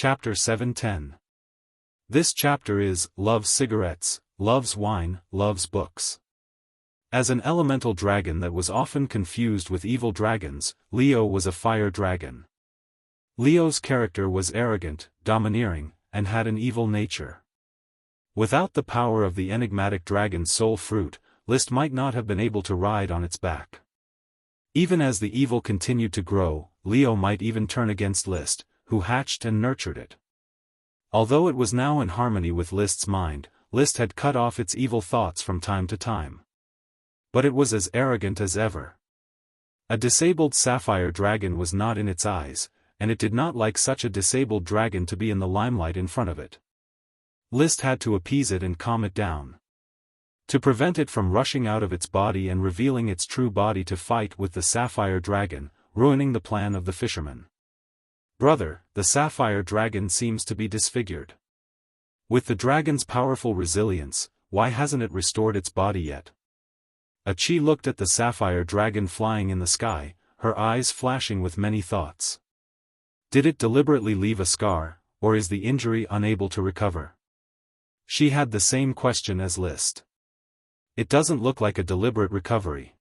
Chapter 710. This chapter is, loves cigarettes, loves wine, loves books. As an elemental dragon that was often confused with evil dragons, Leo was a fire dragon. Leo's character was arrogant, domineering, and had an evil nature. Without the power of the enigmatic dragon's soul fruit, List might not have been able to ride on its back. Even as the evil continued to grow, Leo might even turn against List, who hatched and nurtured it. Although it was now in harmony with List's mind, List had cut off its evil thoughts from time to time. But it was as arrogant as ever. A disabled sapphire dragon was not in its eyes, and it did not like such a disabled dragon to be in the limelight in front of it. List had to appease it and calm it down. To prevent it from rushing out of its body and revealing its true body to fight with the sapphire dragon, ruining the plan of the fisherman. Brother, the sapphire dragon seems to be disfigured. With the dragon's powerful resilience, why hasn't it restored its body yet? Achi looked at the sapphire dragon flying in the sky, her eyes flashing with many thoughts. Did it deliberately leave a scar, or is the injury unable to recover? She had the same question as List. It doesn't look like a deliberate recovery.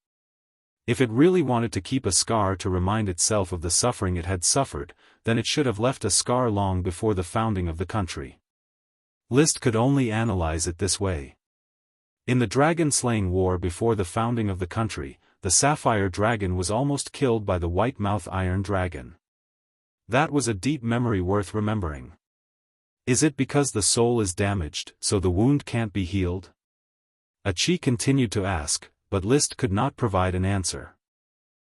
If it really wanted to keep a scar to remind itself of the suffering it had suffered, then it should have left a scar long before the founding of the country. List could only analyze it this way. In the dragon-slaying war before the founding of the country, the sapphire dragon was almost killed by the white-mouth iron dragon. That was a deep memory worth remembering. Is it because the soul is damaged, so the wound can't be healed? Achi continued to ask, but List could not provide an answer.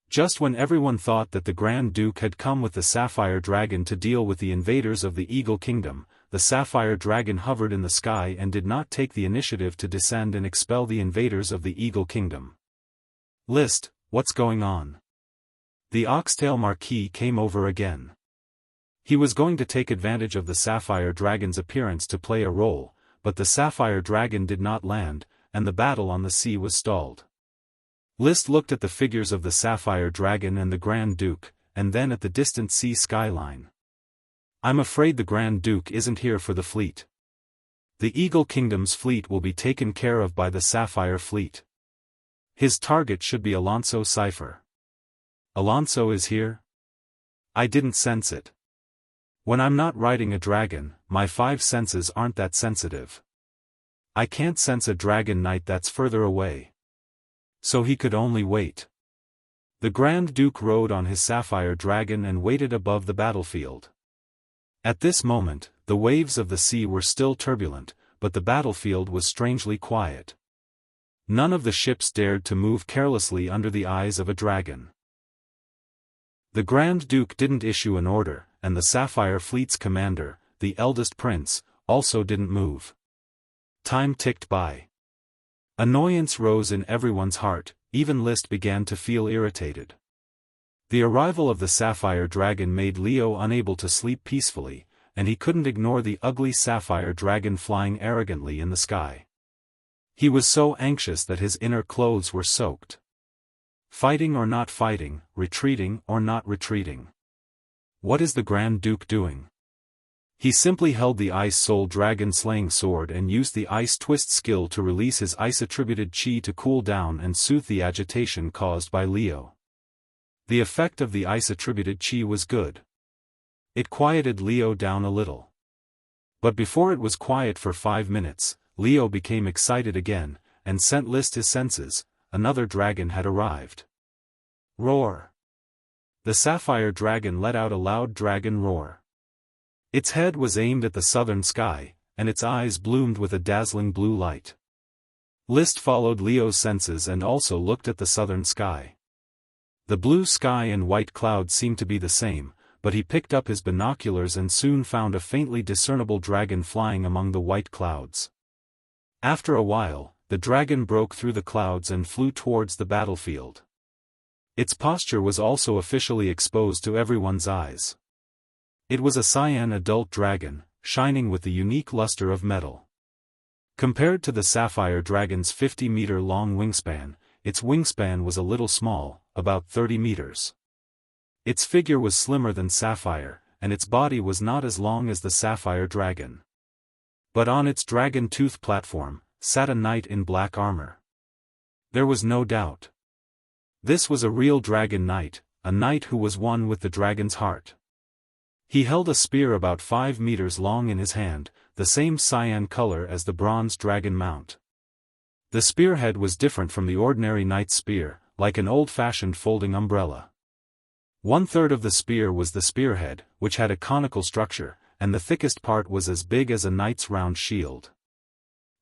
Just when everyone thought that the Grand Duke had come with the sapphire dragon to deal with the invaders of the Eagle Kingdom, the sapphire dragon hovered in the sky and did not take the initiative to descend and expel the invaders of the Eagle Kingdom. List, what's going on? The Oxtail Marquis came over again. He was going to take advantage of the sapphire dragon's appearance to play a role, but the sapphire dragon did not land, and the battle on the sea was stalled. List looked at the figures of the sapphire dragon and the Grand Duke, and then at the distant sea skyline. I'm afraid the Grand Duke isn't here for the fleet. The Eagle Kingdom's fleet will be taken care of by the Sapphire Fleet. His target should be Alonso Cipher. Alonso is here? I didn't sense it. When I'm not riding a dragon, my 5 senses aren't that sensitive. I can't sense a dragon knight that's further away. So he could only wait. The Grand Duke rode on his sapphire dragon and waited above the battlefield. At this moment, the waves of the sea were still turbulent, but the battlefield was strangely quiet. None of the ships dared to move carelessly under the eyes of a dragon. The Grand Duke didn't issue an order, and the Sapphire Fleet's commander, the eldest prince, also didn't move. Time ticked by. Annoyance rose in everyone's heart, even List began to feel irritated. The arrival of the sapphire dragon made Leo unable to sleep peacefully, and he couldn't ignore the ugly sapphire dragon flying arrogantly in the sky. He was so anxious that his inner clothes were soaked. Fighting or not fighting, retreating or not retreating. What is the Grand Duke doing? He simply held the Ice Soul Dragon slaying sword and used the Ice Twist skill to release his ice-attributed chi to cool down and soothe the agitation caused by Leo. The effect of the ice-attributed chi was good. It quieted Leo down a little. But before it was quiet for 5 minutes, Leo became excited again, and sent List his senses. Another dragon had arrived. Roar! The sapphire dragon let out a loud dragon roar. Its head was aimed at the southern sky, and its eyes bloomed with a dazzling blue light. List followed Leo's senses and also looked at the southern sky. The blue sky and white clouds seemed to be the same, but he picked up his binoculars and soon found a faintly discernible dragon flying among the white clouds. After a while, the dragon broke through the clouds and flew towards the battlefield. Its posture was also officially exposed to everyone's eyes. It was a cyan adult dragon, shining with the unique luster of metal. Compared to the sapphire dragon's 50-meter-long wingspan, its wingspan was a little small, about 30 meters. Its figure was slimmer than sapphire, and its body was not as long as the sapphire dragon. But on its dragon tooth platform, sat a knight in black armor. There was no doubt. This was a real dragon knight, a knight who was one with the dragon's heart. He held a spear about 5 meters long in his hand, the same cyan color as the bronze dragon mount. The spearhead was different from the ordinary knight's spear, like an old-fashioned folding umbrella. 1/3 of the spear was the spearhead, which had a conical structure, and the thickest part was as big as a knight's round shield.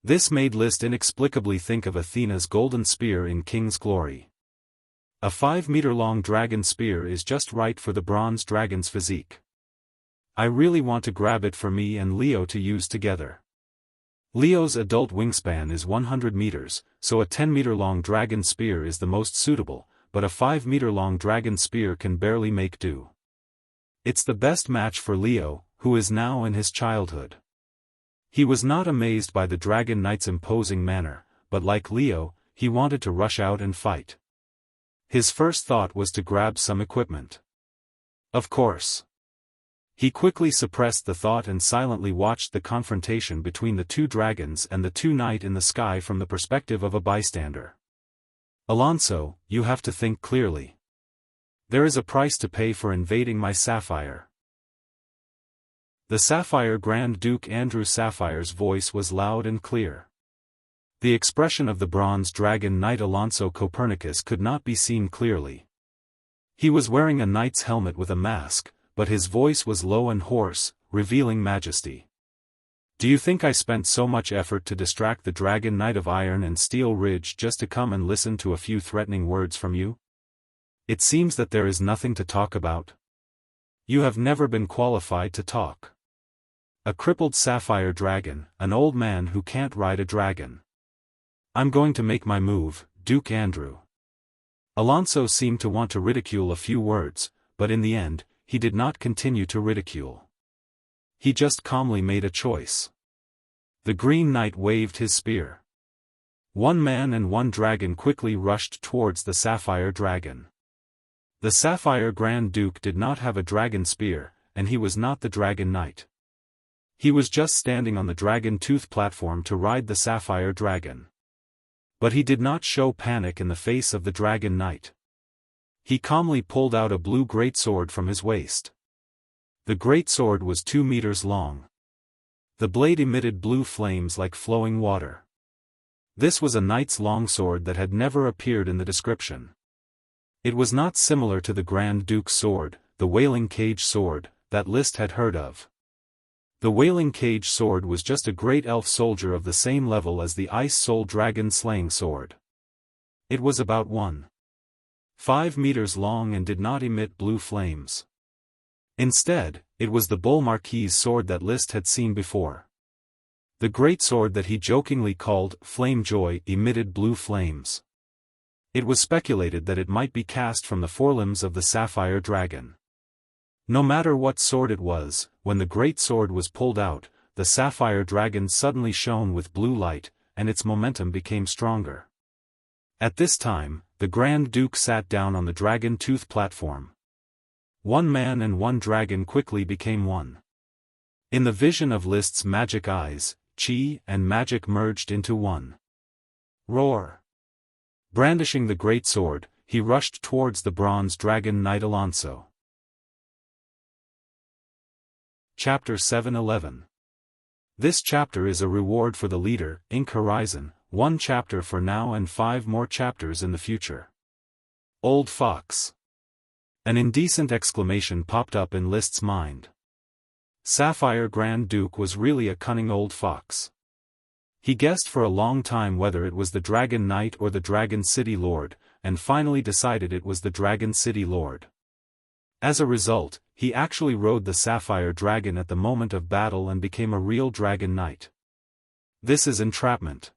This made Liszt inexplicably think of Athena's golden spear in King's Glory. A 5-meter-long dragon spear is just right for the bronze dragon's physique. I really want to grab it for me and Leo to use together. Leo's adult wingspan is 100 meters, so a 10-meter-long dragon spear is the most suitable, but a 5-meter-long dragon spear can barely make do. It's the best match for Leo, who is now in his childhood. He was not amazed by the dragon knight's imposing manner, but like Leo, he wanted to rush out and fight. His first thought was to grab some equipment. Of course. He quickly suppressed the thought and silently watched the confrontation between the two dragons and the two knight in the sky from the perspective of a bystander. Alonso, you have to think clearly. There is a price to pay for invading my sapphire. The Sapphire Grand Duke Andrew Sapphire's voice was loud and clear. The expression of the bronze dragon knight Alonso Copernicus could not be seen clearly. He was wearing a knight's helmet with a mask, but his voice was low and hoarse, revealing majesty. Do you think I spent so much effort to distract the dragon knight of Iron and Steel Ridge just to come and listen to a few threatening words from you? It seems that there is nothing to talk about. You have never been qualified to talk. A crippled sapphire dragon, an old man who can't ride a dragon. I'm going to make my move, Duke Andrew. Alonso seemed to want to ridicule a few words, but in the end, he did not continue to ridicule. He just calmly made a choice. The Green Knight waved his spear. One man and one dragon quickly rushed towards the sapphire dragon. The Sapphire Grand Duke did not have a dragon spear, and he was not the dragon knight. He was just standing on the dragon tooth platform to ride the sapphire dragon. But he did not show panic in the face of the dragon knight. He calmly pulled out a blue greatsword from his waist. The greatsword was 2 meters long. The blade emitted blue flames like flowing water. This was a knight's longsword that had never appeared in the description. It was not similar to the Grand Duke's sword, the Wailing Cage sword, that Liszt had heard of. The Wailing Cage sword was just a great elf soldier of the same level as the Ice Soul Dragon slaying sword. It was about 1.5 meters long and did not emit blue flames. Instead, it was the Bull Marquis sword that Liszt had seen before. The great sword that he jokingly called Flame Joy emitted blue flames. It was speculated that it might be cast from the forelimbs of the sapphire dragon. No matter what sword it was, when the great sword was pulled out, the sapphire dragon suddenly shone with blue light, and its momentum became stronger. At this time, the Grand Duke sat down on the dragon tooth platform. One man and one dragon quickly became one. In the vision of Liszt's magic eyes, chi and magic merged into one. Roar! Brandishing the great sword, he rushed towards the bronze dragon knight Alonso. Chapter 7:11. This chapter is a reward for the leader, Ink Horizon, 1 chapter for now and 5 more chapters in the future. Old Fox. An indecent exclamation popped up in Liszt's mind. Sapphire Grand Duke was really a cunning old fox. He guessed for a long time whether it was the Dragon Knight or the Dragon City Lord, and finally decided it was the Dragon City Lord. As a result, he actually rode the Sapphire Dragon at the moment of battle and became a real Dragon Knight. This is entrapment.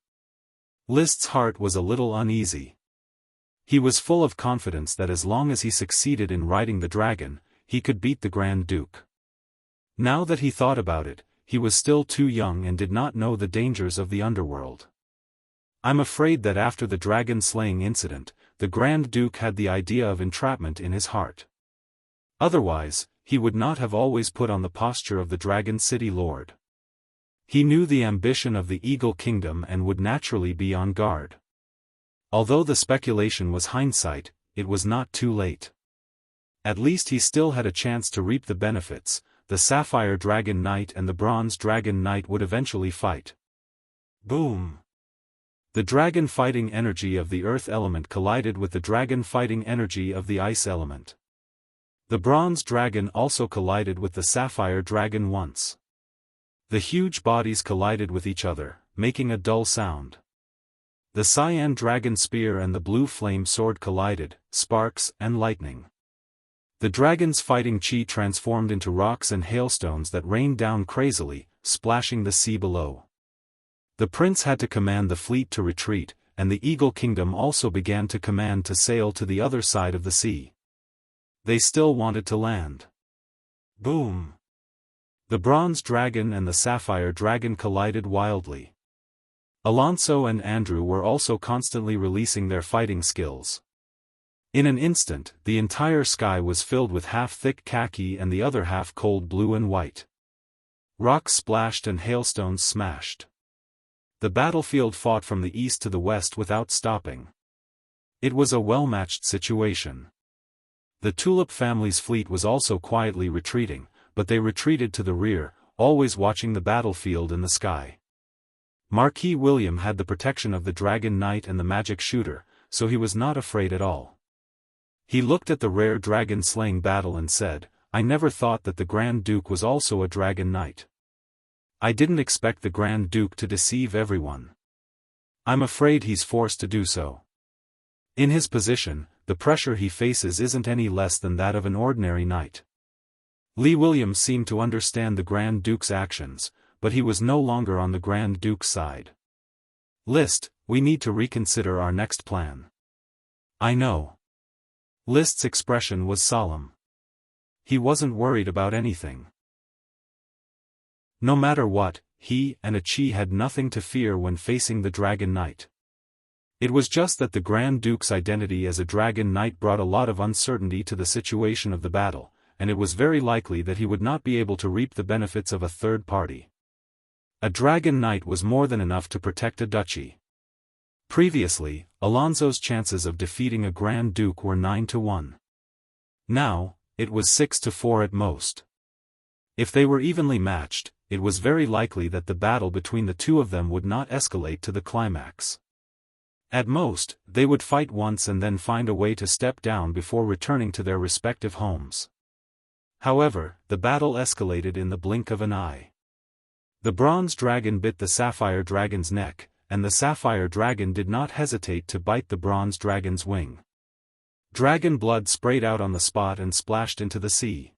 Liszt's heart was a little uneasy. He was full of confidence that as long as he succeeded in riding the dragon, he could beat the Grand Duke. Now that he thought about it, he was still too young and did not know the dangers of the underworld. I'm afraid that after the dragon-slaying incident, the Grand Duke had the idea of entrapment in his heart. Otherwise, he would not have always put on the posture of the Dragon City Lord. He knew the ambition of the Eagle Kingdom and would naturally be on guard. Although the speculation was hindsight, it was not too late. At least he still had a chance to reap the benefits. The Sapphire Dragon Knight and the Bronze Dragon Knight would eventually fight. Boom! The dragon fighting energy of the earth element collided with the dragon fighting energy of the ice element. The bronze dragon also collided with the sapphire dragon once. The huge bodies collided with each other, making a dull sound. The cyan dragon spear and the blue flame sword collided, sparks and lightning. The dragon's fighting chi transformed into rocks and hailstones that rained down crazily, splashing the sea below. The prince had to command the fleet to retreat, and the Eagle Kingdom also began to command to sail to the other side of the sea. They still wanted to land. Boom! The bronze dragon and the sapphire dragon collided wildly. Alonso and Andrew were also constantly releasing their fighting skills. In an instant, the entire sky was filled with half thick khaki and the other half cold blue and white. Rocks splashed and hailstones smashed. The battlefield fought from the east to the west without stopping. It was a well-matched situation. The Tulip family's fleet was also quietly retreating, but they retreated to the rear, always watching the battlefield in the sky. Marquis William had the protection of the Dragon Knight and the Magic Shooter, so he was not afraid at all. He looked at the rare dragon-slaying battle and said, "I never thought that the Grand Duke was also a Dragon Knight. I didn't expect the Grand Duke to deceive everyone. I'm afraid he's forced to do so. In his position, the pressure he faces isn't any less than that of an ordinary knight." Lee Williams seemed to understand the Grand Duke's actions, but he was no longer on the Grand Duke's side. "List, we need to reconsider our next plan." "I know." List's expression was solemn. He wasn't worried about anything. No matter what, he and Achi had nothing to fear when facing the Dragon Knight. It was just that the Grand Duke's identity as a Dragon Knight brought a lot of uncertainty to the situation of the battle, and it was very likely that he would not be able to reap the benefits of a third party. A Dragon Knight was more than enough to protect a duchy. Previously, Alonso's chances of defeating a Grand Duke were 9-1. Now, it was 6-4 at most. If they were evenly matched, it was very likely that the battle between the two of them would not escalate to the climax. At most, they would fight once and then find a way to step down before returning to their respective homes. However, the battle escalated in the blink of an eye. The bronze dragon bit the sapphire dragon's neck, and the sapphire dragon did not hesitate to bite the bronze dragon's wing. Dragon blood sprayed out on the spot and splashed into the sea.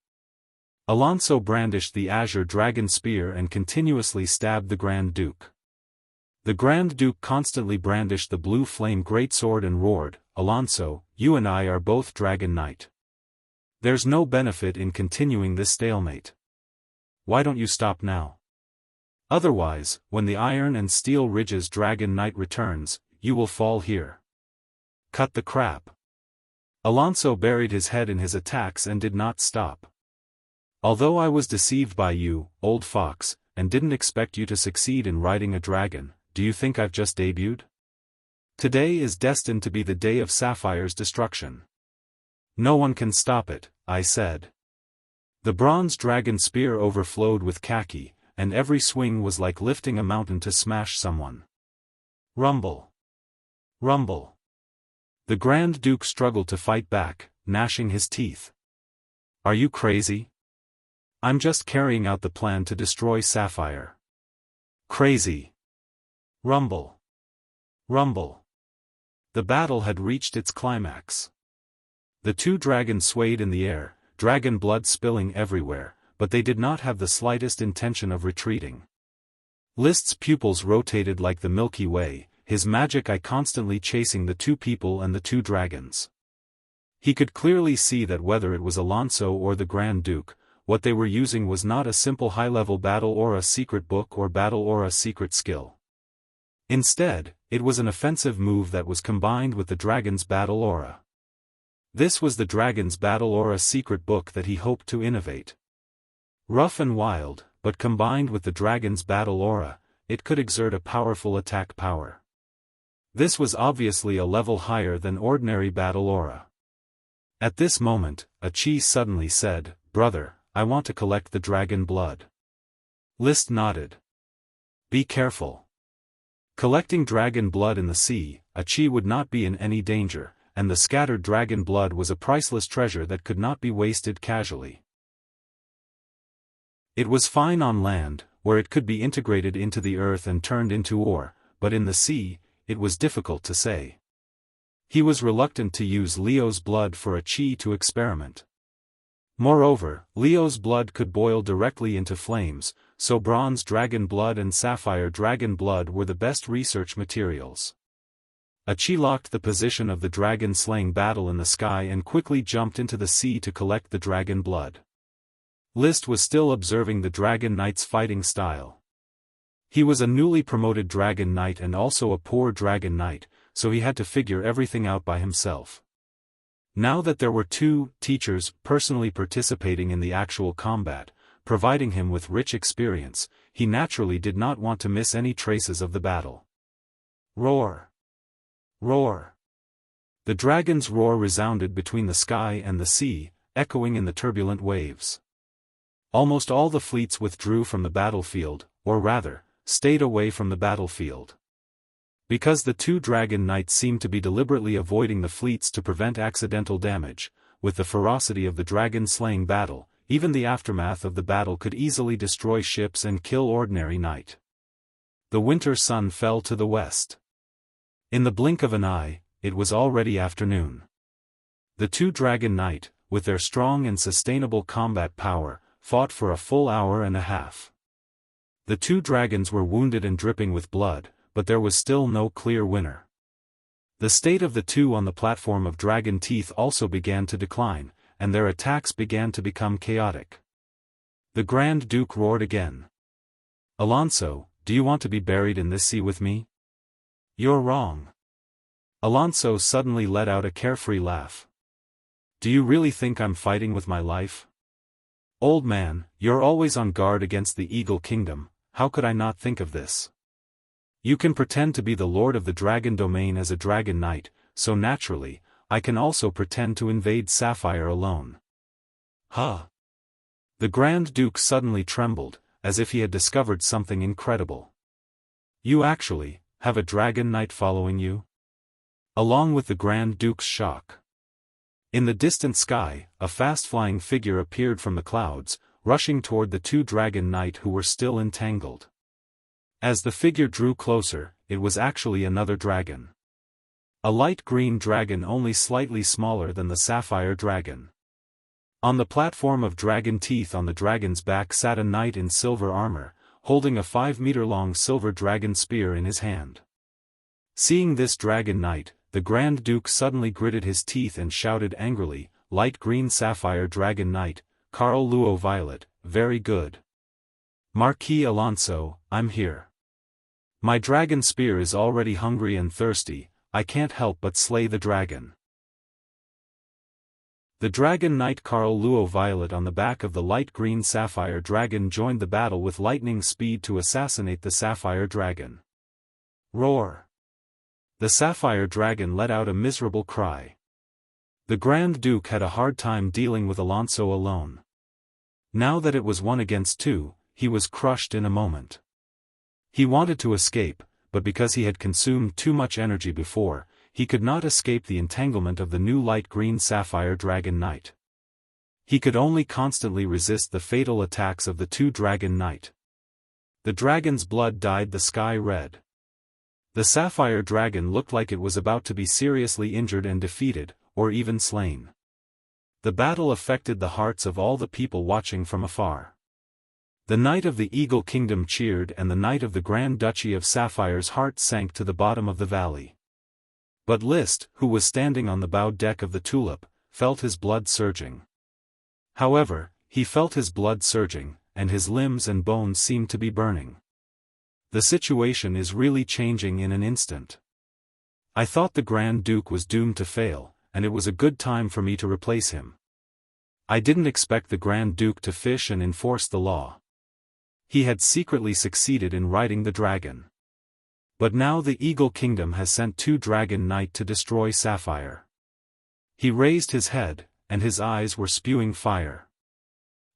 Alonso brandished the azure dragon spear and continuously stabbed the Grand Duke. The Grand Duke constantly brandished the blue flame greatsword and roared, "Alonso, you and I are both Dragon Knight. There's no benefit in continuing this stalemate. Why don't you stop now? Otherwise, when the Iron and Steel Ridge's Dragon Knight returns, you will fall here. Cut the crap." Alonso buried his head in his attacks and did not stop. "Although I was deceived by you, old fox, and didn't expect you to succeed in riding a dragon, do you think I've just debuted? Today is destined to be the day of Sapphire's destruction. No one can stop it," I said. The bronze dragon spear overflowed with khaki, and every swing was like lifting a mountain to smash someone. Rumble. Rumble. The Grand Duke struggled to fight back, gnashing his teeth. "Are you crazy? I'm just carrying out the plan to destroy Sapphire." "Crazy." Rumble. Rumble. The battle had reached its climax. The two dragons swayed in the air, dragon blood spilling everywhere, but they did not have the slightest intention of retreating. List's pupils rotated like the Milky Way, his magic eye constantly chasing the two people and the two dragons. He could clearly see that whether it was Alonso or the Grand Duke, what they were using was not a simple high-level battle or a secret book or battle or a secret skill. Instead, it was an offensive move that was combined with the dragon's battle aura. This was the dragon's battle aura secret book that he hoped to innovate. Rough and wild, but combined with the dragon's battle aura, it could exert a powerful attack power. This was obviously a level higher than ordinary battle aura. At this moment, a chi suddenly said, "Brother, I want to collect the dragon blood." List nodded. "Be careful. Collecting dragon blood in the sea, a chi would not be in any danger, and the scattered dragon blood was a priceless treasure that could not be wasted casually. It was fine on land, where it could be integrated into the earth and turned into ore, but in the sea, it was difficult to say. He was reluctant to use Leo's blood for a chi to experiment. Moreover, Leo's blood could boil directly into flames, so bronze dragon blood and sapphire dragon blood were the best research materials. A chi locked the position of the dragon-slaying battle in the sky and quickly jumped into the sea to collect the dragon blood. List was still observing the dragon knight's fighting style. He was a newly promoted dragon knight and also a poor dragon knight, so he had to figure everything out by himself. Now that there were two teachers personally participating in the actual combat, providing him with rich experience, he naturally did not want to miss any traces of the battle. Roar! Roar! The dragon's roar resounded between the sky and the sea, echoing in the turbulent waves. Almost all the fleets withdrew from the battlefield, or rather, stayed away from the battlefield. Because the two dragon knights seemed to be deliberately avoiding the fleets to prevent accidental damage, with the ferocity of the dragon-slaying battle, even the aftermath of the battle could easily destroy ships and kill ordinary knight. The winter sun fell to the west. In the blink of an eye, it was already afternoon. The two dragon knight, with their strong and sustainable combat power, fought for a full hour and a half. The two dragons were wounded and dripping with blood, but there was still no clear winner. The state of the two on the platform of dragon teeth also began to decline, and their attacks began to become chaotic. The Grand Duke roared again. "Alonso, do you want to be buried in this sea with me?" "You're wrong." Alonso suddenly let out a carefree laugh. "Do you really think I'm fighting with my life? Old man, you're always on guard against the Eagle Kingdom, how could I not think of this? You can pretend to be the lord of the dragon domain as a dragon knight, so naturally, I can also pretend to invade Sapphire alone." "Huh?" The Grand Duke suddenly trembled, as if he had discovered something incredible. "You actually have a dragon knight following you?" Along with the Grand Duke's shock. In the distant sky, a fast-flying figure appeared from the clouds, rushing toward the two dragon knight who were still entangled. As the figure drew closer, it was actually another dragon. A light green dragon only slightly smaller than the sapphire dragon. On the platform of dragon teeth on the dragon's back sat a knight in silver armor, holding a 5-meter-long silver dragon spear in his hand. Seeing this dragon knight, the Grand Duke suddenly gritted his teeth and shouted angrily, "Light green sapphire dragon knight, Carl Luo Violet, very good. Marquis Alonso, I'm here. My dragon spear is already hungry and thirsty, I can't help but slay the dragon." The dragon knight Carl Luo Violet on the back of the light green sapphire dragon joined the battle with lightning speed to assassinate the sapphire dragon. Roar! The sapphire dragon let out a miserable cry. The Grand Duke had a hard time dealing with Alonso alone. Now that it was 1 against 2, he was crushed in a moment. He wanted to escape, but because he had consumed too much energy before, he could not escape the entanglement of the new light green sapphire dragon knight. He could only constantly resist the fatal attacks of the two dragon knight. The dragon's blood dyed the sky red. The sapphire dragon looked like it was about to be seriously injured and defeated, or even slain. The battle affected the hearts of all the people watching from afar. The knight of the Eagle Kingdom cheered and the knight of the Grand Duchy of Sapphire's heart sank to the bottom of the valley. But List, who was standing on the bow deck of the Tulip, felt his blood surging. However, he felt his blood surging, and his limbs and bones seemed to be burning. The situation is really changing in an instant. I thought the Grand Duke was doomed to fail, and it was a good time for me to replace him. I didn't expect the Grand Duke to fish and enforce the law. He had secretly succeeded in riding the dragon. But now the Eagle Kingdom has sent 2 Dragon Knight to destroy Sapphire. He raised his head, and his eyes were spewing fire.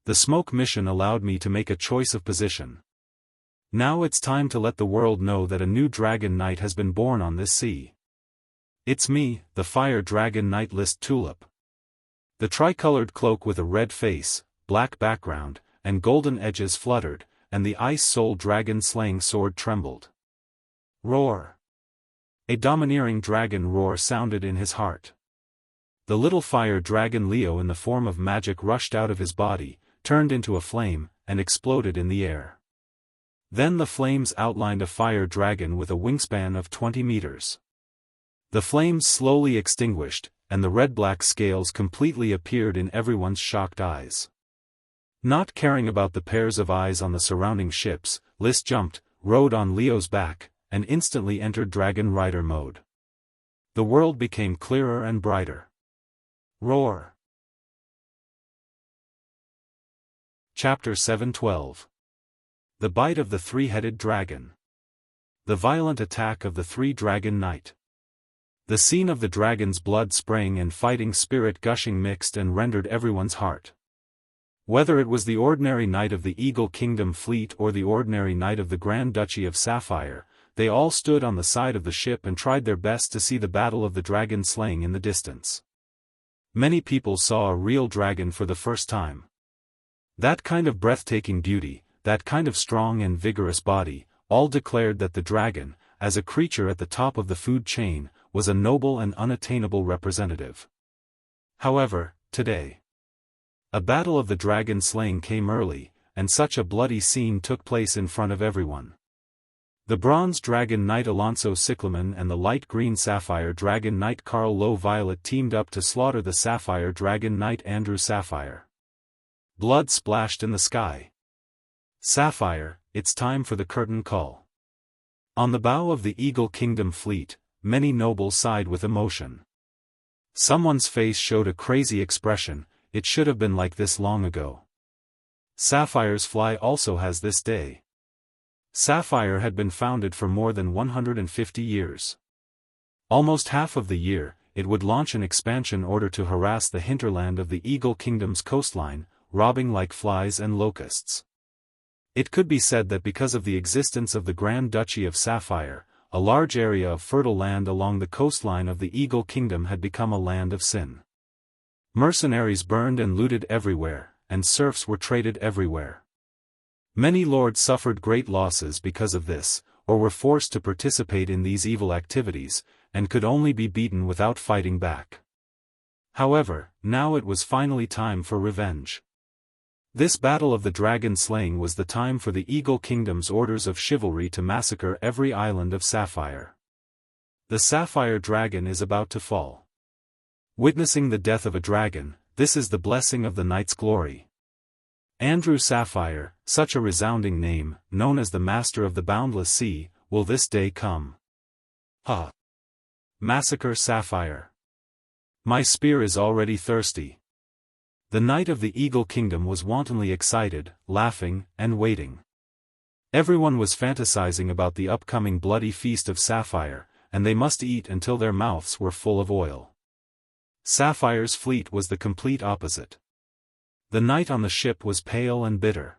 The smoke mission allowed me to make a choice of position. Now it's time to let the world know that a new Dragon Knight has been born on this sea. It's me, the Fire Dragon Knight List Tulip. The tricolored cloak with a red face, black background, and golden edges fluttered, and the Ice Soul Dragon slaying sword trembled. Roar! A domineering dragon roar sounded in his heart. The little fire dragon Leo in the form of magic rushed out of his body, turned into a flame, and exploded in the air. Then the flames outlined a fire dragon with a wingspan of 20 meters. The flames slowly extinguished, and the red-black scales completely appeared in everyone's shocked eyes. Not caring about the pairs of eyes on the surrounding ships, Lys jumped, rode on Leo's back, and instantly entered Dragon Rider mode. The world became clearer and brighter. Roar! Chapter 7:12. The Bite of the Three-Headed Dragon. The violent attack of the 3 Dragon Knight. The scene of the dragon's blood spraying and fighting spirit gushing mixed and rendered everyone's heart. Whether it was the ordinary knight of the Eagle Kingdom fleet or the ordinary knight of the Grand Duchy of Sapphire, they all stood on the side of the ship and tried their best to see the battle of the dragon slaying in the distance. Many people saw a real dragon for the first time. That kind of breathtaking beauty, that kind of strong and vigorous body, all declared that the dragon, as a creature at the top of the food chain, was a noble and unattainable representative. However, today, a battle of the dragon slaying came early, and such a bloody scene took place in front of everyone. The Bronze Dragon Knight Alonso Cyclamen and the Light Green Sapphire Dragon Knight Carl Low Violet teamed up to slaughter the Sapphire Dragon Knight Andrew Sapphire. Blood splashed in the sky. Sapphire, it's time for the curtain call. On the bow of the Eagle Kingdom fleet, many nobles sighed with emotion. Someone's face showed a crazy expression. It should have been like this long ago. Sapphire's fly also has this day. Sapphire had been founded for more than 150 years. Almost half of the year, it would launch an expansion order to harass the hinterland of the Eagle Kingdom's coastline, robbing like flies and locusts. It could be said that because of the existence of the Grand Duchy of Sapphire, a large area of fertile land along the coastline of the Eagle Kingdom had become a land of sin. Mercenaries burned and looted everywhere, and serfs were traded everywhere. Many lords suffered great losses because of this, or were forced to participate in these evil activities, and could only be beaten without fighting back. However, now it was finally time for revenge. This battle of the dragon slaying was the time for the Eagle Kingdom's orders of chivalry to massacre every island of Sapphire. The Sapphire Dragon is about to fall. Witnessing the death of a dragon, this is the blessing of the knight's glory. Andrew Sapphire, such a resounding name, known as the Master of the Boundless Sea, will this day come. Ha! Massacre Sapphire. My spear is already thirsty. The knight of the Eagle Kingdom was wantonly excited, laughing, and waiting. Everyone was fantasizing about the upcoming bloody feast of Sapphire, and they must eat until their mouths were full of oil. Sapphire's fleet was the complete opposite. The knight on the ship was pale and bitter.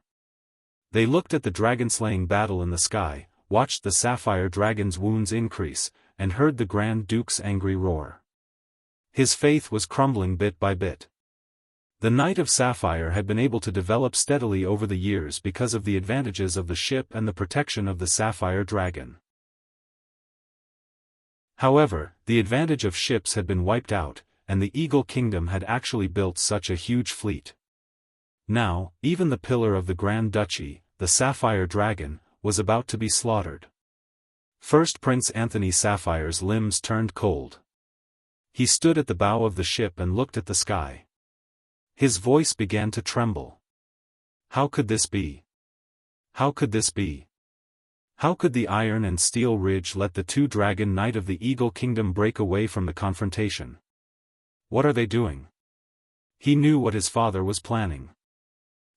They looked at the dragon-slaying battle in the sky, watched the Sapphire Dragon's wounds increase, and heard the Grand Duke's angry roar. His faith was crumbling bit by bit. The Knight of Sapphire had been able to develop steadily over the years because of the advantages of the ship and the protection of the Sapphire Dragon. However, the advantage of ships had been wiped out, and the Eagle Kingdom had actually built such a huge fleet. Now, even the pillar of the Grand Duchy, the Sapphire Dragon, was about to be slaughtered. First Prince Anthony Sapphire's limbs turned cold. He stood at the bow of the ship and looked at the sky. His voice began to tremble. How could this be? How could this be? How could the Iron and Steel Ridge let the 2 Dragon Knight of the Eagle Kingdom break away from the confrontation? What are they doing? He knew what his father was planning.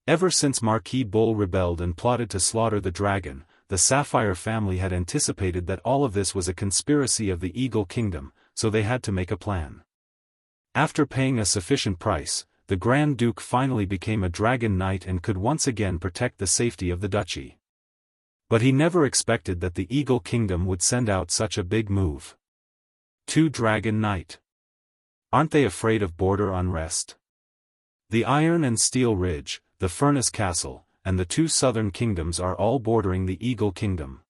Ever since Marquis Bull rebelled and plotted to slaughter the dragon, the Sapphire family had anticipated that all of this was a conspiracy of the Eagle Kingdom, so they had to make a plan. After paying a sufficient price, the Grand Duke finally became a Dragon Knight and could once again protect the safety of the duchy. But he never expected that the Eagle Kingdom would send out such a big move. 2 Dragon Knight. Aren't they afraid of border unrest? The Iron and Steel Ridge, the Furnace Castle, and the 2 southern kingdoms are all bordering the Eagle Kingdom.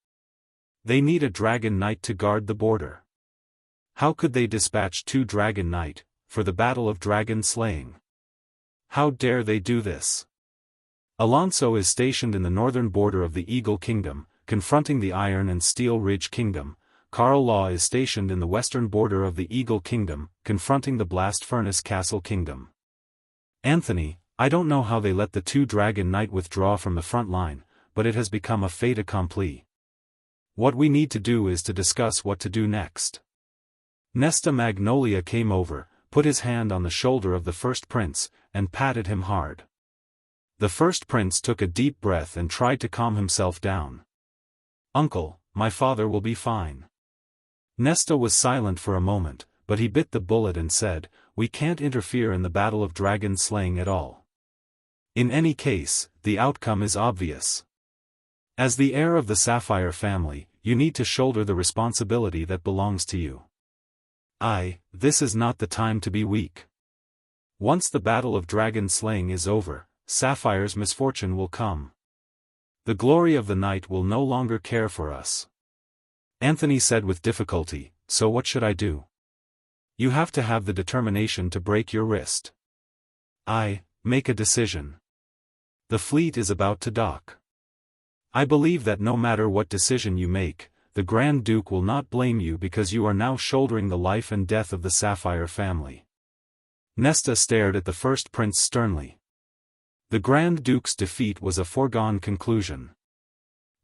They need a Dragon Knight to guard the border. How could they dispatch 2 Dragon Knight for the battle of dragon slaying? How dare they do this? Alonso is stationed in the northern border of the Eagle Kingdom, confronting the Iron and Steel Ridge Kingdom. Carl Law is stationed in the western border of the Eagle Kingdom, confronting the Blast Furnace Castle Kingdom. Anthony, I don't know how they let the 2 Dragon Knight withdraw from the front line, but it has become a fait accompli. What we need to do is to discuss what to do next. Nesta Magnolia came over, put his hand on the shoulder of the first prince, and patted him hard. The first prince took a deep breath and tried to calm himself down. Uncle, my father will be fine. Nesta was silent for a moment, but he bit the bullet and said, we can't interfere in the battle of dragon slaying at all. In any case, the outcome is obvious. As the heir of the Sapphire family, you need to shoulder the responsibility that belongs to you. This is not the time to be weak. Once the battle of dragon slaying is over, Sapphire's misfortune will come. The glory of the night will no longer care for us. Anthony said with difficulty, so what should I do? You have to have the determination to break your wrist. Make a decision. The fleet is about to dock. I believe that no matter what decision you make, the Grand Duke will not blame you because you are now shouldering the life and death of the Sapphire family. Nesta stared at the first prince sternly. The Grand Duke's defeat was a foregone conclusion.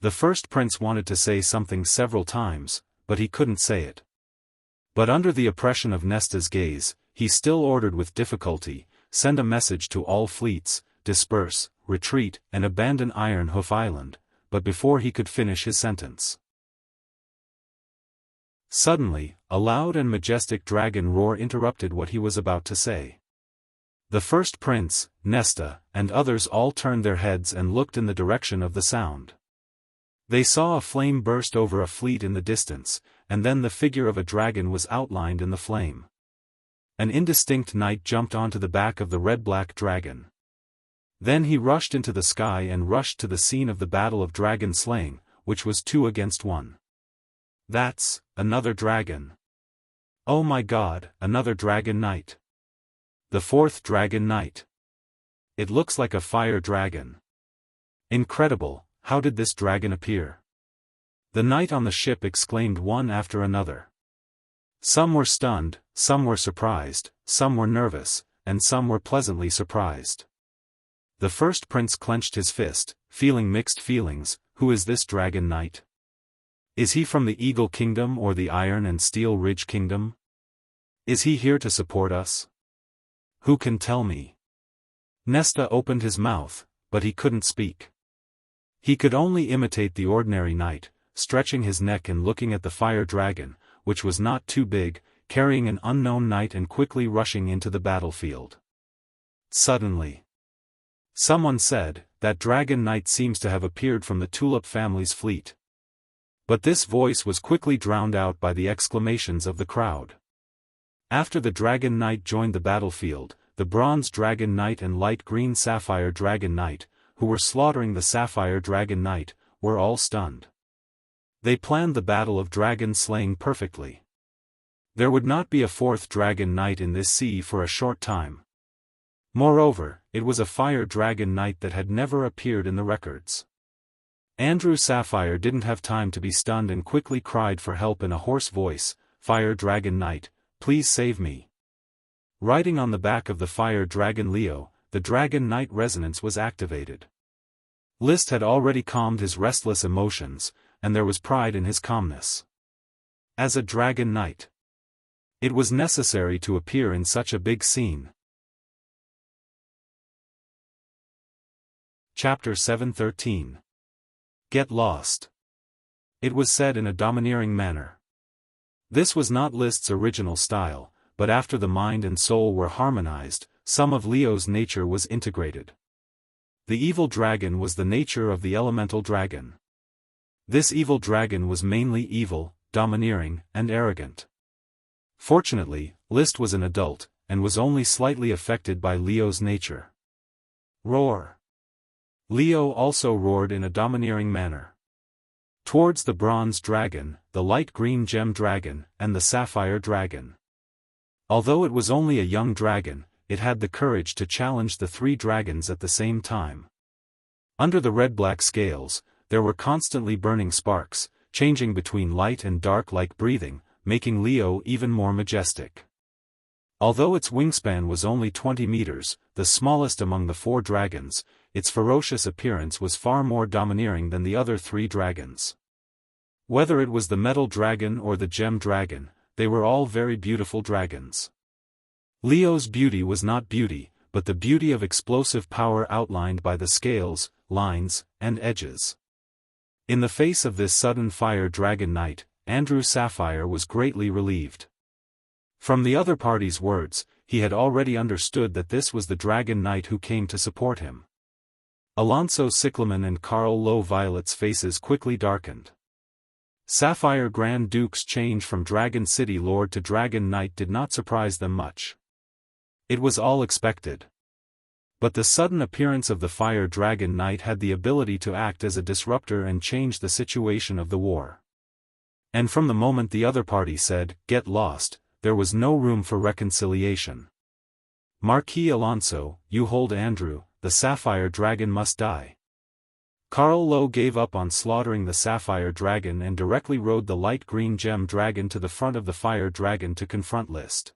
The first prince wanted to say something several times, but he couldn't say it. But under the oppression of Nesta's gaze, he still ordered with difficulty, send a message to all fleets, disperse, retreat, and abandon Iron Hoof Island, but before he could finish his sentence. Suddenly, a loud and majestic dragon roar interrupted what he was about to say. The first prince, Nesta, and others all turned their heads and looked in the direction of the sound. They saw a flame burst over a fleet in the distance, and then the figure of a dragon was outlined in the flame. An indistinct knight jumped onto the back of the red-black dragon. Then he rushed into the sky and rushed to the scene of the battle of dragon slaying, which was 2 against 1. That's another dragon. Oh my God, another dragon knight. The 4th Dragon Knight. It looks like a fire dragon. Incredible, how did this dragon appear? The knight on the ship exclaimed one after another. Some were stunned, some were surprised, some were nervous, and some were pleasantly surprised. The first prince clenched his fist, feeling mixed feelings. Who is this dragon knight? Is he from the Eagle Kingdom or the Iron and Steel Ridge Kingdom? Is he here to support us? Who can tell me? Nesta opened his mouth, but he couldn't speak. He could only imitate the ordinary knight, stretching his neck and looking at the fire dragon, which was not too big, carrying an unknown knight and quickly rushing into the battlefield. Suddenly, someone said, that dragon knight seems to have appeared from the Tulip family's fleet. But this voice was quickly drowned out by the exclamations of the crowd. After the Dragon Knight joined the battlefield, the Bronze Dragon Knight and Light Green Sapphire Dragon Knight, who were slaughtering the Sapphire Dragon Knight, were all stunned. They planned the battle of dragon slaying perfectly. There would not be a 4th Dragon Knight in this sea for a short time. Moreover, it was a Fire Dragon Knight that had never appeared in the records. Andrew Sapphire didn't have time to be stunned and quickly cried for help in a hoarse voice, Fire Dragon Knight, please save me. Riding on the back of the Fire Dragon Leo, the Dragon Knight resonance was activated. Liszt had already calmed his restless emotions, and there was pride in his calmness. As a Dragon Knight, It was necessary to appear in such a big scene. Chapter 713. Get lost. It was said in a domineering manner. This was not List's original style, but after the mind and soul were harmonized, some of Leo's nature was integrated. The evil dragon was the nature of the elemental dragon. This evil dragon was mainly evil, domineering, and arrogant. Fortunately, List was an adult, and was only slightly affected by Leo's nature. Roar. Leo also roared in a domineering manner. Towards the bronze dragon, the light green gem dragon, and the sapphire dragon. Although it was only a young dragon, it had the courage to challenge the three dragons at the same time. Under the red-black scales, there were constantly burning sparks, changing between light and dark like breathing, making Leo even more majestic. Although its wingspan was only 20 meters, the smallest among the four dragons, its ferocious appearance was far more domineering than the other three dragons. Whether it was the metal dragon or the gem dragon, they were all very beautiful dragons. Leo's beauty was not beauty, but the beauty of explosive power outlined by the scales, lines, and edges. In the face of this sudden fire dragon knight, Andrew Sapphire was greatly relieved. From the other party's words, he had already understood that this was the dragon knight who came to support him. Alonso Cyclamen and Carl Lowe Violet's faces quickly darkened. Sapphire Grand Duke's change from Dragon City Lord to Dragon Knight did not surprise them much. It was all expected. But the sudden appearance of the Fire Dragon Knight had the ability to act as a disruptor and change the situation of the war. And from the moment the other party said, "Get lost," there was no room for reconciliation. Marquis Alonso, you hold Andrew, the Sapphire Dragon must die. Carl Lowe gave up on slaughtering the Sapphire Dragon and directly rode the light green gem dragon to the front of the Fire Dragon to confront List.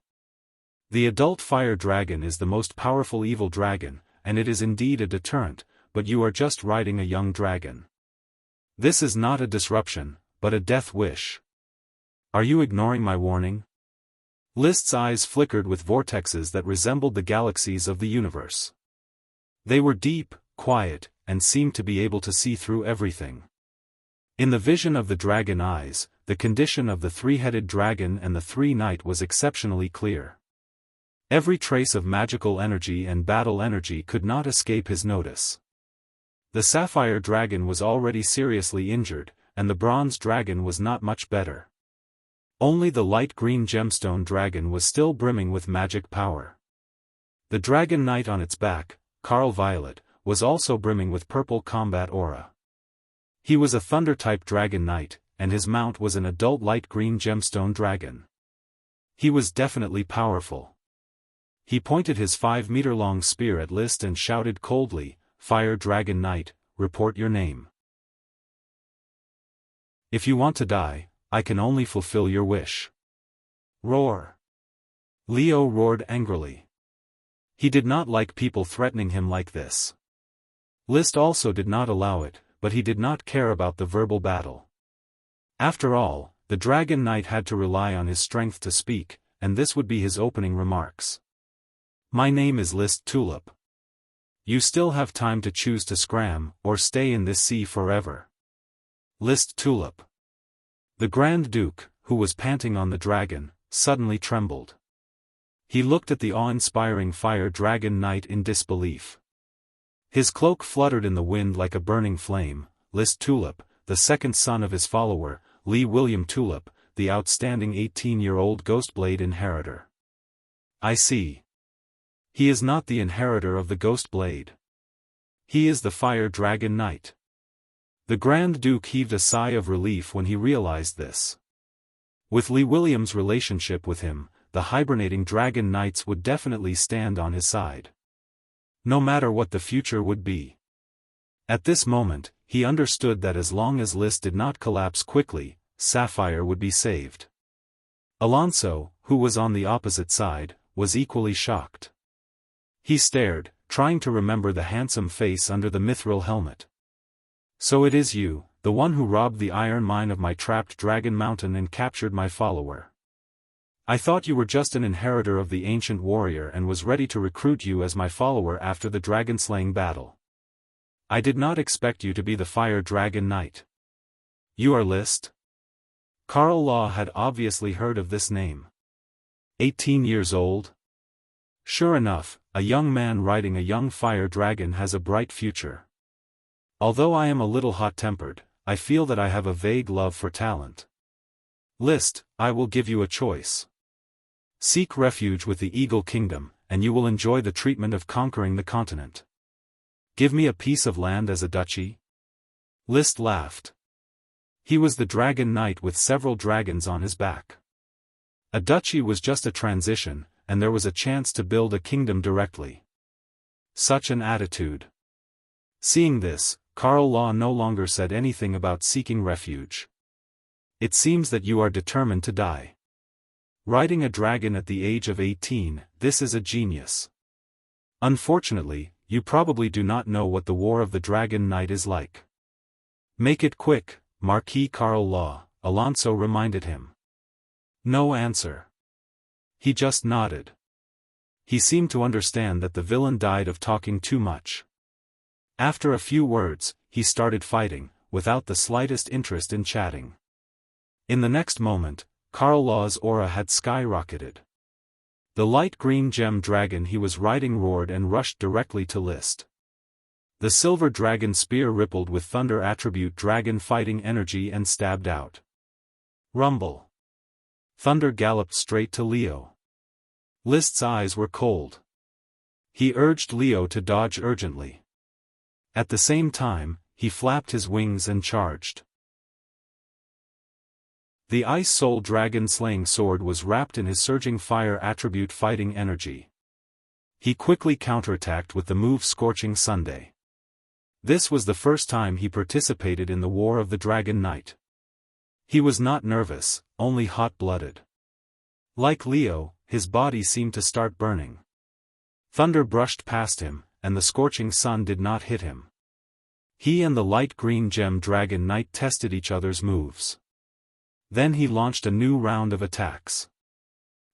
The adult Fire Dragon is the most powerful evil dragon, and it is indeed a deterrent, but you are just riding a young dragon. This is not a disruption, but a death wish. Are you ignoring my warning? List's eyes flickered with vortexes that resembled the galaxies of the universe. They were deep, quiet, and seemed to be able to see through everything. In the vision of the dragon eyes, the condition of the three-headed dragon and the three-knight was exceptionally clear. Every trace of magical energy and battle energy could not escape his notice. The Sapphire Dragon was already seriously injured, and the Bronze Dragon was not much better. Only the light green gemstone dragon was still brimming with magic power. The Dragon Knight on its back, Carl Violet, was also brimming with purple combat aura. He was a Thunder-type Dragon Knight, and his mount was an adult light green gemstone dragon. He was definitely powerful. He pointed his 5-meter-long spear at List and shouted coldly, "Fire Dragon Knight, report your name. If you want to die, I can only fulfill your wish." Roar. Leo roared angrily. He did not like people threatening him like this. List also did not allow it, but he did not care about the verbal battle. After all, the Dragon Knight had to rely on his strength to speak, and this would be his opening remarks. "My name is List Tulip. You still have time to choose to scram, or stay in this sea forever." List Tulip. The Grand Duke, who was panting on the dragon, suddenly trembled. He looked at the awe-inspiring Fire Dragon Knight in disbelief. His cloak fluttered in the wind like a burning flame. List Tulip, the second son of his follower, Lee William Tulip, the outstanding 18-year-old Ghostblade inheritor. I see. He is not the inheritor of the Ghostblade. He is the Fire Dragon Knight. The Grand Duke heaved a sigh of relief when he realized this. With Lee William's relationship with him, the hibernating Dragon Knights would definitely stand on his side. No matter what the future would be. At this moment, he understood that as long as List did not collapse quickly, Sapphire would be saved. Alonso, who was on the opposite side, was equally shocked. He stared, trying to remember the handsome face under the mithril helmet. "So it is you, the one who robbed the iron mine of my trapped Dragon Mountain and captured my follower." I thought you were just an inheritor of the ancient warrior and was ready to recruit you as my follower after the dragon-slaying battle. I did not expect you to be the Fire Dragon Knight. You are List? Carl Law had obviously heard of this name. 18 years old? Sure enough, a young man riding a young fire dragon has a bright future. Although I am a little hot-tempered, I feel that I have a vague love for talent. List, I will give you a choice. Seek refuge with the Eagle Kingdom, and you will enjoy the treatment of conquering the continent. Give me a piece of land as a duchy? List laughed. He was the Dragon Knight with several dragons on his back. A duchy was just a transition, and there was a chance to build a kingdom directly. Such an attitude. Seeing this, Carl Law no longer said anything about seeking refuge. It seems that you are determined to die. Riding a dragon at the age of 18, this is a genius. Unfortunately, you probably do not know what the War of the Dragon Knight is like. Make it quick, Marquis Carl Law, Alonso reminded him. No answer. He just nodded. He seemed to understand that the villain died of talking too much. After a few words, he started fighting, without the slightest interest in chatting. In the next moment, Carl Law's aura had skyrocketed. The light green gem dragon he was riding roared and rushed directly to List. The silver dragon spear rippled with thunder attribute dragon fighting energy and stabbed out. Rumble. Thunder galloped straight to Leo. List's eyes were cold. He urged Leo to dodge urgently. At the same time, he flapped his wings and charged. The Ice Soul Dragon slaying sword was wrapped in his surging fire attribute fighting energy. He quickly counterattacked with the move Scorching Sunday. This was the first time he participated in the War of the Dragon Knight. He was not nervous, only hot-blooded. Like Leo, his body seemed to start burning. Thunder brushed past him, and the scorching sun did not hit him. He and the light green gem dragon knight tested each other's moves. Then he launched a new round of attacks.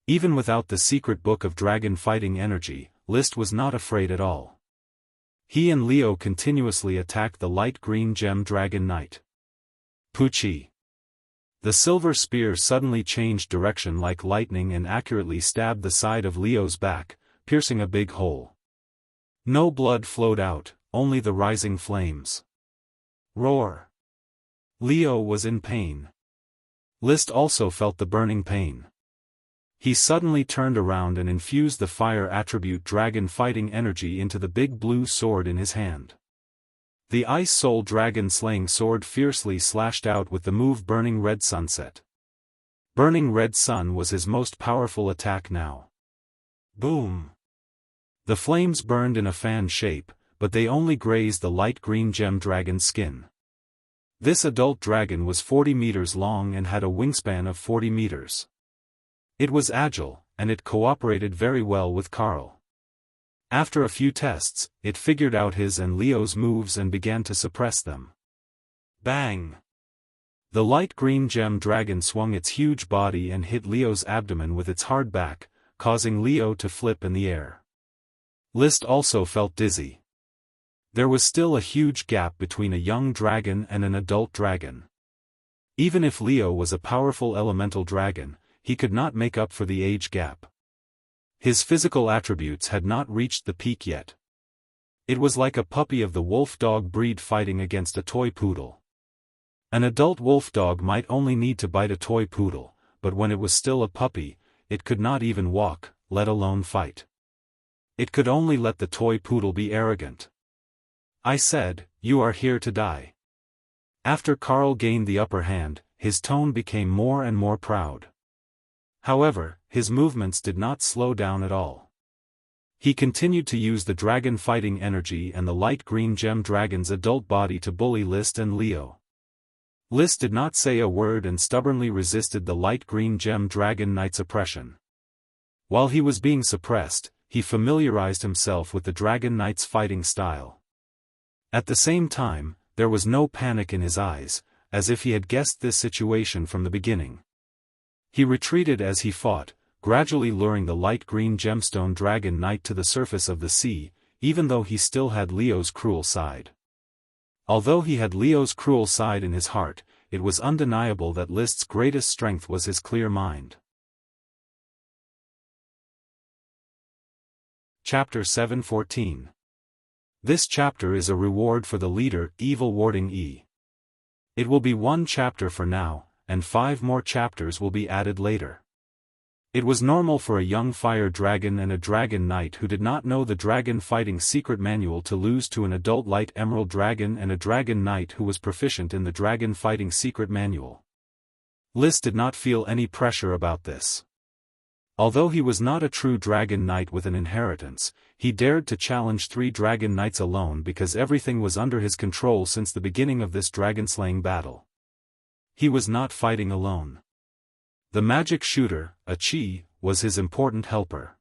Even without the secret book of dragon fighting energy, List was not afraid at all. He and Leo continuously attacked the light green gem dragon knight. Poochie. The silver spear suddenly changed direction like lightning and accurately stabbed the side of Leo's back, piercing a big hole. No blood flowed out, only the rising flames. Roar. Leo was in pain. List also felt the burning pain. He suddenly turned around and infused the fire attribute dragon fighting energy into the big blue sword in his hand. The Ice Soul Dragon slaying sword fiercely slashed out with the move Burning Red Sunset. Burning Red Sun was his most powerful attack now. Boom! The flames burned in a fan shape, but they only grazed the light green gem dragon's skin. This adult dragon was 40 meters long and had a wingspan of 40 meters. It was agile, and it cooperated very well with Carl. After a few tests, it figured out his and Leo's moves and began to suppress them. Bang! The light green gem dragon swung its huge body and hit Leo's abdomen with its hard back, causing Leo to flip in the air. List also felt dizzy. There was still a huge gap between a young dragon and an adult dragon. Even if Leo was a powerful elemental dragon, he could not make up for the age gap. His physical attributes had not reached the peak yet. It was like a puppy of the wolf dog breed fighting against a toy poodle. An adult wolf dog might only need to bite a toy poodle, but when it was still a puppy, it could not even walk, let alone fight. It could only let the toy poodle be arrogant. I said, "You are here to die." After Carl gained the upper hand, his tone became more and more proud. However, his movements did not slow down at all. He continued to use the dragon fighting energy and the light green gem dragon's adult body to bully List and Leo. List did not say a word and stubbornly resisted the light green gem dragon knight's oppression. While he was being suppressed, he familiarized himself with the dragon knight's fighting style. At the same time, there was no panic in his eyes, as if he had guessed this situation from the beginning. He retreated as he fought, gradually luring the light green gemstone dragon knight to the surface of the sea, even though he still had Leo's cruel side. Although he had Leo's cruel side in his heart, it was undeniable that List's greatest strength was his clear mind. Chapter 7:14. This chapter is a reward for the leader, evil warding E. It will be one chapter for now, and 5 more chapters will be added later. It was normal for a young fire dragon and a dragon knight who did not know the dragon fighting secret manual to lose to an adult light emerald dragon and a dragon knight who was proficient in the dragon fighting secret manual. List did not feel any pressure about this. Although he was not a true dragon knight with an inheritance, he dared to challenge 3 dragon knights alone because everything was under his control since the beginning of this dragon-slaying battle. He was not fighting alone. The magic shooter, a chi, was his important helper.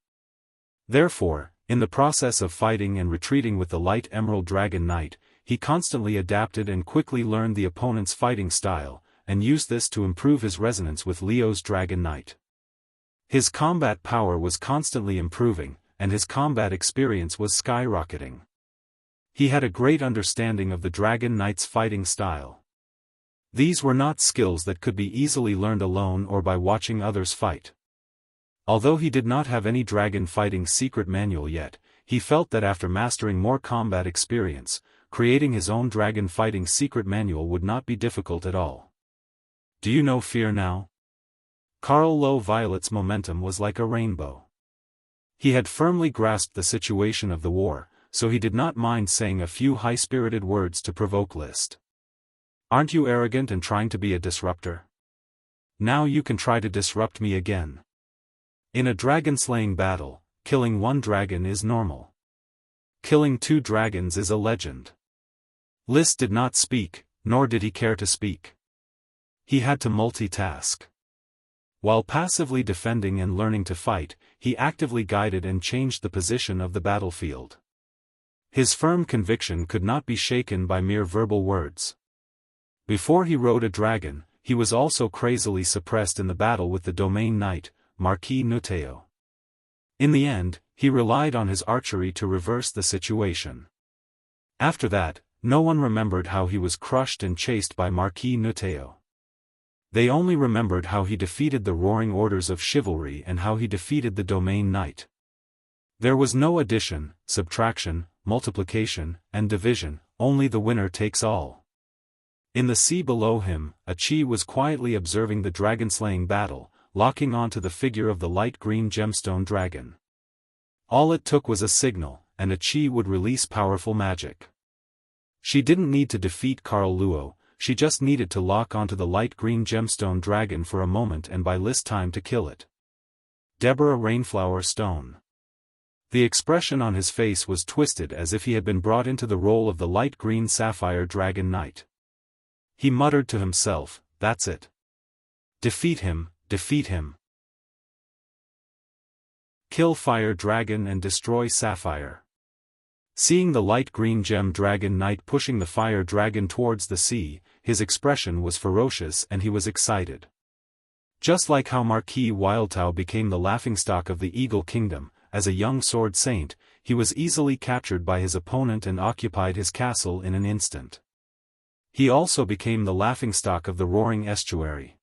Therefore, in the process of fighting and retreating with the light emerald dragon knight, he constantly adapted and quickly learned the opponent's fighting style, and used this to improve his resonance with Leo's dragon knight. His combat power was constantly improving, and his combat experience was skyrocketing. He had a great understanding of the dragon knight's fighting style. These were not skills that could be easily learned alone or by watching others fight. Although he did not have any dragon fighting secret manual yet, he felt that after mastering more combat experience, creating his own dragon fighting secret manual would not be difficult at all. Do you know fear now? Carl Low Violet's momentum was like a rainbow. He had firmly grasped the situation of the war, so he did not mind saying a few high-spirited words to provoke List. Aren't you arrogant and trying to be a disruptor? Now you can try to disrupt me again. In a dragon-slaying battle, killing 1 dragon is normal. Killing 2 dragons is a legend. List did not speak, nor did he care to speak. He had to multitask. While passively defending and learning to fight, he actively guided and changed the position of the battlefield. His firm conviction could not be shaken by mere verbal words. Before he rode a dragon, he was also crazily suppressed in the battle with the domain knight, Marquis Nuteo. In the end, he relied on his archery to reverse the situation. After that, no one remembered how he was crushed and chased by Marquis Nuteo. They only remembered how he defeated the roaring orders of chivalry and how he defeated the domain knight. There was no addition, subtraction, multiplication, and division, only the winner takes all. In the sea below him, a chi was quietly observing the dragon-slaying battle, locking onto the figure of the light green gemstone dragon. All it took was a signal, and a chi would release powerful magic. She didn't need to defeat Carl Luo, she just needed to lock onto the light green gemstone dragon for a moment and by List time to kill it. Deborah Rainflower Stone. The expression on his face was twisted as if he had been brought into the role of the light green sapphire dragon knight. He muttered to himself, "That's it. Defeat him, defeat him. Kill fire dragon and destroy sapphire." Seeing the light green gem dragon knight pushing the fire dragon towards the sea, his expression was ferocious and he was excited. Just like how Marquis Wildtao became the laughingstock of the Eagle Kingdom, as a young sword saint, he was easily captured by his opponent and occupied his castle in an instant. He also became the laughingstock of the Roaring Estuary.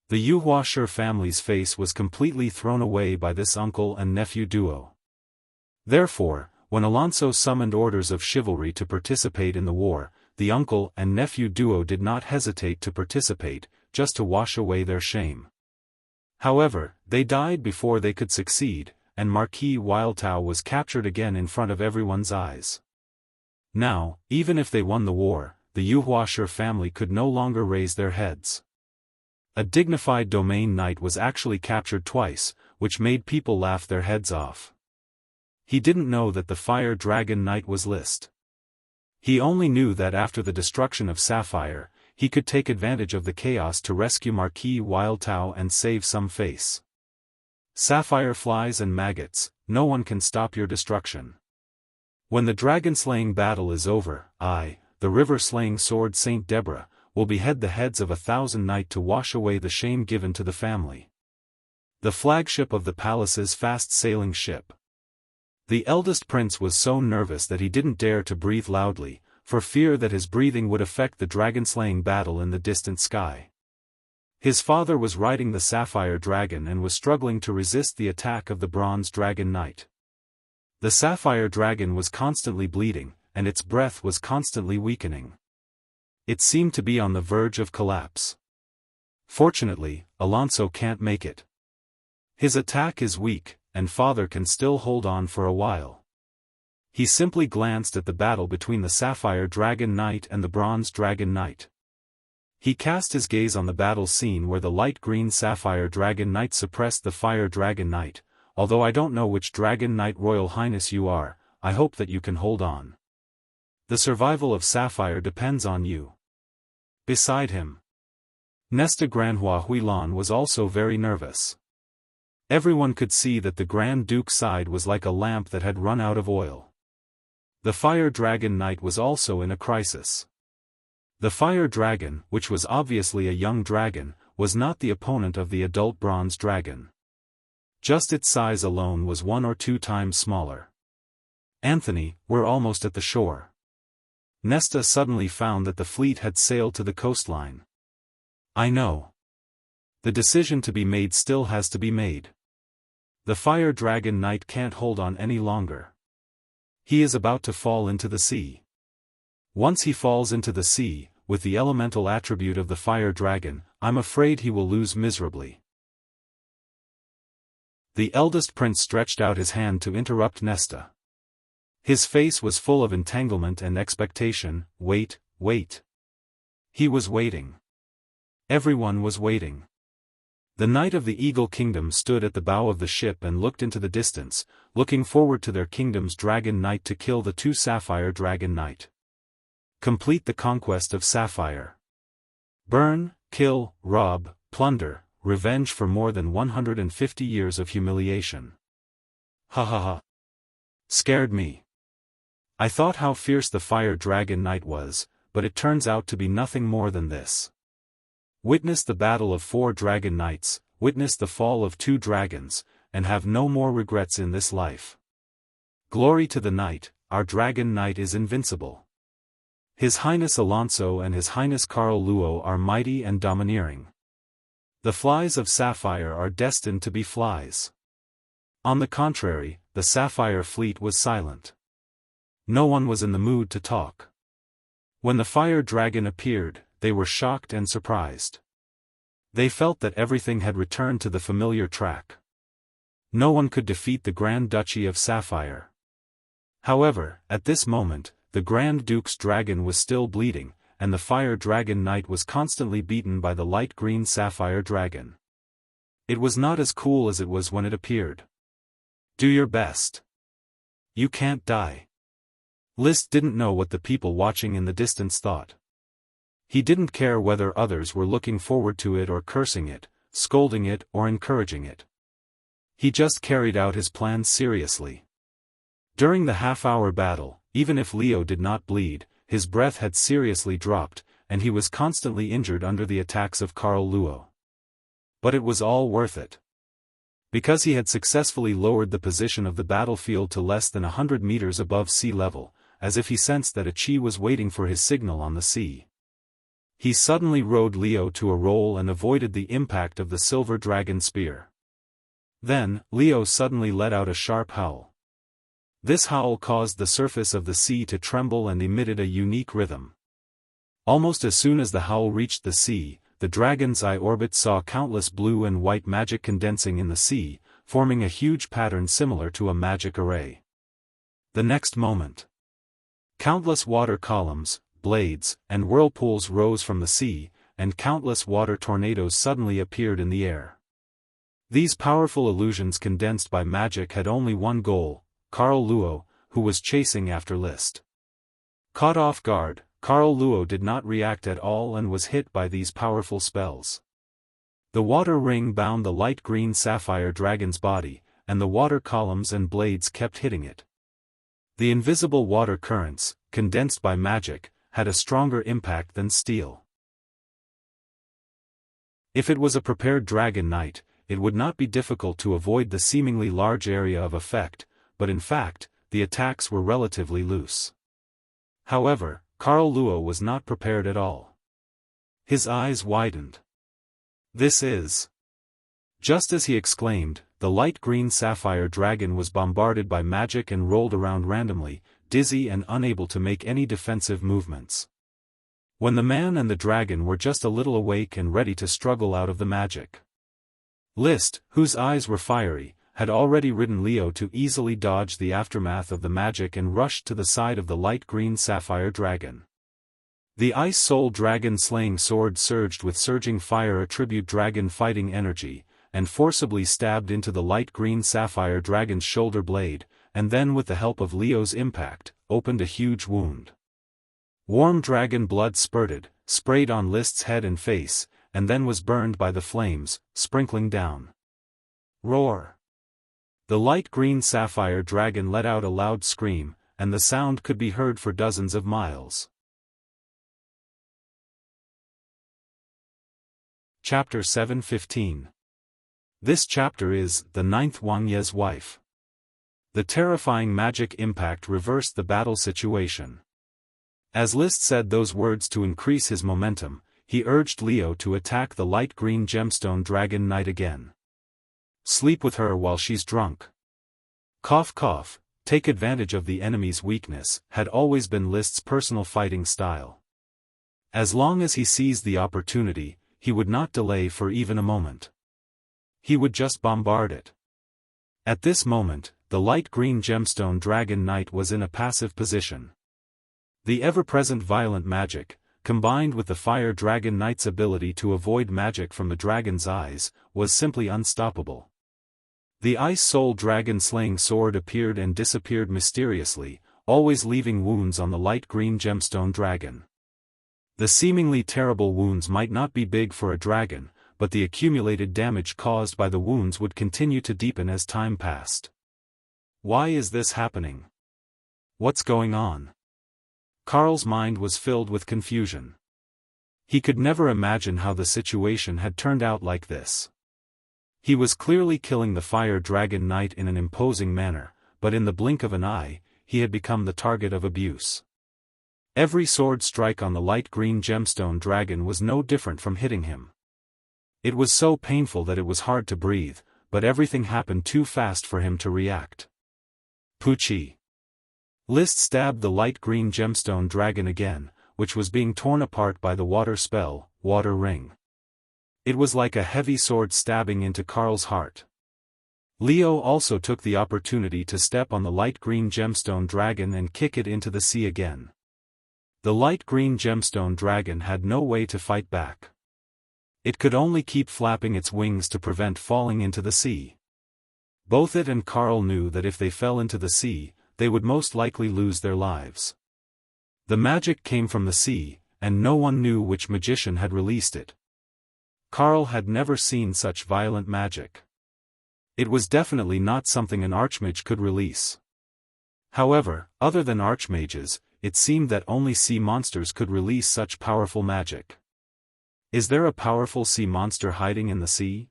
The Yuhuashir family's face was completely thrown away by this uncle and nephew duo. Therefore, when Alonso summoned orders of chivalry to participate in the war, the uncle and nephew duo did not hesitate to participate, just to wash away their shame. However, they died before they could succeed, and Marquis Wildtao was captured again in front of everyone's eyes. Now, even if they won the war, the Yuhuashir family could no longer raise their heads. A dignified domain knight was actually captured twice, which made people laugh their heads off. He didn't know that the fire dragon knight was List. He only knew that after the destruction of Sapphire, he could take advantage of the chaos to rescue Marquis Wildtao and save some face. Sapphire flies and maggots, no one can stop your destruction. When the dragon-slaying battle is over, I, the river-slaying sword Saint Deborah, will behead the heads of 1,000 knights to wash away the shame given to the family. the flagship of the palace's fast-sailing ship. The eldest prince was so nervous that he didn't dare to breathe loudly, for fear that his breathing would affect the dragon-slaying battle in the distant sky. His father was riding the sapphire dragon and was struggling to resist the attack of the bronze dragon knight. The sapphire dragon was constantly bleeding, and its breath was constantly weakening. It seemed to be on the verge of collapse. Fortunately, Alonso can't make it. His attack is weak, and father can still hold on for a while. He simply glanced at the battle between the sapphire dragon knight and the bronze dragon knight. He cast his gaze on the battle scene where the light green sapphire dragon knight suppressed the fire dragon knight. Although I don't know which dragon knight Royal Highness you are, I hope that you can hold on. The survival of Sapphire depends on you. Beside him, Nesta Granhua Huilan was also very nervous. Everyone could see that the Grand Duke's side was like a lamp that had run out of oil. The fire dragon knight was also in a crisis. The fire dragon, which was obviously a young dragon, was not the opponent of the adult bronze dragon. Just its size alone was 1 or 2 times smaller. Anthony, we're almost at the shore. Nesta suddenly found that the fleet had sailed to the coastline. I know. The decision to be made still has to be made. The fire dragon knight can't hold on any longer. He is about to fall into the sea. Once he falls into the sea, with the elemental attribute of the fire dragon, I'm afraid he will lose miserably. The eldest prince stretched out his hand to interrupt Nesta. His face was full of entanglement and expectation. Wait. He was waiting. Everyone was waiting. The knight of the Eagle Kingdom stood at the bow of the ship and looked into the distance, looking forward to their kingdom's dragon knight to kill the 2 sapphire dragon knight. Complete the conquest of Sapphire. Burn, kill, rob, plunder, revenge for more than 150 years of humiliation. Ha ha ha. Scared me. I thought how fierce the fire dragon knight was, but it turns out to be nothing more than this. Witness the battle of 4 dragon knights, witness the fall of 2 dragons, and have no more regrets in this life. Glory to the knight, our dragon knight is invincible. His Highness Alonso and His Highness Carl Luo are mighty and domineering. The flies of Sapphire are destined to be flies. On the contrary, the Sapphire fleet was silent. No one was in the mood to talk. When the fire dragon appeared, they were shocked and surprised. They felt that everything had returned to the familiar track. No one could defeat the Grand Duchy of Sapphire. However, at this moment, the Grand Duke's dragon was still bleeding, and the fire dragon knight was constantly beaten by the light green sapphire dragon. It was not as cool as it was when it appeared. Do your best. You can't die. Liszt didn't know what the people watching in the distance thought. He didn't care whether others were looking forward to it or cursing it, scolding it or encouraging it. He just carried out his plans seriously. During the half-hour battle, even if Leo did not bleed, his breath had seriously dropped, and he was constantly injured under the attacks of Carl Luo. But it was all worth it. Because he had successfully lowered the position of the battlefield to less than 100 meters above sea level, as if he sensed that a chi was waiting for his signal on the sea. He suddenly rode Leo to a roll and avoided the impact of the silver dragon spear. Then, Leo suddenly let out a sharp howl. This howl caused the surface of the sea to tremble and emitted a unique rhythm. Almost as soon as the howl reached the sea, the dragon's eye orbit saw countless blue and white magic condensing in the sea, forming a huge pattern similar to a magic array. The next moment, countless water columns, blades, and whirlpools rose from the sea, and countless water tornadoes suddenly appeared in the air. These powerful illusions condensed by magic had only one goal: Carl Luo, who was chasing after Liszt. Caught off guard, Carl Luo did not react at all and was hit by these powerful spells. The water ring bound the light green sapphire dragon's body, and the water columns and blades kept hitting it. The invisible water currents, condensed by magic, had a stronger impact than steel. If it was a prepared dragon knight, it would not be difficult to avoid the seemingly large area of effect, but in fact, the attacks were relatively loose. However, Carl Luo was not prepared at all. His eyes widened. This is... Just as he exclaimed, the light green sapphire dragon was bombarded by magic and rolled around randomly, dizzy and unable to make any defensive movements. When the man and the dragon were just a little awake and ready to struggle out of the magic. List, whose eyes were fiery, had already ridden Leo to easily dodge the aftermath of the magic and rushed to the side of the light green sapphire dragon. The Ice Soul Dragon Slaying Sword surged with surging fire attribute dragon fighting energy, and forcibly stabbed into the light green sapphire dragon's shoulder blade, and then with the help of Leo's impact, opened a huge wound. Warm dragon blood spurted, sprayed on List's head and face, and then was burned by the flames, sprinkling down. Roar! The light green sapphire dragon let out a loud scream, and the sound could be heard for dozens of miles. Chapter 7:15. This chapter is The Ninth Wang Ye's Wife. The terrifying magic impact reversed the battle situation. As List said those words to increase his momentum, he urged Leo to attack the light green gemstone dragon knight again. Sleep with her while she's drunk. Cough cough, take advantage of the enemy's weakness, had always been List's personal fighting style. As long as he seized the opportunity, he would not delay for even a moment. He would just bombard it. At this moment, the light green gemstone dragon knight was in a passive position. The ever-present violent magic, combined with the fire dragon knight's ability to avoid magic from the dragon's eyes, was simply unstoppable. The Ice Soul Dragon Slaying Sword appeared and disappeared mysteriously, always leaving wounds on the light green gemstone dragon. The seemingly terrible wounds might not be big for a dragon, but the accumulated damage caused by the wounds would continue to deepen as time passed. Why is this happening? What's going on? Carl's mind was filled with confusion. He could never imagine how the situation had turned out like this. He was clearly killing the fire dragon knight in an imposing manner, but in the blink of an eye, he had become the target of abuse. Every sword strike on the light green gemstone dragon was no different from hitting him. It was so painful that it was hard to breathe, but everything happened too fast for him to react. Pucci. List stabbed the light green gemstone dragon again, which was being torn apart by the water spell, Water Ring. It was like a heavy sword stabbing into Carl's heart. Leo also took the opportunity to step on the light green gemstone dragon and kick it into the sea again. The light green gemstone dragon had no way to fight back. It could only keep flapping its wings to prevent falling into the sea. Both it and Carl knew that if they fell into the sea, they would most likely lose their lives. The magic came from the sea, and no one knew which magician had released it. Carl had never seen such violent magic. It was definitely not something an archmage could release. However, other than archmages, it seemed that only sea monsters could release such powerful magic. Is there a powerful sea monster hiding in the sea?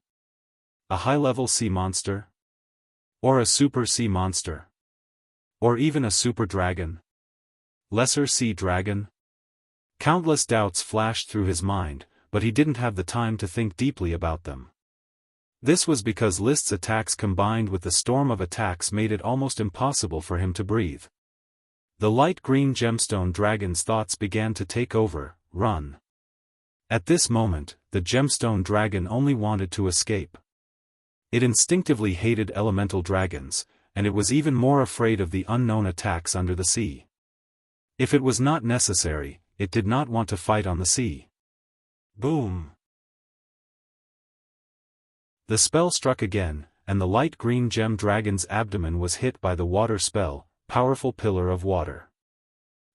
A high-level sea monster? Or a super sea monster? Or even a super dragon? Lesser sea dragon? Countless doubts flashed through his mind, but he didn't have the time to think deeply about them. This was because List's attacks combined with the storm of attacks made it almost impossible for him to breathe. The light green gemstone dragon's thoughts began to take over, run. At this moment, the gemstone dragon only wanted to escape. It instinctively hated elemental dragons, and it was even more afraid of the unknown attacks under the sea. If it was not necessary, it did not want to fight on the sea. Boom! The spell struck again, and the light green gem dragon's abdomen was hit by the water spell, Powerful Pillar of Water.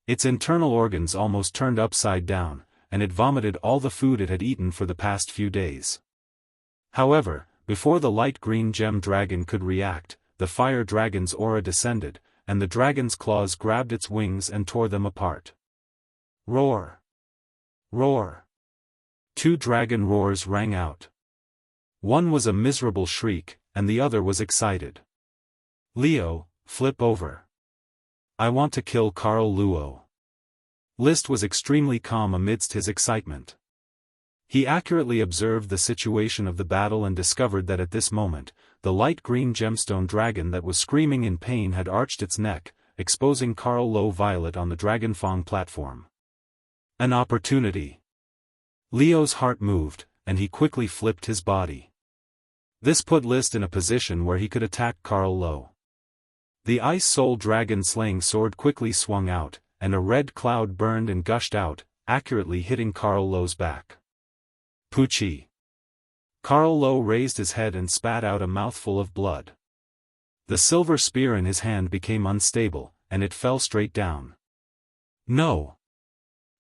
Its internal organs almost turned upside down, and it vomited all the food it had eaten for the past few days. However, before the light green gem dragon could react, the fire dragon's aura descended, and the dragon's claws grabbed its wings and tore them apart. Roar! Roar! Two dragon roars rang out. One was a miserable shriek, and the other was excited. "Leo, flip over. I want to kill Carl Luo." List was extremely calm amidst his excitement. He accurately observed the situation of the battle and discovered that at this moment, the light green gemstone dragon that was screaming in pain had arched its neck, exposing Carl Luo Violet on the Dragonfang platform. An opportunity. Leo's heart moved, and he quickly flipped his body. This put List in a position where he could attack Carl Luo. The Ice Soul Dragon slaying sword quickly swung out, and a red cloud burned and gushed out, accurately hitting Carl Luo's back. Poochie. Carl Luo raised his head and spat out a mouthful of blood. The silver spear in his hand became unstable, and it fell straight down. No!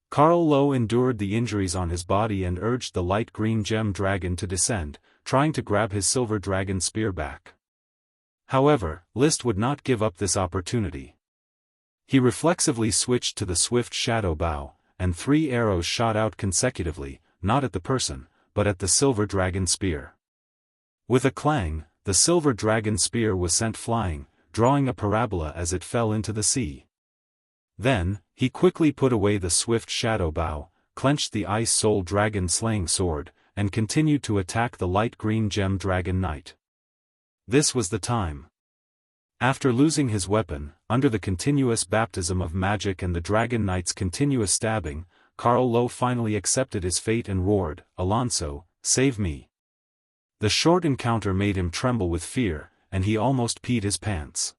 Carl Luo endured the injuries on his body and urged the light green gem dragon to descend, trying to grab his silver dragon spear back. However, List would not give up this opportunity. He reflexively switched to the swift shadow bow, and 3 arrows shot out consecutively, not at the person, but at the silver dragon spear. With a clang, the silver dragon spear was sent flying, drawing a parabola as it fell into the sea. Then, he quickly put away the swift shadow bow, clenched the Ice Soul Dragon slaying sword, and continued to attack the light green gem dragon knight. This was the time. After losing his weapon, under the continuous baptism of magic and the dragon knight's continuous stabbing, Carl Luo finally accepted his fate and roared, "Alonso, save me." The short encounter made him tremble with fear, and he almost peed his pants.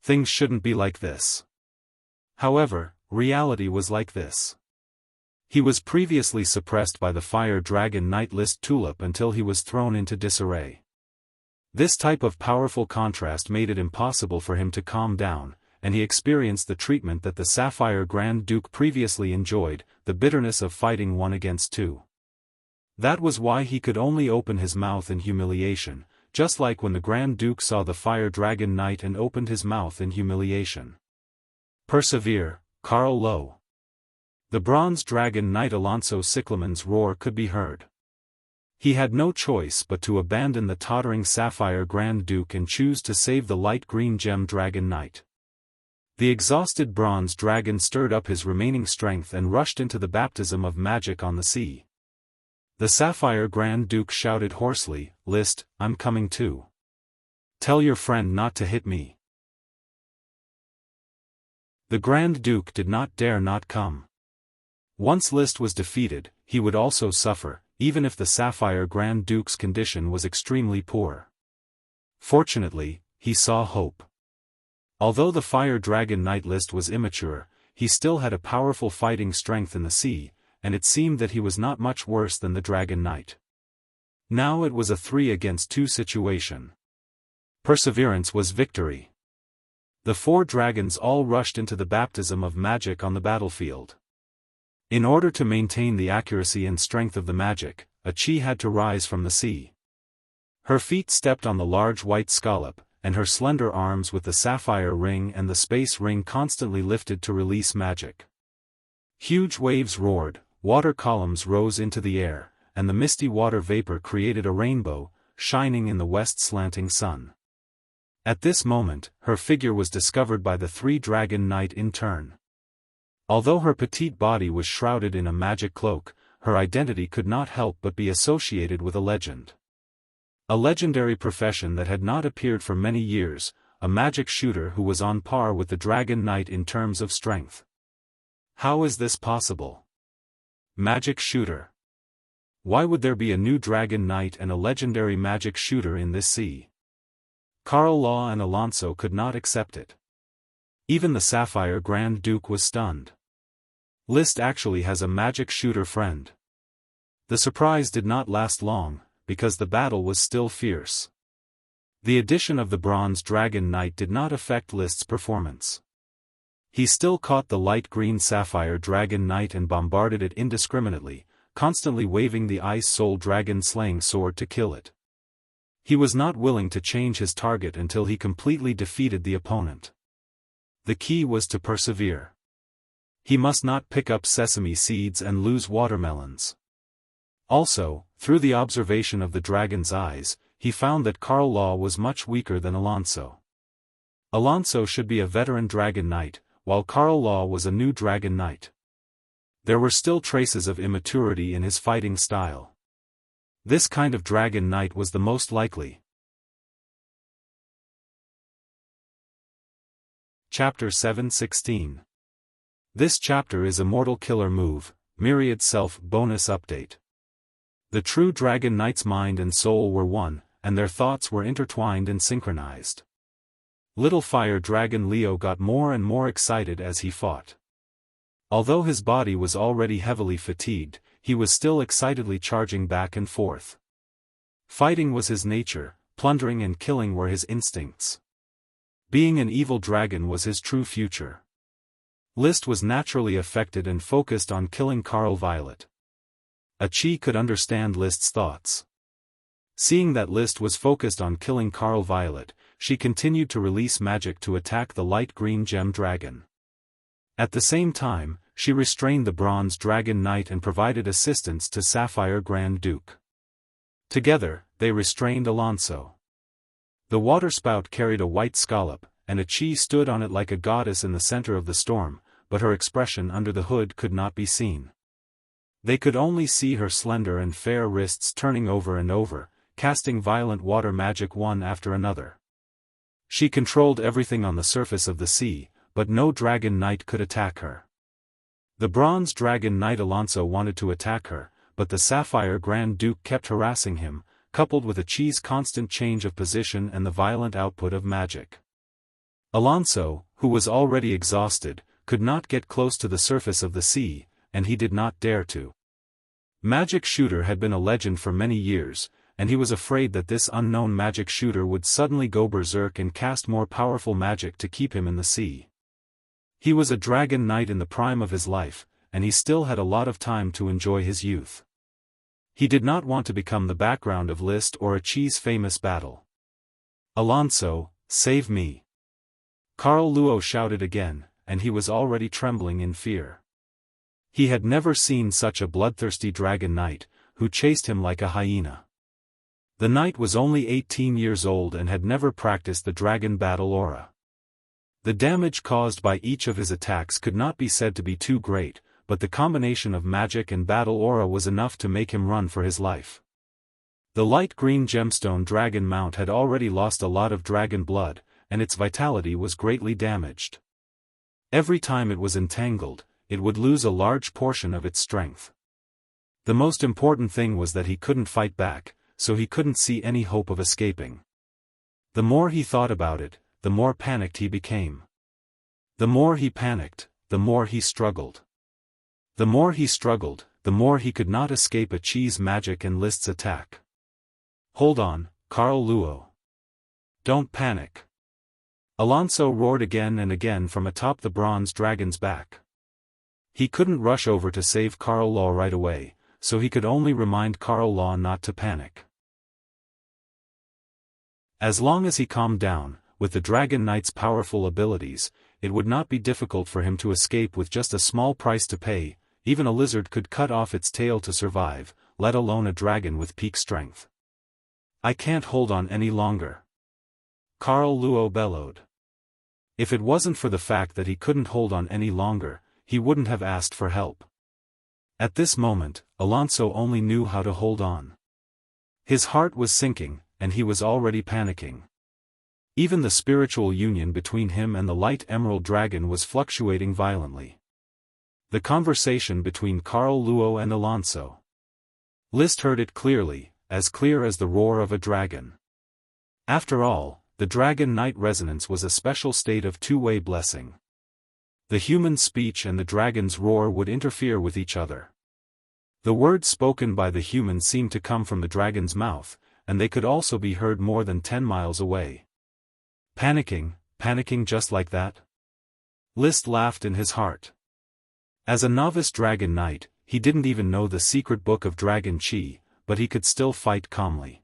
Things shouldn't be like this. However, reality was like this. He was previously suppressed by the Fire Dragon Knight List Tulip until he was thrown into disarray. This type of powerful contrast made it impossible for him to calm down, and he experienced the treatment that the Sapphire Grand Duke previously enjoyed, the bitterness of fighting 1 against 2. That was why he could only open his mouth in humiliation, just like when the Grand Duke saw the Fire Dragon Knight and opened his mouth in humiliation. Persevere, Carl Luo. The Bronze Dragon Knight Alonso Cyclamen's roar could be heard. He had no choice but to abandon the tottering Sapphire Grand Duke and choose to save the light green gem dragon knight. The exhausted bronze dragon stirred up his remaining strength and rushed into the baptism of magic on the sea. The Sapphire Grand Duke shouted hoarsely, "List, I'm coming too. Tell your friend not to hit me." The Grand Duke did not dare not come. Once List was defeated, he would also suffer, even if the Sapphire Grand Duke's condition was extremely poor. Fortunately, he saw hope. Although the Fire Dragon Knight List was immature, he still had a powerful fighting strength in the sea, and it seemed that he was not much worse than the Dragon Knight. Now it was a 3 against 2 situation. Perseverance was victory. The 4 dragons all rushed into the baptism of magic on the battlefield. In order to maintain the accuracy and strength of the magic, a chi had to rise from the sea. Her feet stepped on the large white scallop, and her slender arms with the sapphire ring and the space ring constantly lifted to release magic. Huge waves roared, water columns rose into the air, and the misty water vapor created a rainbow, shining in the west slanting sun. At this moment, her figure was discovered by the 3 dragon knight in turn. Although her petite body was shrouded in a magic cloak, her identity could not help but be associated with a legend. A legendary profession that had not appeared for many years, a magic shooter who was on par with the Dragon Knight in terms of strength. How is this possible? Magic shooter. Why would there be a new Dragon Knight and a legendary magic shooter in this sea? Carl Luo and Alonso could not accept it. Even the Sapphire Grand Duke was stunned. List actually has a magic shooter friend. The surprise did not last long, because the battle was still fierce. The addition of the Bronze Dragon Knight did not affect List's performance. He still caught the light green Sapphire Dragon Knight and bombarded it indiscriminately, constantly waving the Ice Soul Dragon slaying sword to kill it. He was not willing to change his target until he completely defeated the opponent. The key was to persevere. He must not pick up sesame seeds and lose watermelons. Also, through the observation of the dragon's eyes, he found that Carl Law was much weaker than Alonso. Alonso should be a veteran dragon knight, while Carl Law was a new dragon knight. There were still traces of immaturity in his fighting style. This kind of dragon knight was the most likely. Chapter 7:16. This chapter is Immortal Killer Move, Myriad Self Bonus Update. The true dragon knight's mind and soul were one, and their thoughts were intertwined and synchronized. Little fire dragon Leo got more and more excited as he fought. Although his body was already heavily fatigued, he was still excitedly charging back and forth. Fighting was his nature, plundering and killing were his instincts. Being an evil dragon was his true future. Liszt was naturally affected and focused on killing Carl Violet. Achi could understand Liszt's thoughts. Seeing that Liszt was focused on killing Carl Violet, she continued to release magic to attack the light green gem dragon. At the same time, she restrained the bronze dragon knight and provided assistance to Sapphire Grand Duke. Together, they restrained Alonso. The waterspout carried a white scallop, and Achi stood on it like a goddess in the center of the storm, but her expression under the hood could not be seen. They could only see her slender and fair wrists turning over and over, casting violent water magic one after another. She controlled everything on the surface of the sea, but no dragon knight could attack her. The bronze dragon knight Alonso wanted to attack her, but the Sapphire Grand Duke kept harassing him, coupled with Achi's constant change of position and the violent output of magic. Alonso, who was already exhausted, could not get close to the surface of the sea, and he did not dare to. Magic Shooter had been a legend for many years, and he was afraid that this unknown magic shooter would suddenly go berserk and cast more powerful magic to keep him in the sea. He was a dragon knight in the prime of his life, and he still had a lot of time to enjoy his youth. He did not want to become the background of Liszt or Achi's famous battle. "Alonso, save me!" Carl Luo shouted again, and he was already trembling in fear. He had never seen such a bloodthirsty dragon knight, who chased him like a hyena. The knight was only 18 years old and had never practiced the dragon battle aura. The damage caused by each of his attacks could not be said to be too great, but the combination of magic and battle aura was enough to make him run for his life. The light green gemstone dragon mount had already lost a lot of dragon blood, and its vitality was greatly damaged. Every time it was entangled, it would lose a large portion of its strength. The most important thing was that he couldn't fight back, so he couldn't see any hope of escaping. The more he thought about it, the more panicked he became. The more he panicked, the more he struggled. The more he struggled, the more he could not escape Achi's magic and Liszt's attack. "Hold on, Carl Luo. Don't panic." Alonso roared again and again from atop the bronze dragon's back. He couldn't rush over to save Carl Law right away, so he could only remind Carl Law not to panic. As long as he calmed down, with the Dragon Knight's powerful abilities, it would not be difficult for him to escape with just a small price to pay. Even a lizard could cut off its tail to survive, let alone a dragon with peak strength. "I can't hold on any longer," Carl Luo bellowed. If it wasn't for the fact that he couldn't hold on any longer, he wouldn't have asked for help. At this moment, Alonso only knew how to hold on. His heart was sinking, and he was already panicking. Even the spiritual union between him and the light emerald dragon was fluctuating violently. The conversation between Carl Luo and Alonso. Liszt heard it clearly, as clear as the roar of a dragon. After all, the Dragon Knight resonance was a special state of two-way blessing. The human speech and the dragon's roar would interfere with each other. The words spoken by the human seemed to come from the dragon's mouth, and they could also be heard more than 10 miles away. Panicking just like that? Liszt laughed in his heart. As a novice dragon knight, he didn't even know the secret book of Dragon Chi, but he could still fight calmly.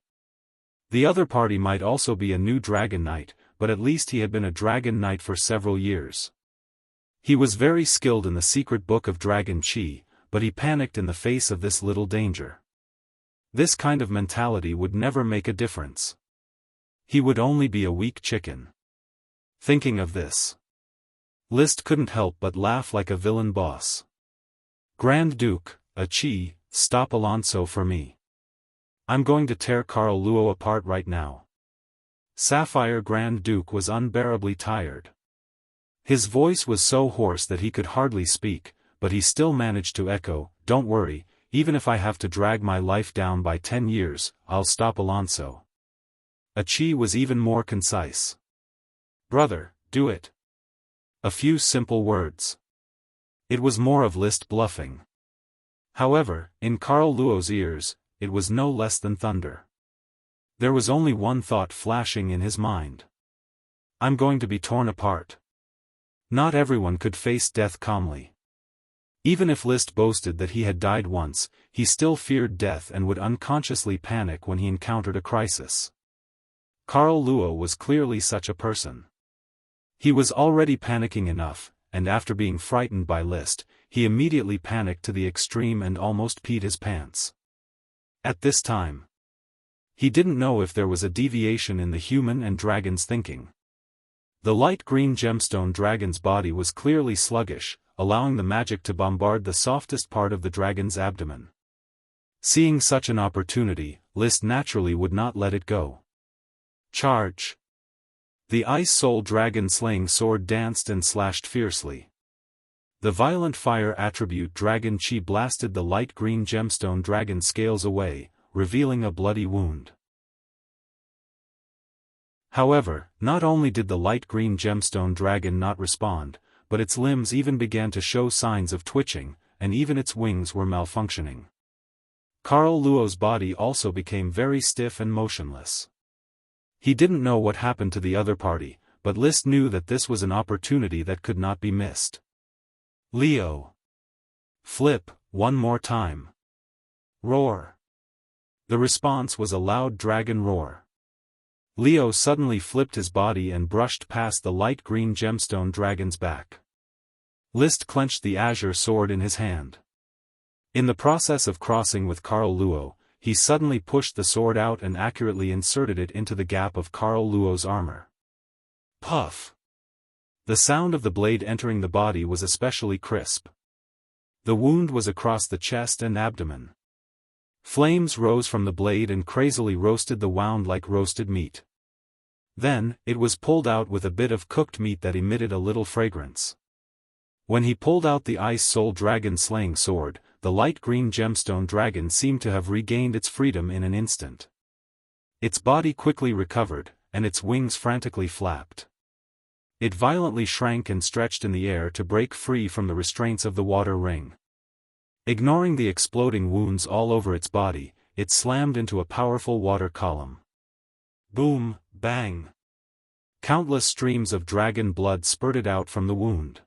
The other party might also be a new dragon knight, but at least he had been a dragon knight for several years. He was very skilled in the secret book of Dragon Chi, but he panicked in the face of this little danger. This kind of mentality would never make a difference. He would only be a weak chicken. Thinking of this, List couldn't help but laugh like a villain boss. Grand Duke, Achi, stop Alonso for me. I'm going to tear Carl Luo apart right now. Sapphire Grand Duke was unbearably tired. His voice was so hoarse that he could hardly speak, but he still managed to echo, "Don't worry, even if I have to drag my life down by 10 years, I'll stop Alonso." Achi was even more concise. "Brother, do it." A few simple words. It was more of List bluffing. However, in Carl Luo's ears, it was no less than thunder. There was only one thought flashing in his mind. I'm going to be torn apart. Not everyone could face death calmly. Even if List boasted that he had died once, he still feared death and would unconsciously panic when he encountered a crisis. Carl Luo was clearly such a person. He was already panicking enough, and after being frightened by List, he immediately panicked to the extreme and almost peed his pants. At this time, he didn't know if there was a deviation in the human and dragon's thinking. The light green gemstone dragon's body was clearly sluggish, allowing the magic to bombard the softest part of the dragon's abdomen. Seeing such an opportunity, List naturally would not let it go. Charge! The Ice Soul Dragon slaying sword danced and slashed fiercely. The violent fire attribute Dragon Chi blasted the light green gemstone dragon's scales away, revealing a bloody wound. However, not only did the light green gemstone dragon not respond, but its limbs even began to show signs of twitching, and even its wings were malfunctioning. Carl Luo's body also became very stiff and motionless. He didn't know what happened to the other party, but List knew that this was an opportunity that could not be missed. Leo! Flip, one more time. Roar! The response was a loud dragon roar. Leo suddenly flipped his body and brushed past the light green gemstone dragon's back. List clenched the azure sword in his hand. In the process of crossing with Carl Luo, he suddenly pushed the sword out and accurately inserted it into the gap of Carl Luo's armor. Puff! The sound of the blade entering the body was especially crisp. The wound was across the chest and abdomen. Flames rose from the blade and crazily roasted the wound like roasted meat. Then, it was pulled out with a bit of cooked meat that emitted a little fragrance. When he pulled out the Ice Soul Dragon slaying sword, the light green gemstone dragon seemed to have regained its freedom in an instant. Its body quickly recovered, and its wings frantically flapped. It violently shrank and stretched in the air to break free from the restraints of the water ring. Ignoring the exploding wounds all over its body, it slammed into a powerful water column. Boom, bang! Countless streams of dragon blood spurted out from the wound.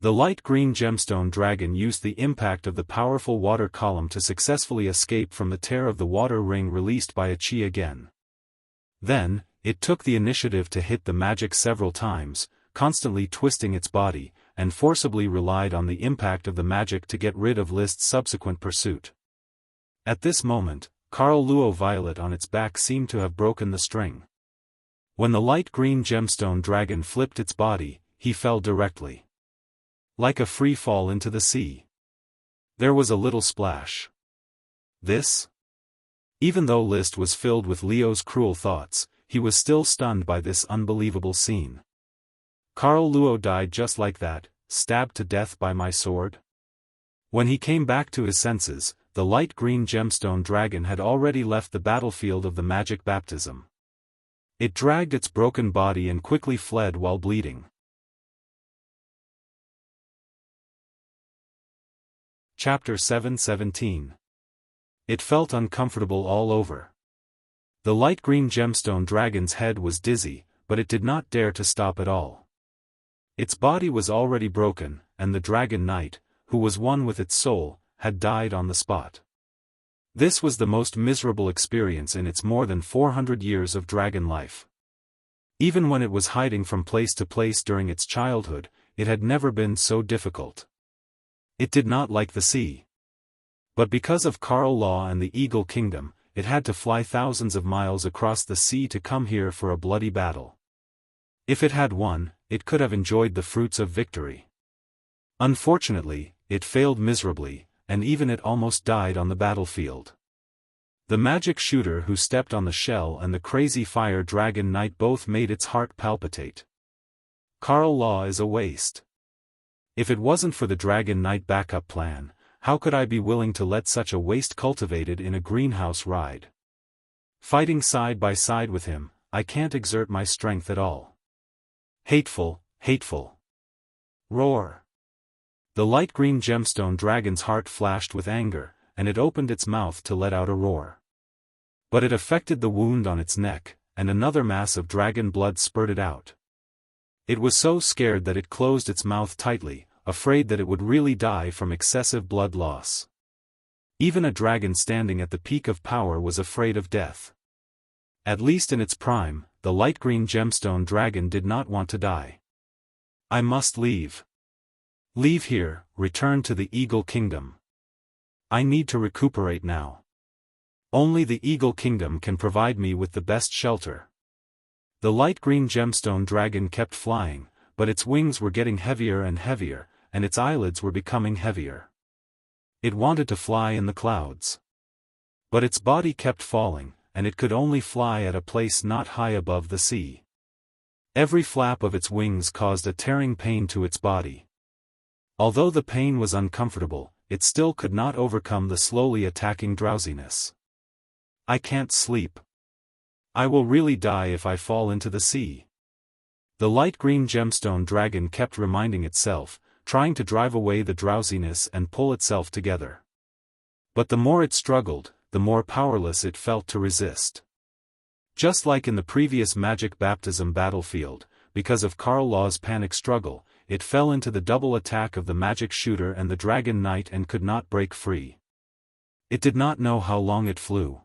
The light green gemstone dragon used the impact of the powerful water column to successfully escape from the tear of the water ring released by Achi again. Then, it took the initiative to hit the magic several times, constantly twisting its body, and forcibly relied on the impact of the magic to get rid of List's subsequent pursuit. At this moment, Carl Luo Violet on its back seemed to have broken the string. When the light green gemstone dragon flipped its body, he fell directly. Like a free fall into the sea. There was a little splash. This? Even though List was filled with Leo's cruel thoughts, he was still stunned by this unbelievable scene. Carl Luo died just like that, stabbed to death by my sword? When he came back to his senses, the light green gemstone dragon had already left the battlefield of the magic baptism. It dragged its broken body and quickly fled while bleeding. Chapter 7:17. It felt uncomfortable all over. The light green gemstone dragon's head was dizzy, but it did not dare to stop at all. Its body was already broken, and the dragon knight, who was one with its soul, had died on the spot. This was the most miserable experience in its more than 400 years of dragon life. Even when it was hiding from place to place during its childhood, it had never been so difficult. It did not like the sea. But because of Karl Law and the Eagle Kingdom, it had to fly thousands of miles across the sea to come here for a bloody battle. If it had won, it could have enjoyed the fruits of victory. Unfortunately, it failed miserably, and even it almost died on the battlefield. The magic shooter who stepped on the shell and the crazy fire dragon knight both made its heart palpitate. Karl Law is a waste. If it wasn't for the dragon knight backup plan, how could I be willing to let such a waste cultivated in a greenhouse ride? Fighting side by side with him, I can't exert my strength at all. Hateful, hateful. Roar. The light green gemstone dragon's heart flashed with anger, and it opened its mouth to let out a roar. But it affected the wound on its neck, and another mass of dragon blood spurted out. It was so scared that it closed its mouth tightly, afraid that it would really die from excessive blood loss. Even a dragon standing at the peak of power was afraid of death. At least in its prime, the light green gemstone dragon did not want to die. I must leave. Leave here, return to the Eagle Kingdom. I need to recuperate now. Only the Eagle Kingdom can provide me with the best shelter. The light green gemstone dragon kept flying, but its wings were getting heavier and heavier, and its eyelids were becoming heavier. It wanted to fly in the clouds. But its body kept falling, and it could only fly at a place not high above the sea. Every flap of its wings caused a tearing pain to its body. Although the pain was uncomfortable, it still could not overcome the slowly attacking drowsiness. I can't sleep. I will really die if I fall into the sea. The light green gemstone dragon kept reminding itself, trying to drive away the drowsiness and pull itself together. But the more it struggled, the more powerless it felt to resist. Just like in the previous magic baptism battlefield, because of Karl Law's panic struggle, it fell into the double attack of the magic shooter and the dragon knight and could not break free. It did not know how long it flew.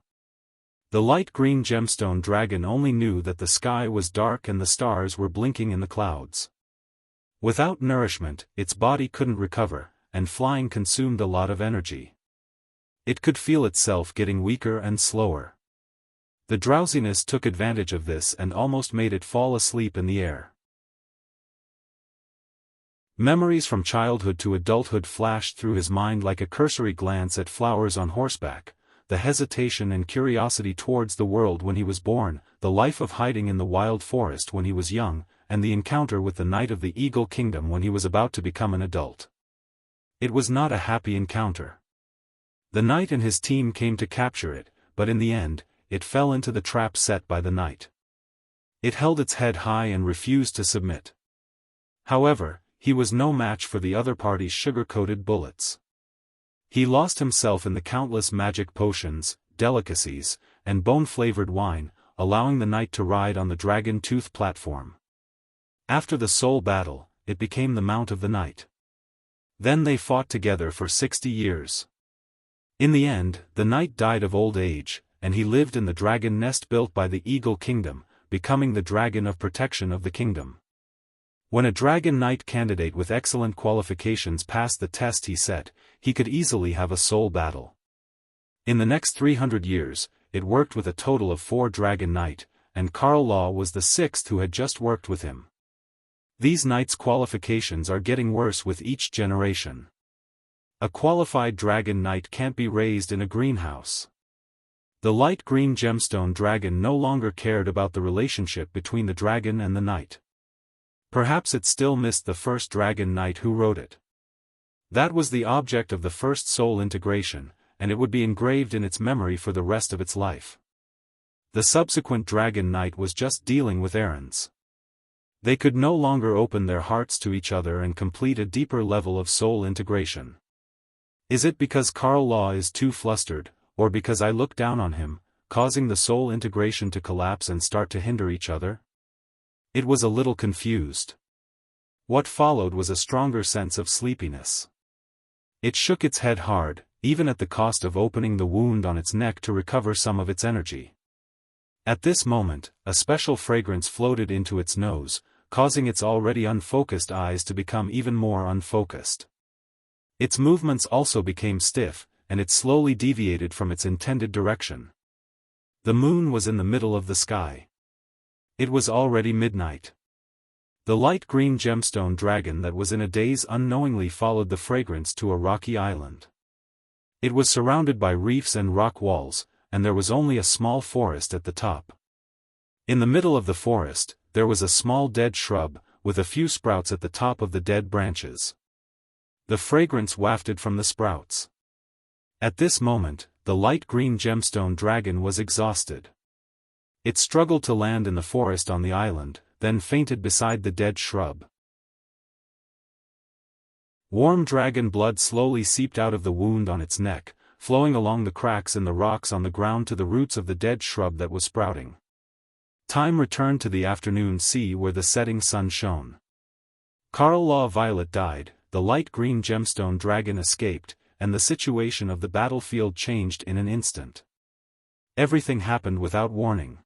The light green gemstone dragon only knew that the sky was dark and the stars were blinking in the clouds. Without nourishment, its body couldn't recover, and flying consumed a lot of energy. It could feel itself getting weaker and slower. The drowsiness took advantage of this and almost made it fall asleep in the air. Memories from childhood to adulthood flashed through his mind like a cursory glance at flowers on horseback, the hesitation and curiosity towards the world when he was born, the life of hiding in the wild forest when he was young, and the encounter with the Knight of the Eagle Kingdom when he was about to become an adult. It was not a happy encounter. The knight and his team came to capture it, but in the end, it fell into the trap set by the knight. It held its head high and refused to submit. However, he was no match for the other party's sugar-coated bullets. He lost himself in the countless magic potions, delicacies, and bone-flavored wine, allowing the knight to ride on the dragon-tooth platform. After the soul battle, it became the mount of the knight. Then they fought together for 60 years. In the end, the knight died of old age, and he lived in the dragon nest built by the Eagle Kingdom, becoming the dragon of protection of the kingdom. When a dragon knight candidate with excellent qualifications passed the test he set, he could easily have a soul battle. In the next 300 years, it worked with a total of 4 dragon knight, and Karl Law was the 6th who had just worked with him. These knights' qualifications are getting worse with each generation. A qualified dragon knight can't be raised in a greenhouse. The light green gemstone dragon no longer cared about the relationship between the dragon and the knight. Perhaps it still missed the first dragon knight who wrote it. That was the object of the first soul integration, and it would be engraved in its memory for the rest of its life. The subsequent dragon knight was just dealing with errands. They could no longer open their hearts to each other and complete a deeper level of soul integration. Is it because Karl Law is too flustered, or because I look down on him, causing the soul integration to collapse and start to hinder each other? It was a little confused. What followed was a stronger sense of sleepiness. It shook its head hard, even at the cost of opening the wound on its neck to recover some of its energy. At this moment, a special fragrance floated into its nose, causing its already unfocused eyes to become even more unfocused. Its movements also became stiff, and it slowly deviated from its intended direction. The moon was in the middle of the sky. It was already midnight. The light green gemstone dragon that was in a daze unknowingly followed the fragrance to a rocky island. It was surrounded by reefs and rock walls, and there was only a small forest at the top. In the middle of the forest, there was a small dead shrub, with a few sprouts at the top of the dead branches. The fragrance wafted from the sprouts. At this moment, the light green gemstone dragon was exhausted. It struggled to land in the forest on the island, then fainted beside the dead shrub. Warm dragon blood slowly seeped out of the wound on its neck, flowing along the cracks in the rocks on the ground to the roots of the dead shrub that was sprouting. Time returned to the afternoon sea where the setting sun shone. Carl Violet died, the light green gemstone dragon escaped, and the situation of the battlefield changed in an instant. Everything happened without warning.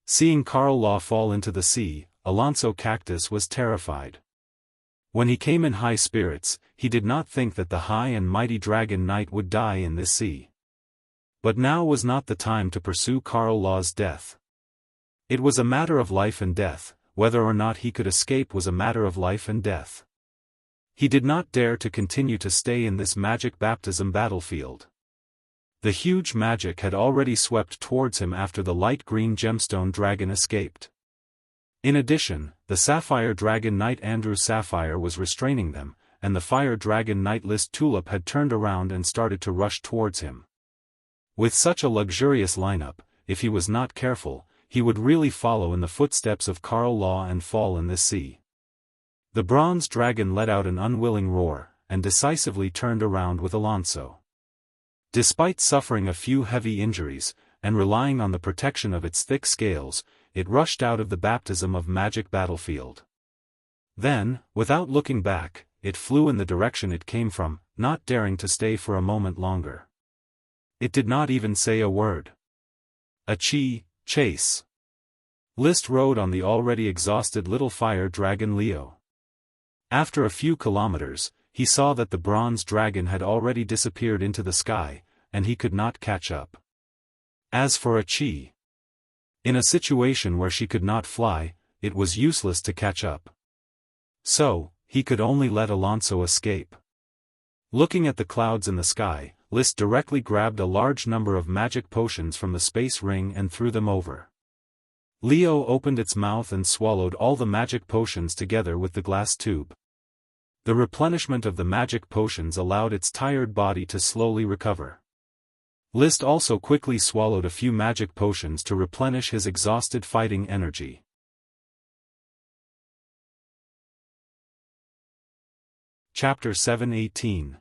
Seeing Carl fall into the sea, Alonso Cactus was terrified. When he came in high spirits, he did not think that the high and mighty dragon knight would die in this sea. But now was not the time to pursue Carl's death. It was a matter of life and death, whether or not he could escape was a matter of life and death. He did not dare to continue to stay in this magic baptism battlefield. The huge magic had already swept towards him after the light green gemstone dragon escaped. In addition, the sapphire dragon knight Andrew Sapphire was restraining them, and the fire dragon knight List Tulip had turned around and started to rush towards him. With such a luxurious lineup, if he was not careful, he would really follow in the footsteps of Carl and fall in this sea. The bronze dragon let out an unwilling roar, and decisively turned around with Alonso. Despite suffering a few heavy injuries, and relying on the protection of its thick scales, it rushed out of the baptism of magic battlefield. Then, without looking back, it flew in the direction it came from, not daring to stay for a moment longer. It did not even say a word. Chase. List rode on the already exhausted little fire dragon Leo. After a few kilometers, he saw that the bronze dragon had already disappeared into the sky, and he could not catch up. As for in a situation where she could not fly, it was useless to catch up. So, he could only let Alonso escape. Looking at the clouds in the sky, List directly grabbed a large number of magic potions from the space ring and threw them over. Leo opened its mouth and swallowed all the magic potions together with the glass tube. The replenishment of the magic potions allowed its tired body to slowly recover. List also quickly swallowed a few magic potions to replenish his exhausted fighting energy. Chapter 7:18.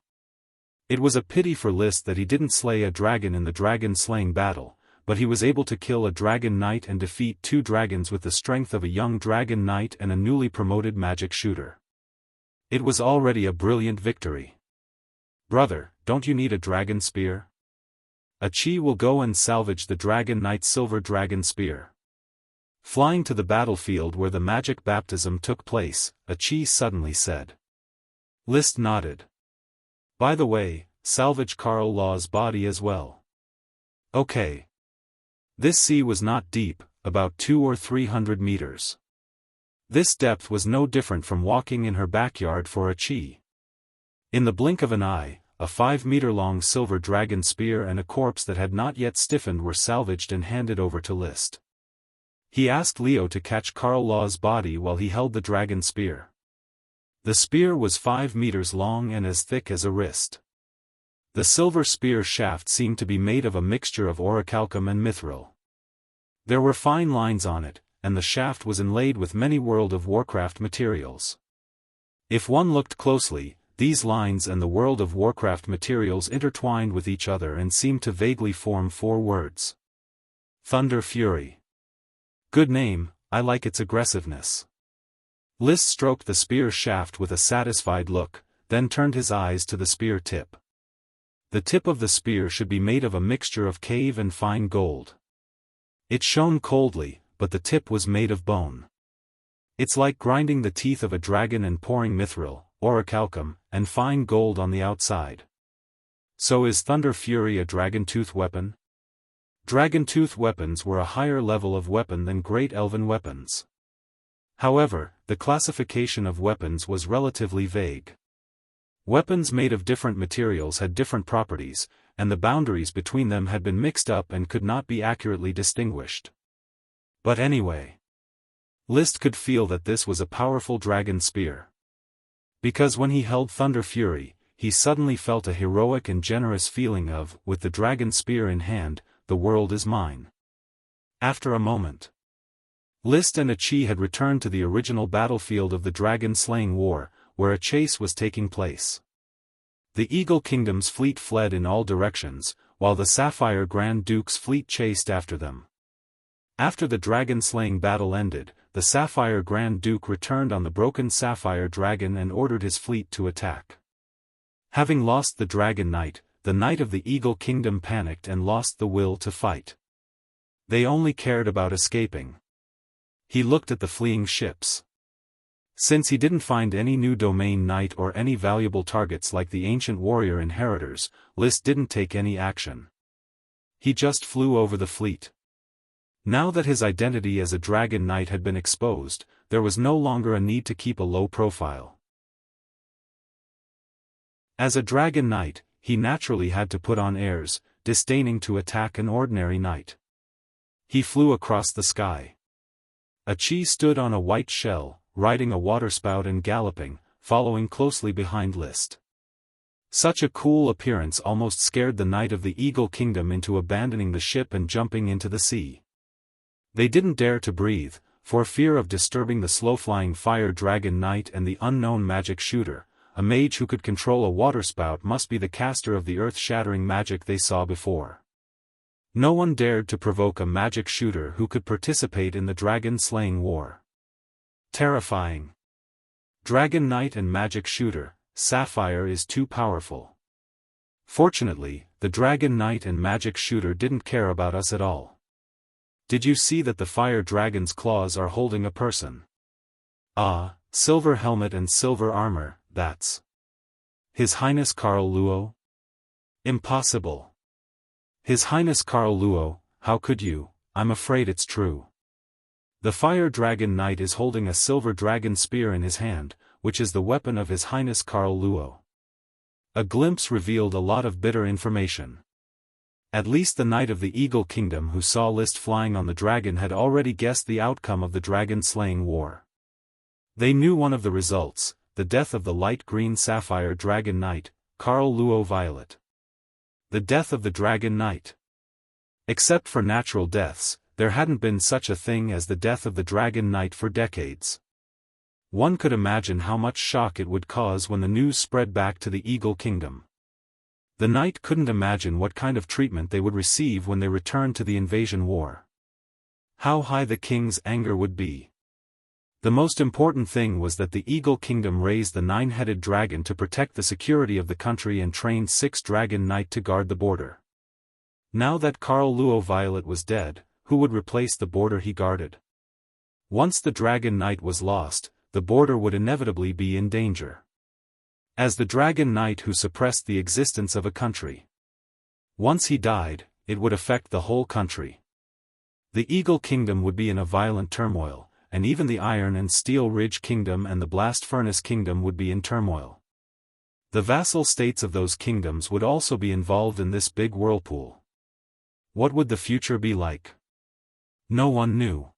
It was a pity for List that he didn't slay a dragon in the dragon-slaying battle, but he was able to kill a dragon knight and defeat 2 dragons with the strength of a young dragon knight and a newly promoted magic shooter. It was already a brilliant victory. Brother, don't you need a dragon spear? Will go and salvage the dragon knight's silver dragon spear. Flying to the battlefield where the magic baptism took place, suddenly said. List nodded. By the way, salvage Carl's body as well. Okay. This sea was not deep, about 200 or 300 meters. This depth was no different from walking in her backyard for In the blink of an eye, a 5-meter-long silver dragon spear and a corpse that had not yet stiffened were salvaged and handed over to List. He asked Leo to catch Carl's body while he held the dragon spear. The spear was 5 meters long and as thick as a wrist. The silver spear shaft seemed to be made of a mixture of orichalcum and mithril. There were fine lines on it, and the shaft was inlaid with many World of Warcraft materials. If one looked closely, these lines and the World of Warcraft materials intertwined with each other and seemed to vaguely form 4 words. Thunder Fury. Good name, I like its aggressiveness. List stroked the spear shaft with a satisfied look, then turned his eyes to the spear tip. The tip of the spear should be made of a mixture of cave and fine gold. It shone coldly, but the tip was made of bone. It's like grinding the teeth of a dragon and pouring mithril, orichalcum, and fine gold on the outside. So is Thunder Fury a dragon-tooth weapon? Dragon-tooth weapons were a higher level of weapon than Great Elven weapons. However, the classification of weapons was relatively vague. Weapons made of different materials had different properties, and the boundaries between them had been mixed up and could not be accurately distinguished. But anyway, List could feel that this was a powerful dragon spear. Because when he held Thunder Fury, he suddenly felt a heroic and generous feeling of, with the dragon spear in hand, the world is mine. After a moment, List and Achi had returned to the original battlefield of the dragon-slaying war, where a chase was taking place. The Eagle Kingdom's fleet fled in all directions, while the Sapphire Grand Duke's fleet chased after them. After the dragon-slaying battle ended, the Sapphire Grand Duke returned on the broken Sapphire Dragon and ordered his fleet to attack. Having lost the Dragon Knight, the Knight of the Eagle Kingdom panicked and lost the will to fight. They only cared about escaping. He looked at the fleeing ships. Since he didn't find any new domain knight or any valuable targets like the ancient warrior inheritors, List didn't take any action. He just flew over the fleet. Now that his identity as a dragon knight had been exposed, there was no longer a need to keep a low profile. As a dragon knight, he naturally had to put on airs, disdaining to attack an ordinary knight. He flew across the sky. Achi stood on a white shell, riding a waterspout and galloping, following closely behind List. Such a cool appearance almost scared the Knight of the Eagle Kingdom into abandoning the ship and jumping into the sea. They didn't dare to breathe, for fear of disturbing the slow-flying Fire Dragon Knight and the unknown magic shooter. A mage who could control a waterspout must be the caster of the earth-shattering magic they saw before. No one dared to provoke a magic shooter who could participate in the dragon-slaying war. Terrifying. Dragon Knight and magic shooter, Sapphire is too powerful. Fortunately, the Dragon Knight and magic shooter didn't care about us at all. Did you see that the fire dragon's claws are holding a person? Ah, silver helmet and silver armor, that's His Highness Karl Luo? Impossible. His Highness Karl Luo, how could you? I'm afraid it's true. The Fire Dragon Knight is holding a silver dragon spear in his hand, which is the weapon of His Highness Karl Luo. A glimpse revealed a lot of bitter information. At least the Knight of the Eagle Kingdom who saw List flying on the dragon had already guessed the outcome of the dragon-slaying war. They knew one of the results, the death of the light green Sapphire Dragon Knight, Karl Luo Violet. The death of the Dragon Knight. Except for natural deaths, there hadn't been such a thing as the death of the Dragon Knight for decades. One could imagine how much shock it would cause when the news spread back to the Eagle Kingdom. The knight couldn't imagine what kind of treatment they would receive when they returned to the invasion war. How high the king's anger would be. The most important thing was that the Eagle Kingdom raised the nine-headed dragon to protect the security of the country and trained 6 Dragon Knight to guard the border. Now that Karl Luo Violet was dead, who would replace the border he guarded? Once the Dragon Knight was lost, the border would inevitably be in danger. As the Dragon Knight who suppressed the existence of a country. Once he died, it would affect the whole country. The Eagle Kingdom would be in a violent turmoil, and even the Iron and Steel Ridge Kingdom and the Blast Furnace Kingdom would be in turmoil. The vassal states of those kingdoms would also be involved in this big whirlpool. What would the future be like? No one knew.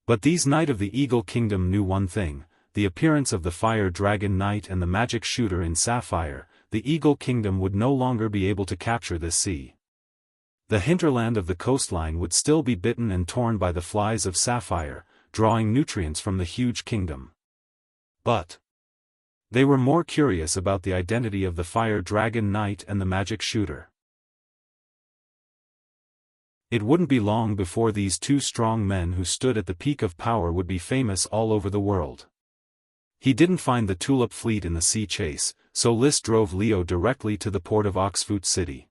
But these Knight of the Eagle Kingdom knew one thing. The appearance of the Fire Dragon Knight and the magic shooter in Sapphire, the Eagle Kingdom would no longer be able to capture this sea. The hinterland of the coastline would still be bitten and torn by the flies of Sapphire, drawing nutrients from the huge kingdom. But they were more curious about the identity of the Fire Dragon Knight and the magic shooter. It wouldn't be long before these 2 strong men who stood at the peak of power would be famous all over the world. He didn't find the Tulip fleet in the sea chase, so List drove Leo directly to the port of Oxfoot City.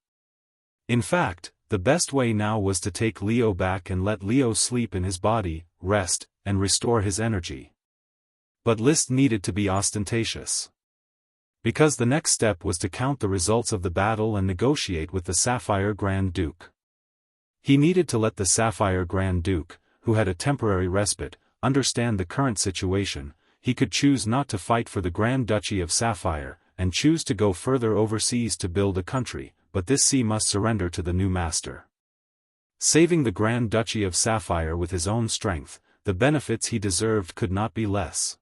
In fact, the best way now was to take Leo back and let Leo sleep in his body, rest, and restore his energy. But List needed to be ostentatious. Because the next step was to count the results of the battle and negotiate with the Sapphire Grand Duke. He needed to let the Sapphire Grand Duke, who had a temporary respite, understand the current situation. He could choose not to fight for the Grand Duchy of Sapphire, and choose to go further overseas to build a country, but this sea must surrender to the new master. Saving the Grand Duchy of Sapphire with his own strength, the benefits he deserved could not be less.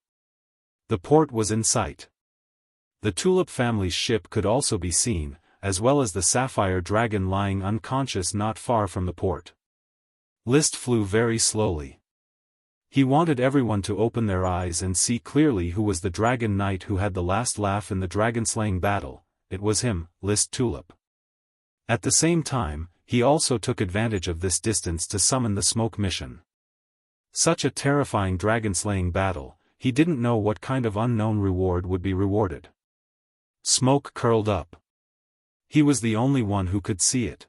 The port was in sight. The Tulip family's ship could also be seen, as well as the Sapphire Dragon lying unconscious not far from the port. List flew very slowly. He wanted everyone to open their eyes and see clearly who was the Dragon Knight who had the last laugh in the dragon-slaying battle. It was him, List Tulip. At the same time, he also took advantage of this distance to summon the smoke mission. Such a terrifying dragon-slaying battle, he didn't know what kind of unknown reward would be rewarded. Smoke curled up. He was the only one who could see it.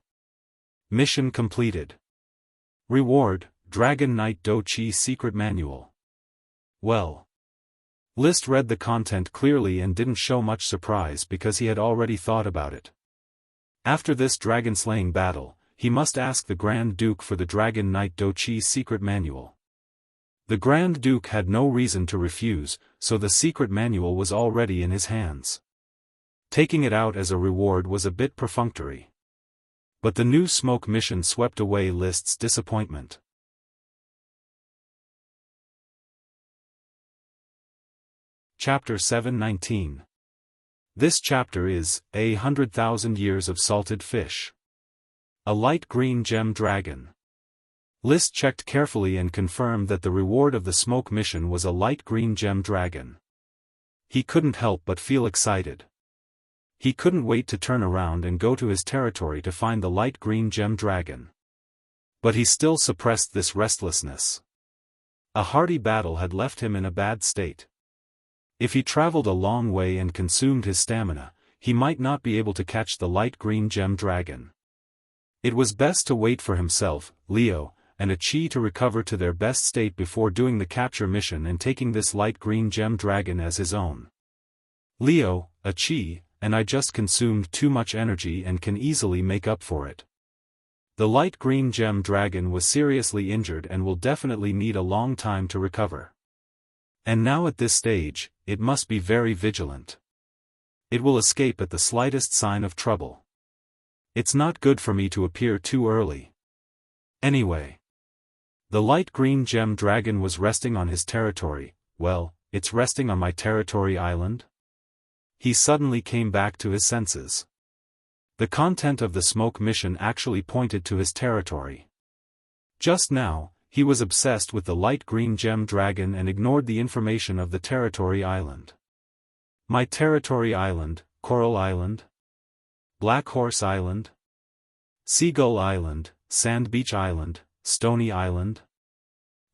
Mission completed. Reward, Dragon Knight Do Chi's Secret Manual. Well. List read the content clearly and didn't show much surprise because he had already thought about it. After this dragon-slaying battle, he must ask the Grand Duke for the Dragon Knight Do Chi's Secret Manual. The Grand Duke had no reason to refuse, so the secret manual was already in his hands. Taking it out as a reward was a bit perfunctory. But the new smoke mission swept away List's disappointment. Chapter 719. This chapter is 100,000 Years of Salted Fish. A light green gem dragon. List checked carefully and confirmed that the reward of the smoke mission was a light green gem dragon. He couldn't help but feel excited. He couldn't wait to turn around and go to his territory to find the light green gem dragon. But he still suppressed this restlessness. A hearty battle had left him in a bad state. If he traveled a long way and consumed his stamina, he might not be able to catch the light green gem dragon. It was best to wait for himself, Leo, and a Chi to recover to their best state before doing the capture mission and taking this light green gem dragon as his own. Leo, a Chi, and I just consumed too much energy and can easily make up for it. The light green gem dragon was seriously injured and will definitely need a long time to recover. And now at this stage, it must be very vigilant. It will escape at the slightest sign of trouble. It's not good for me to appear too early. Anyway. The light green gem dragon was resting on his territory. Well, it's resting on my territory island? He suddenly came back to his senses. The content of the smoke mission actually pointed to his territory. Just now, he was obsessed with the light green gem dragon and ignored the information of the territory island. My territory island, Coral Island? Black Horse Island? Seagull Island, Sand Beach Island, Stony Island?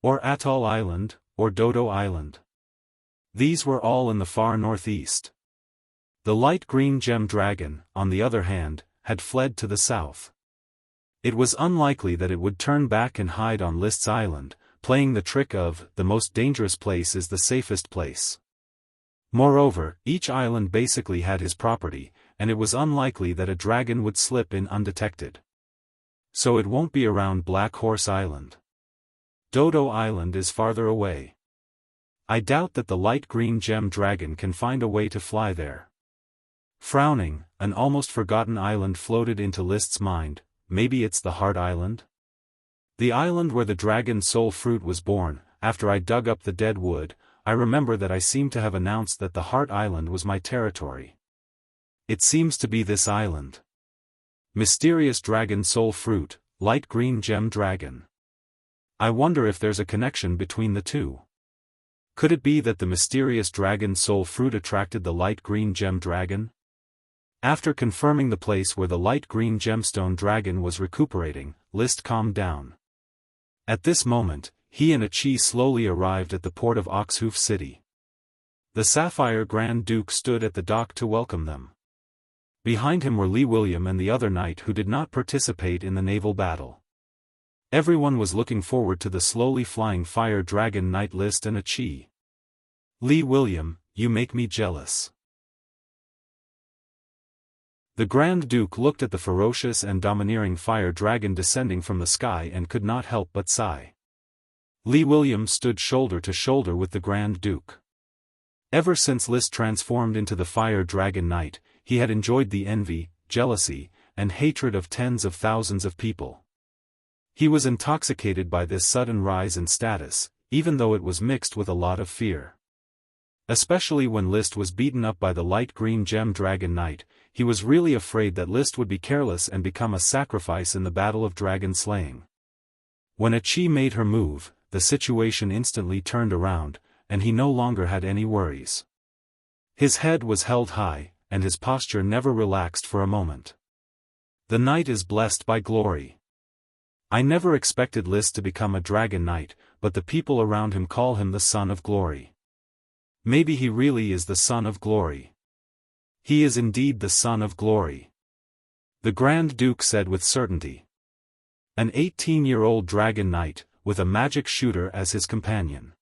Or Atoll Island, or Dodo Island? These were all in the far northeast. The light green gem dragon, on the other hand, had fled to the south. It was unlikely that it would turn back and hide on List's island, playing the trick of, the most dangerous place is the safest place. Moreover, each island basically had his property, and it was unlikely that a dragon would slip in undetected. So it won't be around Black Horse Island. Dodo Island is farther away. I doubt that the light green gem dragon can find a way to fly there. Frowning, an almost forgotten island floated into List's mind. Maybe it's the Heart Island? The island where the dragon soul fruit was born. After I dug up the dead wood, I remember that I seemed to have announced that the Heart Island was my territory. It seems to be this island. Mysterious dragon soul fruit, light green gem dragon. I wonder if there's a connection between the two. Could it be that the mysterious dragon soul fruit attracted the light green gem dragon? After confirming the place where the light green gemstone dragon was recuperating, List calmed down. At this moment, he and a Chi slowly arrived at the port of Oxhoof City. The Sapphire Grand Duke stood at the dock to welcome them. Behind him were Lee William and the other knight who did not participate in the naval battle. Everyone was looking forward to the slowly flying fire dragon knight List and a Chi. Lee William, you make me jealous. The Grand Duke looked at the ferocious and domineering fire dragon descending from the sky and could not help but sigh. William stood shoulder to shoulder with the Grand Duke. Ever since List transformed into the Fire Dragon Knight, he had enjoyed the envy, jealousy, and hatred of tens of thousands of people. He was intoxicated by this sudden rise in status, even though it was mixed with a lot of fear. Especially when List was beaten up by the light green gem Dragon Knight, he was really afraid that List would be careless and become a sacrifice in the battle of dragon slaying. When Chi made her move, the situation instantly turned around, and he no longer had any worries. His head was held high, and his posture never relaxed for a moment. The knight is blessed by glory. I never expected List to become a dragon knight, but the people around him call him the Son of Glory. Maybe he really is the Son of Glory. He is indeed the Son of Glory. The Grand Duke said with certainty. An 18-year-old dragon knight, with a magic shooter as his companion.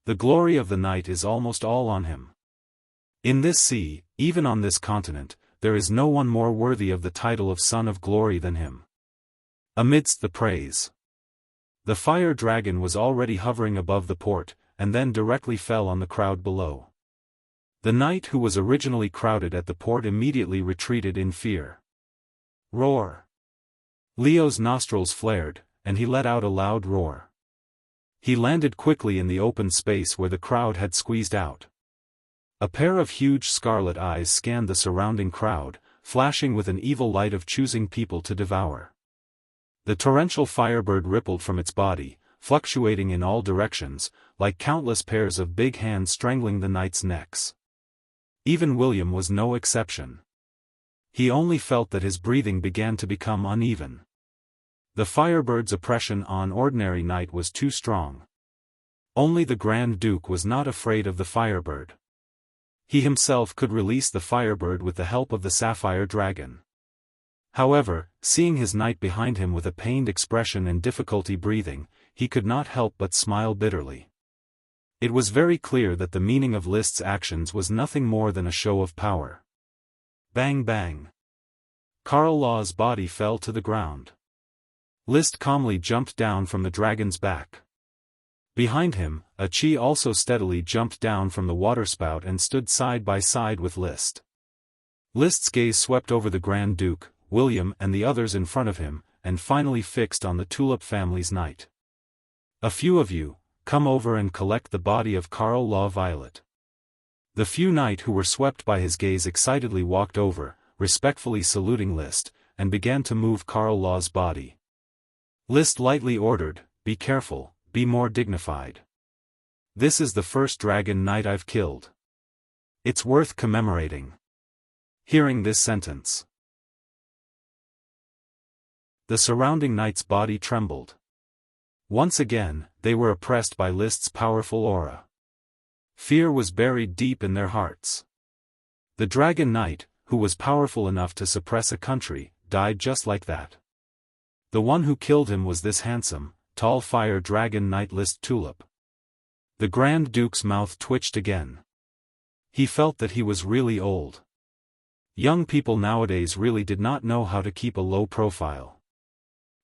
The glory of the knight is almost all on him. In this sea, even on this continent, there is no one more worthy of the title of Son of Glory than him. Amidst the praise, the fire dragon was already hovering above the port, and then directly fell on the crowd below. The knight who was originally crowded at the port immediately retreated in fear. Roar! Leo's nostrils flared, and he let out a loud roar. He landed quickly in the open space where the crowd had squeezed out. A pair of huge scarlet eyes scanned the surrounding crowd, flashing with an evil light of choosing people to devour. The torrential firebird rippled from its body, fluctuating in all directions, like countless pairs of big hands strangling the knights' necks. Even William was no exception. He only felt that his breathing began to become uneven. The firebird's oppression on ordinary knight was too strong. Only the Grand Duke was not afraid of the firebird. He himself could release the firebird with the help of the sapphire dragon. However, seeing his knight behind him with a pained expression and difficulty breathing, he could not help but smile bitterly. It was very clear that the meaning of List's actions was nothing more than a show of power. Bang bang! Carl Law's body fell to the ground. List calmly jumped down from the dragon's back. Behind him, Chi also steadily jumped down from the waterspout and stood side by side with List. List's gaze swept over the Grand Duke, William and the others in front of him, and finally fixed on the Tulip family's knight. A few of you, come over and collect the body of Carl Law Violet. The few knight who were swept by his gaze excitedly walked over, respectfully saluting List, and began to move Carl Law's body. List lightly ordered, "Be careful, be more dignified. This is the first dragon knight I've killed. It's worth commemorating." Hearing this sentence, the surrounding knight's body trembled. Once again, they were oppressed by List's powerful aura. Fear was buried deep in their hearts. The dragon knight, who was powerful enough to suppress a country, died just like that. The one who killed him was this handsome, tall fire dragon knight List Tulip. The Grand Duke's mouth twitched again. He felt that he was really old. Young people nowadays really did not know how to keep a low profile.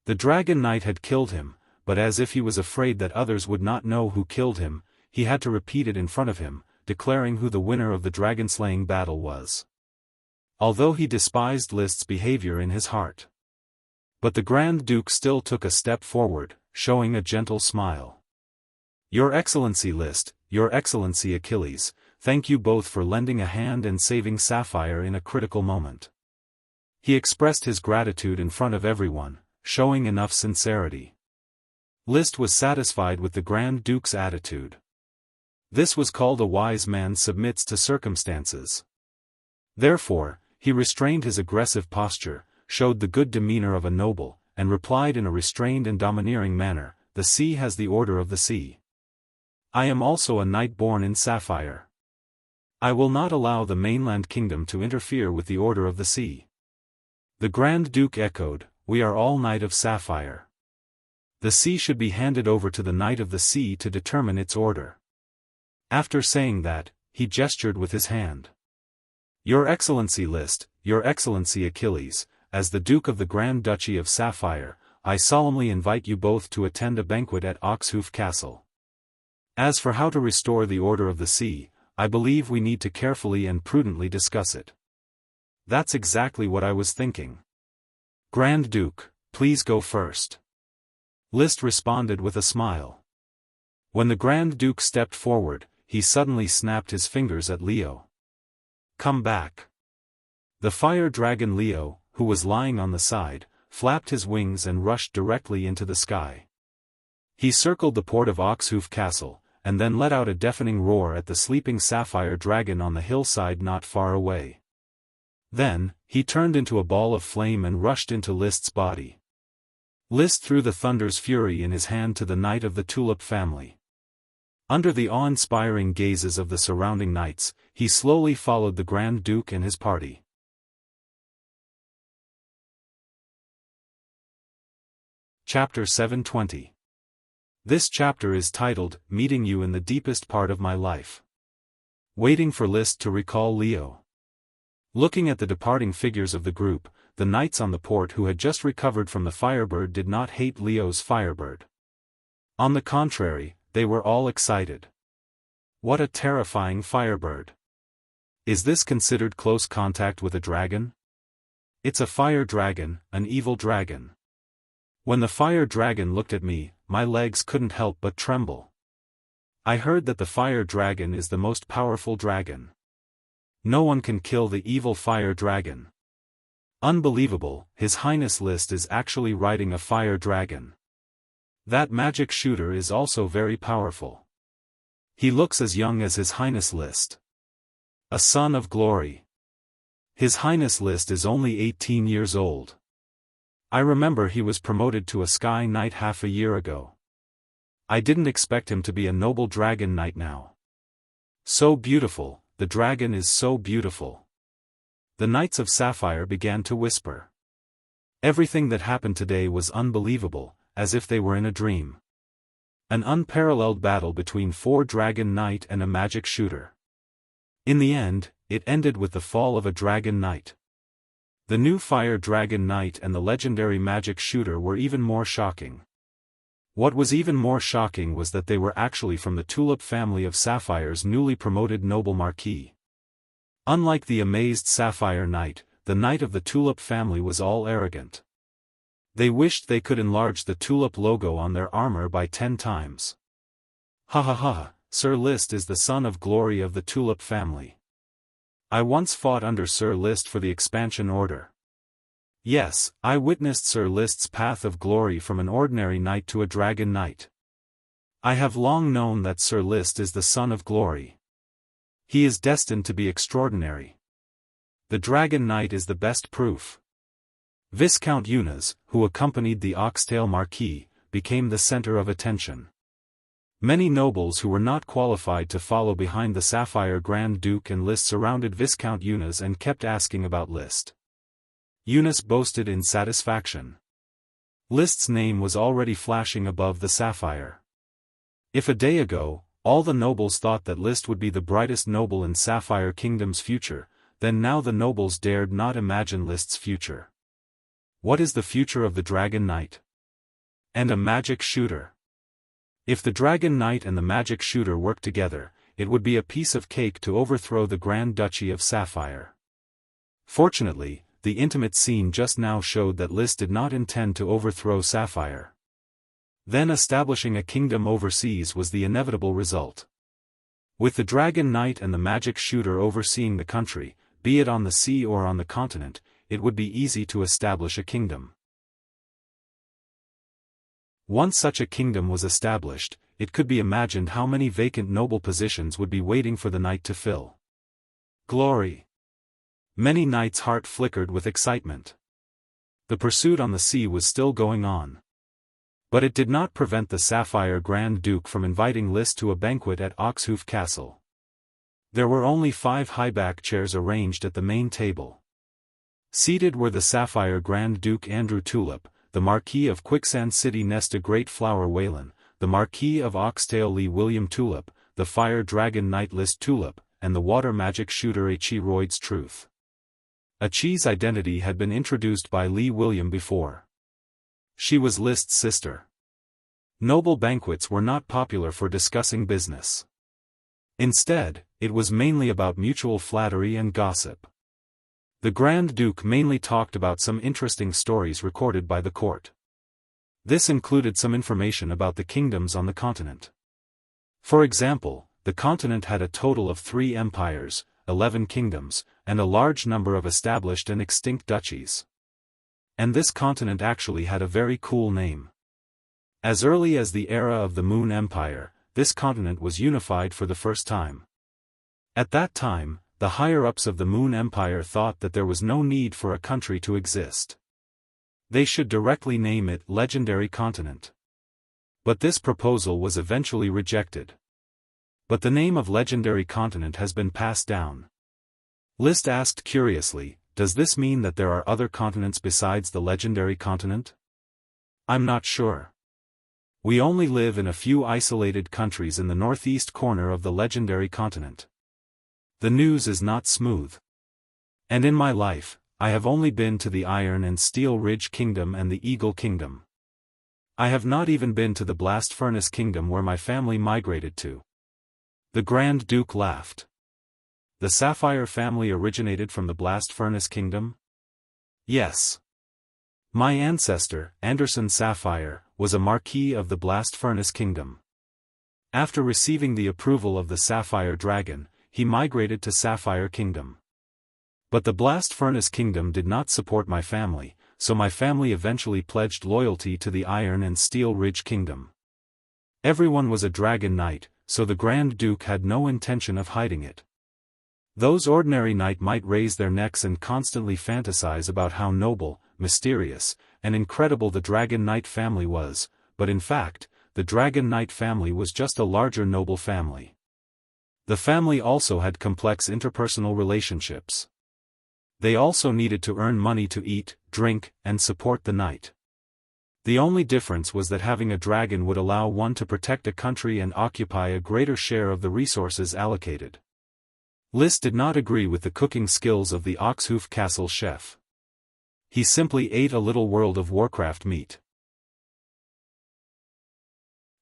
The dragon knight had killed him, but as if he was afraid that others would not know who killed him, he had to repeat it in front of him, declaring who the winner of the dragon-slaying battle was. Although he despised List's behavior in his heart. But the Grand Duke still took a step forward, showing a gentle smile. "Your Excellency List, Your Excellency Achilles, thank you both for lending a hand and saving Sapphire in a critical moment." He expressed his gratitude in front of everyone, showing enough sincerity. List was satisfied with the Grand Duke's attitude. This was called a wise man submits to circumstances. Therefore, he restrained his aggressive posture, showed the good demeanor of a noble, and replied in a restrained and domineering manner, "The sea has the order of the sea. I am also a knight born in Sapphire. I will not allow the mainland kingdom to interfere with the order of the sea." The Grand Duke echoed, "We are all Knight of Sapphire. The sea should be handed over to the Knight of the Sea to determine its order." After saying that, he gestured with his hand. Your Excellency List, Your Excellency Achilles, as the Duke of the Grand Duchy of Sapphire, I solemnly invite you both to attend a banquet at Oxhoof Castle. As for how to restore the order of the sea, I believe we need to carefully and prudently discuss it. That's exactly what I was thinking. Grand Duke, please go first. List responded with a smile. When the Grand Duke stepped forward, he suddenly snapped his fingers at Leo. Come back. The fire dragon Leo, who was lying on the side, flapped his wings and rushed directly into the sky. He circled the port of Oxhoof Castle, and then let out a deafening roar at the sleeping sapphire dragon on the hillside not far away. Then, he turned into a ball of flame and rushed into List's body. List threw the thunder's fury in his hand to the knight of the Tulip family. Under the awe-inspiring gazes of the surrounding knights, he slowly followed the Grand Duke and his party. Chapter 720. This chapter is titled, Meeting You in the Deepest Part of My Life. Waiting for List to recall Leo. Looking at the departing figures of the group, the knights on the port who had just recovered from the Firebird did not hate Leo's Firebird. On the contrary, they were all excited. What a terrifying Firebird! Is this considered close contact with a dragon? It's a fire dragon, an evil dragon. When the fire dragon looked at me, my legs couldn't help but tremble. I heard that the fire dragon is the most powerful dragon. No one can kill the evil fire dragon. Unbelievable, His Highness List is actually riding a fire dragon. That magic shooter is also very powerful. He looks as young as His Highness List. A son of glory. His Highness List is only 18 years old. I remember he was promoted to a Sky Knight half a year ago. I didn't expect him to be a noble dragon knight now. So beautiful, the dragon is so beautiful. The Knights of Sapphire began to whisper. Everything that happened today was unbelievable, as if they were in a dream. An unparalleled battle between 4 dragon knight and a magic shooter. In the end, it ended with the fall of a dragon knight. The new fire dragon knight and the legendary magic shooter were even more shocking. What was even more shocking was that they were actually from the Tulip family of Sapphire's newly promoted noble marquis. Unlike the amazed Sapphire Knight, the knight of the Tulip family was all arrogant. They wished they could enlarge the Tulip logo on their armor by 10 times. Ha ha ha, Sir List is the son of glory of the Tulip family. I once fought under Sir List for the Expansion Order. Yes, I witnessed Sir List's path of glory from an ordinary knight to a dragon knight. I have long known that Sir List is the son of glory. He is destined to be extraordinary. The dragon knight is the best proof. Viscount Yunus, who accompanied the Oxtail Marquis, became the center of attention. Many nobles who were not qualified to follow behind the Sapphire Grand Duke and List surrounded Viscount Yunus and kept asking about List. Yunus boasted in satisfaction. List's name was already flashing above the sapphire. If a day ago, all the nobles thought that List would be the brightest noble in Sapphire Kingdom's future, then now the nobles dared not imagine List's future. What is the future of the Dragon Knight? And a magic shooter. If the Dragon Knight and the magic shooter worked together, it would be a piece of cake to overthrow the Grand Duchy of Sapphire. Fortunately, the intimate scene just now showed that List did not intend to overthrow Sapphire. Then establishing a kingdom overseas was the inevitable result. With the Dragon Knight and the magic shooter overseeing the country, be it on the sea or on the continent, it would be easy to establish a kingdom. Once such a kingdom was established, it could be imagined how many vacant noble positions would be waiting for the knight to fill. Glory! Many knights' heart flickered with excitement. The pursuit on the sea was still going on. But it did not prevent the Sapphire Grand Duke from inviting List to a banquet at Oxhoof Castle. There were only 5 high-back chairs arranged at the main table. Seated were the Sapphire Grand Duke Andrew Tulip, the Marquis of Quicksand City Nesta Great Flower Wayland, the Marquis of Oxtail Lee William Tulip, the Fire Dragon Knight List Tulip, and the water magic shooter Chi Royd's truth. Chi's identity had been introduced by Li William before. She was List's sister. Noble banquets were not popular for discussing business. Instead, it was mainly about mutual flattery and gossip. The Grand Duke mainly talked about some interesting stories recorded by the court. This included some information about the kingdoms on the continent. For example, the continent had a total of 3 empires, 11 kingdoms, and a large number of established and extinct duchies. And this continent actually had a very cool name. As early as the era of the Moon Empire, this continent was unified for the first time. At that time, the higher-ups of the Moon Empire thought that there was no need for a country to exist. They should directly name it Legendary Continent. But this proposal was eventually rejected. But the name of Legendary Continent has been passed down. List asked curiously, does this mean that there are other continents besides the Legendary Continent? I'm not sure. We only live in a few isolated countries in the northeast corner of the Legendary Continent. The news is not smooth. And in my life, I have only been to the Iron and Steel Ridge Kingdom and the Eagle Kingdom. I have not even been to the Blast Furnace Kingdom where my family migrated to. The Grand Duke laughed. The Sapphire family originated from the Blast Furnace Kingdom? Yes. My ancestor, Anderson Sapphire, was a Marquis of the Blast Furnace Kingdom. After receiving the approval of the Sapphire Dragon, he migrated to Sapphire Kingdom. But the Blast Furnace Kingdom did not support my family, so my family eventually pledged loyalty to the Iron and Steel Ridge Kingdom. Everyone was a Dragon Knight, so the Grand Duke had no intention of hiding it. Those ordinary knights might raise their necks and constantly fantasize about how noble, mysterious, and incredible the Dragon Knight family was, but in fact, the Dragon Knight family was just a larger noble family. The family also had complex interpersonal relationships. They also needed to earn money to eat, drink, and support the knight. The only difference was that having a dragon would allow one to protect a country and occupy a greater share of the resources allocated. List did not agree with the cooking skills of the Oxhoof Castle chef. He simply ate a little World of Warcraft meat.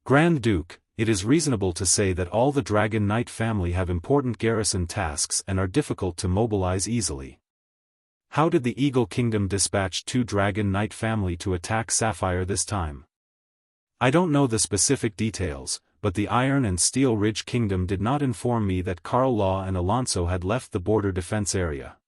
Grand Duke, it is reasonable to say that all the Dragon Knight family have important garrison tasks and are difficult to mobilize easily. How did the Eagle Kingdom dispatch 2 Dragon Knight family to attack Sapphire this time? I don't know the specific details, but the Iron and Steel Ridge Kingdom did not inform me that Carl Law and Alonso had left the border defense area.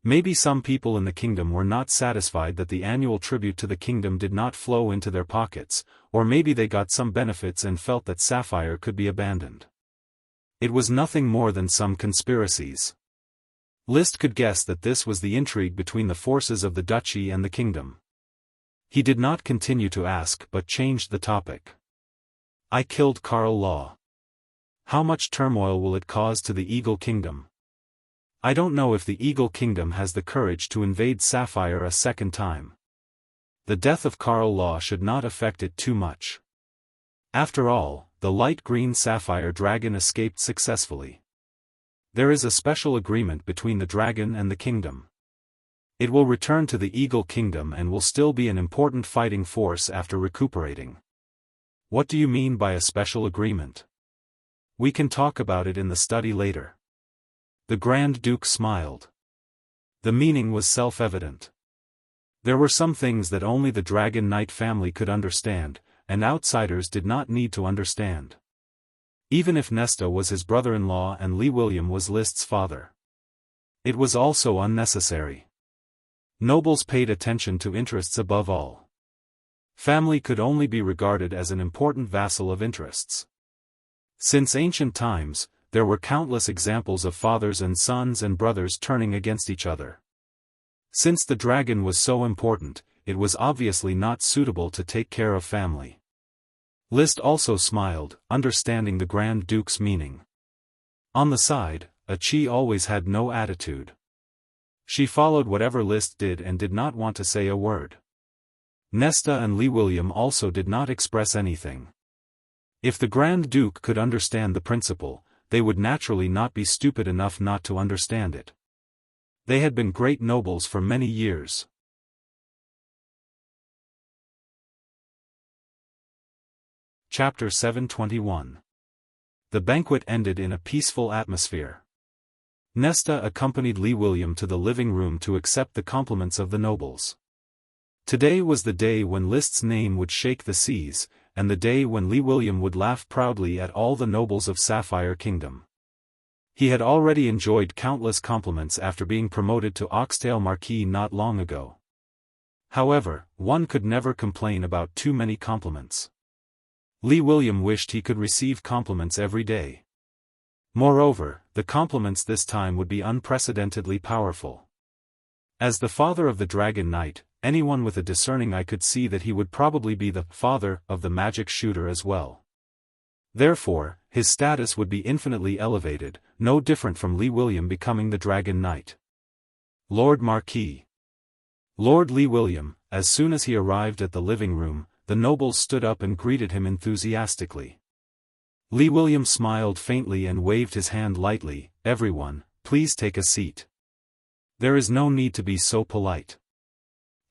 Maybe some people in the kingdom were not satisfied that the annual tribute to the kingdom did not flow into their pockets, or maybe they got some benefits and felt that Sapphire could be abandoned. It was nothing more than some conspiracies. List could guess that this was the intrigue between the forces of the duchy and the kingdom. He did not continue to ask but changed the topic. I killed Carl Law. How much turmoil will it cause to the Eagle Kingdom? I don't know if the Eagle Kingdom has the courage to invade Sapphire a second time. The death of Carl Law should not affect it too much. After all, the light green Sapphire dragon escaped successfully. There is a special agreement between the dragon and the kingdom. It will return to the Eagle Kingdom and will still be an important fighting force after recuperating. What do you mean by a special agreement? We can talk about it in the study later. The Grand Duke smiled. The meaning was self-evident. There were some things that only the Dragon Knight family could understand, and outsiders did not need to understand. Even if Nesta was his brother-in-law and Lee William was List's father. It was also unnecessary. Nobles paid attention to interests above all. Family could only be regarded as an important vassal of interests. Since ancient times, there were countless examples of fathers and sons and brothers turning against each other. Since the dragon was so important, it was obviously not suitable to take care of family. List also smiled, understanding the Grand Duke's meaning. On the side, Chi always had no attitude. She followed whatever List did and did not want to say a word. Nesta and Lee William also did not express anything. If the Grand Duke could understand the principle, they would naturally not be stupid enough not to understand it. They had been great nobles for many years. Chapter 721. The banquet ended in a peaceful atmosphere. Nesta accompanied Li William to the living room to accept the compliments of the nobles. Today was the day when List's name would shake the seas, and the day when Li William would laugh proudly at all the nobles of Sapphire Kingdom. He had already enjoyed countless compliments after being promoted to Oxtail Marquis not long ago. However, one could never complain about too many compliments. Li William wished he could receive compliments every day. Moreover, the compliments this time would be unprecedentedly powerful. As the father of the Dragon Knight, anyone with a discerning eye could see that he would probably be the father of the magic shooter as well. Therefore, his status would be infinitely elevated, no different from Li William becoming the Dragon Knight. Lord Marquis. Lord Li William, as soon as he arrived at the living room, the nobles stood up and greeted him enthusiastically. Li William smiled faintly and waved his hand lightly. "Everyone, please take a seat. There is no need to be so polite.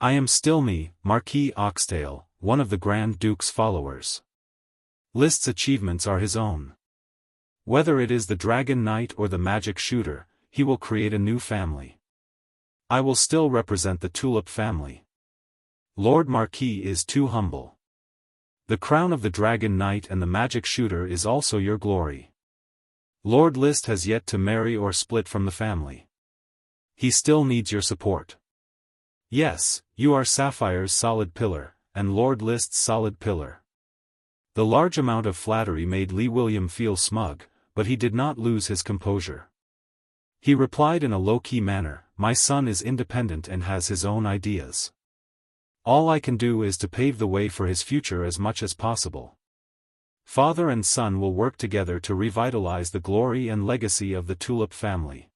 I am still me, Marquis Oxtail, one of the Grand Duke's followers. List's achievements are his own. Whether it is the Dragon Knight or the Magic Shooter, he will create a new family. I will still represent the Tulip family. Lord Marquis is too humble. The crown of the Dragon Knight and the Magic Shooter is also your glory. Lord List has yet to marry or split from the family. He still needs your support. Yes, you are Sapphire's solid pillar, and Lord List's solid pillar." The large amount of flattery made Li William feel smug, but he did not lose his composure. He replied in a low-key manner, "My son is independent and has his own ideas. All I can do is to pave the way for his future as much as possible. Father and son will work together to revitalize the glory and legacy of the Tulip family."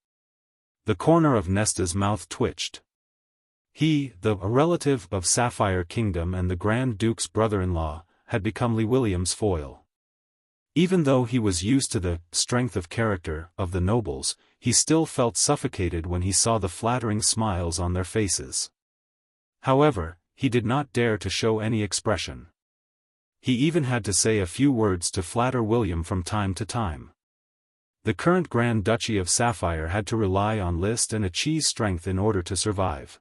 The corner of Nesta's mouth twitched. He, a relative of Sapphire Kingdom and the Grand Duke's brother-in-law, had become Li William's foil. Even though he was used to the strength of character of the nobles, he still felt suffocated when he saw the flattering smiles on their faces. However, he did not dare to show any expression. He even had to say a few words to flatter William from time to time. The current Grand Duchy of Sapphire had to rely on List and Achi's strength in order to survive.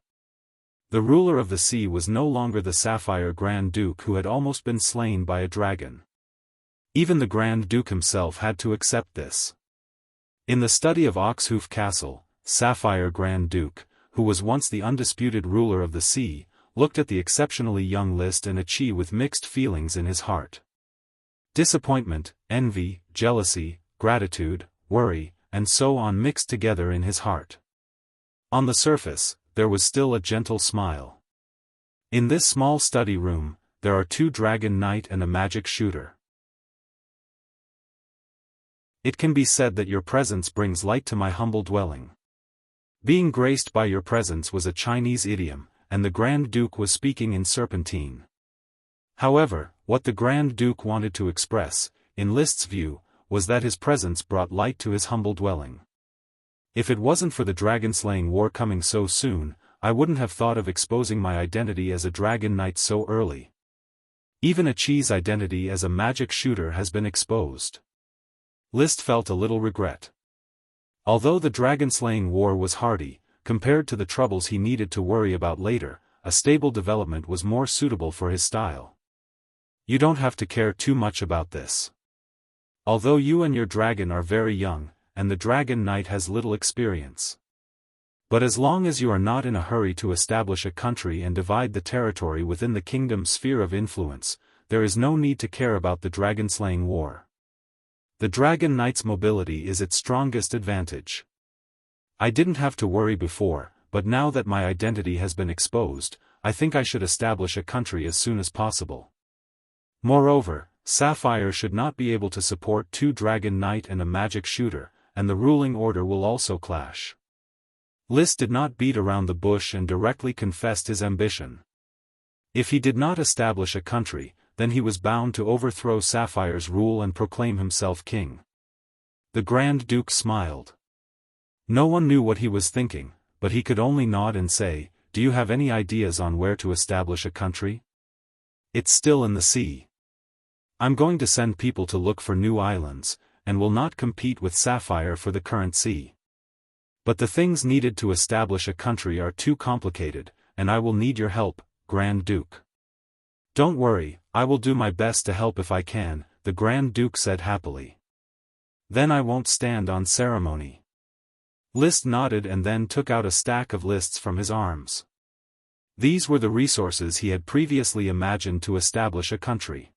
The ruler of the sea was no longer the Sapphire Grand Duke who had almost been slain by a dragon. Even the Grand Duke himself had to accept this. In the study of Oxhoof Castle, Sapphire Grand Duke, who was once the undisputed ruler of the sea, looked at the exceptionally young List and Achi with mixed feelings in his heart. Disappointment, envy, jealousy, gratitude, worry, and so on mixed together in his heart. On the surface, there was still a gentle smile. In this small study room, there are 2 Dragon Knight and a Magic Shooter. It can be said that your presence brings light to my humble dwelling. Being graced by your presence was a Chinese idiom, and the Grand Duke was speaking in Serpentine. However, what the Grand Duke wanted to express, in List's view, was that his presence brought light to his humble dwelling. If it wasn't for the dragon-slaying war coming so soon, I wouldn't have thought of exposing my identity as a Dragon Knight so early. Even Achi's identity as a Magic Shooter has been exposed. List felt a little regret. Although the dragon-slaying war was hardy, compared to the troubles he needed to worry about later, a stable development was more suitable for his style. You don't have to care too much about this. Although you and your dragon are very young, and the Dragon Knight has little experience. But as long as you are not in a hurry to establish a country and divide the territory within the kingdom's sphere of influence, there is no need to care about the dragon-slaying war. The Dragon Knight's mobility is its strongest advantage. I didn't have to worry before, but now that my identity has been exposed, I think I should establish a country as soon as possible. Moreover, Sapphire should not be able to support 2 Dragon Knight and a Magic Shooter, and the ruling order will also clash. List did not beat around the bush and directly confessed his ambition. If he did not establish a country, then he was bound to overthrow Sapphire's rule and proclaim himself king. The Grand Duke smiled. No one knew what he was thinking, but he could only nod and say, "Do you have any ideas on where to establish a country?" "It's still in the sea. I'm going to send people to look for new islands, and will not compete with Sapphire for the current sea. But the things needed to establish a country are too complicated, and I will need your help, Grand Duke." "Don't worry, I will do my best to help if I can," the Grand Duke said happily. "Then I won't stand on ceremony." List nodded and then took out a stack of lists from his arms. These were the resources he had previously imagined to establish a country.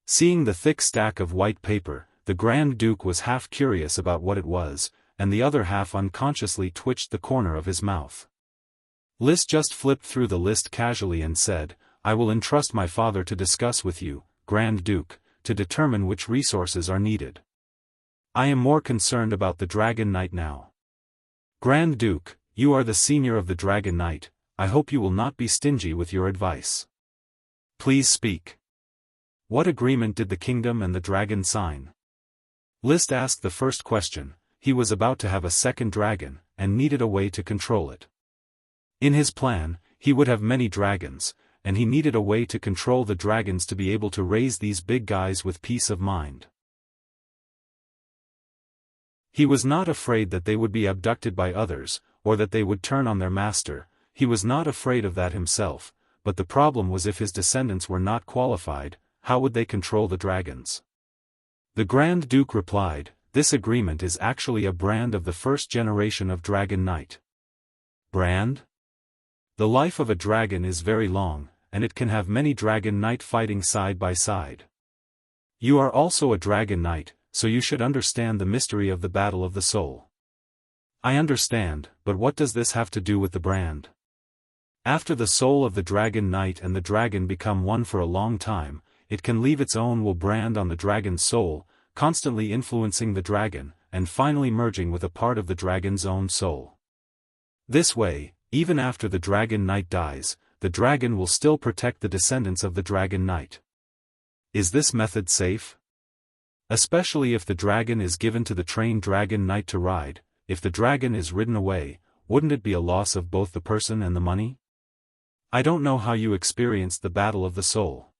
Seeing the thick stack of white paper, the Grand Duke was half curious about what it was, and the other half unconsciously twitched the corner of his mouth. List just flipped through the list casually and said, "I will entrust my father to discuss with you, Grand Duke, to determine which resources are needed. I am more concerned about the Dragon Knight now. Grand Duke, you are the senior of the Dragon Knight, I hope you will not be stingy with your advice. Please speak. What agreement did the kingdom and the dragon sign?" List asked the first question. He was about to have a second dragon, and needed a way to control it. In his plan, he would have many dragons, and he needed a way to control the dragons to be able to raise these big guys with peace of mind. He was not afraid that they would be abducted by others, or that they would turn on their master. He was not afraid of that himself, but the problem was if his descendants were not qualified, how would they control the dragons? The Grand Duke replied, "This agreement is actually a brand of the first generation of Dragon Knight." Brand? The life of a dragon is very long, and it can have many Dragon Knight fighting side by side. You are also a Dragon Knight, so you should understand the mystery of the battle of the soul. I understand, but what does this have to do with the brand? After the soul of the Dragon Knight and the dragon become one for a long time, it can leave its own will brand on the dragon's soul, constantly influencing the dragon, and finally merging with a part of the dragon's own soul. This way, even after the Dragon Knight dies, the dragon will still protect the descendants of the Dragon Knight. Is this method safe? Especially if the dragon is given to the trained Dragon Knight to ride. If the dragon is ridden away, wouldn't it be a loss of both the person and the money? I don't know how you experienced the battle of the soul.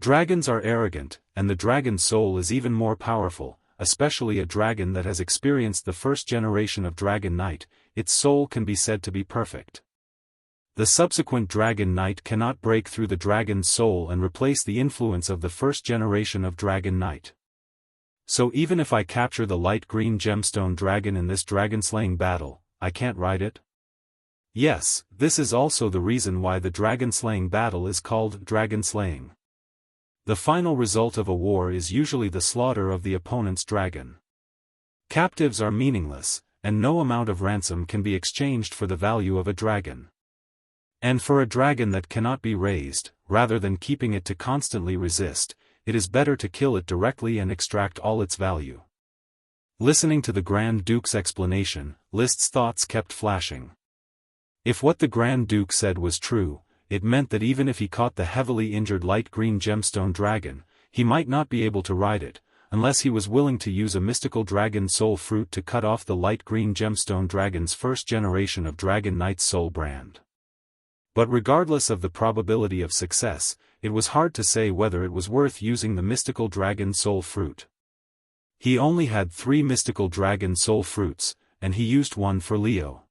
Dragons are arrogant, and the dragon's soul is even more powerful, especially a dragon that has experienced the first generation of Dragon Knight. Its soul can be said to be perfect. The subsequent Dragon Knight cannot break through the dragon's soul and replace the influence of the first generation of Dragon Knight. So even if I capture the light green gemstone dragon in this dragon-slaying battle, I can't ride it? Yes, this is also the reason why the dragon-slaying battle is called dragon-slaying. The final result of a war is usually the slaughter of the opponent's dragon. Captives are meaningless, and no amount of ransom can be exchanged for the value of a dragon. And for a dragon that cannot be raised, rather than keeping it to constantly resist, it is better to kill it directly and extract all its value. Listening to the Grand Duke's explanation, List's thoughts kept flashing. If what the Grand Duke said was true, it meant that even if he caught the heavily injured light green gemstone dragon, he might not be able to ride it, unless he was willing to use a mystical dragon soul fruit to cut off the light green gemstone dragon's first generation of Dragon Knight's soul brand. But regardless of the probability of success, it was hard to say whether it was worth using the mystical dragon soul fruit. He only had 3 mystical dragon soul fruits, and he used one for Leo.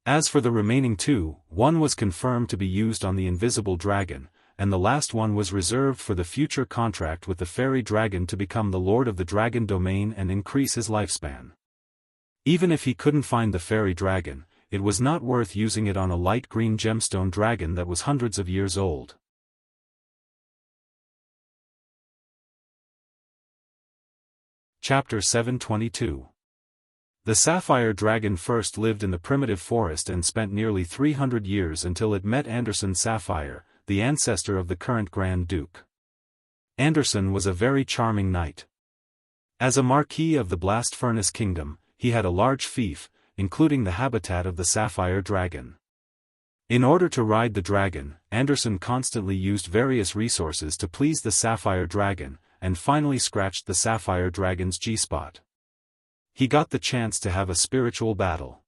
As for the remaining 2, one was confirmed to be used on the invisible dragon, and the last one was reserved for the future contract with the fairy dragon to become the lord of the dragon domain and increase his lifespan. Even if he couldn't find the fairy dragon, it was not worth using it on a light green gemstone dragon that was hundreds of years old. Chapter 722. The sapphire dragon first lived in the primitive forest and spent nearly 300 years until it met Anderson Sapphire, the ancestor of the current Grand Duke. Anderson was a very charming knight. As a marquis of the Blast Furnace Kingdom, he had a large fief, including the habitat of the sapphire dragon. In order to ride the dragon, Anderson constantly used various resources to please the sapphire dragon, and finally scratched the sapphire dragon's G-spot. He got the chance to have a spiritual battle.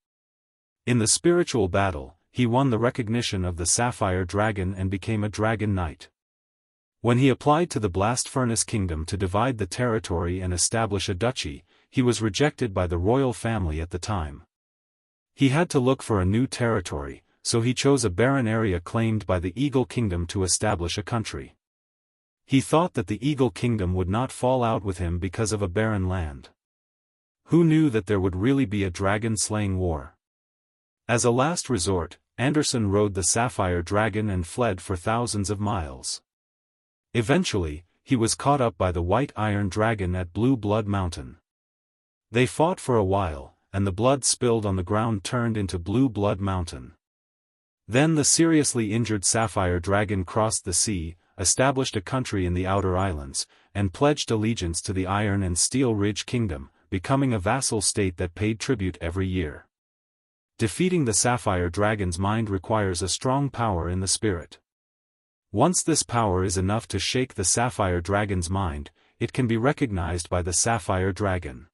In the spiritual battle, he won the recognition of the sapphire dragon and became a dragon knight. When he applied to the blast furnace kingdom to divide the territory and establish a duchy, he was rejected by the royal family at the time. He had to look for a new territory, so he chose a barren area claimed by the Eagle Kingdom to establish a country. He thought that the Eagle Kingdom would not fall out with him because of a barren land. Who knew that there would really be a dragon-slaying war? As a last resort, Anderson rode the sapphire dragon and fled for thousands of miles. Eventually, he was caught up by the white iron dragon at Blue Blood Mountain. They fought for a while, and the blood spilled on the ground turned into Blue Blood Mountain. Then the seriously injured sapphire dragon crossed the sea, established a country in the outer islands, and pledged allegiance to the Iron and Steel Ridge Kingdom, becoming a vassal state that paid tribute every year. Defeating the sapphire dragon's mind requires a strong power in the spirit. Once this power is enough to shake the sapphire dragon's mind, it can be recognized by the sapphire dragon.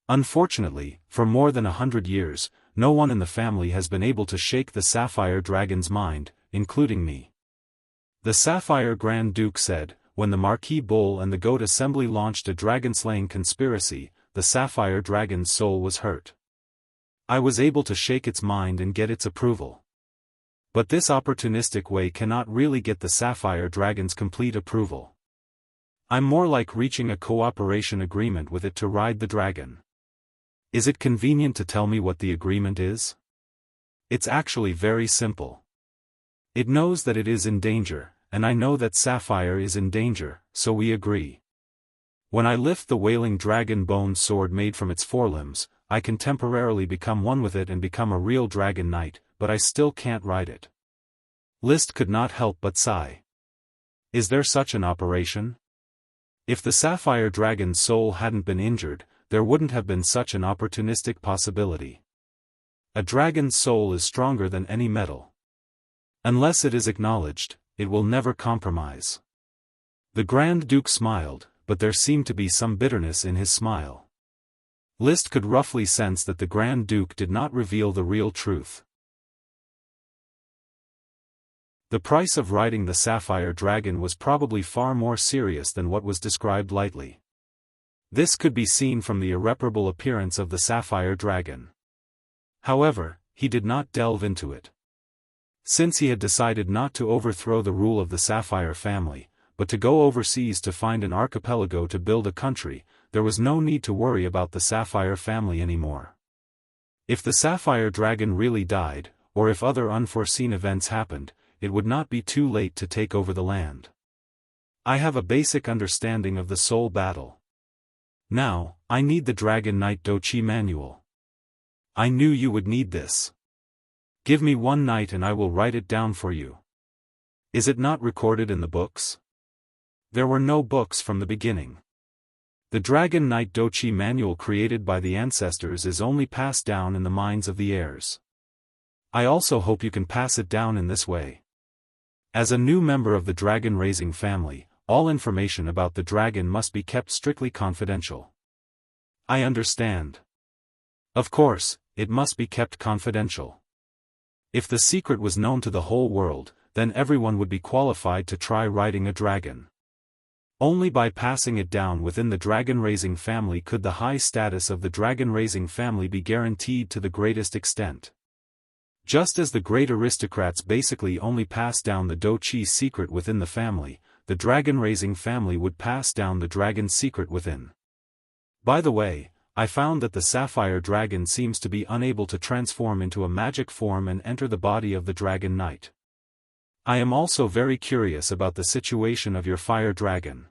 Unfortunately, for more than 100 years, no one in the family has been able to shake the sapphire dragon's mind, including me. The Sapphire Grand Duke said, when the Marquis Bull and the Goat Assembly launched a dragon-slaying conspiracy, the sapphire dragon's soul was hurt. I was able to shake its mind and get its approval. But this opportunistic way cannot really get the sapphire dragon's complete approval. I'm more like reaching a cooperation agreement with it to ride the dragon. Is it convenient to tell me what the agreement is? It's actually very simple. It knows that it is in danger, and I know that Sapphire is in danger, so we agree. When I lift the wailing dragon bone sword made from its forelimbs, I can temporarily become one with it and become a real dragon knight, but I still can't ride it. List could not help but sigh. Is there such an operation? If the sapphire dragon's soul hadn't been injured, there wouldn't have been such an opportunistic possibility. A dragon's soul is stronger than any metal. Unless it is acknowledged, it will never compromise. The Grand Duke smiled, but there seemed to be some bitterness in his smile. List could roughly sense that the Grand Duke did not reveal the real truth. The price of riding the sapphire dragon was probably far more serious than what was described lightly. This could be seen from the irreparable appearance of the sapphire dragon. However, he did not delve into it. Since he had decided not to overthrow the rule of the sapphire family, but to go overseas to find an archipelago to build a country, there was no need to worry about the sapphire family anymore. If the sapphire dragon really died, or if other unforeseen events happened, it would not be too late to take over the land. I have a basic understanding of the soul battle. Now, I need the Dragon Knight Dochi manual. I knew you would need this. Give me one night and I will write it down for you. Is it not recorded in the books? There were no books from the beginning. The Dragon Knight Dochi manual created by the ancestors is only passed down in the minds of the heirs. I also hope you can pass it down in this way. As a new member of the dragon-raising family, all information about the dragon must be kept strictly confidential. I understand. Of course, it must be kept confidential. If the secret was known to the whole world, then everyone would be qualified to try riding a dragon. Only by passing it down within the dragon-raising family could the high status of the dragon-raising family be guaranteed to the greatest extent. Just as the great aristocrats basically only pass down the Dochi secret within the family, the dragon-raising family would pass down the dragon's secret within. By the way, I found that the sapphire dragon seems to be unable to transform into a magic form and enter the body of the dragon knight. I am also very curious about the situation of your fire dragon.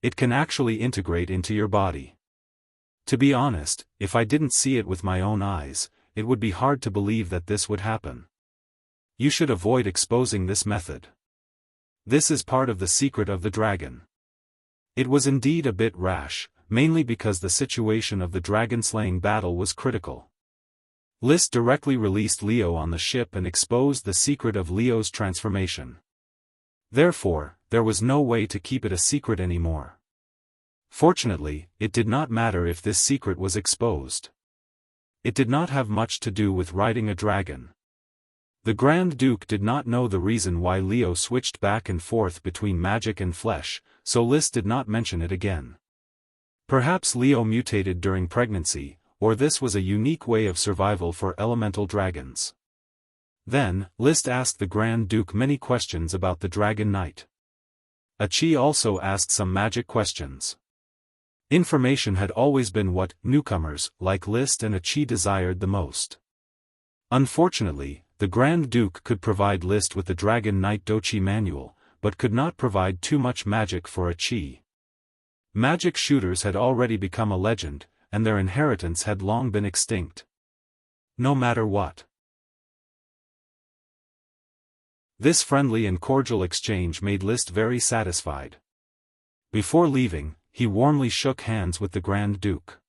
It can actually integrate into your body. To be honest, if I didn't see it with my own eyes, it would be hard to believe that this would happen. You should avoid exposing this method. This is part of the secret of the dragon. It was indeed a bit rash, mainly because the situation of the dragon-slaying battle was critical. List directly released Leo on the ship and exposed the secret of Leo's transformation. Therefore, there was no way to keep it a secret anymore. Fortunately, it did not matter if this secret was exposed. It did not have much to do with riding a dragon. The Grand Duke did not know the reason why Leo switched back and forth between magic and flesh, so List did not mention it again. Perhaps Leo mutated during pregnancy, or this was a unique way of survival for elemental dragons. Then, List asked the Grand Duke many questions about the Dragon Knight. Achi also asked some magic questions. Information had always been what newcomers, like List and Achi, desired the most. Unfortunately, the Grand Duke could provide List with the Dragon Knight Dochi manual, but could not provide too much magic for Achi. Magic shooters had already become a legend, and their inheritance had long been extinct. No matter what. This friendly and cordial exchange made List very satisfied. Before leaving, he warmly shook hands with the Grand Duke.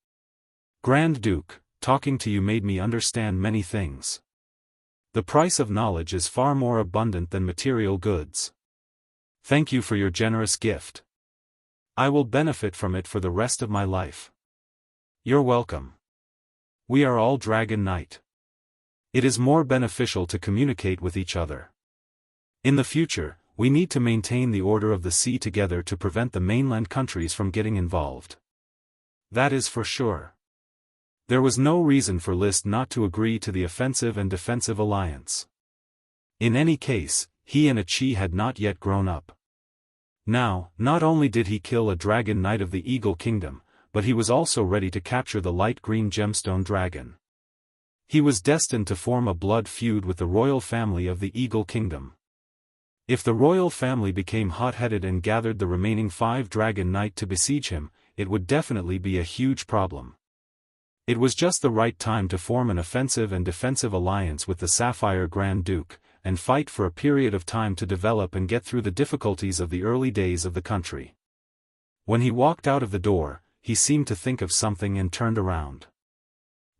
Grand Duke, talking to you made me understand many things. The price of knowledge is far more abundant than material goods. Thank you for your generous gift. I will benefit from it for the rest of my life. You're welcome. We are all Dragon Knight. It is more beneficial to communicate with each other. In the future, we need to maintain the order of the sea together to prevent the mainland countries from getting involved. That is for sure. There was no reason for List not to agree to the offensive and defensive alliance. In any case, he and Achi had not yet grown up. Now, not only did he kill a Dragon Knight of the Eagle Kingdom, but he was also ready to capture the light green gemstone dragon. He was destined to form a blood feud with the royal family of the Eagle Kingdom. If the royal family became hot-headed and gathered the remaining 5 Dragon Knight to besiege him, it would definitely be a huge problem. It was just the right time to form an offensive and defensive alliance with the Sapphire Grand Duke, and fight for a period of time to develop and get through the difficulties of the early days of the country. When he walked out of the door, he seemed to think of something and turned around.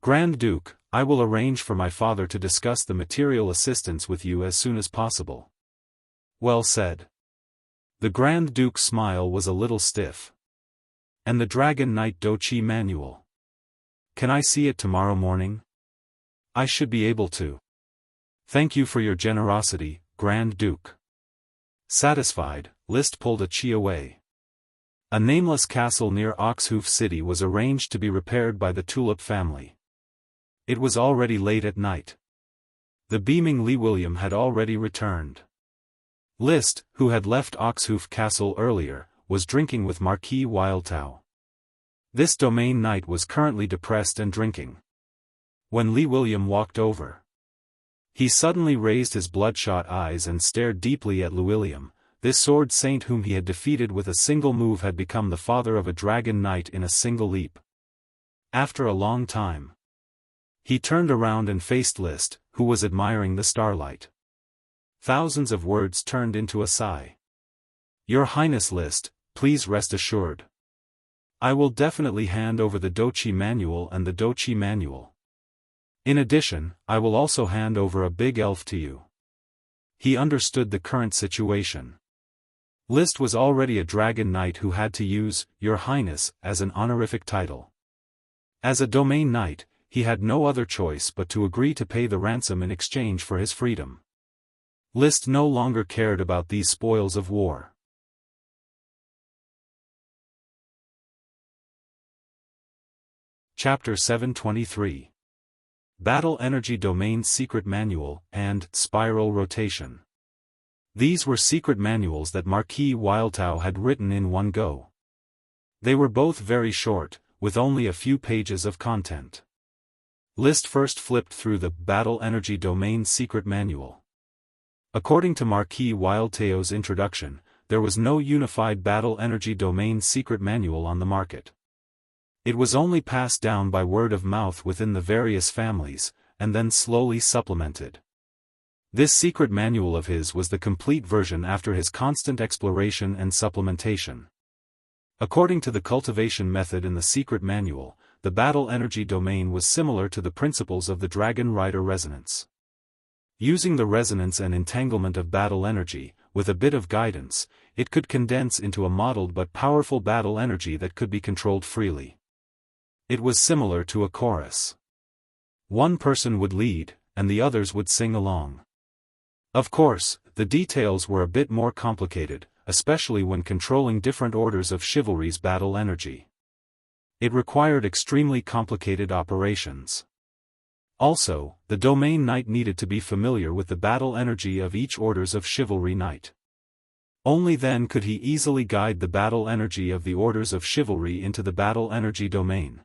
Grand Duke, I will arrange for my father to discuss the material assistance with you as soon as possible. Well said. The Grand Duke's smile was a little stiff. And the Dragon Knight Dochi manual. Can I see it tomorrow morning? I should be able to. Thank you for your generosity, Grand Duke. Satisfied, List pulled Achi away. A nameless castle near Oxhoof City was arranged to be repaired by the Tulip family. It was already late at night. The beaming Lee William had already returned. List, who had left Oxhoof Castle earlier, was drinking with Marquis Wildtao. This domain knight was currently depressed and drinking. When Lee William walked over, he suddenly raised his bloodshot eyes and stared deeply at Lee William. This sword saint whom he had defeated with a single move had become the father of a dragon knight in a single leap. After a long time, he turned around and faced List, who was admiring the starlight. Thousands of words turned into a sigh. Your Highness List, please rest assured. I will definitely hand over the Dochi manual and the Dochi manual. In addition, I will also hand over a big elf to you. He understood the current situation. List was already a dragon knight who had to use Your Highness as an honorific title. As a domain knight, he had no other choice but to agree to pay the ransom in exchange for his freedom. List no longer cared about these spoils of war. Chapter 723. Battle Energy Domain Secret Manual and Spiral Rotation. These were secret manuals that Marquis Wildtao had written in one go. They were both very short, with only a few pages of content. List first flipped through the Battle Energy Domain Secret Manual. According to Marquis Wildtao's introduction, there was no unified Battle Energy Domain Secret Manual on the market. It was only passed down by word of mouth within the various families, and then slowly supplemented. This secret manual of his was the complete version after his constant exploration and supplementation. According to the cultivation method in the secret manual, the battle energy domain was similar to the principles of the Dragon Rider resonance. Using the resonance and entanglement of battle energy, with a bit of guidance, it could condense into a modeled but powerful battle energy that could be controlled freely. It was similar to a chorus. One person would lead, and the others would sing along. Of course, the details were a bit more complicated, especially when controlling different orders of chivalry's battle energy. It required extremely complicated operations. Also, the domain knight needed to be familiar with the battle energy of each orders of chivalry knight. Only then could he easily guide the battle energy of the orders of chivalry into the battle energy domain.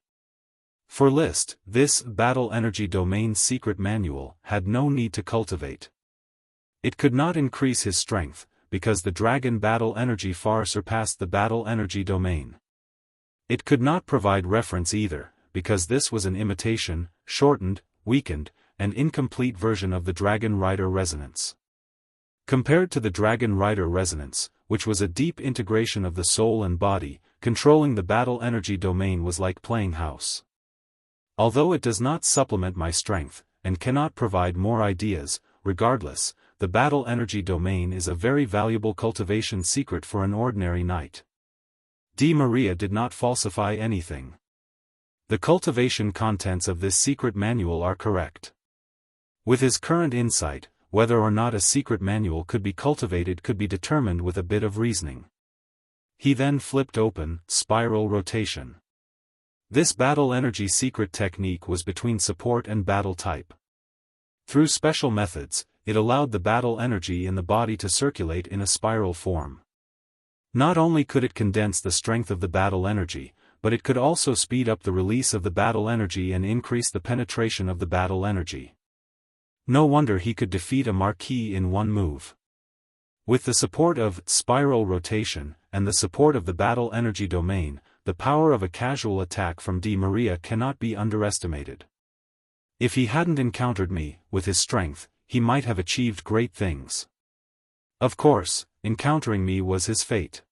For List, this battle energy domain secret manual had no need to cultivate. It could not increase his strength, because the dragon battle energy far surpassed the battle energy domain. It could not provide reference either, because this was an imitation, shortened, weakened, and incomplete version of the Dragon Rider Resonance. Compared to the Dragon Rider Resonance, which was a deep integration of the soul and body, controlling the battle energy domain was like playing house. Although it does not supplement my strength, and cannot provide more ideas, regardless, the battle energy domain is a very valuable cultivation secret for an ordinary knight. Di Maria did not falsify anything. The cultivation contents of this secret manual are correct. With his current insight, whether or not a secret manual could be cultivated could be determined with a bit of reasoning. He then flipped open Spiral Rotation. This battle energy secret technique was between support and battle type. Through special methods, it allowed the battle energy in the body to circulate in a spiral form. Not only could it condense the strength of the battle energy, but it could also speed up the release of the battle energy and increase the penetration of the battle energy. No wonder he could defeat a marquis in one move. With the support of Spiral Rotation, and the support of the battle energy domain, the power of a casual attack from Di Maria cannot be underestimated. If he hadn't encountered me, with his strength, he might have achieved great things. Of course, encountering me was his fate.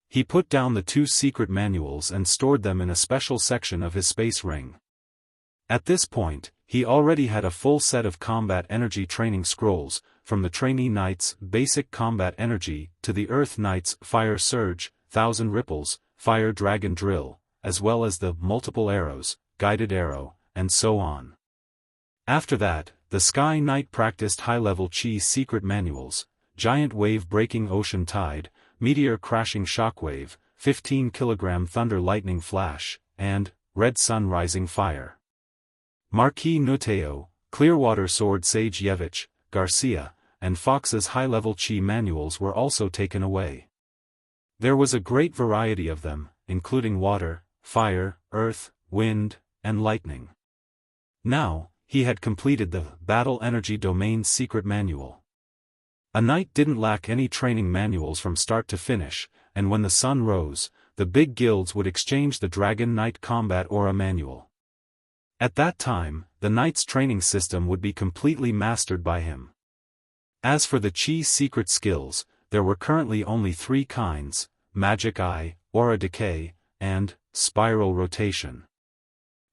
He put down the two secret manuals and stored them in a special section of his space ring. At this point, he already had a full set of combat energy training scrolls, from the trainee knight's basic combat energy to the earth knight's fire surge, 1000 ripples, fire dragon drill, as well as the multiple arrows, guided arrow, and so on. After that, the sky knight practiced high-level chi secret manuals, giant wave breaking ocean tide, meteor crashing shockwave, 15 kg thunder lightning flash, and red sun rising fire. Marquis Nuteo, Clearwater sword Sage Yevich, Garcia, and Fox's high-level chi manuals were also taken away. There was a great variety of them, including water, fire, earth, wind, and lightning. Now, he had completed the Battle Energy Domain Secret Manual. A knight didn't lack any training manuals from start to finish, and when the sun rose, the big guilds would exchange the Dragon Knight Combat Aura Manual. At that time, the knight's training system would be completely mastered by him. As for the chi secret skills, there were currently only 3 kinds: Magic Eye, Aura Decay, and Spiral Rotation.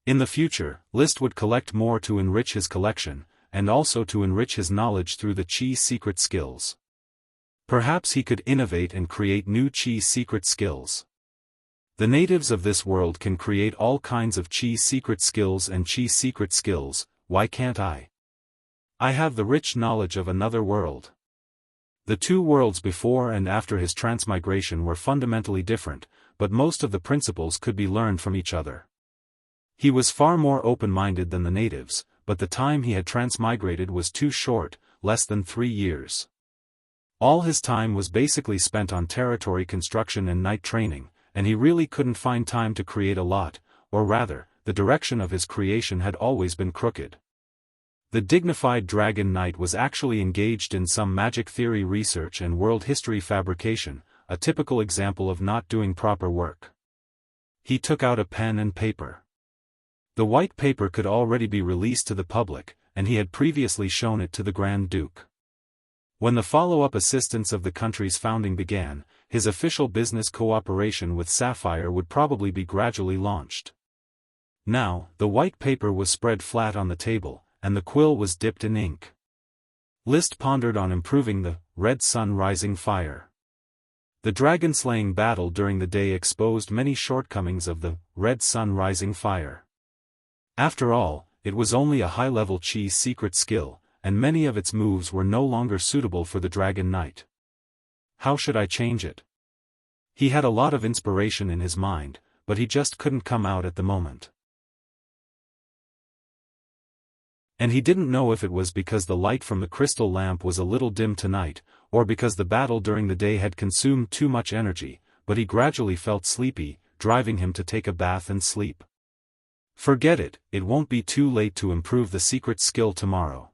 In the future, List would collect more to enrich his collection, and also to enrich his knowledge through the chi secret skills. Perhaps he could innovate and create new chi secret skills. The natives of this world can create all kinds of chi secret skills and chi secret skills, why can't I? I have the rich knowledge of another world. The 2 worlds before and after his transmigration were fundamentally different, but most of the principles could be learned from each other. He was far more open-minded than the natives, but the time he had transmigrated was too short, less than 3 years. All his time was basically spent on territory construction and knight training, and he really couldn't find time to create a lot, or rather, the direction of his creation had always been crooked. The dignified Dragon Knight was actually engaged in some magic theory research and world history fabrication, a typical example of not doing proper work. He took out a pen and paper. The white paper could already be released to the public, and he had previously shown it to the Grand Duke. When the follow-up assistance of the country's founding began, his official business cooperation with Sapphire would probably be gradually launched. Now, the white paper was spread flat on the table, and the quill was dipped in ink. List pondered on improving the red sun rising fire. The dragon-slaying battle during the day exposed many shortcomings of the red sun rising fire. After all, it was only a high-level Chi's secret skill, and many of its moves were no longer suitable for the Dragon Knight. How should I change it? He had a lot of inspiration in his mind, but he just couldn't come out at the moment. And he didn't know if it was because the light from the crystal lamp was a little dim tonight, or because the battle during the day had consumed too much energy, but he gradually felt sleepy, driving him to take a bath and sleep. Forget it, it won't be too late to improve the secret skill tomorrow.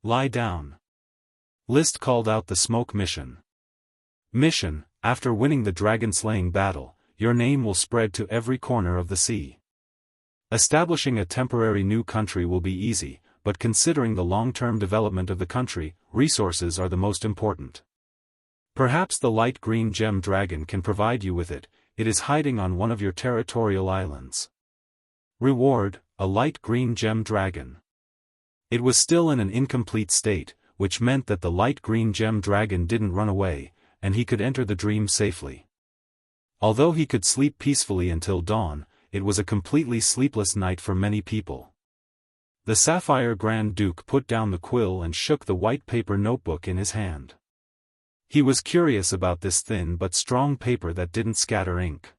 Lie down. List called out the smoke mission. Mission: after winning the dragon-slaying battle, your name will spread to every corner of the sea. Establishing a temporary new country will be easy, but considering the long-term development of the country, resources are the most important. Perhaps the light green gem dragon can provide you with it. It is hiding on one of your territorial islands. Reward: a light green gem dragon. It was still in an incomplete state, which meant that the light green gem dragon didn't run away, and he could enter the dream safely. Although he could sleep peacefully until dawn, it was a completely sleepless night for many people. The Sapphire Grand Duke put down the quill and shook the white paper notebook in his hand. He was curious about this thin but strong paper that didn't scatter ink.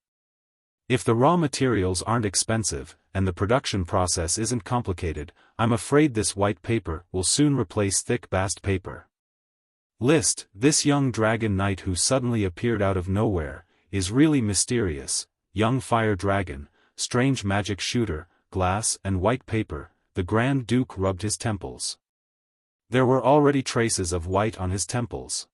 If the raw materials aren't expensive, and the production process isn't complicated, I'm afraid this white paper will soon replace thick bast paper. List: this young dragon knight who suddenly appeared out of nowhere, is really mysterious. Young fire dragon, strange magic shooter, glass and white paper. The Grand Duke rubbed his temples. There were already traces of white on his temples.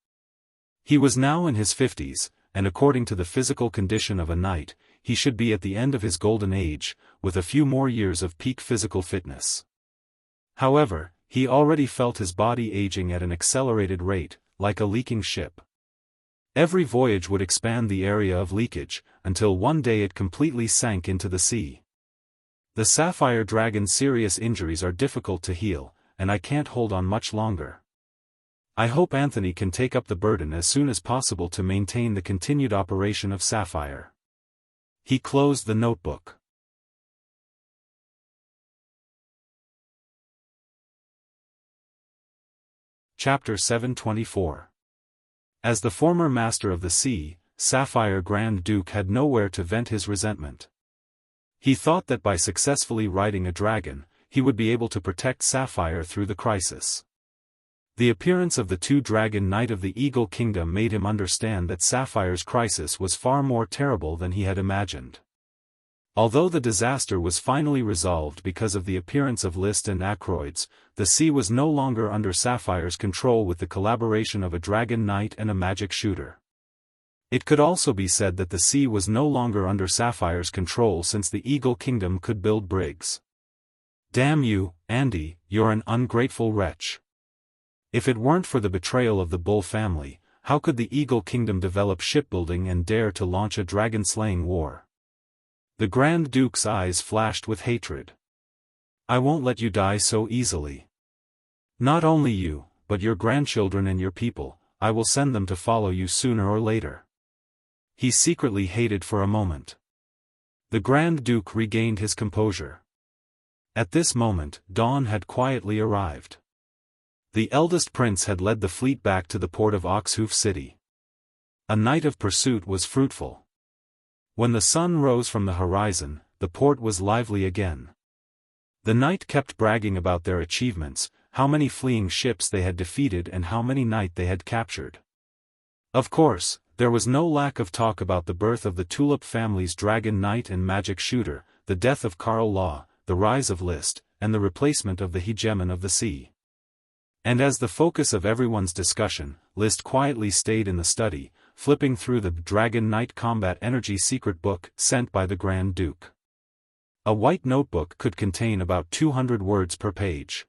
He was now in his 50s, and according to the physical condition of a knight, he should be at the end of his golden age, with a few more years of peak physical fitness. However, he already felt his body aging at an accelerated rate, like a leaking ship. Every voyage would expand the area of leakage, until one day it completely sank into the sea. The Sapphire Dragon's serious injuries are difficult to heal, and I can't hold on much longer. I hope Anthony can take up the burden as soon as possible to maintain the continued operation of Sapphire. He closed the notebook. Chapter 724. As the former master of the sea, Sapphire Grand Duke had nowhere to vent his resentment. He thought that by successfully riding a dragon, he would be able to protect Sapphire through the crisis. The appearance of the two Dragon Knight of the Eagle Kingdom made him understand that Sapphire's crisis was far more terrible than he had imagined. Although the disaster was finally resolved because of the appearance of List and Ackroyd's, the sea was no longer under Sapphire's control with the collaboration of a Dragon Knight and a magic shooter. It could also be said that the sea was no longer under Sapphire's control since the Eagle Kingdom could build brigs. Damn you, Andy, you're an ungrateful wretch. If it weren't for the betrayal of the Bull family, how could the Eagle Kingdom develop shipbuilding and dare to launch a dragon-slaying war? The Grand Duke's eyes flashed with hatred. I won't let you die so easily. Not only you, but your grandchildren and your people, I will send them to follow you sooner or later. He secretly hated for a moment. The Grand Duke regained his composure. At this moment, dawn had quietly arrived. The eldest prince had led the fleet back to the port of Oxhoof City. A night of pursuit was fruitful. When the sun rose from the horizon, the port was lively again. The knight kept bragging about their achievements, how many fleeing ships they had defeated and how many knight they had captured. Of course, there was no lack of talk about the birth of the Tulip family's Dragon Knight and magic shooter, the death of Carl Law, the rise of List, and the replacement of the hegemon of the sea. And as the focus of everyone's discussion, List quietly stayed in the study, flipping through the Dragon Knight Combat Energy secret book sent by the Grand Duke. A white notebook could contain about 200 words per page.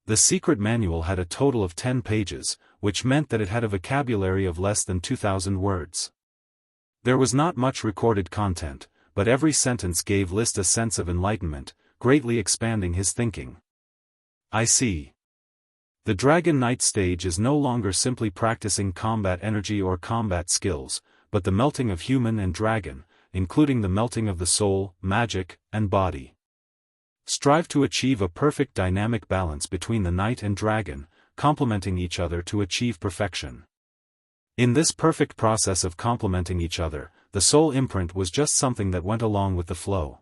The secret manual had a total of 10 pages, which meant that it had a vocabulary of less than 2,000 words. There was not much recorded content, but every sentence gave List a sense of enlightenment, greatly expanding his thinking. I see. The Dragon Knight stage is no longer simply practicing combat energy or combat skills, but the melting of human and dragon, including the melting of the soul, magic, and body. Strive to achieve a perfect dynamic balance between the knight and dragon, complementing each other to achieve perfection. In this perfect process of complementing each other, the soul imprint was just something that went along with the flow.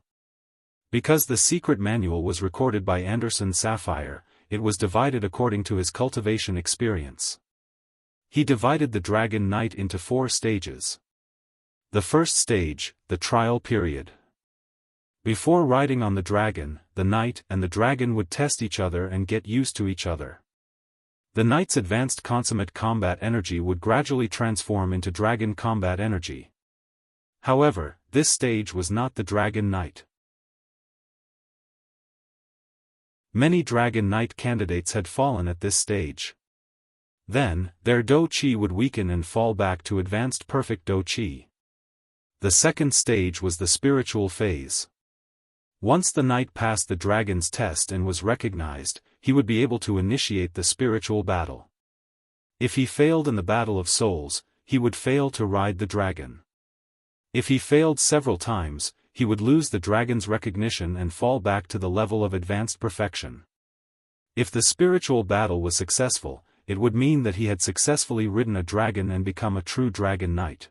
Because the secret manual was recorded by Anderson Sapphire, it was divided according to his cultivation experience. He divided the Dragon Knight into 4 stages. The first stage, the trial period. Before riding on the dragon, the knight and the dragon would test each other and get used to each other. The knight's advanced consummate combat energy would gradually transform into dragon combat energy. However, this stage was not the Dragon Knight. Many Dragon Knight candidates had fallen at this stage. Then, their Do Chi would weaken and fall back to advanced perfect Do Chi. The second stage was the spiritual phase. Once the knight passed the dragon's test and was recognized, he would be able to initiate the spiritual battle. If he failed in the battle of souls, he would fail to ride the dragon. If he failed several times, he would lose the dragon's recognition and fall back to the level of advanced perfection. If the spiritual battle was successful, it would mean that he had successfully ridden a dragon and become a true Dragon Knight.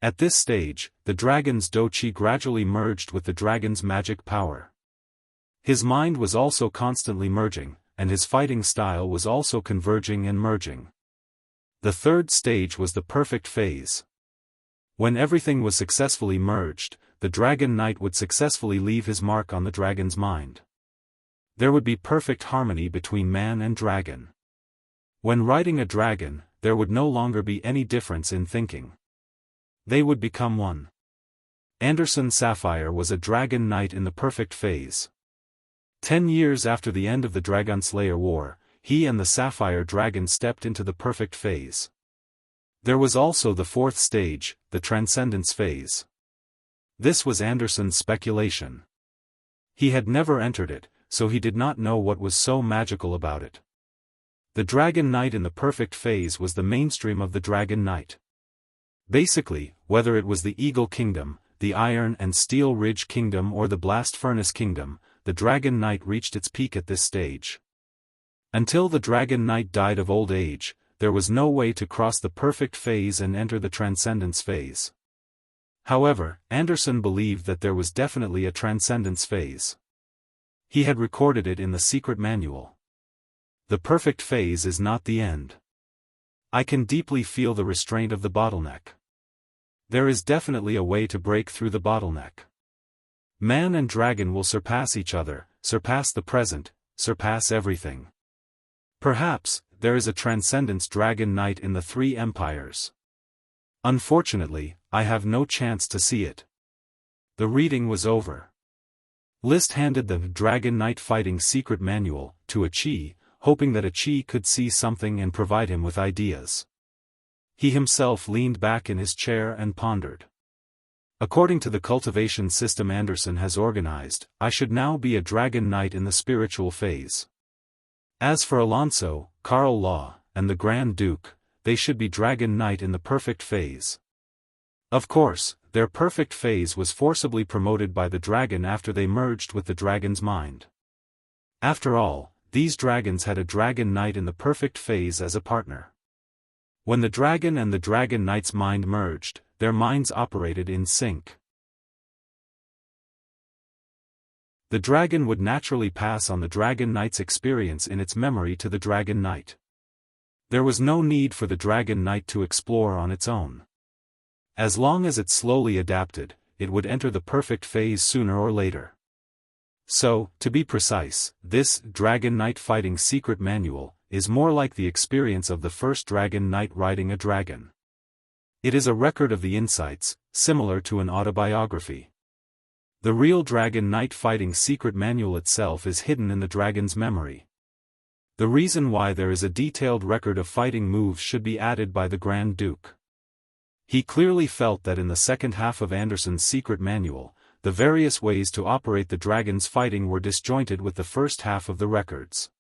At this stage, the dragon's Do Chi gradually merged with the dragon's magic power. His mind was also constantly merging, and his fighting style was also converging and merging. The third stage was the perfect phase. When everything was successfully merged, the Dragon Knight would successfully leave his mark on the dragon's mind. There would be perfect harmony between man and dragon. When riding a dragon, there would no longer be any difference in thinking. They would become one. Anderson Sapphire was a Dragon Knight in the perfect phase. 10 years after the end of the Dragonslayer War, he and the Sapphire Dragon stepped into the perfect phase. There was also the fourth stage, the Transcendence phase. This was Anderson's speculation. He had never entered it, so he did not know what was so magical about it. The Dragon Knight in the perfect phase was the mainstream of the Dragon Knight. Basically, whether it was the Eagle Kingdom, the Iron and Steel Ridge Kingdom or the Blast Furnace Kingdom, the Dragon Knight reached its peak at this stage. Until the Dragon Knight died of old age, there was no way to cross the perfect phase and enter the Transcendence phase. However, Anderson believed that there was definitely a Transcendence phase. He had recorded it in the secret manual. The perfect phase is not the end. I can deeply feel the restraint of the bottleneck. There is definitely a way to break through the bottleneck. Man and dragon will surpass each other, surpass the present, surpass everything. Perhaps, there is a Transcendence Dragon Knight in the 3 empires. Unfortunately, I have no chance to see it. The reading was over. List handed the Dragon Knight Fighting Secret Manual to a Chi, hoping that a Chi could see something and provide him with ideas. He himself leaned back in his chair and pondered. According to the cultivation system Anderson has organized, I should now be a Dragon Knight in the spiritual phase. As for Alonso, Carl Law, and the Grand Duke, they should be Dragon Knight in the perfect phase. Of course, their perfect phase was forcibly promoted by the dragon after they merged with the dragon's mind. After all, these dragons had a Dragon Knight in the perfect phase as a partner. When the dragon and the Dragon Knight's mind merged, their minds operated in sync. The dragon would naturally pass on the Dragon Knight's experience in its memory to the Dragon Knight. There was no need for the Dragon Knight to explore on its own. As long as it slowly adapted, it would enter the perfect phase sooner or later. So, to be precise, this Dragon Knight Fighting Secret Manual is more like the experience of the first Dragon Knight riding a dragon. It is a record of the insights, similar to an autobiography. The real Dragon Knight Fighting Secret Manual itself is hidden in the dragon's memory. The reason why there is a detailed record of fighting moves should be added by the Grand Duke. He clearly felt that in the second half of Anderson's secret manual, the various ways to operate the dragon's fighting were disjointed with the first half of the records.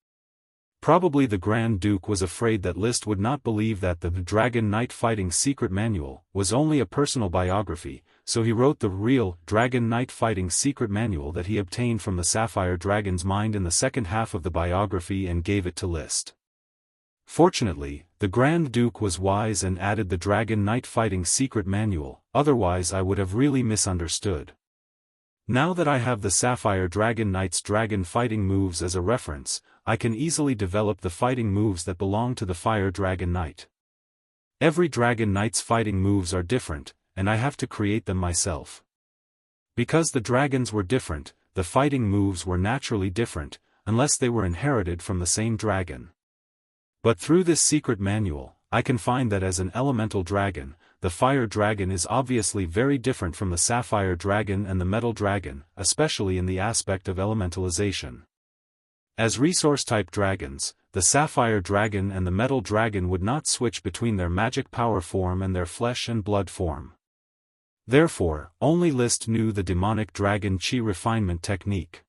Probably the Grand Duke was afraid that Liszt would not believe that the Dragon Knight Fighting Secret Manual was only a personal biography, so he wrote the real Dragon Knight Fighting Secret Manual that he obtained from the Sapphire Dragon's mind in the second half of the biography and gave it to Liszt. Fortunately, the Grand Duke was wise and added the Dragon Knight Fighting Secret Manual, otherwise I would have really misunderstood. Now that I have the Sapphire Dragon Knight's dragon fighting moves as a reference, I can easily develop the fighting moves that belong to the Fire Dragon Knight. Every Dragon Knight's fighting moves are different, and I have to create them myself. Because the dragons were different, the fighting moves were naturally different, unless they were inherited from the same dragon. But through this secret manual, I can find that as an elemental dragon, the Fire Dragon is obviously very different from the Sapphire Dragon and the Metal Dragon, especially in the aspect of elementalization. As resource-type dragons, the Sapphire Dragon and the Metal Dragon would not switch between their magic power form and their flesh and blood form. Therefore, only Liszt knew the demonic dragon chi refinement technique.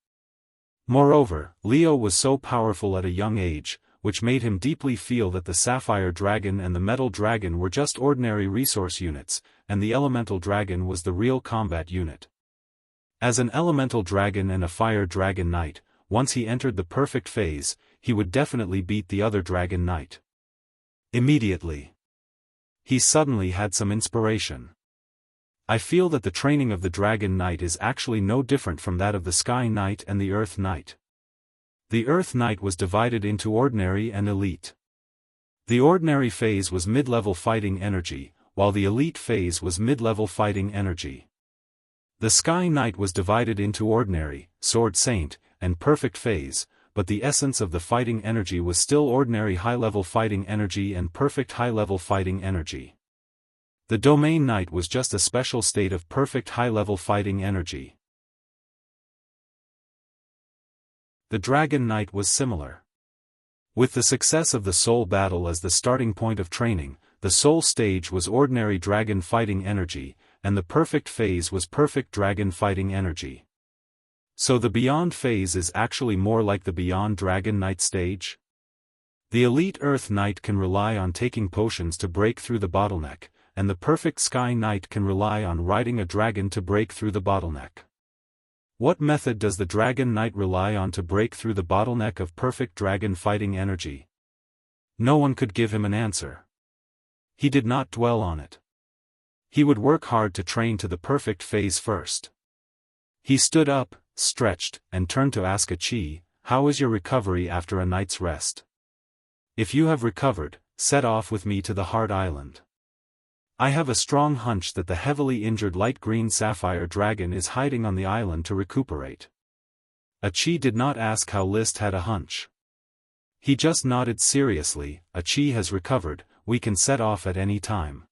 Moreover, Leo was so powerful at a young age, which made him deeply feel that the Sapphire Dragon and the Metal Dragon were just ordinary resource units, and the Elemental Dragon was the real combat unit. As an Elemental Dragon and a Fire Dragon Knight, once he entered the perfect phase, he would definitely beat the other Dragon Knight. Immediately. He suddenly had some inspiration. I feel that the training of the Dragon Knight is actually no different from that of the Sky Knight and the Earth Knight. The Earth Knight was divided into ordinary and elite. The ordinary phase was mid-level fighting energy, while the elite phase was mid-level fighting energy. The Sky Knight was divided into ordinary, Sword Saint, and perfect phase, but the essence of the fighting energy was still ordinary high-level fighting energy and perfect high-level fighting energy. The Domain Knight was just a special state of perfect high-level fighting energy. The Dragon Knight was similar. With the success of the Soul Battle as the starting point of training, the Soul Stage was ordinary dragon fighting energy, and the perfect phase was perfect dragon fighting energy. So the Beyond phase is actually more like the Beyond Dragon Knight stage? The Elite Earth Knight can rely on taking potions to break through the bottleneck, and the perfect Sky Knight can rely on riding a dragon to break through the bottleneck. What method does the Dragon Knight rely on to break through the bottleneck of perfect dragon fighting energy? No one could give him an answer. He did not dwell on it. He would work hard to train to the perfect phase first. He stood up, stretched, and turned to ask Chi, "How is your recovery after a night's rest? If you have recovered, set off with me to the Heart Island. I have a strong hunch that the heavily injured light green sapphire dragon is hiding on the island to recuperate." Chi did not ask how Liszt had a hunch. He just nodded seriously. "Chi has recovered, we can set off at any time."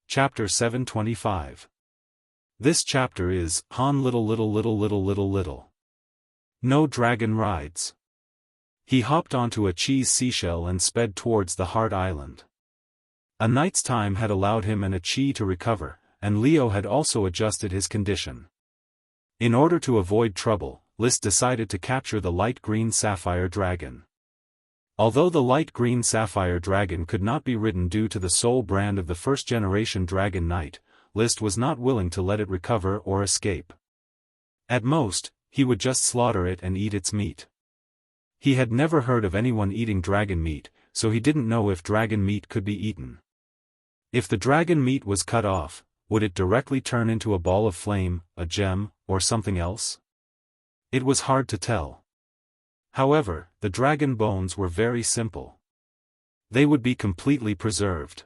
Chapter 725. This chapter is, Han little. No dragon rides. He hopped onto a Chi's seashell and sped towards the Heart Island. A night's time had allowed him and Chi to recover, and Leo had also adjusted his condition. In order to avoid trouble, Liszt decided to capture the light green sapphire dragon. Although the light green sapphire dragon could not be ridden due to the soul brand of the first-generation Dragon Knight, Liszt was not willing to let it recover or escape. At most, he would just slaughter it and eat its meat. He had never heard of anyone eating dragon meat, so he didn't know if dragon meat could be eaten. If the dragon meat was cut off, would it directly turn into a ball of flame, a gem, or something else? It was hard to tell. However, the dragon bones were very simple. They would be completely preserved.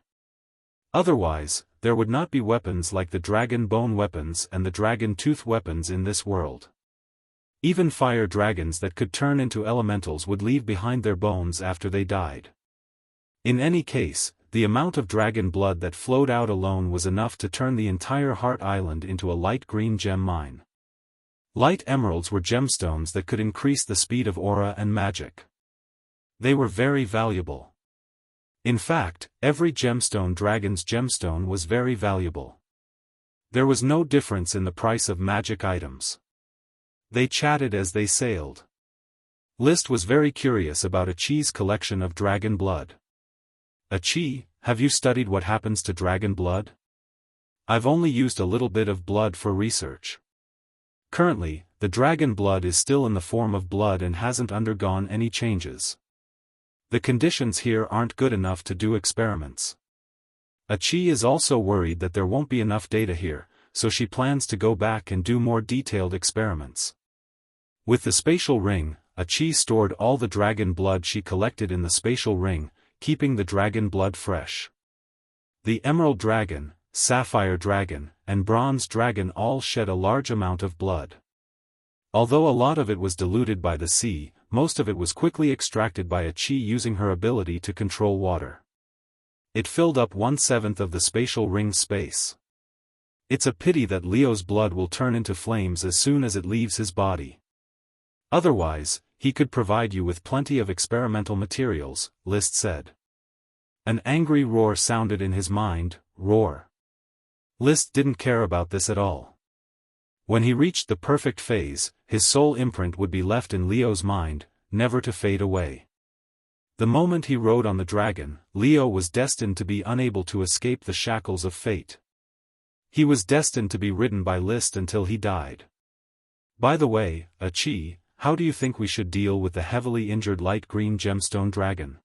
Otherwise, there would not be weapons like the dragon bone weapons and the dragon tooth weapons in this world. Even fire dragons that could turn into elementals would leave behind their bones after they died. In any case, the amount of dragon blood that flowed out alone was enough to turn the entire Heart Island into a light green gem mine. Light emeralds were gemstones that could increase the speed of aura and magic. They were very valuable. In fact, every gemstone dragon's gemstone was very valuable. There was no difference in the price of magic items. They chatted as they sailed. List was very curious about Achi's collection of dragon blood. Achi, have you studied what happens to dragon blood? I've only used a little bit of blood for research. Currently, the dragon blood is still in the form of blood and hasn't undergone any changes. The conditions here aren't good enough to do experiments. Achi is also worried that there won't be enough data here, so she plans to go back and do more detailed experiments. With the spatial ring, Achi stored all the dragon blood she collected in the spatial ring, keeping the dragon blood fresh. The emerald dragon, sapphire dragon, and bronze dragon all shed a large amount of blood. Although a lot of it was diluted by the sea, most of it was quickly extracted by Achi using her ability to control water. It filled up 1/7 of the spatial ring's space. It's a pity that Leo's blood will turn into flames as soon as it leaves his body. Otherwise, he could provide you with plenty of experimental materials, List said. An angry roar sounded in his mind, roar. List didn't care about this at all. When he reached the perfect phase, his soul imprint would be left in Leo's mind, never to fade away. The moment he rode on the dragon, Leo was destined to be unable to escape the shackles of fate. He was destined to be ridden by List until he died. By the way, Achi, how do you think we should deal with the heavily injured light green gemstone dragon?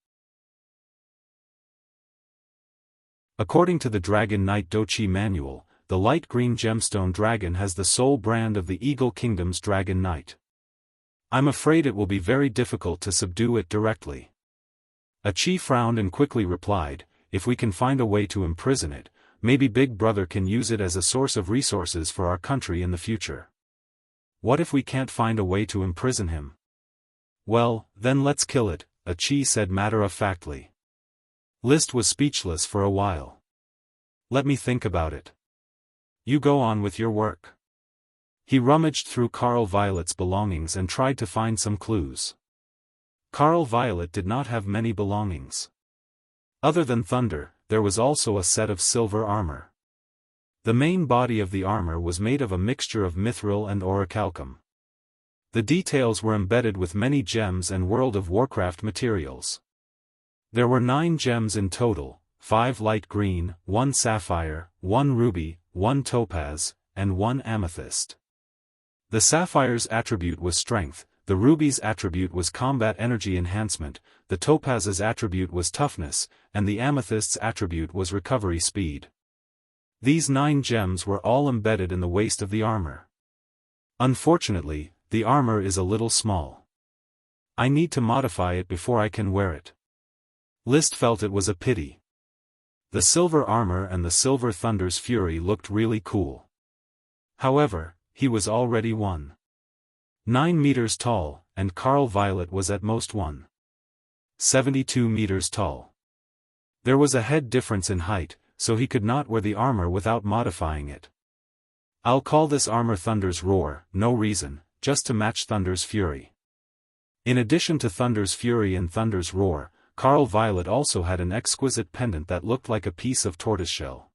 According to the Dragon Knight Dochi manual, the light green gemstone dragon has the sole brand of the Eagle Kingdom's Dragon Knight. I'm afraid it will be very difficult to subdue it directly. Achi frowned and quickly replied, if we can find a way to imprison it, maybe Big Brother can use it as a source of resources for our country in the future. What if we can't find a way to imprison him? Well, then let's kill it, Achi said matter-of-factly. List was speechless for a while. Let me think about it. You go on with your work. He rummaged through Carl Violet's belongings and tried to find some clues. Carl Violet did not have many belongings. Other than thunder, there was also a set of silver armor. The main body of the armor was made of a mixture of mithril and orichalcum. The details were embedded with many gems and World of Warcraft materials. There were 9 gems in total, 5 light green, 1 sapphire, 1 ruby, 1 topaz, and 1 amethyst. The sapphire's attribute was strength, the ruby's attribute was combat energy enhancement, the topaz's attribute was toughness, and the amethyst's attribute was recovery speed. These 9 gems were all embedded in the waist of the armor. Unfortunately, the armor is a little small. I need to modify it before I can wear it. List felt it was a pity. The silver armor and the silver thunder's fury looked really cool. However, he was already 1.9 meters tall, and Carl Violet was at most 1.72 meters tall. There was a head difference in height, so he could not wear the armor without modifying it. I'll call this armor Thunder's Roar, no reason, just to match Thunder's Fury. In addition to Thunder's Fury and Thunder's Roar, Carl Violet also had an exquisite pendant that looked like a piece of tortoiseshell.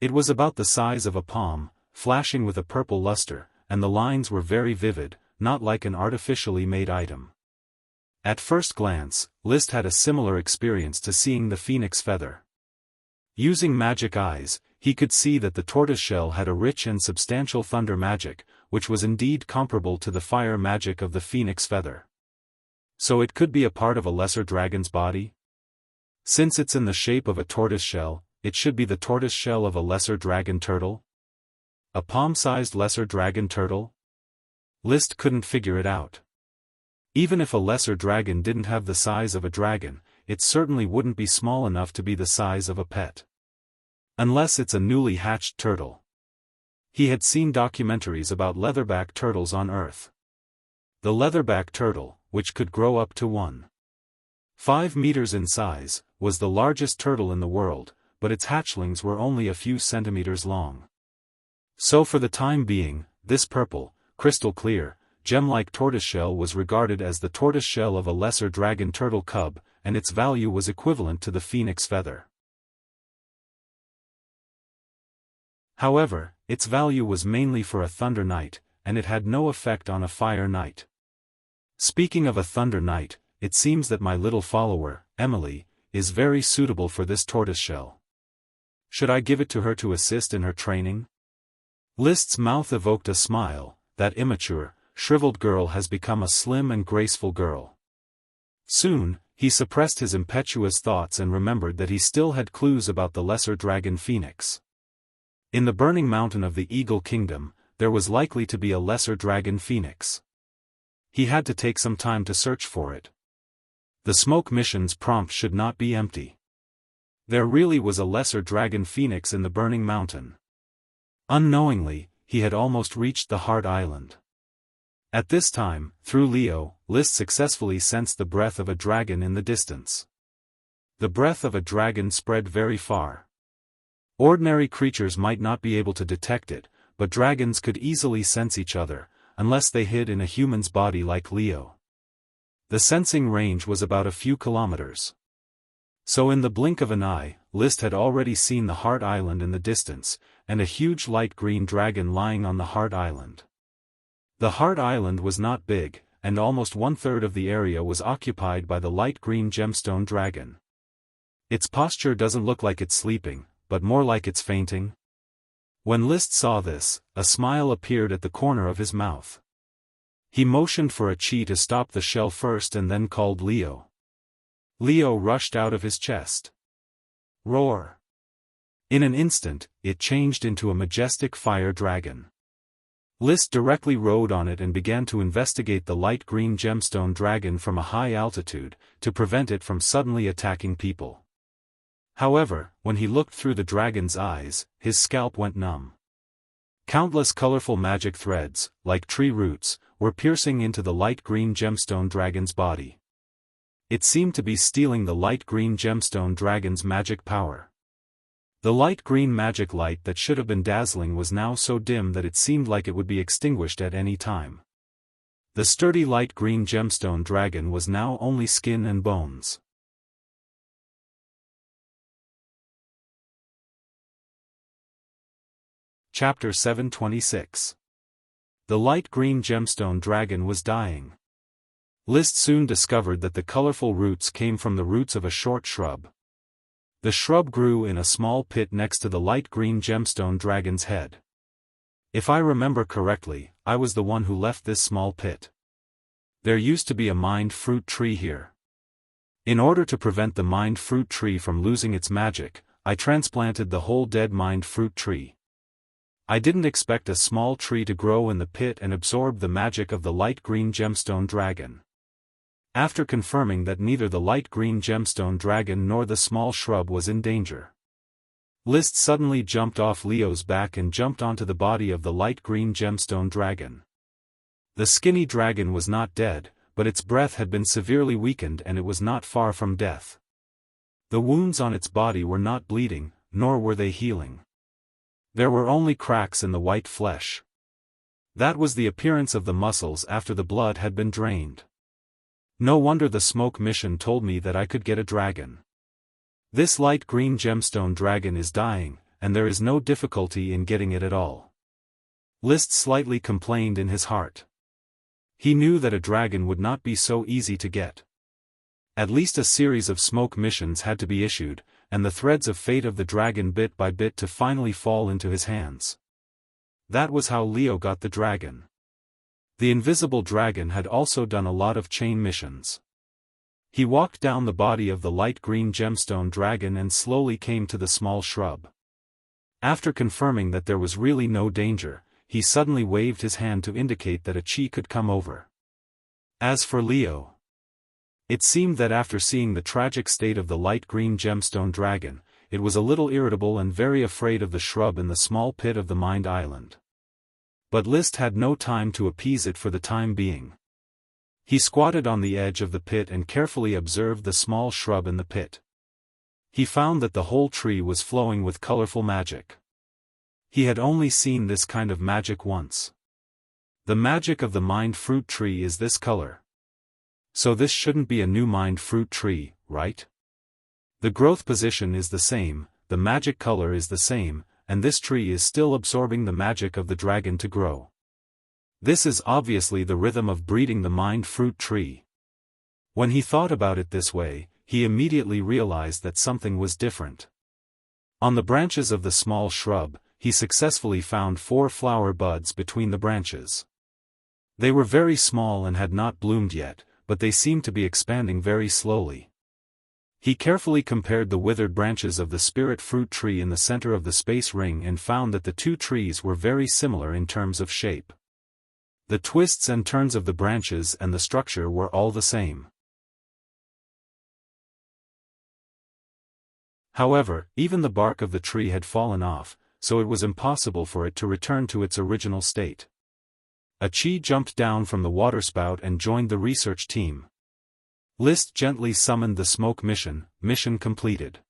It was about the size of a palm, flashing with a purple luster, and the lines were very vivid, not like an artificially made item. At first glance, List had a similar experience to seeing the phoenix feather. Using magic eyes, he could see that the tortoiseshell had a rich and substantial thunder magic, which was indeed comparable to the fire magic of the phoenix feather. So it could be a part of a lesser dragon's body? Since it's in the shape of a tortoiseshell, it should be the tortoiseshell of a lesser dragon turtle? A palm-sized lesser dragon turtle? List couldn't figure it out. Even if a lesser dragon didn't have the size of a dragon, it certainly wouldn't be small enough to be the size of a pet. Unless it's a newly hatched turtle. He had seen documentaries about leatherback turtles on Earth. The leatherback turtle, which could grow up to 1.5 meters in size, was the largest turtle in the world, but its hatchlings were only a few centimeters long. So for the time being, this purple, crystal clear, gem-like tortoiseshell was regarded as the tortoiseshell of a lesser dragon turtle cub, and its value was equivalent to the phoenix feather. However, its value was mainly for a thunder knight, and it had no effect on a fire knight. Speaking of a thunder knight, it seems that my little follower, Emily, is very suitable for this tortoiseshell. Should I give it to her to assist in her training? List's mouth evoked a smile. That immature, shriveled girl has become a slim and graceful girl. Soon, he suppressed his impetuous thoughts and remembered that he still had clues about the lesser dragon Phoenix. In the burning mountain of the Eagle Kingdom, there was likely to be a lesser dragon Phoenix. He had to take some time to search for it. The smoke mission's prompt should not be empty. There really was a lesser dragon Phoenix in the burning mountain. Unknowingly, he had almost reached the Heart Island. At this time, through Leo, List successfully sensed the breath of a dragon in the distance. The breath of a dragon spread very far. Ordinary creatures might not be able to detect it, but dragons could easily sense each other, unless they hid in a human's body like Leo. The sensing range was about a few kilometers. So in the blink of an eye, List had already seen the Heart Island in the distance, and a huge light green dragon lying on the Heart Island. The Heart Island was not big, and almost 1/3 of the area was occupied by the light green gemstone dragon. Its posture doesn't look like it's sleeping, but more like it's fainting. When List saw this, a smile appeared at the corner of his mouth. He motioned for a chi to stop the shell first and then called Leo. Leo rushed out of his chest. Roar! In an instant, it changed into a majestic fire dragon. List directly rode on it and began to investigate the light green gemstone dragon from a high altitude, to prevent it from suddenly attacking people. However, when he looked through the dragon's eyes, his scalp went numb. Countless colorful magic threads, like tree roots, were piercing into the light green gemstone dragon's body. It seemed to be stealing the light green gemstone dragon's magic power. The light green magic light that should have been dazzling was now so dim that it seemed like it would be extinguished at any time. The sturdy light green gemstone dragon was now only skin and bones. Chapter 726. The light green gemstone dragon was dying. List soon discovered that the colorful roots came from the roots of a short shrub. The shrub grew in a small pit next to the light green gemstone dragon's head. If I remember correctly, I was the one who left this small pit. There used to be a mind fruit tree here. In order to prevent the mind fruit tree from losing its magic, I transplanted the whole dead mind fruit tree. I didn't expect a small tree to grow in the pit and absorb the magic of the light green gemstone dragon. After confirming that neither the light green gemstone dragon nor the small shrub was in danger, List suddenly jumped off Leo's back and jumped onto the body of the light green gemstone dragon. The skinny dragon was not dead, but its breath had been severely weakened and it was not far from death. The wounds on its body were not bleeding, nor were they healing. There were only cracks in the white flesh. That was the appearance of the muscles after the blood had been drained. No wonder the smoke mission told me that I could get a dragon. This light green gemstone dragon is dying, and there is no difficulty in getting it at all. List slightly complained in his heart. He knew that a dragon would not be so easy to get. At least a series of smoke missions had to be issued, and the threads of fate of the dragon bit by bit to finally fall into his hands. That was how Leo got the dragon. The invisible dragon had also done a lot of chain missions. He walked down the body of the light green gemstone dragon and slowly came to the small shrub. After confirming that there was really no danger, he suddenly waved his hand to indicate that a chi could come over. As for Leo, it seemed that after seeing the tragic state of the light green gemstone dragon, it was a little irritable and very afraid of the shrub in the small pit of the Mind Island. But List had no time to appease it for the time being. He squatted on the edge of the pit and carefully observed the small shrub in the pit. He found that the whole tree was flowing with colorful magic. He had only seen this kind of magic once. The magic of the mind fruit tree is this color. So this shouldn't be a new mind fruit tree, right? The growth position is the same, the magic color is the same, and this tree is still absorbing the magic of the dragon to grow. This is obviously the rhythm of breeding the mind fruit tree. When he thought about it this way, he immediately realized that something was different. On the branches of the small shrub, he successfully found 4 flower buds between the branches. They were very small and had not bloomed yet, but they seemed to be expanding very slowly. He carefully compared the withered branches of the spirit fruit tree in the center of the space ring and found that the 2 trees were very similar in terms of shape. The twists and turns of the branches and the structure were all the same. However, even the bark of the tree had fallen off, so it was impossible for it to return to its original state. A chi jumped down from the waterspout and joined the research team. List gently summoned the smoke mission completed.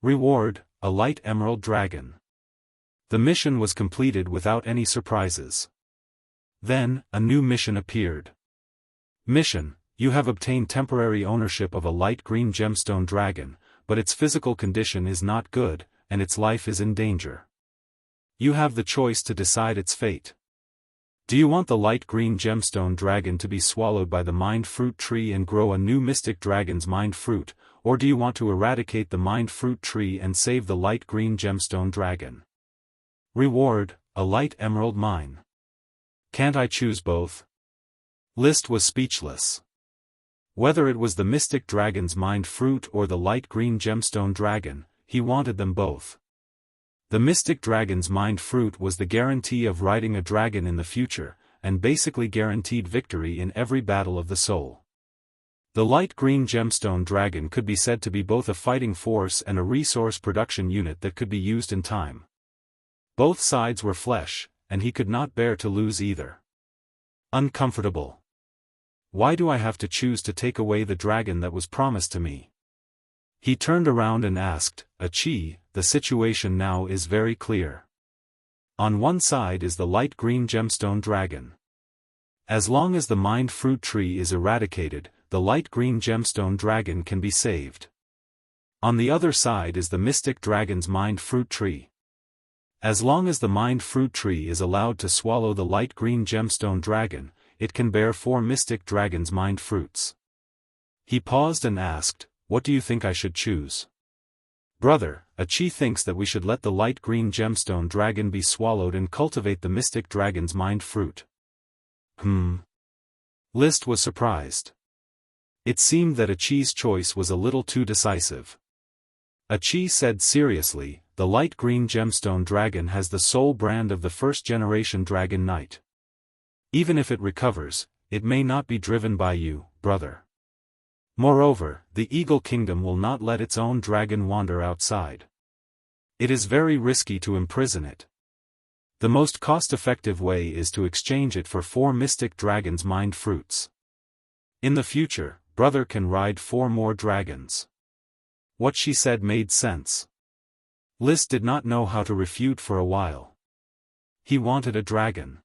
Reward, a light emerald dragon. The mission was completed without any surprises. Then, a new mission appeared. Mission, you have obtained temporary ownership of a light green gemstone dragon, but its physical condition is not good, and its life is in danger. You have the choice to decide its fate. Do you want the light green gemstone dragon to be swallowed by the mind fruit tree and grow a new mystic dragon's mind fruit, or do you want to eradicate the mind fruit tree and save the light green gemstone dragon? Reward, a light emerald mine. Can't I choose both? List was speechless. Whether it was the mystic dragon's mind fruit or the light green gemstone dragon, he wanted them both. The mystic dragon's mind fruit was the guarantee of riding a dragon in the future, and basically guaranteed victory in every battle of the soul. The light green gemstone dragon could be said to be both a fighting force and a resource production unit that could be used in time. Both sides were flesh, and he could not bear to lose either. Uncomfortable. Why do I have to choose to take away the dragon that was promised to me? He turned around and asked, Achi, the situation now is very clear. On one side is the light green gemstone dragon. As long as the mind fruit tree is eradicated, the light green gemstone dragon can be saved. On the other side is the mystic dragon's mind fruit tree. As long as the mind fruit tree is allowed to swallow the light green gemstone dragon, it can bear 4 mystic dragon's mind fruits. He paused and asked, what do you think I should choose? Brother, Achi thinks that we should let the light green gemstone dragon be swallowed and cultivate the mystic dragon's mind fruit. List was surprised. It seemed that Achi's choice was a little too decisive. Achi said seriously, the light green gemstone dragon has the soul brand of the first-generation dragon knight. Even if it recovers, it may not be driven by you, brother. Moreover, the Eagle Kingdom will not let its own dragon wander outside. It is very risky to imprison it. The most cost-effective way is to exchange it for 4 mystic dragons' mind fruits. In the future, brother can ride 4 more dragons. What she said made sense. List did not know how to refute for a while. He wanted a dragon.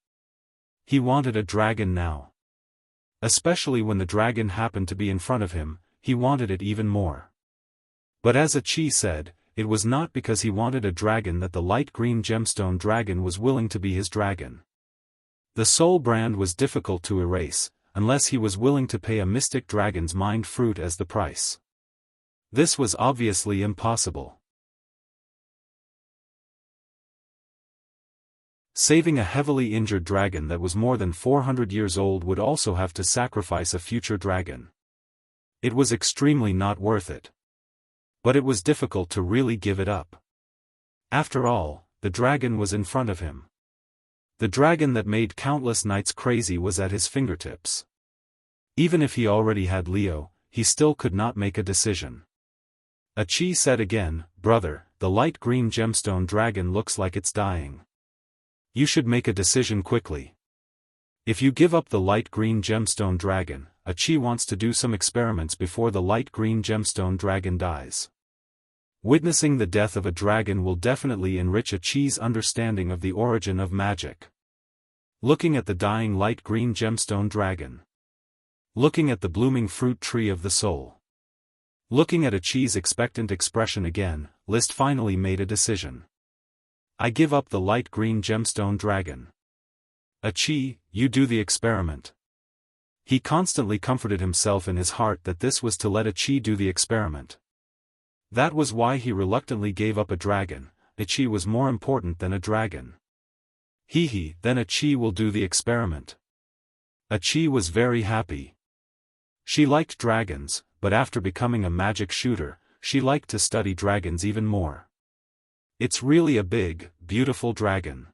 He wanted a dragon now. Especially when the dragon happened to be in front of him, he wanted it even more. But as Achi said, it was not because he wanted a dragon that the light green gemstone dragon was willing to be his dragon. The soul brand was difficult to erase, unless he was willing to pay a mystic dragon's mind fruit as the price. This was obviously impossible. Saving a heavily injured dragon that was more than 400 years old would also have to sacrifice a future dragon. It was extremely not worth it. But it was difficult to really give it up. After all, the dragon was in front of him. The dragon that made countless knights crazy was at his fingertips. Even if he already had Leo, he still could not make a decision. Achi said again, brother, the light green gemstone dragon looks like it's dying. You should make a decision quickly. If you give up the light green gemstone dragon, Achi wants to do some experiments before the light green gemstone dragon dies. Witnessing the death of a dragon will definitely enrich Achi's understanding of the origin of magic. Looking at the dying light green gemstone dragon. Looking at the blooming fruit tree of the soul. Looking at Achi's expectant expression again, List finally made a decision. I give up the light green gemstone dragon. Achi, you do the experiment. He constantly comforted himself in his heart that this was to let Achi do the experiment. That was why he reluctantly gave up a dragon. Achi was more important than a dragon. Then Achi will do the experiment. Achi was very happy. She liked dragons, but after becoming a magic shooter, she liked to study dragons even more. It's really a big, beautiful dragon.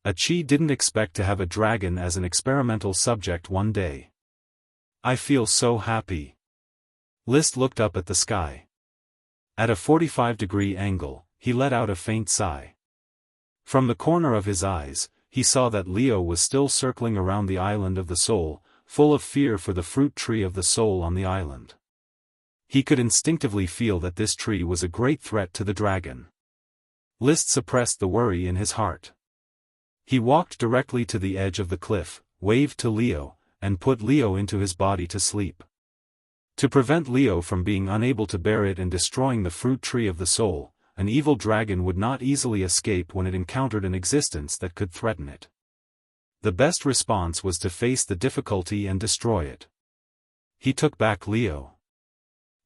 Achi didn't expect to have a dragon as an experimental subject one day. I feel so happy. List looked up at the sky. At a 45-degree angle, he let out a faint sigh. From the corner of his eyes, he saw that Leo was still circling around the island of the soul, full of fear for the fruit tree of the soul on the island. He could instinctively feel that this tree was a great threat to the dragon. List suppressed the worry in his heart. He walked directly to the edge of the cliff, waved to Leo, and put Leo into his body to sleep. To prevent Leo from being unable to bear it and destroying the fruit tree of the soul, an evil dragon would not easily escape when it encountered an existence that could threaten it. The best response was to face the difficulty and destroy it. He took back Leo.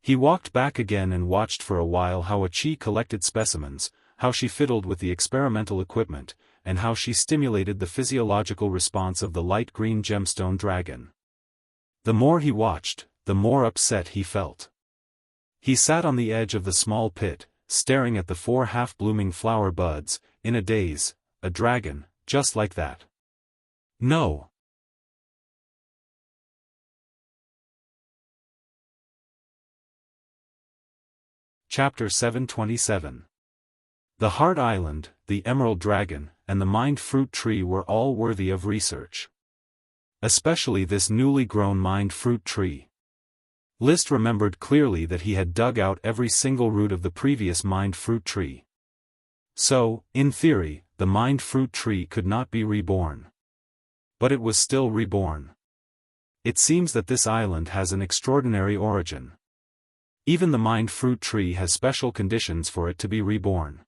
He walked back again and watched for a while how Achi collected specimens, how she fiddled with the experimental equipment, and how she stimulated the physiological response of the light green gemstone dragon. The more he watched, the more upset he felt. He sat on the edge of the small pit, staring at the 4 half-blooming flower buds, in a daze. A dragon, just like that. No. Chapter 727. The Heart Island, the Emerald Dragon, and the Mind Fruit Tree were all worthy of research. Especially this newly grown Mind Fruit Tree. List remembered clearly that he had dug out every single root of the previous Mind Fruit Tree. So, in theory, the Mind Fruit Tree could not be reborn. But it was still reborn. It seems that this island has an extraordinary origin. Even the Mind Fruit Tree has special conditions for it to be reborn.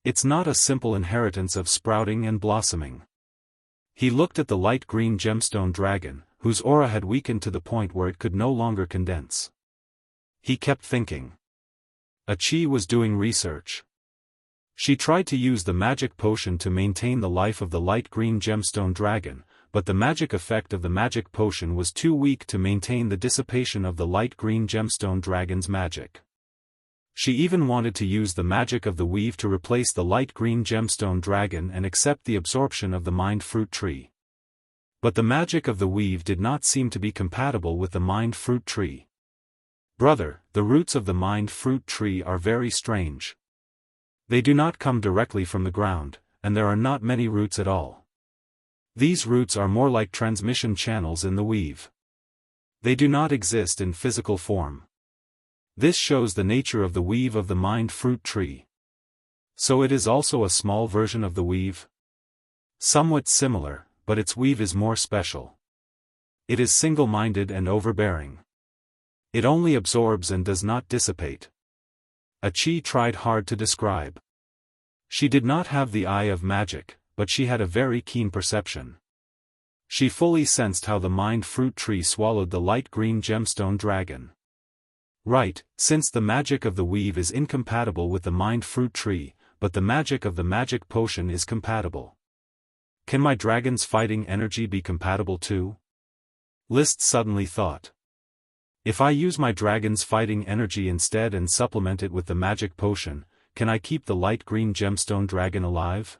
It's not a simple inheritance of sprouting and blossoming. He looked at the light green gemstone dragon, whose aura had weakened to the point where it could no longer condense. He kept thinking. Achi was doing research. She tried to use the magic potion to maintain the life of the light green gemstone dragon, but the magic effect of the magic potion was too weak to maintain the dissipation of the light green gemstone dragon's magic. She even wanted to use the magic of the weave to replace the light green gemstone dragon and accept the absorption of the Mind Fruit Tree. But the magic of the weave did not seem to be compatible with the Mind Fruit Tree. Brother, the roots of the Mind Fruit Tree are very strange. They do not come directly from the ground, and there are not many roots at all. These roots are more like transmission channels in the weave. They do not exist in physical form. This shows the nature of the weave of the Mind Fruit Tree. So it is also a small version of the weave? Somewhat similar, but its weave is more special. It is single-minded and overbearing. It only absorbs and does not dissipate. Achi tried hard to describe. She did not have the eye of magic, but she had a very keen perception. She fully sensed how the Mind Fruit Tree swallowed the light green gemstone dragon. Right, since the magic of the weave is incompatible with the Mind Fruit Tree, but the magic of the magic potion is compatible. Can my dragon's fighting energy be compatible too? List suddenly thought. If I use my dragon's fighting energy instead and supplement it with the magic potion, can I keep the light green gemstone dragon alive?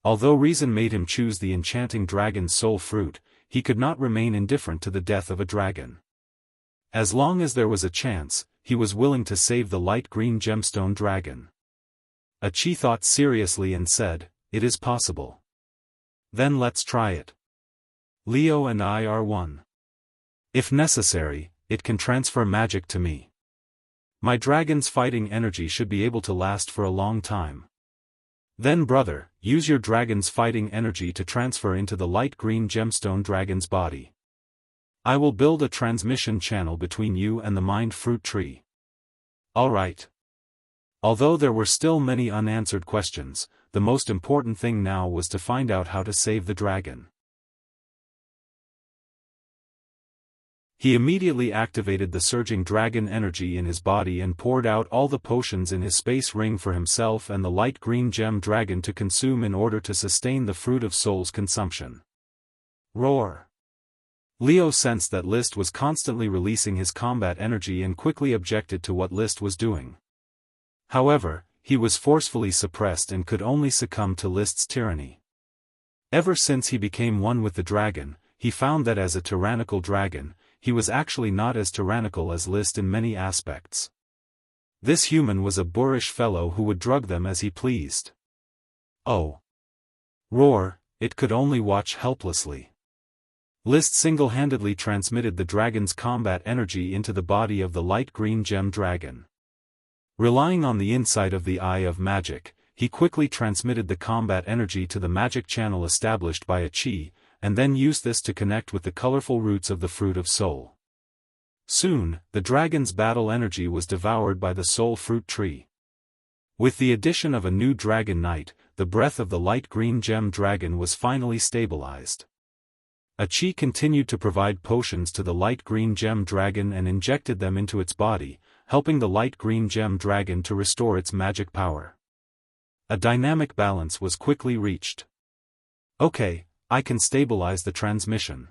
Although reason made him choose the enchanting dragon's soul fruit, he could not remain indifferent to the death of a dragon. As long as there was a chance, he was willing to save the light green gemstone dragon. Achi thought seriously and said, "It is possible. Then let's try it. Leo and I are one. If necessary, it can transfer magic to me. My dragon's fighting energy should be able to last for a long time. Then brother, use your dragon's fighting energy to transfer into the light green gemstone dragon's body. I will build a transmission channel between you and the Mind Fruit Tree." All right. Although there were still many unanswered questions, the most important thing now was to find out how to save the dragon. He immediately activated the surging dragon energy in his body and poured out all the potions in his space ring for himself and the light green gem dragon to consume in order to sustain the Fruit of Soul's consumption. Roar! Leo sensed that List was constantly releasing his combat energy and quickly objected to what List was doing. However, he was forcefully suppressed and could only succumb to List's tyranny. Ever since he became one with the dragon, he found that as a tyrannical dragon, he was actually not as tyrannical as List in many aspects. This human was a boorish fellow who would drug them as he pleased. Oh! Roar! It could only watch helplessly. List single-handedly transmitted the dragon's combat energy into the body of the light green gem dragon. Relying on the insight of the Eye of Magic, he quickly transmitted the combat energy to the magic channel established by a chi, and then used this to connect with the colorful roots of the Fruit of Soul. Soon, the dragon's battle energy was devoured by the Soul Fruit Tree. With the addition of a new Dragon Knight, the breath of the light green gem dragon was finally stabilized. A chi continued to provide potions to the light green gem dragon and injected them into its body, helping the light green gem dragon to restore its magic power. A dynamic balance was quickly reached. Okay, I can stabilize the transmission.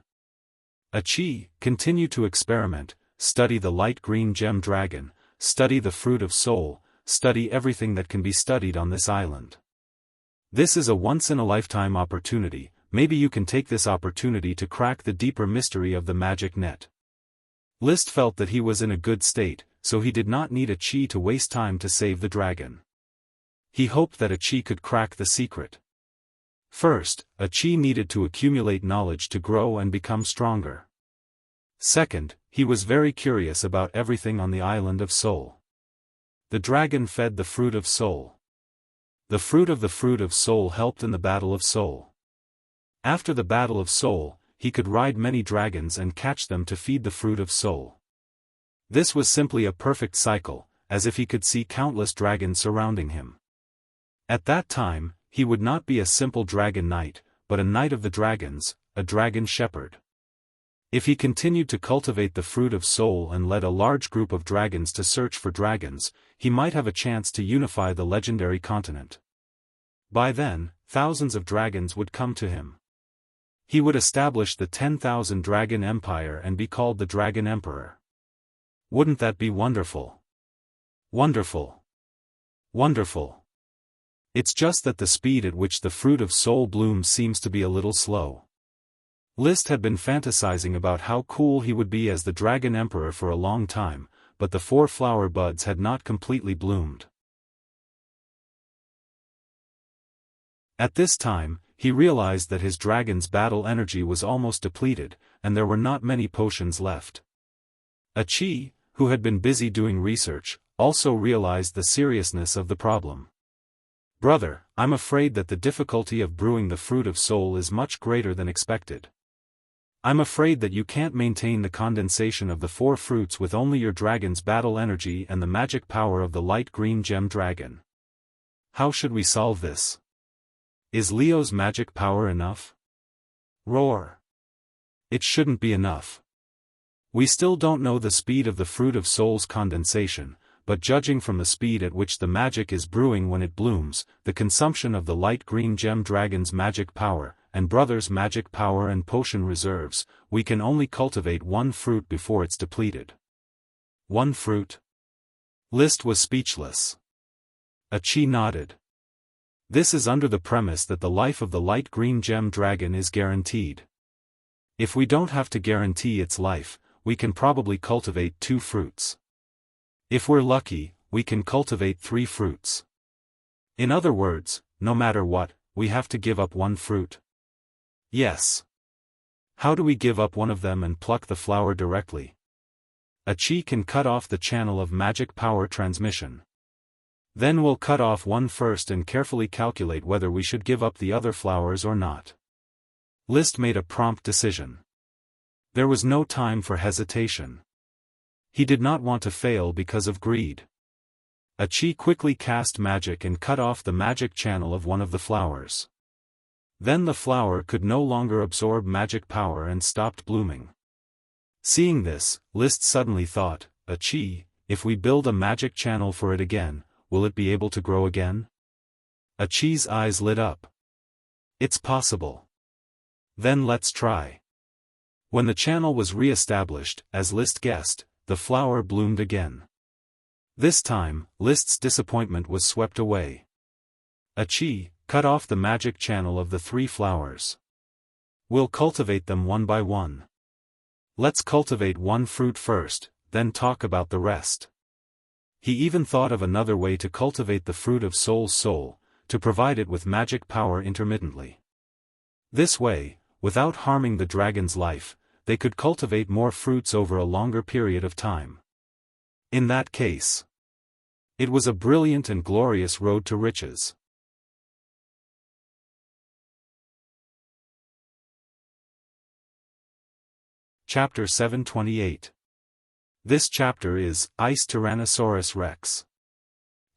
A chi, continue to experiment, study the light green gem dragon, study the Fruit of Soul, study everything that can be studied on this island. This is a once-in-a-lifetime opportunity. Maybe you can take this opportunity to crack the deeper mystery of the magic net. List felt that he was in a good state, so he did not need a chi to waste time to save the dragon. He hoped that a chi could crack the secret. First, a chi needed to accumulate knowledge to grow and become stronger. Second, he was very curious about everything on the Island of Soul. The dragon fed the Fruit of Soul. The Fruit of Soul helped in the Battle of Soul. After the Battle of Soul, he could ride many dragons and catch them to feed the Fruit of Soul. This was simply a perfect cycle, as if he could see countless dragons surrounding him. At that time, he would not be a simple dragon knight, but a knight of the dragons, a dragon shepherd. If he continued to cultivate the Fruit of Soul and led a large group of dragons to search for dragons, he might have a chance to unify the legendary continent. By then, thousands of dragons would come to him. He would establish the 10,000 Dragon Empire and be called the Dragon Emperor. Wouldn't that be wonderful? Wonderful. Wonderful. It's just that the speed at which the Fruit of Soul blooms seems to be a little slow. List had been fantasizing about how cool he would be as the Dragon Emperor for a long time, but the 4 flower buds had not completely bloomed. At this time, he realized that his dragon's battle energy was almost depleted, and there were not many potions left. A chi, who had been busy doing research, also realized the seriousness of the problem. Brother, I'm afraid that the difficulty of brewing the Fruit of Soul is much greater than expected. I'm afraid that you can't maintain the condensation of the 4 fruits with only your dragon's battle energy and the magic power of the light green gem dragon. How should we solve this? Is Leo's magic power enough? Roar! It shouldn't be enough. We still don't know the speed of the Fruit of Soul's condensation, but judging from the speed at which the magic is brewing when it blooms, the consumption of the light green gem dragon's magic power, and brother's magic power and potion reserves, we can only cultivate 1 fruit before it's depleted. 1 fruit? List was speechless. A chi nodded. This is under the premise that the life of the light green gem dragon is guaranteed. If we don't have to guarantee its life, we can probably cultivate 2 fruits. If we're lucky, we can cultivate 3 fruits. In other words, no matter what, we have to give up 1 fruit. Yes. How do we give up one of them and pluck the flower directly? A chi can cut off the channel of magic power transmission. Then we'll cut off 1 first and carefully calculate whether we should give up the other flowers or not. List made a prompt decision. There was no time for hesitation. He did not want to fail because of greed. Qi quickly cast magic and cut off the magic channel of one of the flowers. Then the flower could no longer absorb magic power and stopped blooming. Seeing this, List suddenly thought, Qi, if we build a magic channel for it again, will it be able to grow again? Qi's eyes lit up. It's possible. Then let's try. When the channel was re-established, as List guessed, the flower bloomed again. This time, List's disappointment was swept away. Qi, cut off the magic channel of the 3 flowers. We'll cultivate them one by one. Let's cultivate one fruit first, then talk about the rest. He even thought of another way to cultivate the fruit of Soul's soul, to provide it with magic power intermittently. This way, without harming the dragon's life, they could cultivate more fruits over a longer period of time. In that case, it was a brilliant and glorious road to riches. Chapter 728. This chapter is Ice Tyrannosaurus Rex.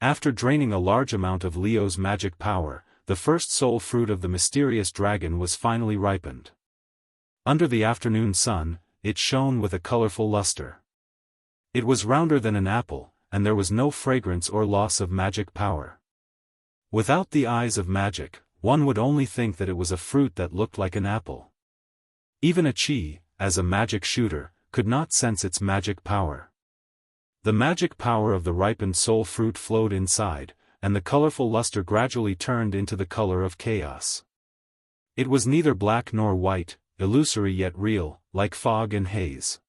After draining a large amount of Leo's magic power, the first soul fruit of the mysterious dragon was finally ripened. Under the afternoon sun, it shone with a colorful luster. It was rounder than an apple, and there was no fragrance or loss of magic power. Without the eyes of magic, one would only think that it was a fruit that looked like an apple. Even Qi, as a magic shooter, could not sense its magic power. The magic power of the ripened soul fruit flowed inside, and the colorful luster gradually turned into the color of chaos. It was neither black nor white, illusory yet real, like fog and haze.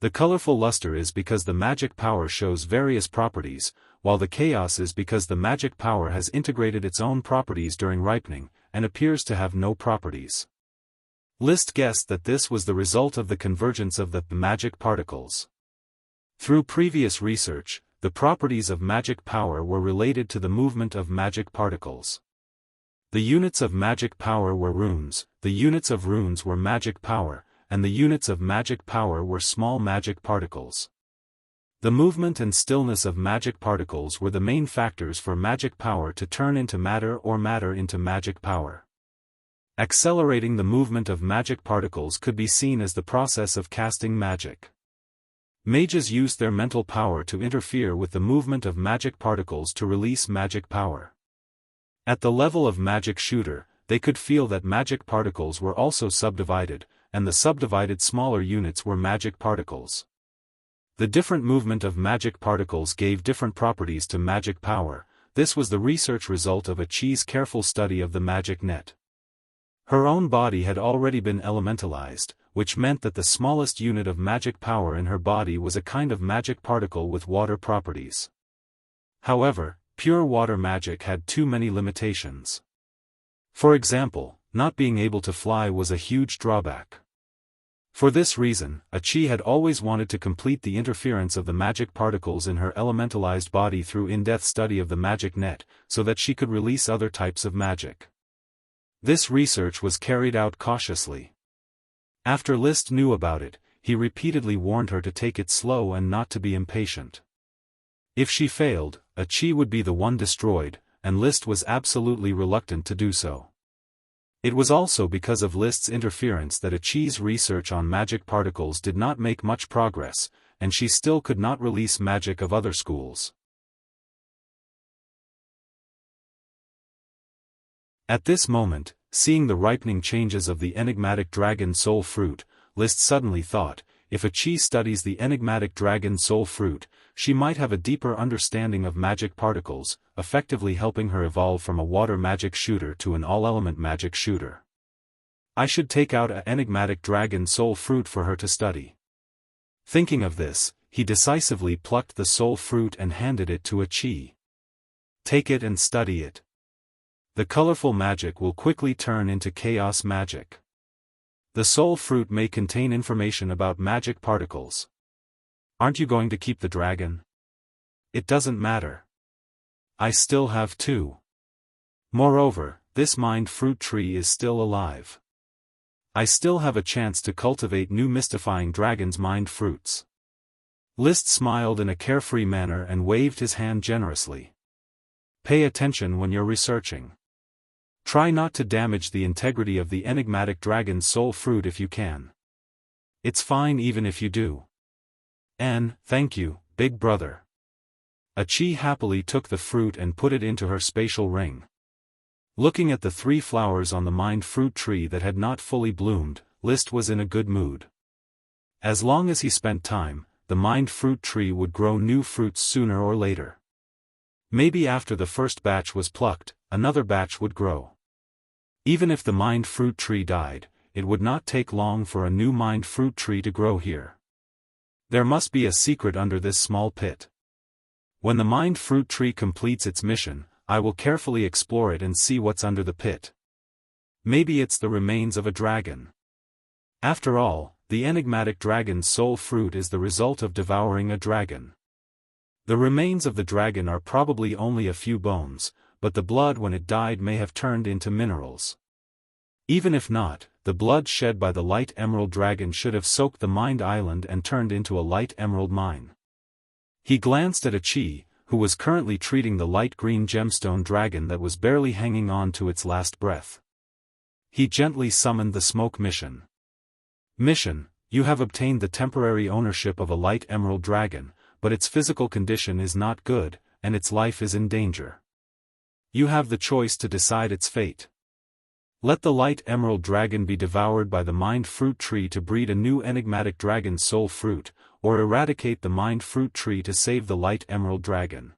The colorful luster is because the magic power shows various properties, while the chaos is because the magic power has integrated its own properties during ripening, and appears to have no properties. List guessed that this was the result of the convergence of the magic particles. Through previous research, the properties of magic power were related to the movement of magic particles. The units of magic power were runes, the units of runes were magic power, and the units of magic power were small magic particles. The movement and stillness of magic particles were the main factors for magic power to turn into matter or matter into magic power. Accelerating the movement of magic particles could be seen as the process of casting magic. Mages used their mental power to interfere with the movement of magic particles to release magic power. At the level of magic shooter, they could feel that magic particles were also subdivided, and the subdivided smaller units were magic particles. The different movement of magic particles gave different properties to magic power. This was the research result of Qi's careful study of the magic net. Her own body had already been elementalized, which meant that the smallest unit of magic power in her body was a kind of magic particle with water properties. However, pure water magic had too many limitations. For example, not being able to fly was a huge drawback. For this reason, Qi had always wanted to complete the interference of the magic particles in her elementalized body through in-depth study of the magic net, so that she could release other types of magic. This research was carried out cautiously. After List knew about it, he repeatedly warned her to take it slow and not to be impatient. If she failed, Qi would be the one destroyed, and List was absolutely reluctant to do so. It was also because of List's interference that Qi's research on magic particles did not make much progress, and she still could not release magic of other schools. At this moment, seeing the ripening changes of the enigmatic dragon soul fruit, List suddenly thought, if Qi studies the enigmatic dragon soul fruit, she might have a deeper understanding of magic particles, effectively helping her evolve from a water magic shooter to an all-element magic shooter. I should take out an enigmatic dragon soul fruit for her to study. Thinking of this, he decisively plucked the soul fruit and handed it to Qi. Take it and study it. The colorful magic will quickly turn into chaos magic. The soul fruit may contain information about magic particles. Aren't you going to keep the dragon? It doesn't matter. I still have 2. Moreover, this mind fruit tree is still alive. I still have a chance to cultivate new mystifying dragon's mind fruits. List smiled in a carefree manner and waved his hand generously. Pay attention when you're researching. Try not to damage the integrity of the enigmatic dragon's soul fruit if you can. It's fine even if you do. And, thank you, big brother. Achi happily took the fruit and put it into her spatial ring. Looking at the 3 flowers on the mind fruit tree that had not fully bloomed, List was in a good mood. As long as he spent time, the mind fruit tree would grow new fruits sooner or later. Maybe after the first batch was plucked, another batch would grow. Even if the mind fruit tree died, it would not take long for a new mind fruit tree to grow here. There must be a secret under this small pit. When the mind fruit tree completes its mission, I will carefully explore it and see what's under the pit. Maybe it's the remains of a dragon. After all, the enigmatic dragon's soul fruit is the result of devouring a dragon. The remains of the dragon are probably only a few bones, but the blood when it died may have turned into minerals. Even if not, the blood shed by the light emerald dragon should have soaked the mind island and turned into a light emerald mine. He glanced at Achi, who was currently treating the light green gemstone dragon that was barely hanging on to its last breath. He gently summoned the smoke mission. Mission, you have obtained the temporary ownership of a light emerald dragon, but its physical condition is not good, and its life is in danger. You have the choice to decide its fate. Let the light emerald dragon be devoured by the mind fruit tree to breed a new enigmatic dragon's soul fruit, or eradicate the mind fruit tree to save the light emerald dragon.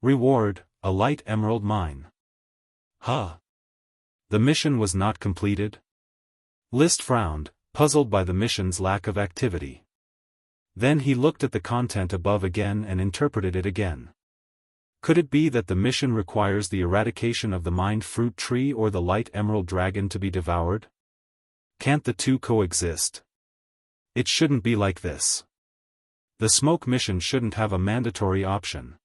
Reward, a light emerald mine. Huh. The mission was not completed? List frowned, puzzled by the mission's lack of activity. Then he looked at the content above again and interpreted it again. Could it be that the mission requires the eradication of the mind fruit tree or the light emerald dragon to be devoured? Can't the two coexist? It shouldn't be like this. The smoke mission shouldn't have a mandatory option.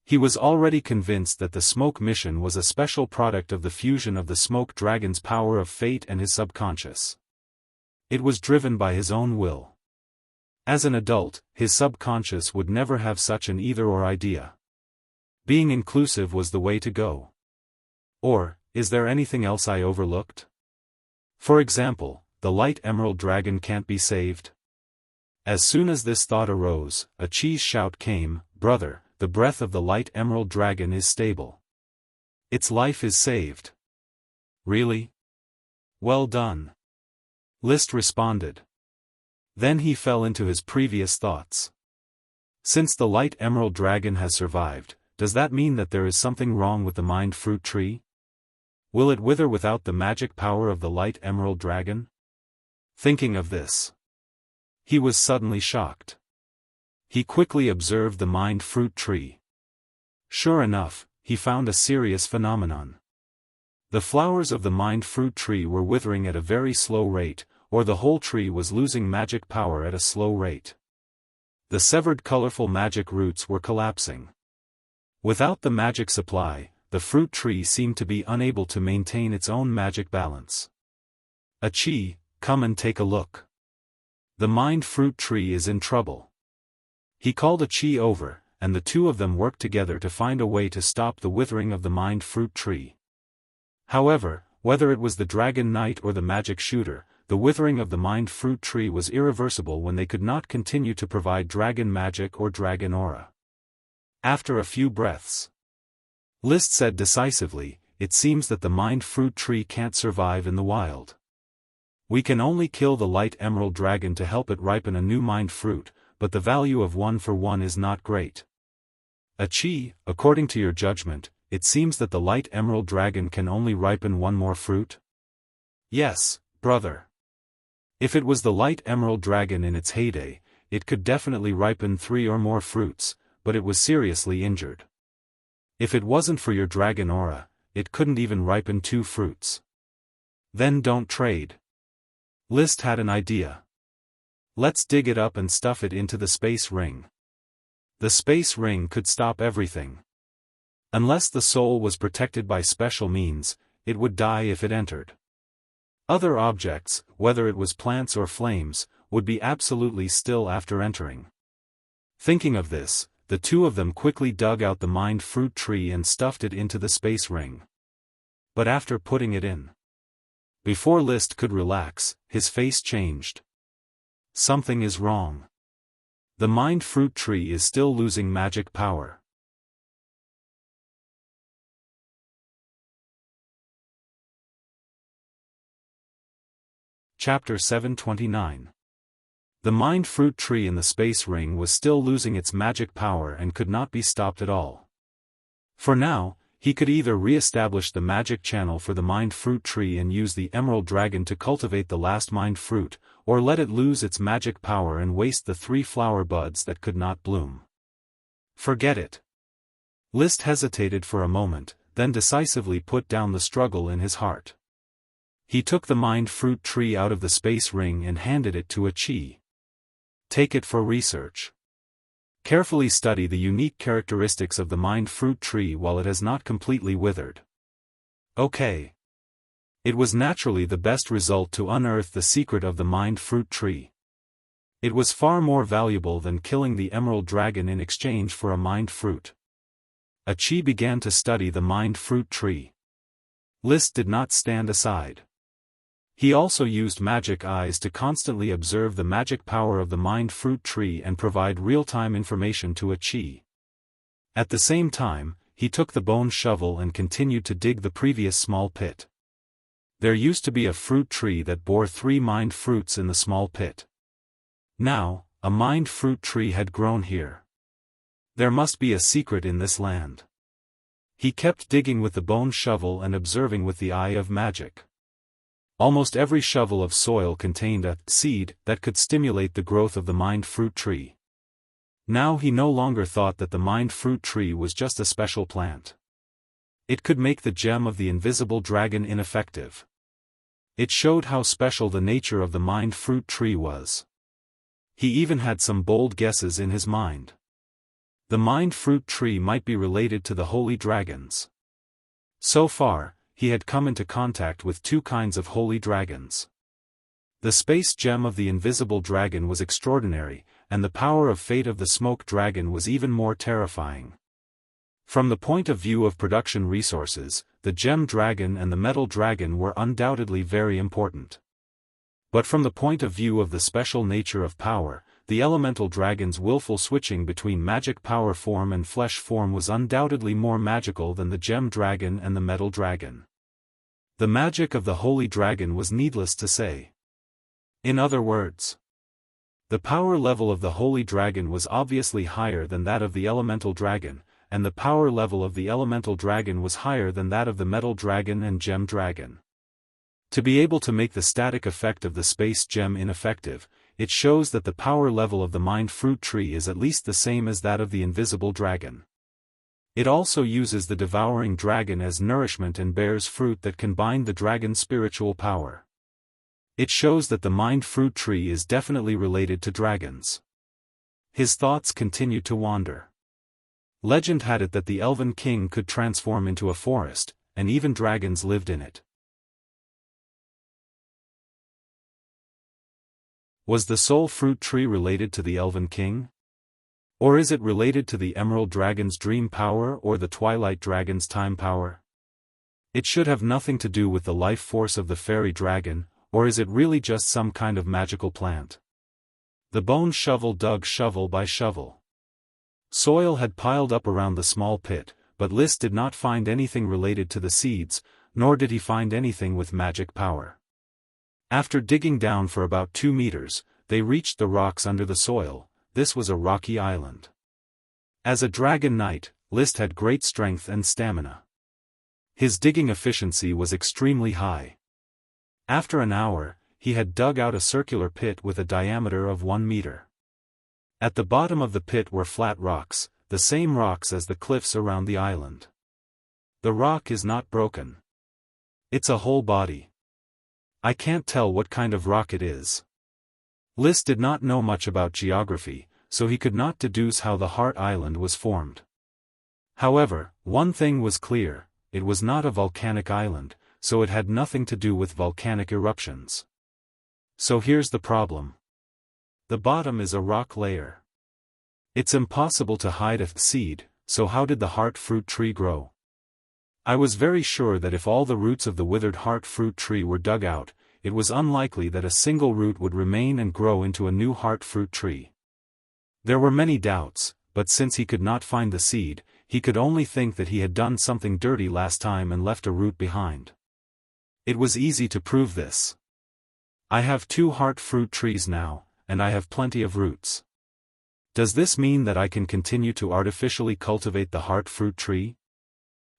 He was already convinced that the smoke mission was a special product of the fusion of the smoke dragon's power of fate and his subconscious. It was driven by his own will. As an adult, his subconscious would never have such an either-or idea. Being inclusive was the way to go. Or, is there anything else I overlooked? For example, the light emerald dragon can't be saved? As soon as this thought arose, Achi's shout came, "Brother, the breath of the light emerald dragon is stable. Its life is saved." Really? Well done. List responded. Then he fell into his previous thoughts. Since the light emerald dragon has survived, does that mean that there is something wrong with the mind fruit tree? Will it wither without the magic power of the light emerald dragon? Thinking of this, he was suddenly shocked. He quickly observed the mind fruit tree. Sure enough, he found a serious phenomenon. The flowers of the mind fruit tree were withering at a very slow rate, or the whole tree was losing magic power at a slow rate. The severed colorful magic roots were collapsing. Without the magic supply, the fruit tree seemed to be unable to maintain its own magic balance. Achi, come and take a look. The mind fruit tree is in trouble. He called Achi over, and the two of them worked together to find a way to stop the withering of the mind fruit tree. However, whether it was the dragon knight or the magic shooter, the withering of the mind fruit tree was irreversible when they could not continue to provide dragon magic or dragon aura. After a few breaths, List said decisively, "It seems that the mind fruit tree can't survive in the wild. We can only kill the light emerald dragon to help it ripen a new mind fruit, but the value of 1-for-1 is not great. Achi, according to your judgment, it seems that the light emerald dragon can only ripen one more fruit?" "Yes, brother. If it was the light emerald dragon in its heyday, it could definitely ripen 3 or more fruits, but it was seriously injured. If it wasn't for your dragon aura, it couldn't even ripen 2 fruits. Then don't trade." List had an idea. "Let's dig it up and stuff it into the space ring. The space ring could stop everything. Unless the soul was protected by special means, it would die if it entered. Other objects, whether it was plants or flames, would be absolutely still after entering. Thinking of this, the two of them quickly dug out the mind fruit tree and stuffed it into the space ring. But after putting it in, before List could relax, his face changed. Something is wrong. The mind fruit tree is still losing magic power. Chapter 729. The mind fruit tree in the space ring was still losing its magic power and could not be stopped at all. For now, he could either re-establish the magic channel for the mind fruit tree and use the emerald dragon to cultivate the last mind fruit, or let it lose its magic power and waste the 3 flower buds that could not bloom. Forget it. List hesitated for a moment, then decisively put down the struggle in his heart. He took the mind fruit tree out of the space ring and handed it to a chi. Take it for research. Carefully study the unique characteristics of the mind fruit tree while it has not completely withered. Okay. It was naturally the best result to unearth the secret of the mind fruit tree. It was far more valuable than killing the emerald dragon in exchange for a mind fruit. A chi began to study the mind fruit tree. List did not stand aside. He also used magic eyes to constantly observe the magic power of the mind fruit tree and provide real-time information to a chi. At the same time, he took the bone shovel and continued to dig the previous small pit. There used to be a fruit tree that bore 3 mind fruits in the small pit. Now, a mind fruit tree had grown here. There must be a secret in this land. He kept digging with the bone shovel and observing with the eye of magic. Almost every shovel of soil contained a seed that could stimulate the growth of the mind fruit tree. Now he no longer thought that the mind fruit tree was just a special plant. It could make the gem of the invisible dragon ineffective. It showed how special the nature of the mind fruit tree was. He even had some bold guesses in his mind. The mind fruit tree might be related to the holy dragons. So far, he had come into contact with 2 kinds of holy dragons. The space gem of the invisible dragon was extraordinary, and the power of fate of the smoke dragon was even more terrifying. From the point of view of production resources, the gem dragon and the metal dragon were undoubtedly very important. But from the point of view of the special nature of power, the elemental dragon's willful switching between magic power form and flesh form was undoubtedly more magical than the gem dragon and the metal dragon. The magic of the holy dragon was needless to say. In other words, the power level of the holy dragon was obviously higher than that of the elemental dragon, and the power level of the elemental dragon was higher than that of the metal dragon and gem dragon. To be able to make the static effect of the space gem ineffective, it shows that the power level of the mind fruit tree is at least the same as that of the invisible dragon. It also uses the devouring dragon as nourishment and bears fruit that can bind the dragon's spiritual power. It shows that the mind fruit tree is definitely related to dragons. His thoughts continued to wander. Legend had it that the elven king could transform into a forest, and even dragons lived in it. Was the soul fruit tree related to the elven king? Or is it related to the emerald dragon's dream power or the twilight dragon's time power? It should have nothing to do with the life force of the fairy dragon, or is it really just some kind of magical plant? The bone shovel dug shovel by shovel. Soil had piled up around the small pit, but List did not find anything related to the seeds, nor did he find anything with magic power. After digging down for about 2 meters, they reached the rocks under the soil. This was a rocky island. As a dragon knight, List had great strength and stamina. His digging efficiency was extremely high. After an hour, he had dug out a circular pit with a diameter of 1 meter. At the bottom of the pit were flat rocks, the same rocks as the cliffs around the island. The rock is not broken. It's a whole body. I can't tell what kind of rock it is. List did not know much about geography, so he could not deduce how the Heart Island was formed. However, one thing was clear, it was not a volcanic island, so it had nothing to do with volcanic eruptions. So here's the problem. The bottom is a rock layer. It's impossible to hide a seed, so how did the heart fruit tree grow? I was very sure that if all the roots of the withered heart fruit tree were dug out, it was unlikely that a single root would remain and grow into a new heart fruit tree. There were many doubts, but since he could not find the seed, he could only think that he had done something dirty last time and left a root behind. It was easy to prove this. I have 2 heart fruit trees now, and I have plenty of roots. Does this mean that I can continue to artificially cultivate the heart fruit tree?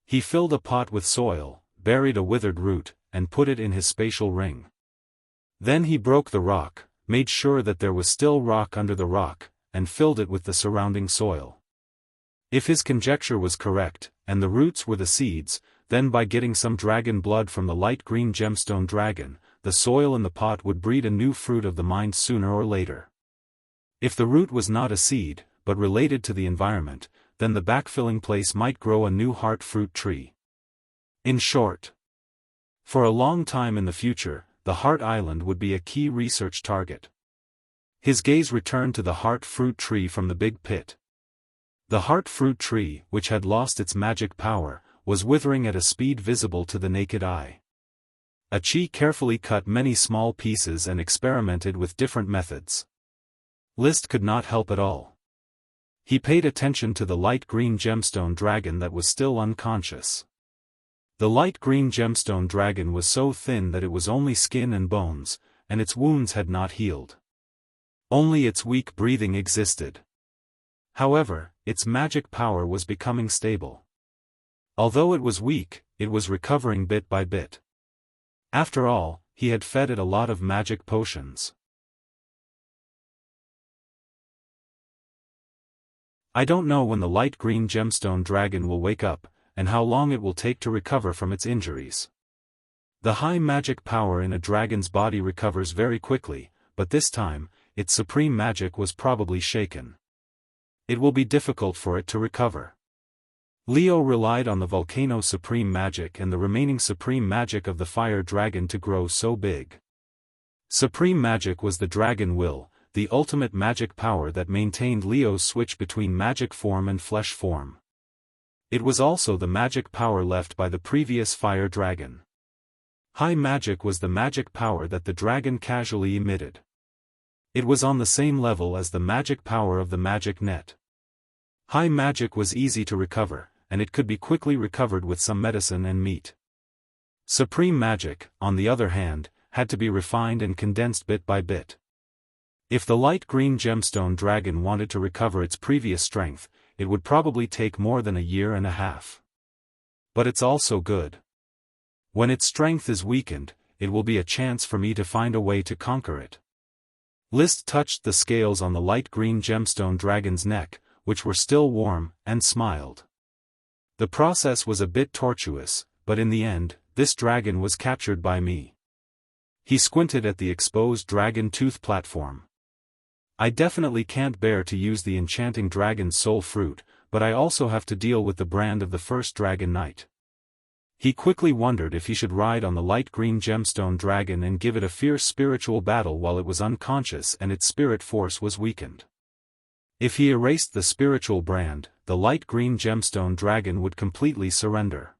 He filled a pot with soil, buried a withered root, and put it in his spatial ring. Then he broke the rock, made sure that there was still rock under the rock, and filled it with the surrounding soil. If his conjecture was correct, and the roots were the seeds, then by getting some dragon blood from the light green gemstone dragon, the soil in the pot would breed a new fruit of the mind sooner or later. If the root was not a seed, but related to the environment, then the backfilling place might grow a new heart fruit tree. In short, for a long time in the future, the Heart Island would be a key research target. His gaze returned to the heart fruit tree from the big pit. The heart fruit tree, which had lost its magic power, was withering at a speed visible to the naked eye. Achi carefully cut many small pieces and experimented with different methods. List could not help at all. He paid attention to the light green gemstone dragon that was still unconscious. The light green gemstone dragon was so thin that it was only skin and bones, and its wounds had not healed. Only its weak breathing existed. However, its magic power was becoming stable. Although it was weak, it was recovering bit by bit. After all, he had fed it a lot of magic potions. I don't know when the light green gemstone dragon will wake up, and how long it will take to recover from its injuries. The high magic power in a dragon's body recovers very quickly, but this time, its supreme magic was probably shaken. It will be difficult for it to recover. Leo relied on the volcano's supreme magic and the remaining supreme magic of the fire dragon to grow so big. Supreme magic was the dragon will, the ultimate magic power that maintained Leo's switch between magic form and flesh form. It was also the magic power left by the previous fire dragon. High magic was the magic power that the dragon casually emitted. It was on the same level as the magic power of the magic net. High magic was easy to recover, and it could be quickly recovered with some medicine and meat. Supreme magic, on the other hand, had to be refined and condensed bit by bit. If the light green gemstone dragon wanted to recover its previous strength, it would probably take more than a year and a half. But it's also good. When its strength is weakened, it will be a chance for me to find a way to conquer it. List touched the scales on the light green gemstone dragon's neck, which were still warm, and smiled. The process was a bit tortuous, but in the end, this dragon was captured by me. He squinted at the exposed dragon tooth platform. I definitely can't bear to use the enchanting dragon's soul fruit, but I also have to deal with the brand of the first dragon knight. He quickly wondered if he should ride on the light green gemstone dragon and give it a fierce spiritual battle while it was unconscious and its spirit force was weakened. If he erased the spiritual brand, the light green gemstone dragon would completely surrender.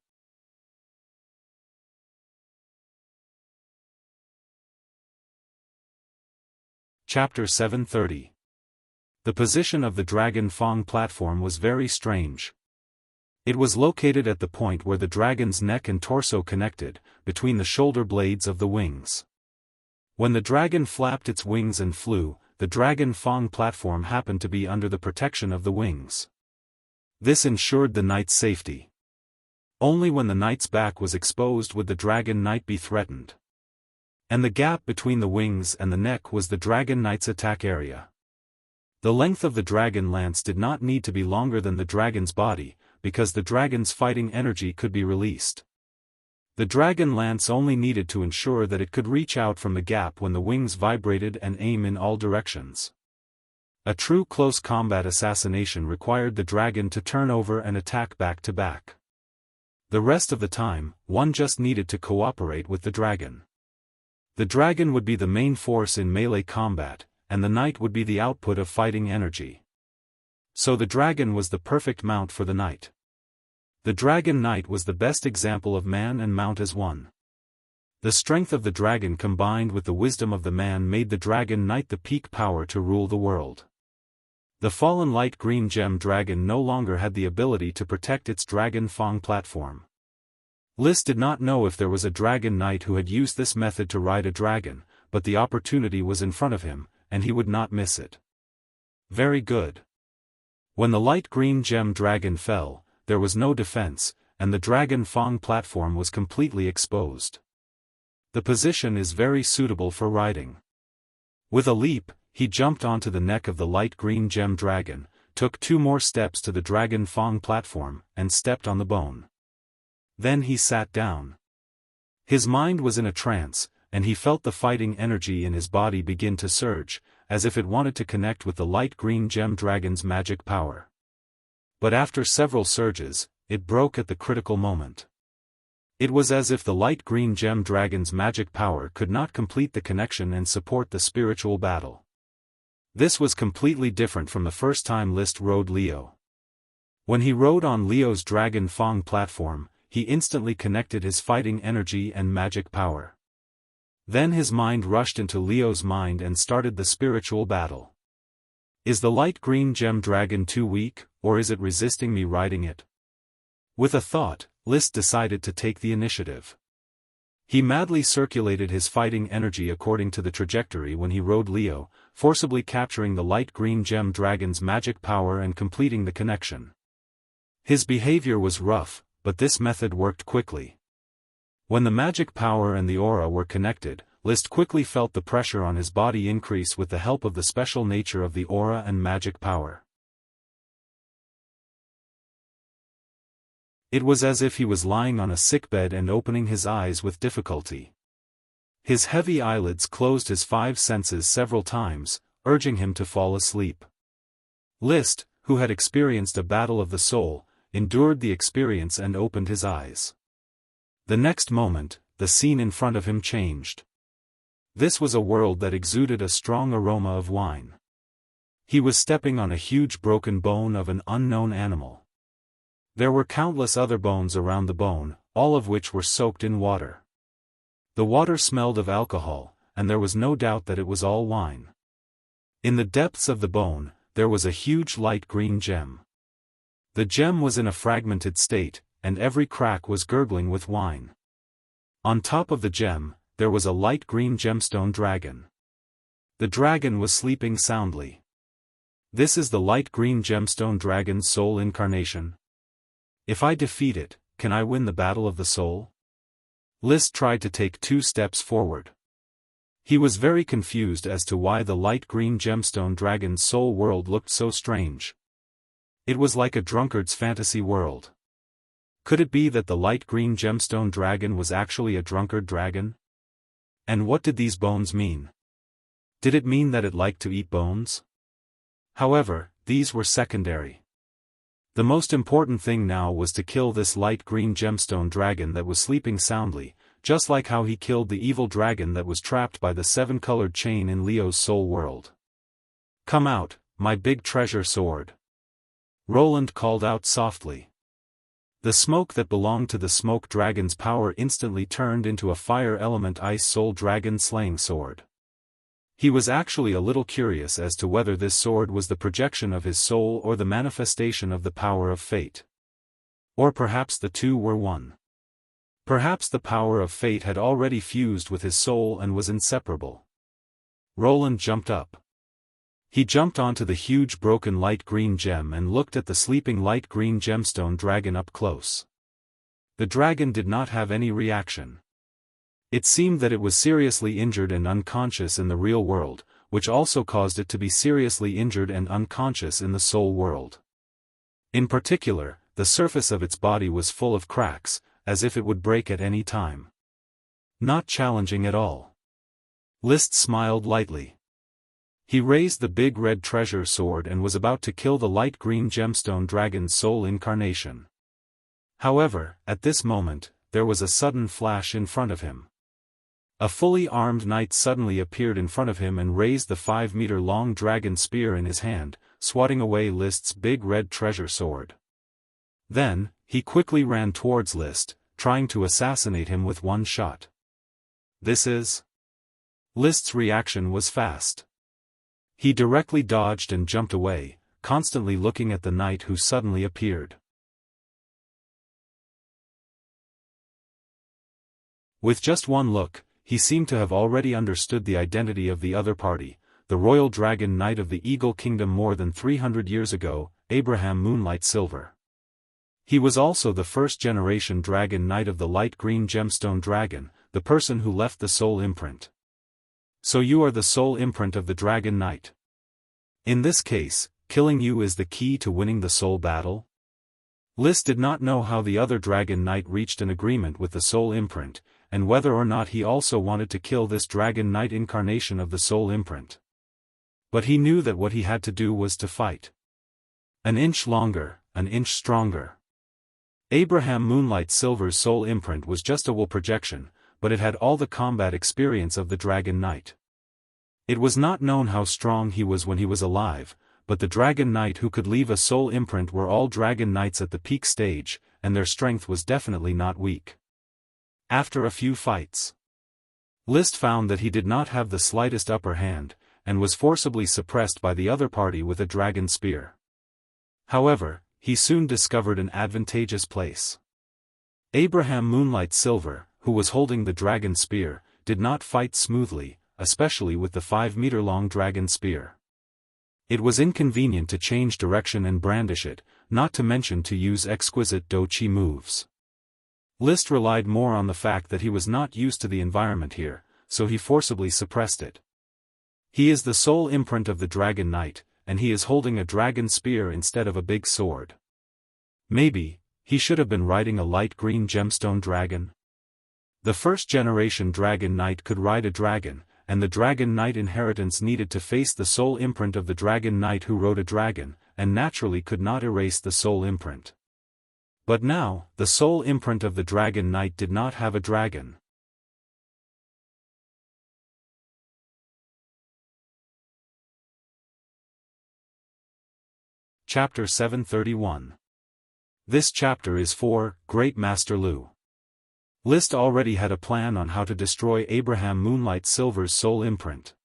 Chapter 730. The position of the Dragon Fang platform was very strange. It was located at the point where the dragon's neck and torso connected, between the shoulder blades of the wings. When the dragon flapped its wings and flew, the Dragon Fang platform happened to be under the protection of the wings. This ensured the knight's safety. Only when the knight's back was exposed would the dragon knight be threatened. And the gap between the wings and the neck was the dragon knight's attack area. The length of the dragon lance did not need to be longer than the dragon's body, because the dragon's fighting energy could be released. The dragon lance only needed to ensure that it could reach out from the gap when the wings vibrated and aim in all directions. A true close combat assassination required the dragon to turn over and attack back to back. The rest of the time, one just needed to cooperate with the dragon. The dragon would be the main force in melee combat, and the knight would be the output of fighting energy. So the dragon was the perfect mount for the knight. The dragon knight was the best example of man and mount as one. The strength of the dragon combined with the wisdom of the man made the dragon knight the peak power to rule the world. The fallen light green gem dragon no longer had the ability to protect its dragon Fang platform. List did not know if there was a dragon knight who had used this method to ride a dragon, but the opportunity was in front of him, and he would not miss it. Very good. When the light green gem dragon fell, there was no defense, and the dragon Fang platform was completely exposed. The position is very suitable for riding. With a leap, he jumped onto the neck of the light green gem dragon, took 2 more steps to the dragon Fang platform, and stepped on the bone. Then he sat down. His mind was in a trance, and he felt the fighting energy in his body begin to surge, as if it wanted to connect with the light green gem dragon's magic power. But after several surges, it broke at the critical moment. It was as if the light green gem dragon's magic power could not complete the connection and support the spiritual battle. This was completely different from the first time List rode Leo. When he rode on Leo's dragon Fang platform, he instantly connected his fighting energy and magic power. Then his mind rushed into Leo's mind and started the spiritual battle. Is the light green gem dragon too weak, or is it resisting me riding it? With a thought, List decided to take the initiative. He madly circulated his fighting energy according to the trajectory when he rode Leo, forcibly capturing the light green gem dragon's magic power and completing the connection. His behavior was rough, but this method worked quickly. When the magic power and the aura were connected, List quickly felt the pressure on his body increase with the help of the special nature of the aura and magic power. It was as if he was lying on a sickbed and opening his eyes with difficulty. His heavy eyelids closed his 5 senses several times, urging him to fall asleep. List, who had experienced a battle of the soul, endured the experience and opened his eyes. The next moment, the scene in front of him changed. This was a world that exuded a strong aroma of wine. He was stepping on a huge broken bone of an unknown animal. There were countless other bones around the bone, all of which were soaked in water. The water smelled of alcohol, and there was no doubt that it was all wine. In the depths of the bone, there was a huge light green gem. The gem was in a fragmented state, and every crack was gurgling with wine. On top of the gem, there was a light green gemstone dragon. The dragon was sleeping soundly. This is the light green gemstone dragon's soul incarnation. If I defeat it, can I win the battle of the soul? List tried to take 2 steps forward. He was very confused as to why the light green gemstone dragon's soul world looked so strange. It was like a drunkard's fantasy world. Could it be that the light green gemstone dragon was actually a drunkard dragon? And what did these bones mean? Did it mean that it liked to eat bones? However, these were secondary. The most important thing now was to kill this light green gemstone dragon that was sleeping soundly, just like how he killed the evil dragon that was trapped by the 7-colored chain in Leo's soul world. Come out, my big treasure sword. Roland called out softly. The smoke that belonged to the smoke dragon's power instantly turned into a fire element ice soul dragon slaying sword. He was actually a little curious as to whether this sword was the projection of his soul or the manifestation of the power of fate. Or perhaps the two were one. Perhaps the power of fate had already fused with his soul and was inseparable. Roland jumped up. He jumped onto the huge broken light green gem and looked at the sleeping light green gemstone dragon up close. The dragon did not have any reaction. It seemed that it was seriously injured and unconscious in the real world, which also caused it to be seriously injured and unconscious in the soul world. In particular, the surface of its body was full of cracks, as if it would break at any time. Not challenging at all. List smiled lightly. He raised the big red treasure sword and was about to kill the light green gemstone dragon's soul incarnation. However, at this moment, there was a sudden flash in front of him. A fully armed knight suddenly appeared in front of him and raised the 5-meter-long dragon spear in his hand, swatting away List's big red treasure sword. Then, he quickly ran towards List, trying to assassinate him with one shot. List's reaction was fast. He directly dodged and jumped away, constantly looking at the knight who suddenly appeared. With just one look, he seemed to have already understood the identity of the other party, the royal dragon knight of the Eagle Kingdom more than 300 years ago, Abraham Moonlight Silver. He was also the first-generation dragon knight of the light green gemstone dragon, the person who left the soul imprint. So you are the soul imprint of the dragon knight. In this case, killing you is the key to winning the soul battle? List did not know how the other dragon knight reached an agreement with the soul imprint, and whether or not he also wanted to kill this dragon knight incarnation of the soul imprint. But he knew that what he had to do was to fight. An inch longer, an inch stronger. Abraham Moonlight Silver's soul imprint was just a will projection, but it had all the combat experience of the dragon knight. It was not known how strong he was when he was alive, but the dragon knight who could leave a soul imprint were all dragon knights at the peak stage, and their strength was definitely not weak. After a few fights, List found that he did not have the slightest upper hand, and was forcibly suppressed by the other party with a dragon spear. However, he soon discovered an advantageous place. Abraham Moonlight Silver, who was holding the dragon spear, did not fight smoothly, especially with the 5-meter-long dragon spear. It was inconvenient to change direction and brandish it, not to mention to use exquisite do-chi moves. List relied more on the fact that he was not used to the environment here, so he forcibly suppressed it. He is the soul imprint of the dragon knight, and he is holding a dragon spear instead of a big sword. Maybe, he should have been riding a light green gemstone dragon? The first-generation dragon knight could ride a dragon, and the dragon knight inheritance needed to face the soul imprint of the dragon knight who rode a dragon, and naturally could not erase the soul imprint. But now, the soul imprint of the dragon knight did not have a dragon. Chapter 731. This chapter is for Great Master Lu. List already had a plan on how to destroy Abraham Moonlight Silver's soul imprint.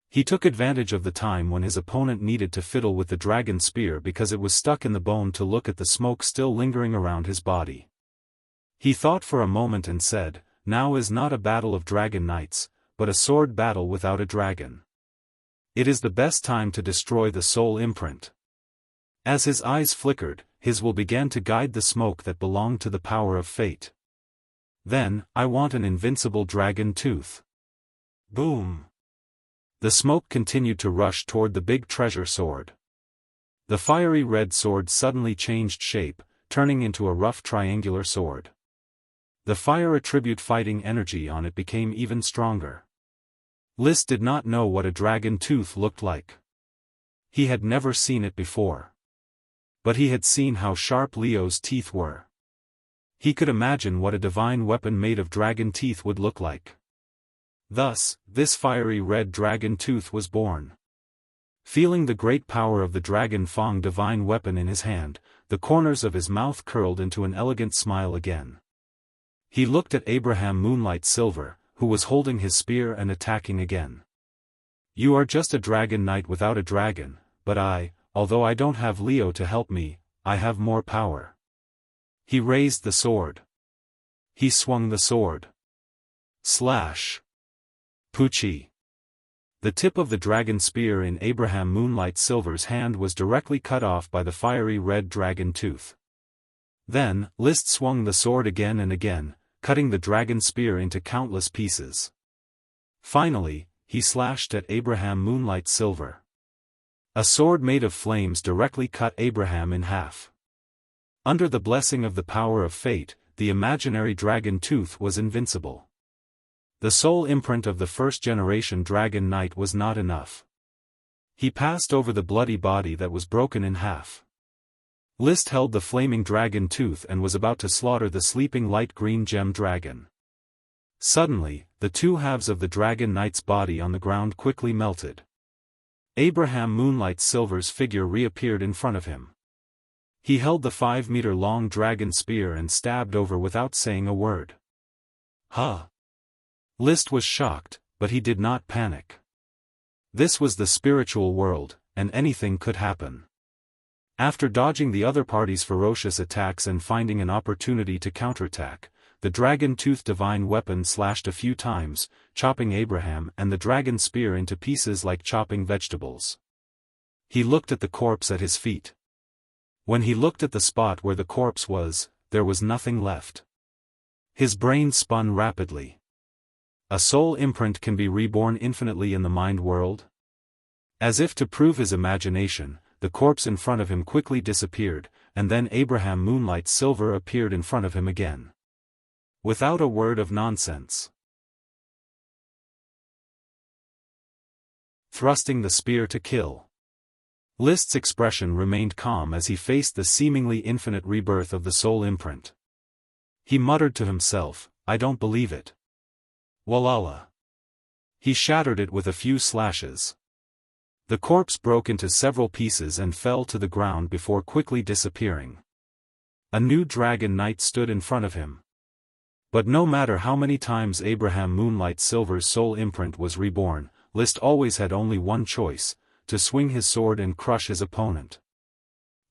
He took advantage of the time when his opponent needed to fiddle with the dragon spear because it was stuck in the bone to look at the smoke still lingering around his body. He thought for a moment and said, "Now is not a battle of dragon knights, but a sword battle without a dragon. It is the best time to destroy the soul imprint." As his eyes flickered, his will began to guide the smoke that belonged to the power of fate. Then, I want an invincible dragon tooth. Boom! The smoke continued to rush toward the big treasure sword. The fiery red sword suddenly changed shape, turning into a rough triangular sword. The fire attribute fighting energy on it became even stronger. List did not know what a dragon tooth looked like. He had never seen it before. But he had seen how sharp Leo's teeth were. He could imagine what a divine weapon made of dragon teeth would look like. Thus, this fiery red dragon tooth was born. Feeling the great power of the dragon Fang divine weapon in his hand, the corners of his mouth curled into an elegant smile again. He looked at Abraham Moonlight Silver, who was holding his spear and attacking again. "You are just a dragon knight without a dragon, but although I don't have Leo to help me, I have more power." He raised the sword. He swung the sword. Slash! Poochie! The tip of the dragon spear in Abraham Moonlight Silver's hand was directly cut off by the fiery red dragon tooth. Then, List swung the sword again and again, cutting the dragon spear into countless pieces. Finally, he slashed at Abraham Moonlight Silver. A sword made of flames directly cut Abraham in half. Under the blessing of the power of fate, the imaginary dragon tooth was invincible. The soul imprint of the first-generation dragon knight was not enough. He passed over the bloody body that was broken in half. List held the flaming dragon tooth and was about to slaughter the sleeping light green gem dragon. Suddenly, the two halves of the dragon knight's body on the ground quickly melted. Abraham Moonlight Silver's figure reappeared in front of him. He held the 5-meter-long dragon spear and stabbed over without saying a word. Huh! List was shocked, but he did not panic. This was the spiritual world, and anything could happen. After dodging the other party's ferocious attacks and finding an opportunity to counterattack, the dragon-tooth divine weapon slashed a few times, chopping Abraham and the dragon spear into pieces like chopping vegetables. He looked at the corpse at his feet. When he looked at the spot where the corpse was, there was nothing left. His brain spun rapidly. A soul imprint can be reborn infinitely in the mind world? As if to prove his imagination, the corpse in front of him quickly disappeared, and then Abraham Moonlight Silver appeared in front of him again. Without a word of nonsense. Thrusting the spear to kill. List's expression remained calm as he faced the seemingly infinite rebirth of the soul imprint. He muttered to himself, "I don't believe it. Walala." He shattered it with a few slashes. The corpse broke into several pieces and fell to the ground before quickly disappearing. A new dragon knight stood in front of him. But no matter how many times Abraham Moonlight Silver's soul imprint was reborn, List always had only one choice: to swing his sword and crush his opponent.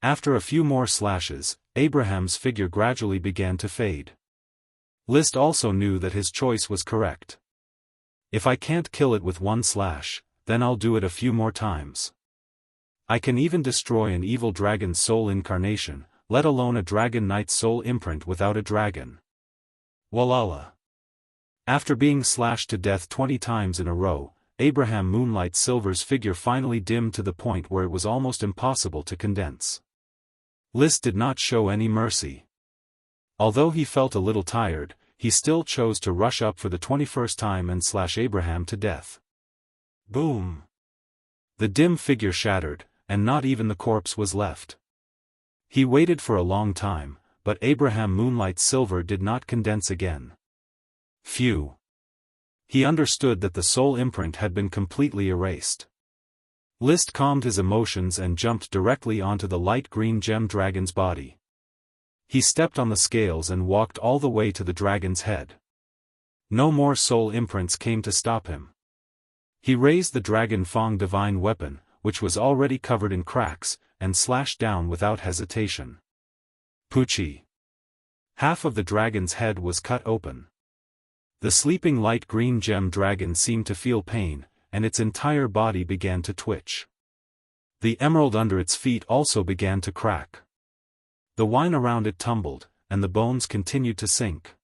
After a few more slashes, Abraham's figure gradually began to fade. List also knew that his choice was correct. If I can't kill it with one slash, then I'll do it a few more times. I can even destroy an evil dragon's soul incarnation, let alone a dragon knight's soul imprint without a dragon. Walala. After being slashed to death 20 times in a row, Abraham Moonlight Silver's figure finally dimmed to the point where it was almost impossible to condense. List did not show any mercy. Although he felt a little tired, he still chose to rush up for the 21st time and slash Abraham to death. Boom! The dim figure shattered, and not even the corpse was left. He waited for a long time, but Abraham Moonlight Silver did not condense again. Phew! He understood that the soul imprint had been completely erased. List calmed his emotions and jumped directly onto the light green gem dragon's body. He stepped on the scales and walked all the way to the dragon's head. No more soul imprints came to stop him. He raised the Dragon Fang divine weapon, which was already covered in cracks, and slashed down without hesitation. Poochie! Half of the dragon's head was cut open. The sleeping light green gem dragon seemed to feel pain, and its entire body began to twitch. The emerald under its feet also began to crack. The wine around it tumbled, and the bones continued to sink.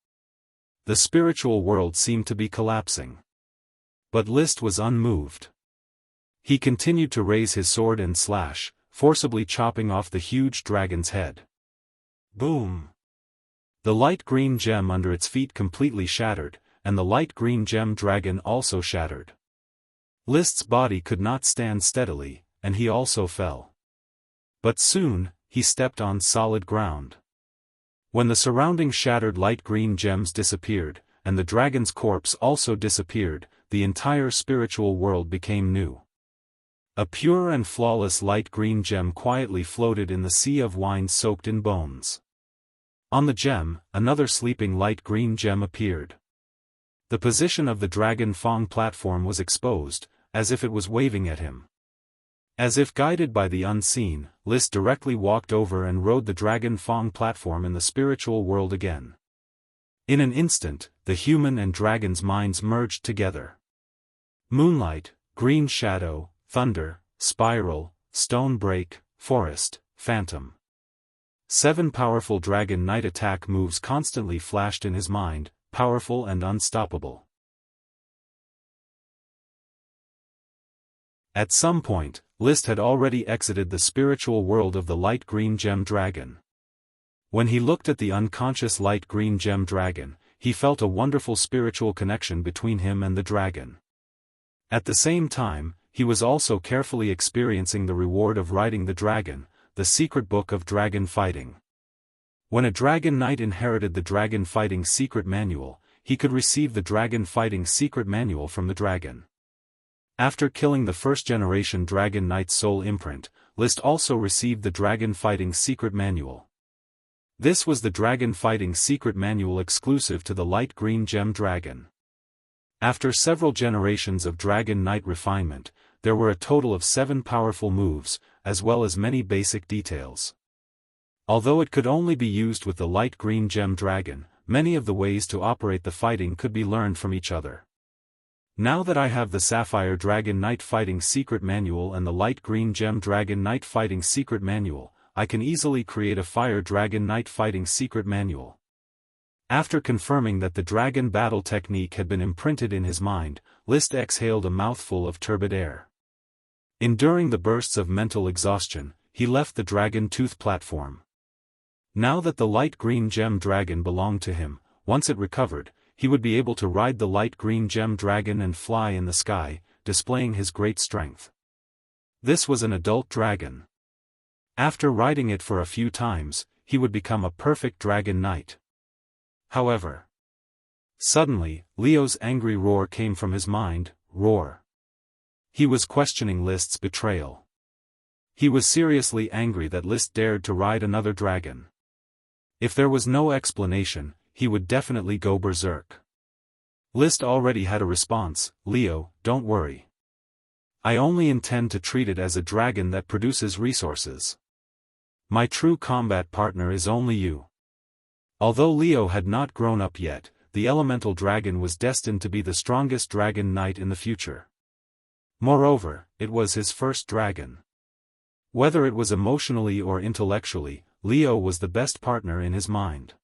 The spiritual world seemed to be collapsing. But List was unmoved. He continued to raise his sword and slash, forcibly chopping off the huge dragon's head. Boom! The light green gem under its feet completely shattered, and the light green gem dragon also shattered. List's body could not stand steadily, and he also fell. But soon, he stepped on solid ground. When the surrounding shattered light green gems disappeared, and the dragon's corpse also disappeared, the entire spiritual world became new. A pure and flawless light green gem quietly floated in the sea of wine soaked in bones. On the gem, another sleeping light green gem appeared. The position of the Dragon Fang platform was exposed, as if it was waving at him. As if guided by the unseen, List directly walked over and rode the Dragon Fang platform in the spiritual world again. In an instant, the human and dragon's minds merged together. Moonlight, green shadow, thunder, spiral, stone break, forest, phantom. 7 powerful dragon knight attack moves constantly flashed in his mind, powerful and unstoppable. At some point, List had already exited the spiritual world of the light green gem dragon. When he looked at the unconscious light green gem dragon, he felt a wonderful spiritual connection between him and the dragon. At the same time, he was also carefully experiencing the reward of riding the dragon, the secret book of dragon fighting. When a dragon knight inherited the dragon fighting secret manual, he could receive the dragon fighting secret manual from the dragon. After killing the first-generation dragon knight's soul imprint, List also received the dragon fighting secret manual. This was the dragon fighting secret manual exclusive to the light green gem dragon. After several generations of dragon knight refinement, there were a total of 7 powerful moves, as well as many basic details. Although it could only be used with the light green gem dragon, many of the ways to operate the fighting could be learned from each other. Now that I have the Sapphire Dragon Knight Fighting Secret Manual and the Light Green Gem Dragon Knight Fighting Secret Manual, I can easily create a Fire Dragon Knight Fighting Secret Manual. After confirming that the dragon battle technique had been imprinted in his mind, List exhaled a mouthful of turbid air. Enduring the bursts of mental exhaustion, he left the Dragon Tooth platform. Now that the light green gem dragon belonged to him, once it recovered, he would be able to ride the light green gem dragon and fly in the sky, displaying his great strength. This was an adult dragon. After riding it for a few times, he would become a perfect dragon knight. However, suddenly, Leo's angry roar came from his mind. Roar. He was questioning List's betrayal. He was seriously angry that List dared to ride another dragon. If there was no explanation, he would definitely go berserk. List already had a response. Leo, don't worry. I only intend to treat it as a dragon that produces resources. My true combat partner is only you. Although Leo had not grown up yet, the elemental dragon was destined to be the strongest dragon knight in the future. Moreover, it was his first dragon. Whether it was emotionally or intellectually, Leo was the best partner in his mind.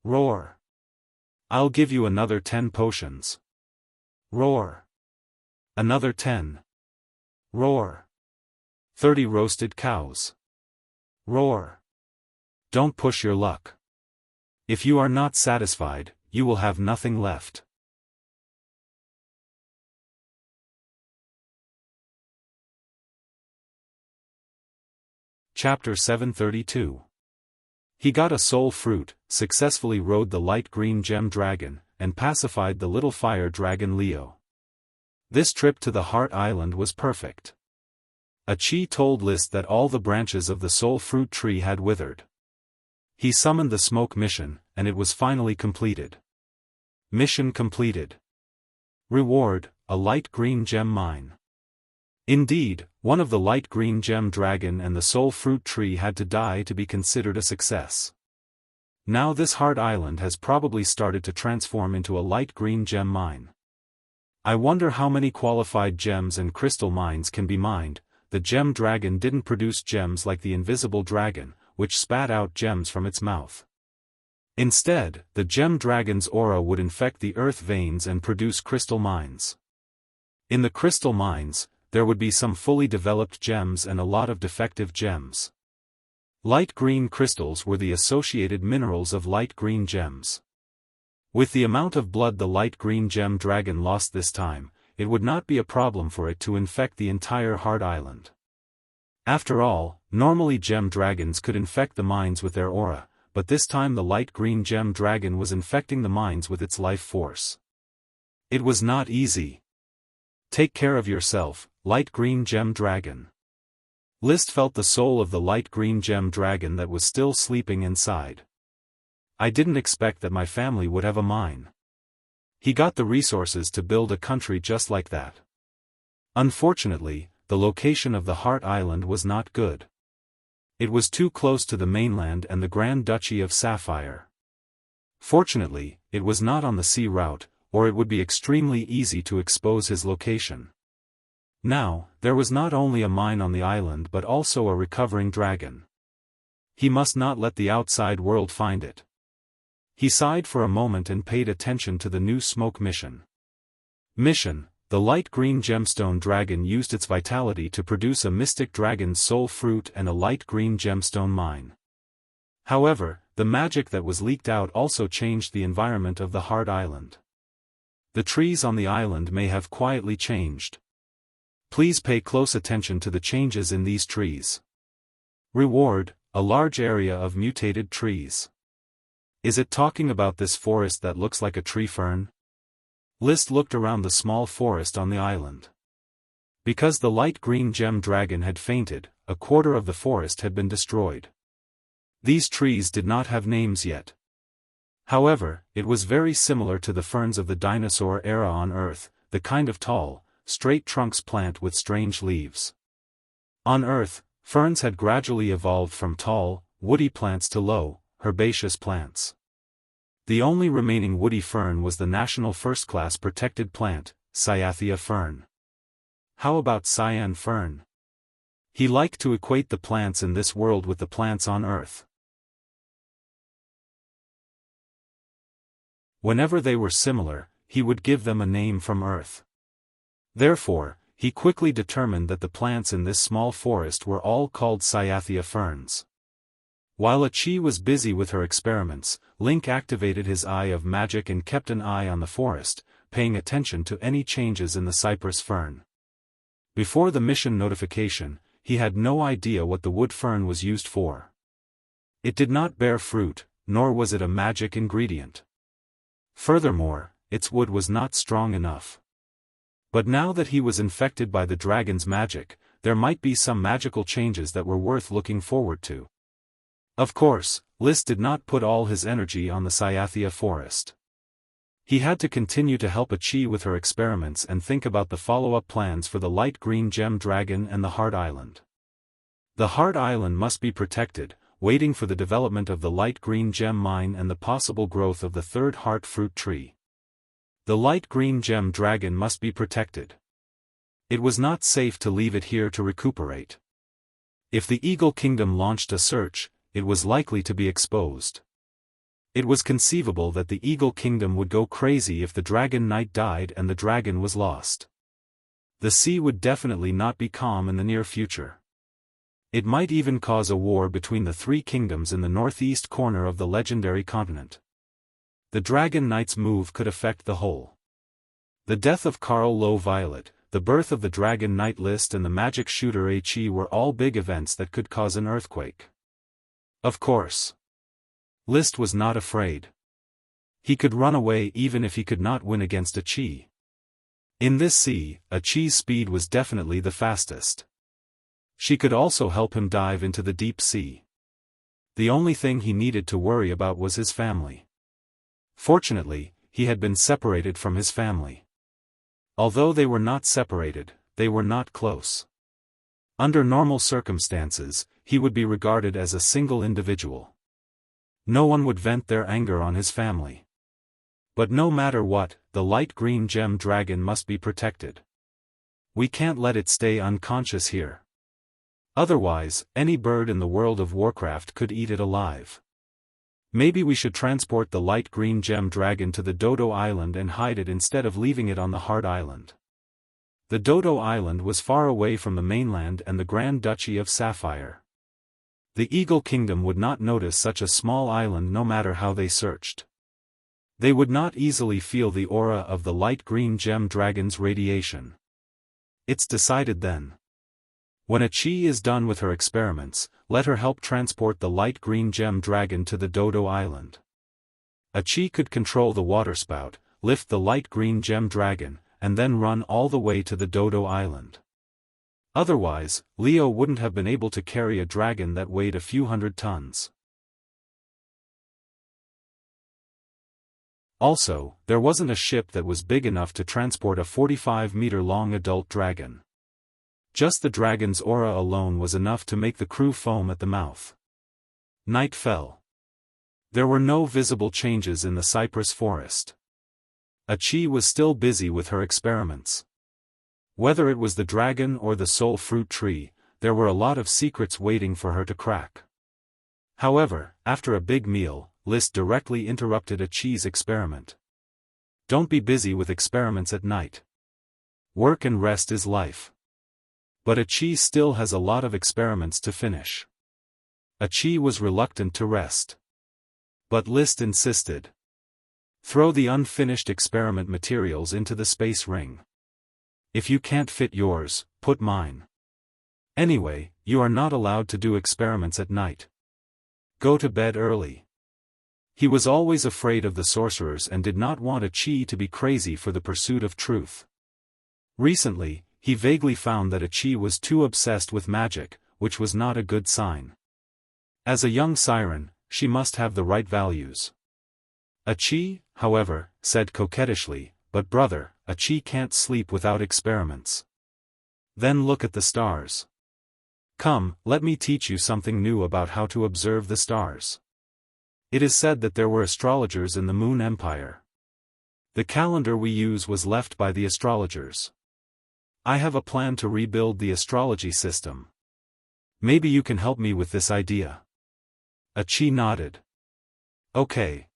Roar. I'll give you another 10 potions. Roar. Another 10. Roar. 30 roasted cows. Roar. Don't push your luck. If you are not satisfied, you will have nothing left. Chapter 732. He got a soul fruit, successfully rode the light green gem dragon, and pacified the little fire dragon Leo. This trip to the Heart Island was perfect. A chi told List that all the branches of the soul fruit tree had withered. He summoned the smoke mission, and it was finally completed. Mission completed. Reward, a light green gem mine. Indeed, one of the light green gem dragon and the soul fruit tree had to die to be considered a success. Now this Heart Island has probably started to transform into a light green gem mine. I wonder how many qualified gems and crystal mines can be mined. The gem dragon didn't produce gems like the invisible dragon, which spat out gems from its mouth. Instead, the gem dragon's aura would infect the earth veins and produce crystal mines. In the crystal mines, there would be some fully developed gems and a lot of defective gems. Light green crystals were the associated minerals of light green gems. With the amount of blood the light green gem dragon lost this time, it would not be a problem for it to infect the entire Heart Island. After all, normally gem dragons could infect the mines with their aura, but this time the light green gem dragon was infecting the mines with its life force. It was not easy. Take care of yourself, light green gem dragon. List felt the soul of the light green gem dragon that was still sleeping inside. I didn't expect that my family would have a mine. He got the resources to build a country just like that. Unfortunately, the location of the Heart Island was not good. It was too close to the mainland and the Grand Duchy of Sapphire. Fortunately, it was not on the sea route, or it would be extremely easy to expose his location. Now, there was not only a mine on the island but also a recovering dragon. He must not let the outside world find it. He sighed for a moment and paid attention to the new smoke mission. The light green gemstone dragon used its vitality to produce a mystic dragon's soul fruit and a light green gemstone mine. However, the magic that was leaked out also changed the environment of the Heart Island. The trees on the island may have quietly changed. Please pay close attention to the changes in these trees. Reward, a large area of mutated trees. Is it talking about this forest that looks like a tree fern? List looked around the small forest on the island. Because the light green gem dragon had fainted, a quarter of the forest had been destroyed. These trees did not have names yet. However, it was very similar to the ferns of the dinosaur era on Earth, the kind of tall, straight trunks plant with strange leaves. On Earth, ferns had gradually evolved from tall, woody plants to low, herbaceous plants. The only remaining woody fern was the national first-class protected plant, Cyathea fern. How about cyan fern? He liked to equate the plants in this world with the plants on Earth. Whenever they were similar, he would give them a name from Earth. Therefore, he quickly determined that the plants in this small forest were all called Cyathea ferns. While Achi was busy with her experiments, Link activated his eye of magic and kept an eye on the forest, paying attention to any changes in the cypress fern. Before the mission notification, he had no idea what the wood fern was used for. It did not bear fruit, nor was it a magic ingredient. Furthermore, its wood was not strong enough. But now that he was infected by the dragon's magic, there might be some magical changes that were worth looking forward to. Of course, List did not put all his energy on the Cyathea forest. He had to continue to help Achi with her experiments and think about the follow-up plans for the light green gem dragon and the Heart Island. The Heart Island must be protected, waiting for the development of the light green gem mine and the possible growth of the third heart fruit tree. The light green gem dragon must be protected. It was not safe to leave it here to recuperate. If the Eagle Kingdom launched a search, it was likely to be exposed. It was conceivable that the Eagle Kingdom would go crazy if the Dragon Knight died and the dragon was lost. The sea would definitely not be calm in the near future. It might even cause a war between the three kingdoms in the northeast corner of the legendary continent. The Dragon Knight's move could affect the whole. The death of Carl Low Violet, the birth of the Dragon Knight List and the magic shooter Achi were all big events that could cause an earthquake. Of course, List was not afraid. He could run away even if he could not win against Achi. In this sea, Achi's speed was definitely the fastest. She could also help him dive into the deep sea. The only thing he needed to worry about was his family. Fortunately, he had been separated from his family. Although they were not separated, they were not close. Under normal circumstances, he would be regarded as a single individual. No one would vent their anger on his family. But no matter what, the light green gem dragon must be protected. We can't let it stay unconscious here. Otherwise, any bird in the world of Warcraft could eat it alive. Maybe we should transport the light green gem dragon to the Dodo Island and hide it instead of leaving it on the Heart Island. The Dodo Island was far away from the mainland and the Grand Duchy of Sapphire. The Eagle Kingdom would not notice such a small island no matter how they searched. They would not easily feel the aura of the light green gem dragon's radiation. It's decided then. When Achi is done with her experiments, let her help transport the light green gem dragon to the Dodo Island. Achi could control the waterspout, lift the light green gem dragon, and then run all the way to the Dodo Island. Otherwise, Leo wouldn't have been able to carry a dragon that weighed a few hundred tons. Also, there wasn't a ship that was big enough to transport a 45-meter-long adult dragon. Just the dragon's aura alone was enough to make the crew foam at the mouth. Night fell. There were no visible changes in the cypress forest. Achi was still busy with her experiments. Whether it was the dragon or the soul fruit tree, there were a lot of secrets waiting for her to crack. However, after a big meal, List directly interrupted Achi's experiment. Don't be busy with experiments at night. Work and rest is life. But Achi still has a lot of experiments to finish. Achi was reluctant to rest. But List insisted. Throw the unfinished experiment materials into the space ring. If you can't fit yours, put mine. Anyway, you are not allowed to do experiments at night. Go to bed early. He was always afraid of the sorcerers and did not want a Qi to be crazy for the pursuit of truth. Recently, he vaguely found that a Qi was too obsessed with magic, which was not a good sign. As a young siren, she must have the right values. A Qi, however, said coquettishly, "But brother, a Qi can't sleep without experiments. Then look at the stars. Come, let me teach you something new about how to observe the stars." It is said that there were astrologers in the Moon Empire. The calendar we use was left by the astrologers. I have a plan to rebuild the astrology system. Maybe you can help me with this idea. A Qi nodded. Okay.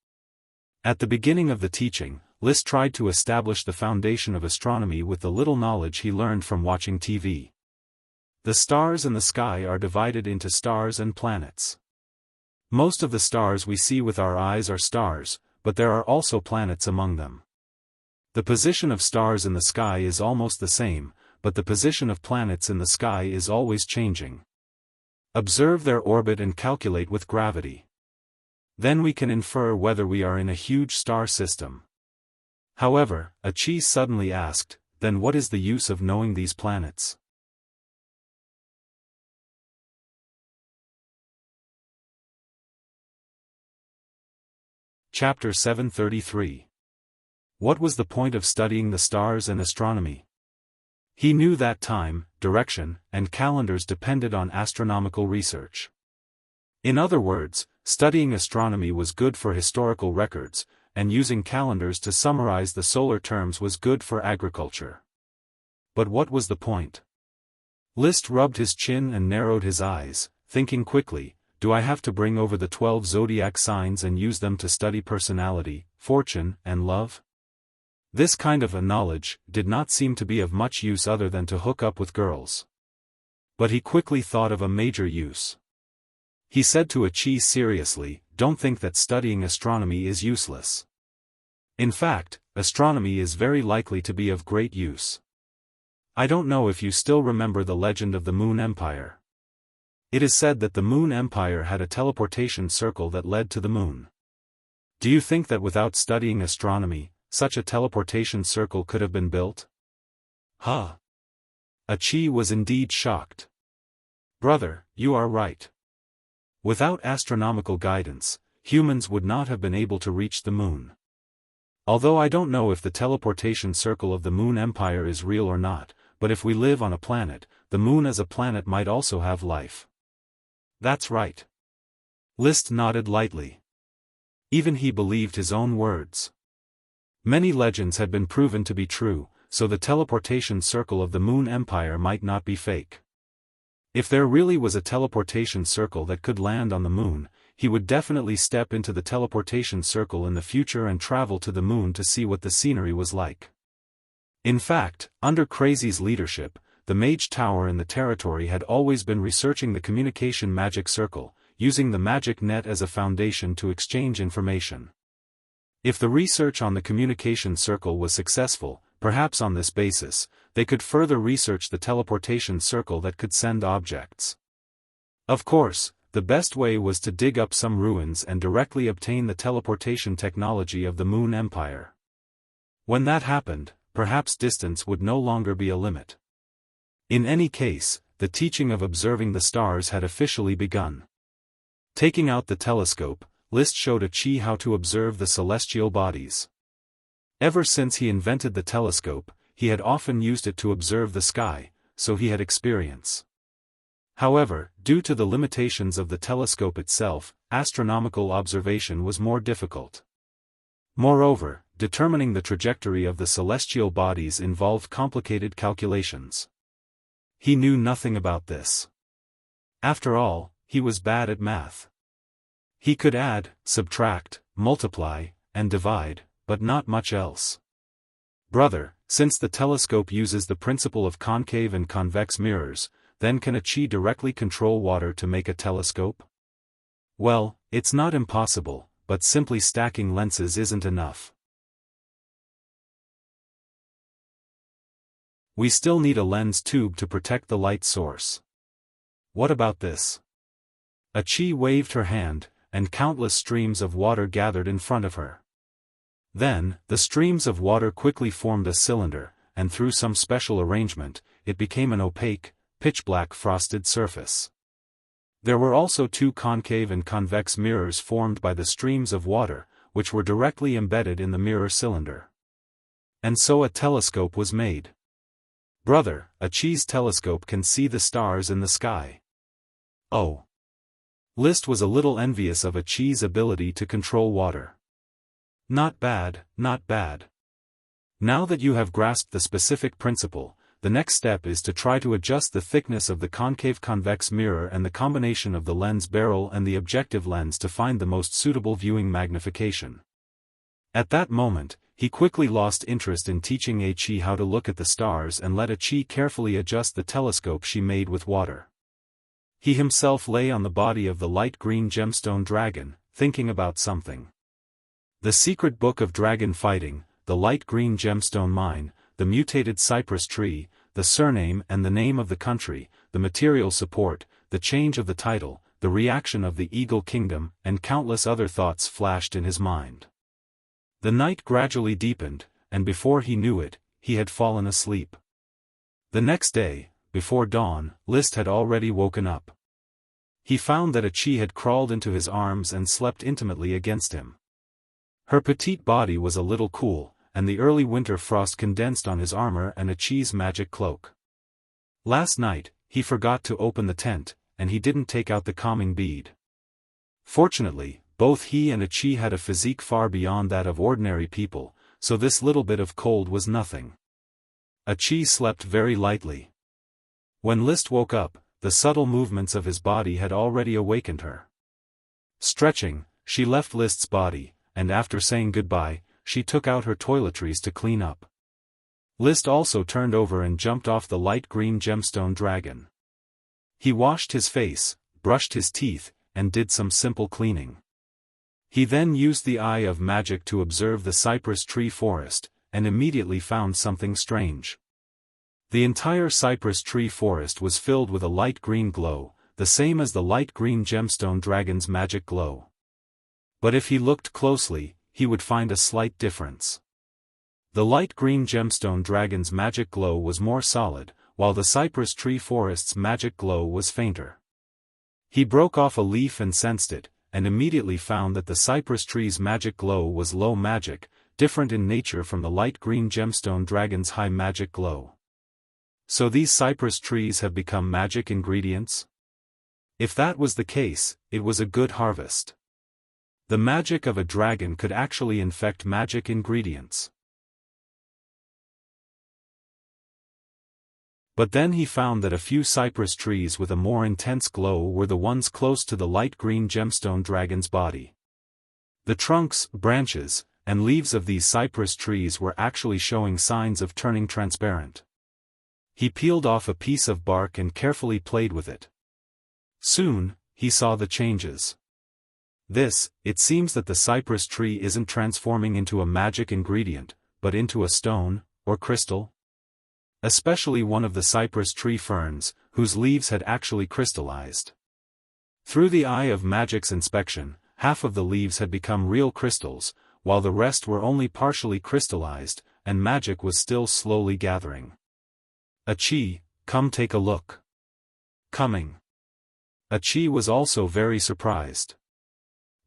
At the beginning of the teaching, List tried to establish the foundation of astronomy with the little knowledge he learned from watching TV. The stars and the sky are divided into stars and planets. Most of the stars we see with our eyes are stars, but there are also planets among them. The position of stars in the sky is almost the same, but the position of planets in the sky is always changing. Observe their orbit and calculate with gravity. Then we can infer whether we are in a huge star system. However, a Qi suddenly asked, then what is the use of knowing these planets? Chapter 733. What was the point of studying the stars and astronomy? He knew that time, direction, and calendars depended on astronomical research. In other words, studying astronomy was good for historical records, and using calendars to summarize the solar terms was good for agriculture. But what was the point? List rubbed his chin and narrowed his eyes, thinking quickly, do I have to bring over the 12 zodiac signs and use them to study personality, fortune, and love? This kind of a knowledge did not seem to be of much use other than to hook up with girls. But he quickly thought of a major use. He said to a Qi seriously, don't think that studying astronomy is useless. In fact, astronomy is very likely to be of great use. I don't know if you still remember the legend of the Moon Empire. It is said that the Moon Empire had a teleportation circle that led to the moon. Do you think that without studying astronomy, such a teleportation circle could have been built? Huh? A Qi was indeed shocked. Brother, you are right. Without astronomical guidance, humans would not have been able to reach the moon. Although I don't know if the teleportation circle of the Moon Empire is real or not, but if we live on a planet, the moon as a planet might also have life. That's right. List nodded lightly. Even he believed his own words. Many legends had been proven to be true, so the teleportation circle of the Moon Empire might not be fake. If there really was a teleportation circle that could land on the moon, he would definitely step into the teleportation circle in the future and travel to the moon to see what the scenery was like. In fact, under Crazy's leadership, the Mage Tower in the territory had always been researching the communication magic circle, using the magic net as a foundation to exchange information. If the research on the communication circle was successful, perhaps on this basis, they could further research the teleportation circle that could send objects. Of course, the best way was to dig up some ruins and directly obtain the teleportation technology of the Moon Empire. When that happened, perhaps distance would no longer be a limit. In any case, the teaching of observing the stars had officially begun. Taking out the telescope, List showed a Qi how to observe the celestial bodies. Ever since he invented the telescope, he had often used it to observe the sky, so he had experience. However, due to the limitations of the telescope itself, astronomical observation was more difficult. Moreover, determining the trajectory of the celestial bodies involved complicated calculations. He knew nothing about this. After all, he was bad at math. He could add, subtract, multiply, and divide, but not much else. Brother, since the telescope uses the principle of concave and convex mirrors, then can a Qi directly control water to make a telescope? Well, it's not impossible, but simply stacking lenses isn't enough. We still need a lens tube to protect the light source. what about this? A Qi waved her hand, and countless streams of water gathered in front of her. Then, the streams of water quickly formed a cylinder, and through some special arrangement, it became an opaque, pitch-black frosted surface. There were also two concave and convex mirrors formed by the streams of water, which were directly embedded in the mirror cylinder. And so a telescope was made. Brother, a Qi's telescope can see the stars in the sky. Oh. List was a little envious of a Qi's ability to control water. Not bad, not bad. Now that you have grasped the specific principle, the next step is to try to adjust the thickness of the concave-convex mirror and the combination of the lens barrel and the objective lens to find the most suitable viewing magnification. At that moment, he quickly lost interest in teaching a Qi how to look at the stars and let a Qi carefully adjust the telescope she made with water. He himself lay on the body of the light green gemstone dragon, thinking about something. The secret book of dragon fighting, the light green gemstone mine, the mutated cypress tree, the surname and the name of the country, the material support, the change of the title, the reaction of the Eagle Kingdom, and countless other thoughts flashed in his mind. The night gradually deepened, and before he knew it, he had fallen asleep. The next day, before dawn, List had already woken up. He found that a Qi had crawled into his arms and slept intimately against him. Her petite body was a little cool, and the early winter frost condensed on his armor and a Qi's magic cloak. Last night, he forgot to open the tent, and he didn't take out the calming bead. Fortunately, both he and a Qi had a physique far beyond that of ordinary people, so this little bit of cold was nothing. A Qi slept very lightly. When List woke up, the subtle movements of his body had already awakened her. Stretching, she left List's body, and after saying goodbye, she took out her toiletries to clean up. List also turned over and jumped off the light green gemstone dragon. He washed his face, brushed his teeth, and did some simple cleaning. He then used the eye of magic to observe the cypress tree forest, and immediately found something strange. The entire cypress tree forest was filled with a light green glow, the same as the light green gemstone dragon's magic glow. But if he looked closely, he would find a slight difference. The light green gemstone dragon's magic glow was more solid, while the cypress tree forest's magic glow was fainter. He broke off a leaf and sensed it, and immediately found that the cypress tree's magic glow was low magic, different in nature from the light green gemstone dragon's high magic glow. So these cypress trees have become magic ingredients? If that was the case, it was a good harvest. The magic of a dragon could actually infect magic ingredients. But then he found that a few cypress trees with a more intense glow were the ones close to the light green gemstone dragon's body. The trunks, branches, and leaves of these cypress trees were actually showing signs of turning transparent. He peeled off a piece of bark and carefully played with it. Soon, he saw the changes. It seems that the cypress tree isn't transforming into a magic ingredient, but into a stone, or crystal. Especially one of the cypress tree ferns, whose leaves had actually crystallized. Through the eye of magic's inspection, half of the leaves had become real crystals, while the rest were only partially crystallized, and magic was still slowly gathering. A Qi, come take a look. Coming. A Qi was also very surprised.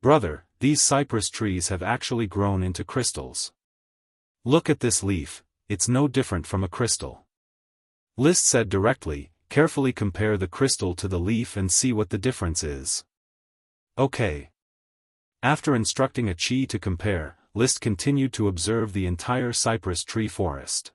Brother, these cypress trees have actually grown into crystals. Look at this leaf, it's no different from a crystal. List said directly, carefully compare the crystal to the leaf and see what the difference is. Okay. After instructing a Qi to compare, List continued to observe the entire cypress tree forest.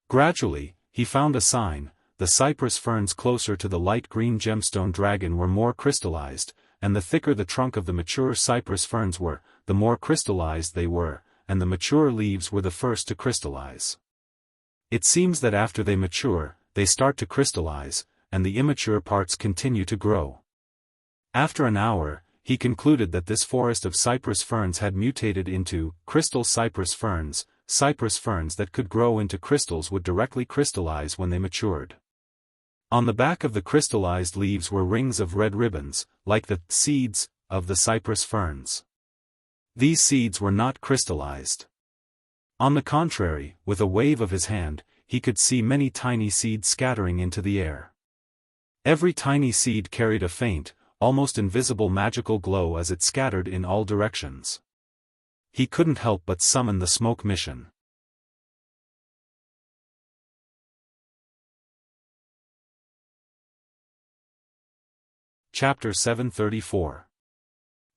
Gradually, he found a sign: the cypress ferns closer to the light green gemstone dragon were more crystallized, and the thicker the trunk of the mature cypress ferns were, the more crystallized they were, and the mature leaves were the first to crystallize. It seems that after they mature, they start to crystallize, and the immature parts continue to grow. After an hour, he concluded that this forest of cypress ferns had mutated into crystal cypress ferns that could grow into crystals would directly crystallize when they matured. On the back of the crystallized leaves were rings of red ribbons, like the seeds of the cypress ferns. These seeds were not crystallized. On the contrary, with a wave of his hand, he could see many tiny seeds scattering into the air. Every tiny seed carried a faint, almost invisible magical glow as it scattered in all directions. He couldn't help but summon the smoke mission. Chapter 734.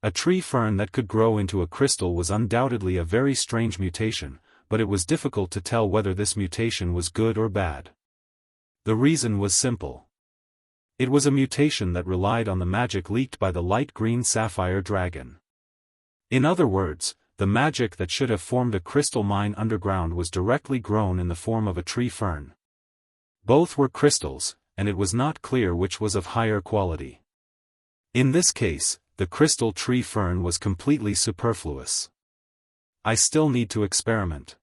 A tree fern that could grow into a crystal was undoubtedly a very strange mutation, but it was difficult to tell whether this mutation was good or bad. The reason was simple. It was a mutation that relied on the magic leaked by the light green sapphire dragon. In other words, the magic that should have formed a crystal mine underground was directly grown in the form of a tree fern. Both were crystals, and it was not clear which was of higher quality. In this case, the crystal tree fern was completely superfluous. I still need to experiment.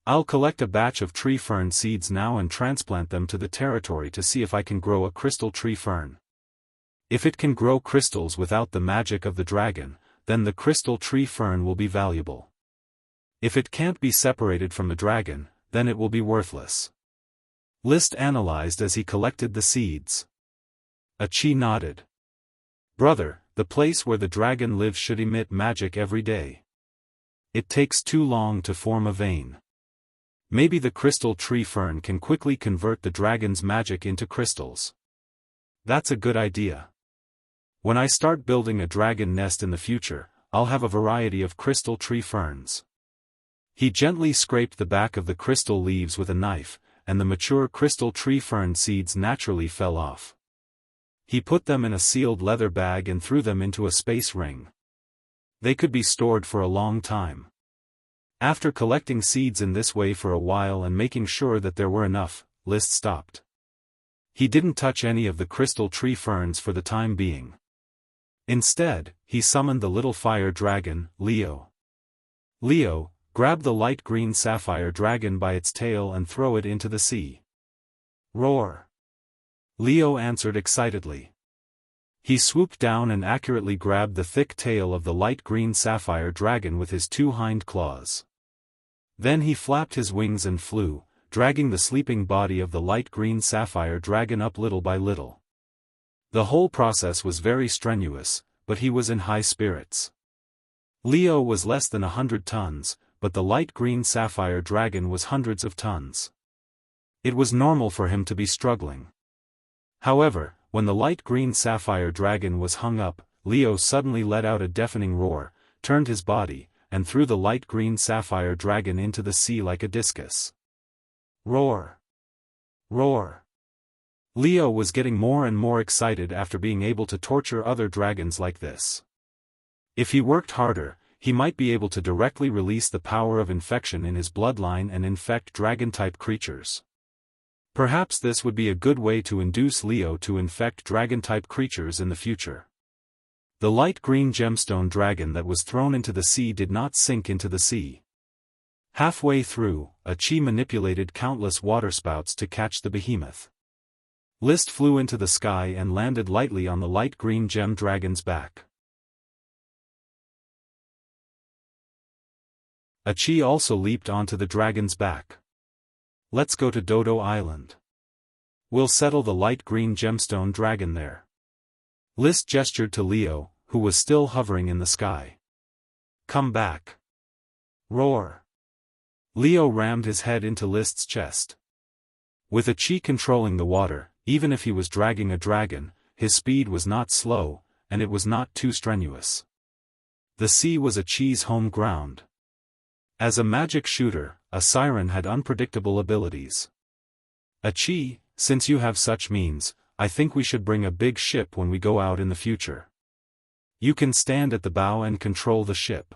I'll collect a batch of tree fern seeds now and transplant them to the territory to see if I can grow a crystal tree fern. If it can grow crystals without the magic of the dragon, then the crystal tree fern will be valuable. If it can't be separated from the dragon, then it will be worthless. List analyzed as he collected the seeds. Achi nodded. Brother, the place where the dragon lives should emit magic every day. It takes too long to form a vein. Maybe the crystal tree fern can quickly convert the dragon's magic into crystals. That's a good idea. When I start building a dragon nest in the future, I'll have a variety of crystal tree ferns. He gently scraped the back of the crystal leaves with a knife, and the mature crystal tree fern seeds naturally fell off. He put them in a sealed leather bag and threw them into a space ring. They could be stored for a long time. After collecting seeds in this way for a while and making sure that there were enough, List stopped. He didn't touch any of the crystal tree ferns for the time being. Instead, he summoned the little fire dragon, Leo. Leo, grab the light green sapphire dragon by its tail and throw it into the sea. Roar! Leo answered excitedly. He swooped down and accurately grabbed the thick tail of the light green sapphire dragon with his two hind claws. Then he flapped his wings and flew, dragging the sleeping body of the light green sapphire dragon up little by little. The whole process was very strenuous, but he was in high spirits. Leo was less than 100 tons, but the light green sapphire dragon was hundreds of tons. It was normal for him to be struggling. However, when the light green sapphire dragon was hung up, Leo suddenly let out a deafening roar, turned his body, and threw the light green sapphire dragon into the sea like a discus. Roar! Roar! Leo was getting more and more excited after being able to torture other dragons like this. If he worked harder, he might be able to directly release the power of infection in his bloodline and infect dragon-type creatures. Perhaps this would be a good way to induce Leo to infect dragon-type creatures in the future. The light green gemstone dragon that was thrown into the sea did not sink into the sea. Halfway through, Achi manipulated countless waterspouts to catch the behemoth. List flew into the sky and landed lightly on the light green gem dragon's back. Achi also leaped onto the dragon's back. Let's go to Dodo Island. We'll settle the light green gemstone dragon there. List gestured to Leo, who was still hovering in the sky. Come back. Roar. Leo rammed his head into List's chest. With Achi controlling the water, even if he was dragging a dragon, his speed was not slow, and it was not too strenuous. The sea was Achi's home ground. As a magic shooter, a siren had unpredictable abilities. Achi, since you have such means, I think we should bring a big ship when we go out in the future. You can stand at the bow and control the ship.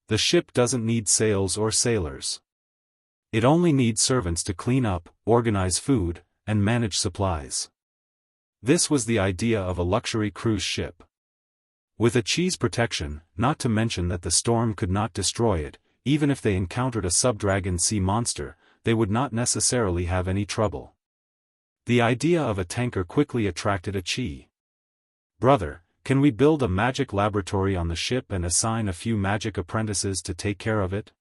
The ship doesn't need sails or sailors. It only needs servants to clean up, organize food, and manage supplies. This was the idea of a luxury cruise ship. With Achi's protection, not to mention that the storm could not destroy it, even if they encountered a subdragon sea monster, they would not necessarily have any trouble. The idea of a tanker quickly attracted a Qi. "Brother, can we build a magic laboratory on the ship and assign a few magic apprentices to take care of it?"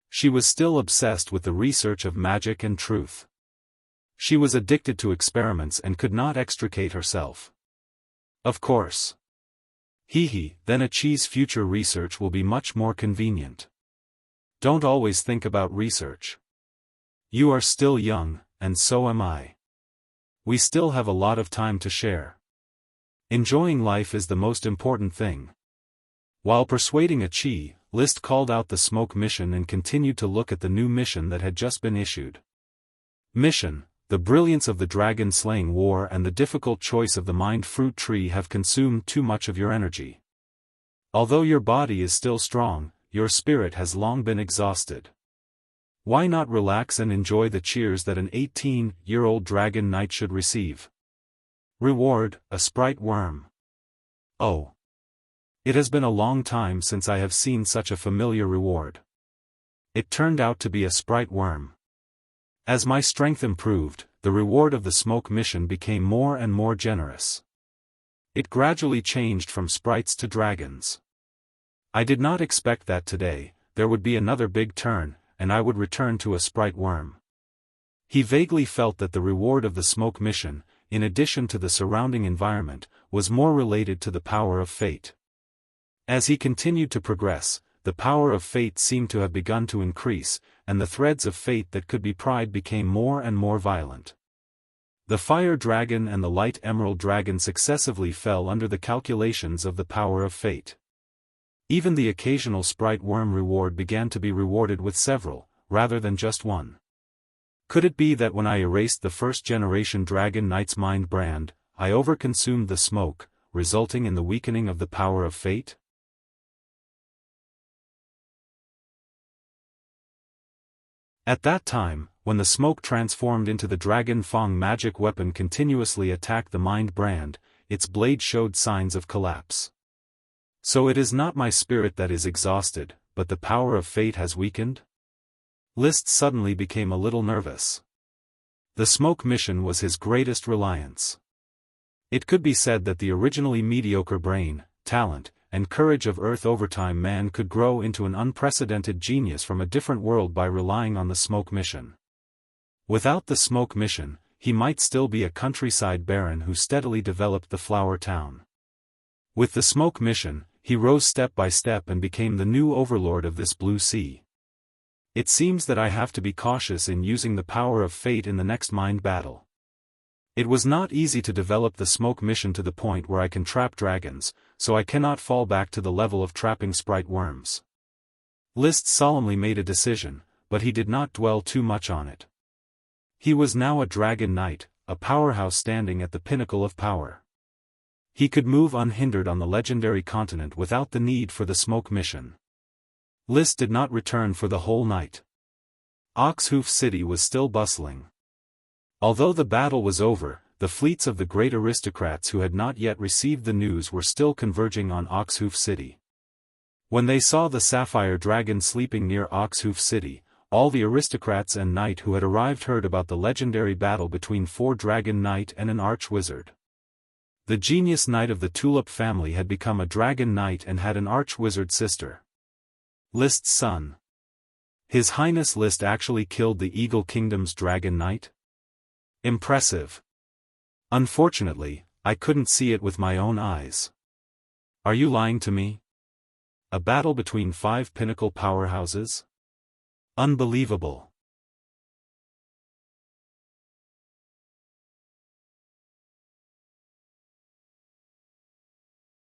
She was still obsessed with the research of magic and truth. She was addicted to experiments and could not extricate herself. "Of course. Then a Qi's future research will be much more convenient. Don't always think about research. You are still young, and so am I. We still have a lot of time to share. Enjoying life is the most important thing." While persuading a Qi, List called out the smoke mission and continued to look at the new mission that had just been issued. Mission: the brilliance of the dragon-slaying war and the difficult choice of the mind fruit tree have consumed too much of your energy. Although your body is still strong, your spirit has long been exhausted. Why not relax and enjoy the cheers that an 18-year-old dragon knight should receive? Reward: a sprite worm. Oh. It has been a long time since I have seen such a familiar reward. It turned out to be a sprite worm. As my strength improved, the reward of the smoke mission became more and more generous. It gradually changed from sprites to dragons. I did not expect that today there would be another big turn, and I would return to a sprite worm. He vaguely felt that the reward of the smoke mission, in addition to the surrounding environment, was more related to the power of fate. As he continued to progress, the power of fate seemed to have begun to increase, and the threads of fate that could be pried became more and more violent. The fire dragon and the light emerald dragon successively fell under the calculations of the power of fate. Even the occasional sprite worm reward began to be rewarded with several, rather than just one. Could it be that when I erased the first-generation Dragon Knight's mind brand, I overconsumed the smoke, resulting in the weakening of the power of fate? At that time, when the smoke transformed into the Dragon Fang magic weapon continuously attacked the mind brand, its blade showed signs of collapse. So it is not my spirit that is exhausted, but the power of fate has weakened? List suddenly became a little nervous. The smoke mission was his greatest reliance. It could be said that the originally mediocre brain, talent, and courage of Earth overtime man could grow into an unprecedented genius from a different world by relying on the smoke mission. Without the smoke mission, he might still be a countryside baron who steadily developed the flower town. With the smoke mission, he rose step by step and became the new overlord of this blue sea. It seems that I have to be cautious in using the power of fate in the next mind battle. It was not easy to develop the smoke mission to the point where I can trap dragons, so I cannot fall back to the level of trapping sprite worms. List solemnly made a decision, but he did not dwell too much on it. He was now a dragon knight, a powerhouse standing at the pinnacle of power. He could move unhindered on the legendary continent without the need for the smoke mission. List did not return for the whole night. Oxhoof City was still bustling. Although the battle was over, the fleets of the great aristocrats who had not yet received the news were still converging on Oxhoof City. When they saw the sapphire dragon sleeping near Oxhoof City, all the aristocrats and knight who had arrived heard about the legendary battle between 4 dragon knight and an arch-wizard. The genius knight of the Tulip family had become a dragon knight and had an arch-wizard sister. List's son. His Highness List actually killed the Eagle Kingdom's dragon knight? Impressive. Unfortunately, I couldn't see it with my own eyes. Are you lying to me? A battle between 5 pinnacle powerhouses? Unbelievable.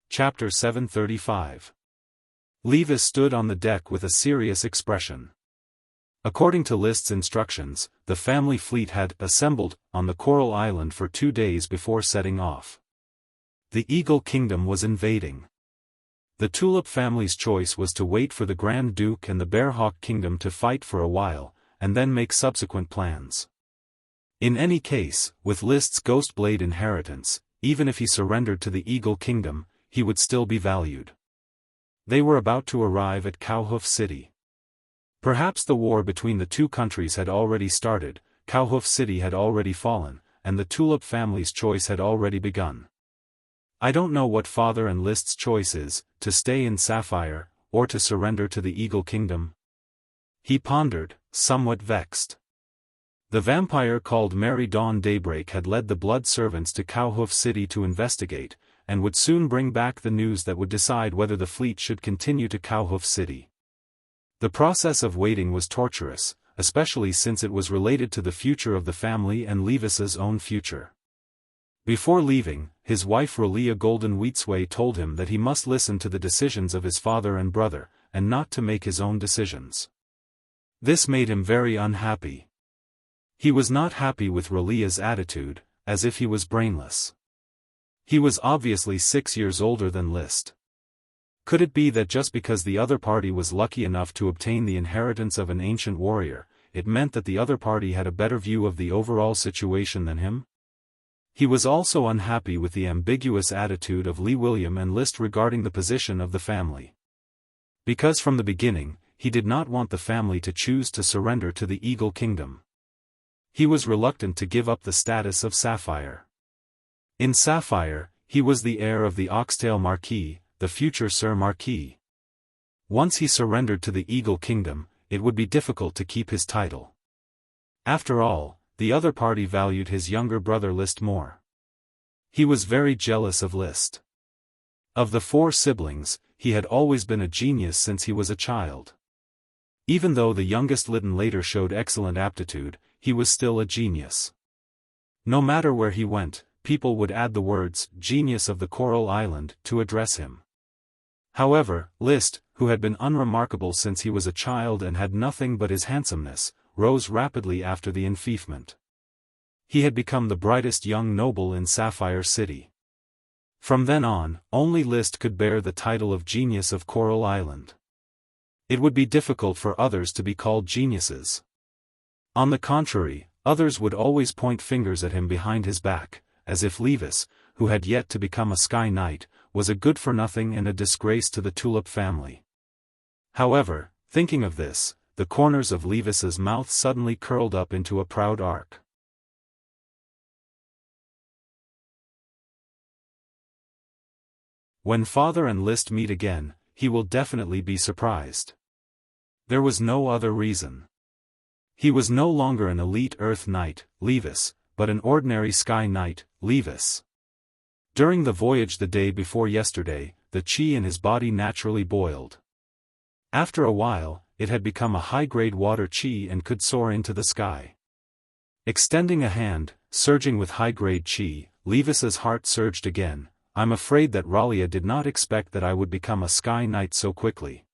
Chapter 735. Levis stood on the deck with a serious expression. According to List's instructions, the family fleet had assembled on the Coral Island for 2 days before setting off. The Eagle Kingdom was invading. The Tulip family's choice was to wait for the Grand Duke and the Bearhawk Kingdom to fight for a while, and then make subsequent plans. In any case, with List's Ghostblade inheritance, even if he surrendered to the Eagle Kingdom, he would still be valued. They were about to arrive at Cowhoof City. Perhaps the war between the two countries had already started, Cowhoof City had already fallen, and the Tulip family's choice had already begun. I don't know what Father and List's choice is, to stay in Sapphire, or to surrender to the Eagle Kingdom. He pondered, somewhat vexed. The vampire called Mary Dawn Daybreak had led the blood servants to Cowhoof City to investigate, and would soon bring back the news that would decide whether the fleet should continue to Cowhoof City. The process of waiting was torturous, especially since it was related to the future of the family and Levis's own future. Before leaving, his wife Rolia Golden Wheatsway told him that he must listen to the decisions of his father and brother, and not to make his own decisions. This made him very unhappy. He was not happy with Rolia's attitude, as if he was brainless. He was obviously 6 years older than List. Could it be that just because the other party was lucky enough to obtain the inheritance of an ancient warrior, it meant that the other party had a better view of the overall situation than him? He was also unhappy with the ambiguous attitude of Lee William and List regarding the position of the family. Because from the beginning, he did not want the family to choose to surrender to the Eagle Kingdom. He was reluctant to give up the status of Sapphire. In Sapphire, he was the heir of the Oxtail Marquis, the future Sir Marquis. Once he surrendered to the Eagle Kingdom, it would be difficult to keep his title. After all, the other party valued his younger brother List more. He was very jealous of List. Of the 4 siblings, he had always been a genius since he was a child. Even though the youngest Lytton later showed excellent aptitude, he was still a genius. No matter where he went, people would add the words, "Genius of the Coral Island," to address him. However, List, who had been unremarkable since he was a child and had nothing but his handsomeness, rose rapidly after the enfeoffment. He had become the brightest young noble in Sapphire City. From then on, only List could bear the title of Genius of Coral Island. It would be difficult for others to be called geniuses. On the contrary, others would always point fingers at him behind his back, as if Levis, who had yet to become a Sky Knight, was a good-for-nothing and a disgrace to the Tulip family. However, thinking of this, the corners of Levis's mouth suddenly curled up into a proud arc. When Father and List meet again, he will definitely be surprised. There was no other reason. He was no longer an elite Earth Knight, Levis, but an ordinary Sky Knight, Levis. During the voyage the day before yesterday, the chi in his body naturally boiled. After a while, it had become a high-grade water chi and could soar into the sky. Extending a hand, surging with high-grade chi, Levis's heart surged again. I'm afraid that Rolia did not expect that I would become a Sky Knight so quickly.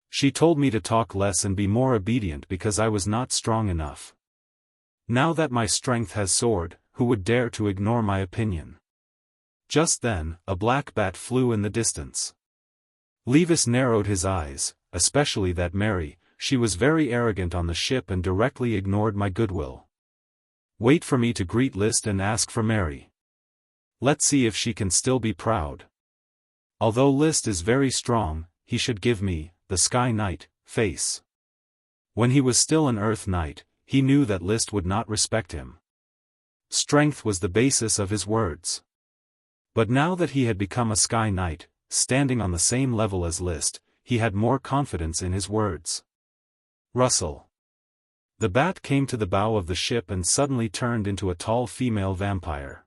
She told me to talk less and be more obedient because I was not strong enough. Now that my strength has soared, who would dare to ignore my opinion? Just then, a black bat flew in the distance. Levis narrowed his eyes, especially that Mary. She was very arrogant on the ship and directly ignored my goodwill. Wait for me to greet List and ask for Mary. Let's see if she can still be proud. Although List is very strong, he should give me, the Sky Knight, face. When he was still an Earth Knight, he knew that List would not respect him. Strength was the basis of his words. But now that he had become a Sky Knight, standing on the same level as List, he had more confidence in his words. Rustle. The bat came to the bow of the ship and suddenly turned into a tall female vampire.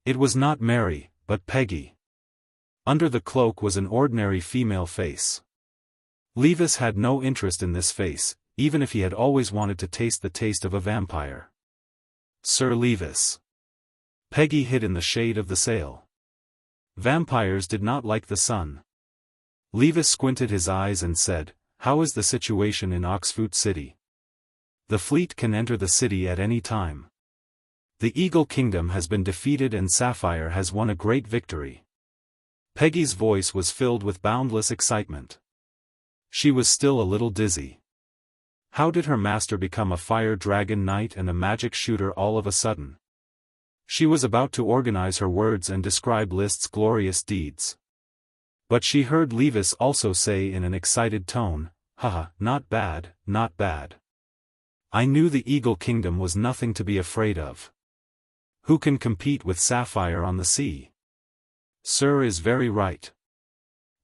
It was not Mary, but Peggy. Under the cloak was an ordinary female face. Levis had no interest in this face, even if he had always wanted to taste the taste of a vampire. Sir Levis. Peggy hid in the shade of the sail. Vampires did not like the sun. Levis squinted his eyes and said, "How is the situation in Oxfoot City?" "The fleet can enter the city at any time. The Eagle Kingdom has been defeated and Sapphire has won a great victory." Peggy's voice was filled with boundless excitement. She was still a little dizzy. How did her master become a fire dragon knight and a magic shooter all of a sudden? She was about to organize her words and describe List's glorious deeds. But she heard Levis also say in an excited tone, "Haha, not bad, not bad. I knew the Eagle Kingdom was nothing to be afraid of." Who can compete with Sapphire on the sea? Sir is very right.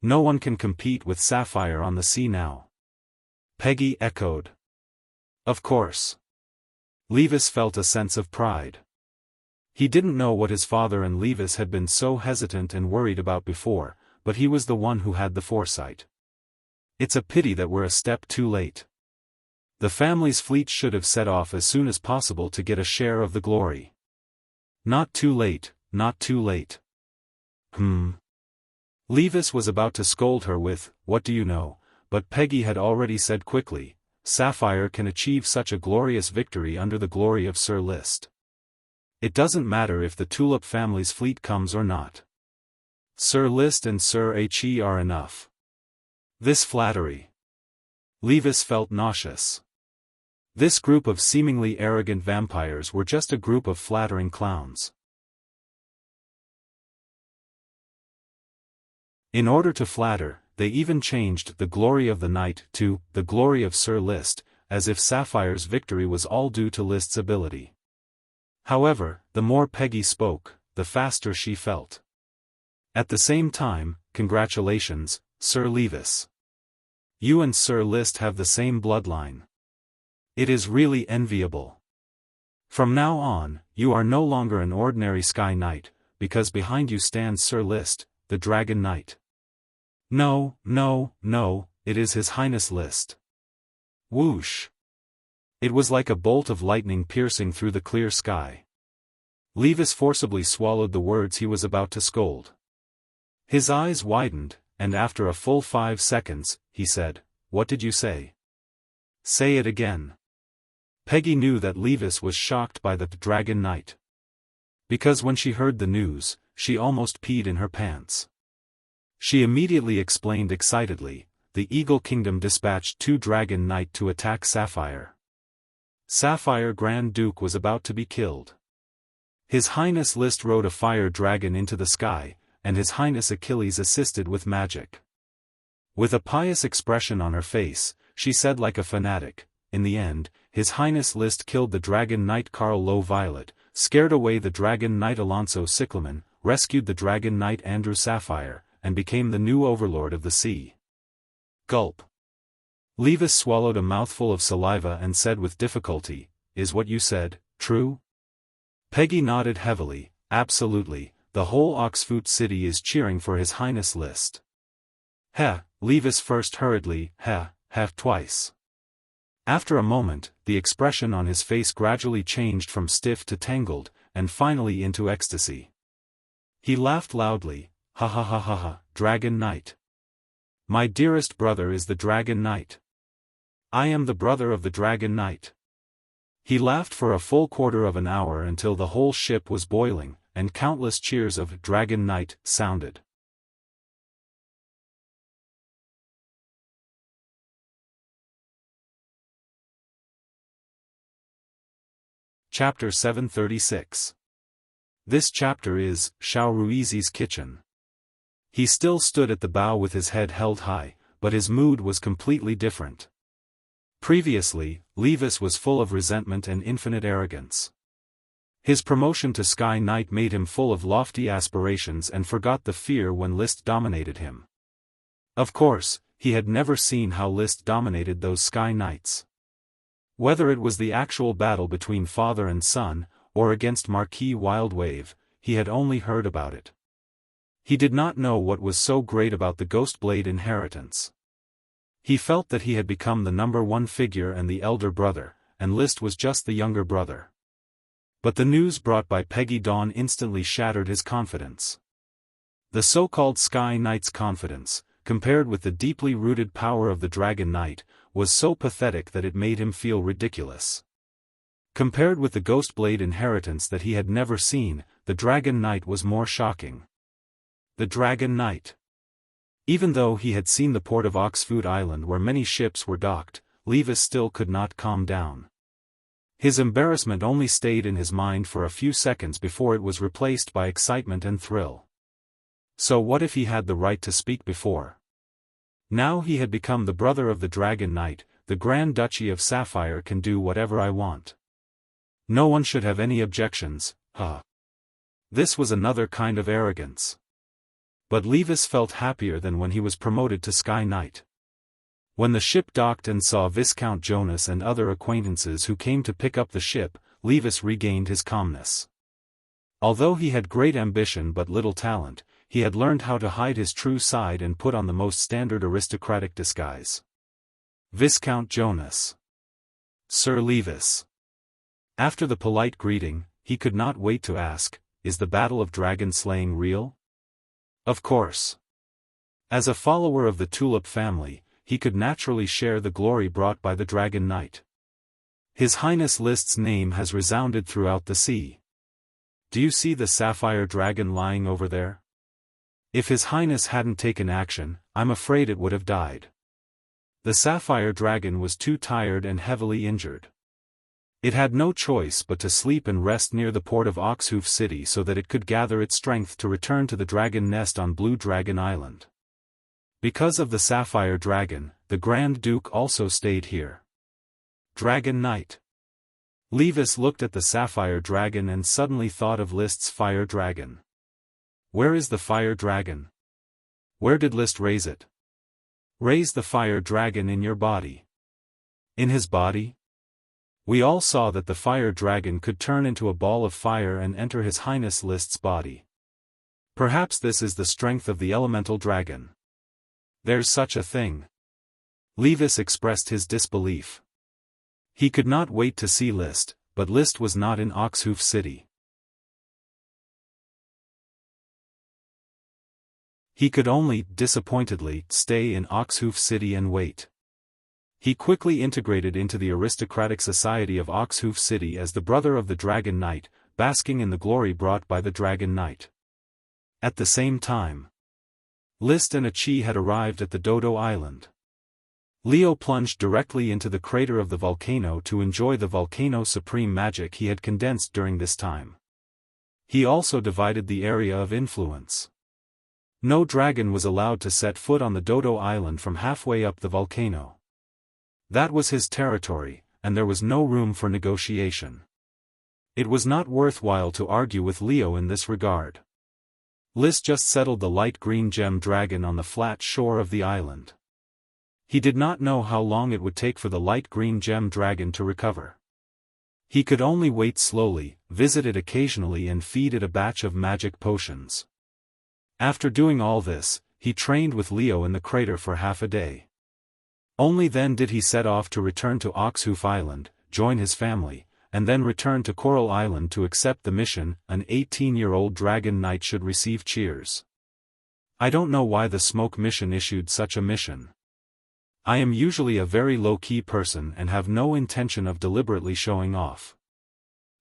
No one can compete with Sapphire on the sea now. Peggy echoed. Of course. Levis felt a sense of pride. He didn't know what his father and Levis had been so hesitant and worried about before, but he was the one who had the foresight. It's a pity that we're a step too late. The family's fleet should have set off as soon as possible to get a share of the glory. Not too late, not too late. Levis was about to scold her with, "What do you know?" but Peggy had already said quickly, "Sapphire can achieve such a glorious victory under the glory of Sir List. It doesn't matter if the Tulip family's fleet comes or not. Sir List and Sir He are enough." This flattery. Levis felt nauseous. This group of seemingly arrogant vampires were just a group of flattering clowns. In order to flatter, they even changed the glory of the night to the glory of Sir List, as if Sapphire's victory was all due to List's ability. However, the more Peggy spoke, the faster she felt. At the same time, congratulations, Sir Levis. You and Sir List have the same bloodline. It is really enviable. From now on, you are no longer an ordinary Sky Knight, because behind you stands Sir List, the Dragon Knight. No, no, no, it is His Highness List. Whoosh! It was like a bolt of lightning piercing through the clear sky. Levis forcibly swallowed the words he was about to scold. His eyes widened, and after a full 5 seconds, he said, "What did you say?" "Say it again." Peggy knew that Levis was shocked by the Dragon Knight. Because when she heard the news, she almost peed in her pants. She immediately explained excitedly, "The Eagle Kingdom dispatched 2 Dragon Knight to attack Sapphire. Sapphire Grand Duke was about to be killed. His Highness List rode a fire dragon into the sky, and His Highness Achilles assisted with magic." With a pious expression on her face, she said like a fanatic, "In the end, His Highness List killed the Dragon Knight Carl Low Violet, scared away the Dragon Knight Alonso Cyclamen, rescued the Dragon Knight Andrew Sapphire, and became the new overlord of the sea." Gulp. Levis swallowed a mouthful of saliva and said with difficulty, "Is what you said true?" Peggy nodded heavily, "Absolutely, the whole Oxfoot city is cheering for His Highness List." "Heh," Levis first hurriedly, "heh, twice." After a moment, the expression on his face gradually changed from stiff to tangled, and finally into ecstasy. He laughed loudly, "Ha ha ha ha ha, Dragon Knight. My dearest brother is the Dragon Knight. I am the brother of the Dragon Knight." He laughed for a full quarter of an hour until the whole ship was boiling, and countless cheers of "Dragon Knight" sounded. Chapter 736. This chapter is Xiaoruizi's kitchen. He still stood at the bow with his head held high, but his mood was completely different. Previously, Levis was full of resentment and infinite arrogance. His promotion to Sky Knight made him full of lofty aspirations and forgot the fear when List dominated him. Of course, he had never seen how List dominated those Sky Knights. Whether it was the actual battle between father and son, or against Marquis Wildwave, he had only heard about it. He did not know what was so great about the Ghostblade inheritance. He felt that he had become the #1 figure and the elder brother, and List was just the younger brother. But the news brought by Peggy Dawn instantly shattered his confidence. The so-called Sky Knight's confidence, compared with the deeply rooted power of the Dragon Knight, was so pathetic that it made him feel ridiculous. Compared with the Ghostblade inheritance that he had never seen, the Dragon Knight was more shocking. The Dragon Knight. Even though he had seen the port of Oxfoot Island where many ships were docked, Levis still could not calm down. His embarrassment only stayed in his mind for a few seconds before it was replaced by excitement and thrill. So what if he had the right to speak before? Now he had become the brother of the Dragon Knight. The Grand Duchy of Sapphire can do whatever I want. No one should have any objections, huh? This was another kind of arrogance. But Levis felt happier than when he was promoted to Sky Knight. When the ship docked and saw Viscount Jonas and other acquaintances who came to pick up the ship, Levis regained his calmness. Although he had great ambition but little talent, he had learned how to hide his true side and put on the most standard aristocratic disguise. Viscount Jonas. Sir Levis. After the polite greeting, he could not wait to ask, is the Battle of Dragon Slaying real? Of course. As a follower of the Tulip family, he could naturally share the glory brought by the Dragon Knight. His Highness List's name has resounded throughout the sea. Do you see the sapphire dragon lying over there? If His Highness hadn't taken action, I'm afraid it would have died. The sapphire dragon was too tired and heavily injured. It had no choice but to sleep and rest near the port of Oxhoof City so that it could gather its strength to return to the dragon nest on Blue Dragon Island. Because of the sapphire dragon, the Grand Duke also stayed here. Dragon Knight. Levis looked at the sapphire dragon and suddenly thought of List's fire dragon. Where is the fire dragon? Where did List raise it? Raise the fire dragon in your body. In his body? We all saw that the fire dragon could turn into a ball of fire and enter His Highness List's body. Perhaps this is the strength of the elemental dragon. There's such a thing. Levis expressed his disbelief. He could not wait to see List, but List was not in Oxhoof City. He could only, disappointedly, stay in Oxhoof City and wait. He quickly integrated into the aristocratic society of Oxhoof City as the brother of the Dragon Knight, basking in the glory brought by the Dragon Knight. At the same time, List and Achi had arrived at the Dodo Island. Leo plunged directly into the crater of the volcano to enjoy the volcano's supreme magic he had condensed during this time. He also divided the area of influence. No dragon was allowed to set foot on the Dodo Island from halfway up the volcano. That was his territory, and there was no room for negotiation. It was not worthwhile to argue with Leo in this regard. List just settled the light green gem dragon on the flat shore of the island. He did not know how long it would take for the light green gem dragon to recover. He could only wait slowly, visit it occasionally and feed it a batch of magic potions. After doing all this, he trained with Leo in the crater for half a day. Only then did he set off to return to Oxhoof Island, join his family, and then return to Coral Island to accept the mission. An 18-year-old Dragon Knight should receive cheers. I don't know why the Smoke Mission issued such a mission. I am usually a very low-key person and have no intention of deliberately showing off.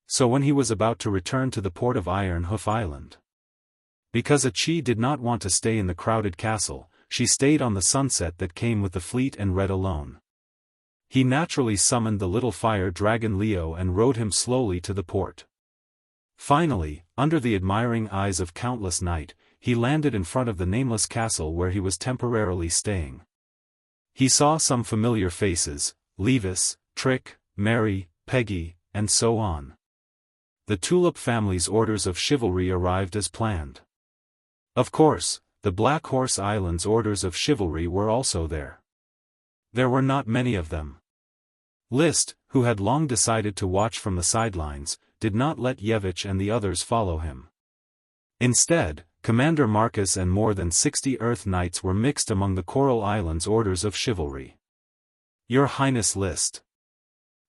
So when he was about to return to the port of Iron Hoof Island. Because Achi did not want to stay in the crowded castle, she stayed on the sunset that came with the fleet and read alone. He naturally summoned the little fire dragon Leo and rode him slowly to the port. Finally, under the admiring eyes of countless knight, he landed in front of the nameless castle where he was temporarily staying. He saw some familiar faces, Levis, Trick, Mary, Peggy, and so on. The Tulip family's orders of chivalry arrived as planned. Of course, the Black Horse Island's orders of chivalry were also there. There were not many of them. List, who had long decided to watch from the sidelines, did not let Yevich and the others follow him. Instead, Commander Marcus and more than 60 Earth Knights were mixed among the Coral Islands' orders of chivalry. Your Highness List.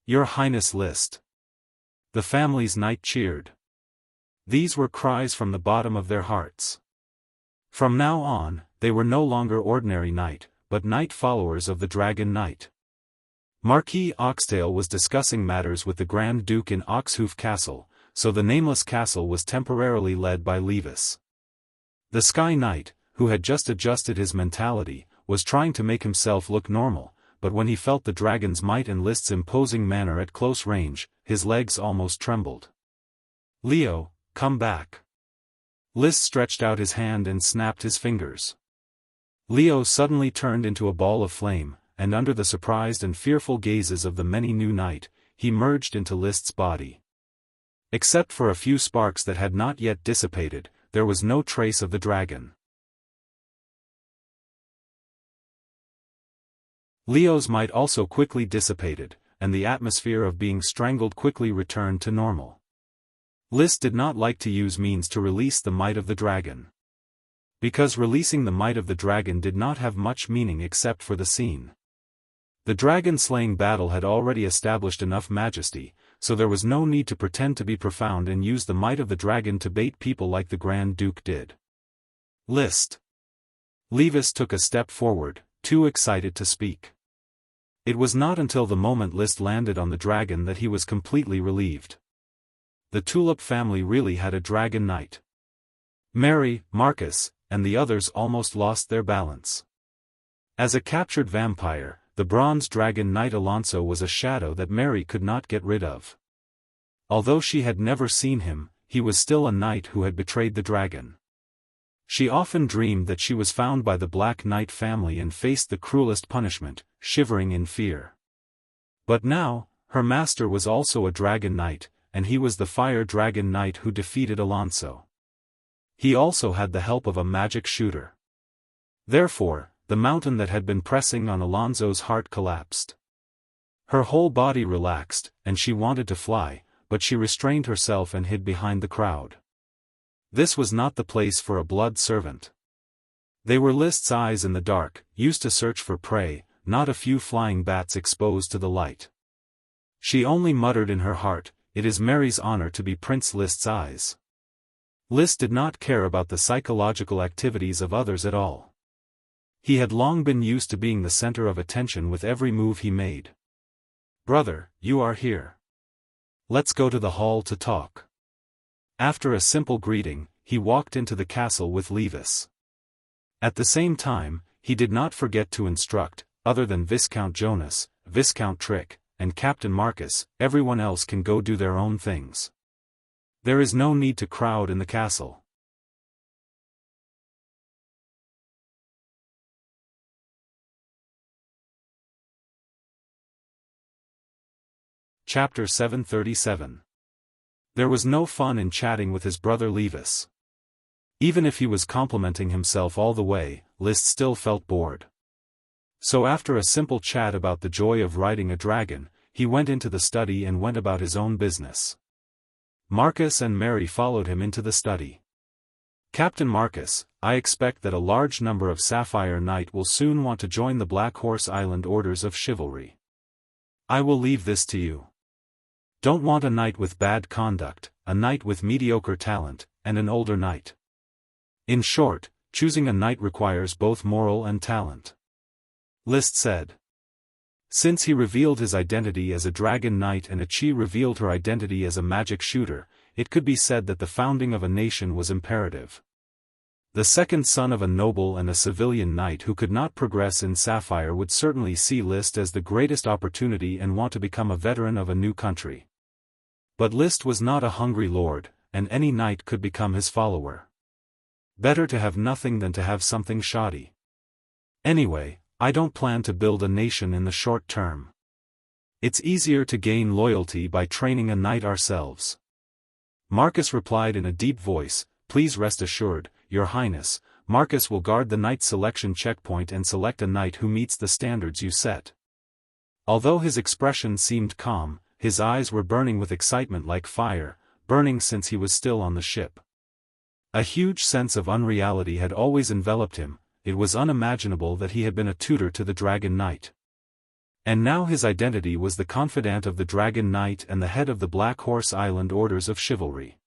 Your Highness List. The family's knight cheered. These were cries from the bottom of their hearts. From now on, they were no longer ordinary knight, but knight followers of the Dragon Knight. Marquis Oxtail was discussing matters with the Grand Duke in Oxhoof Castle, so the nameless castle was temporarily led by Levis. The Sky Knight, who had just adjusted his mentality, was trying to make himself look normal, but when he felt the dragon's might and List's imposing manner at close range, his legs almost trembled. Leo, come back. List stretched out his hand and snapped his fingers. Leo suddenly turned into a ball of flame, and under the surprised and fearful gazes of the many new knight, he merged into List's body. Except for a few sparks that had not yet dissipated, there was no trace of the dragon. Leo's might also quickly dissipated, and the atmosphere of being strangled quickly returned to normal. List did not like to use means to release the might of the dragon. Because releasing the might of the dragon did not have much meaning except for the scene. The dragon-slaying battle had already established enough majesty, so there was no need to pretend to be profound and use the might of the dragon to bait people like the Grand Duke did. List. Levis took a step forward, too excited to speak. It was not until the moment List landed on the dragon that he was completely relieved. The Tulip family really had a dragon knight. Mary, Marcus, and the others almost lost their balance. As a captured vampire, the bronze dragon knight Alonso was a shadow that Mary could not get rid of. Although she had never seen him, he was still a knight who had betrayed the dragon. She often dreamed that she was found by the Black Knight family and faced the cruelest punishment, shivering in fear. But now, her master was also a dragon knight, and he was the fire dragon knight who defeated Alonso. He also had the help of a magic shooter. Therefore, the mountain that had been pressing on Alonso's heart collapsed. Her whole body relaxed, and she wanted to fly, but she restrained herself and hid behind the crowd. This was not the place for a blood servant. They were List's eyes in the dark, used to search for prey, not a few flying bats exposed to the light. She only muttered in her heart, "It is Mary's honor to be Prince List's eyes." List did not care about the psychological activities of others at all. He had long been used to being the center of attention with every move he made. "Brother, you are here. Let's go to the hall to talk." After a simple greeting, he walked into the castle with Levis. At the same time, he did not forget to instruct, other than Viscount Jonas, Viscount Trick, and Captain Marcus, everyone else can go do their own things. There is no need to crowd in the castle. Chapter 737. There was no fun in chatting with his brother Levis. Even if he was complimenting himself all the way, List still felt bored. So after a simple chat about the joy of riding a dragon, he went into the study and went about his own business. Marcus and Mary followed him into the study. "Captain Marcus, I expect that a large number of Sapphire Knight will soon want to join the Black Horse Island Orders of Chivalry. I will leave this to you. Don't want a knight with bad conduct, a knight with mediocre talent, and an older knight. In short, choosing a knight requires both moral and talent," List said. Since he revealed his identity as a dragon knight and Achi revealed her identity as a magic shooter, it could be said that the founding of a nation was imperative. The second son of a noble and a civilian knight who could not progress in Sapphire would certainly see List as the greatest opportunity and want to become a veteran of a new country. But List was not a hungry lord, and any knight could become his follower. Better to have nothing than to have something shoddy. Anyway, I don't plan to build a nation in the short term. It's easier to gain loyalty by training a knight ourselves. Marcus replied in a deep voice, "Please rest assured, Your Highness, Marcus will guard the knight selection checkpoint and select a knight who meets the standards you set." Although his expression seemed calm, his eyes were burning with excitement like fire, burning since he was still on the ship. A huge sense of unreality had always enveloped him. It was unimaginable that he had been a tutor to the Dragon Knight. And now his identity was the confidant of the Dragon Knight and the head of the Black Horse Island Orders of Chivalry.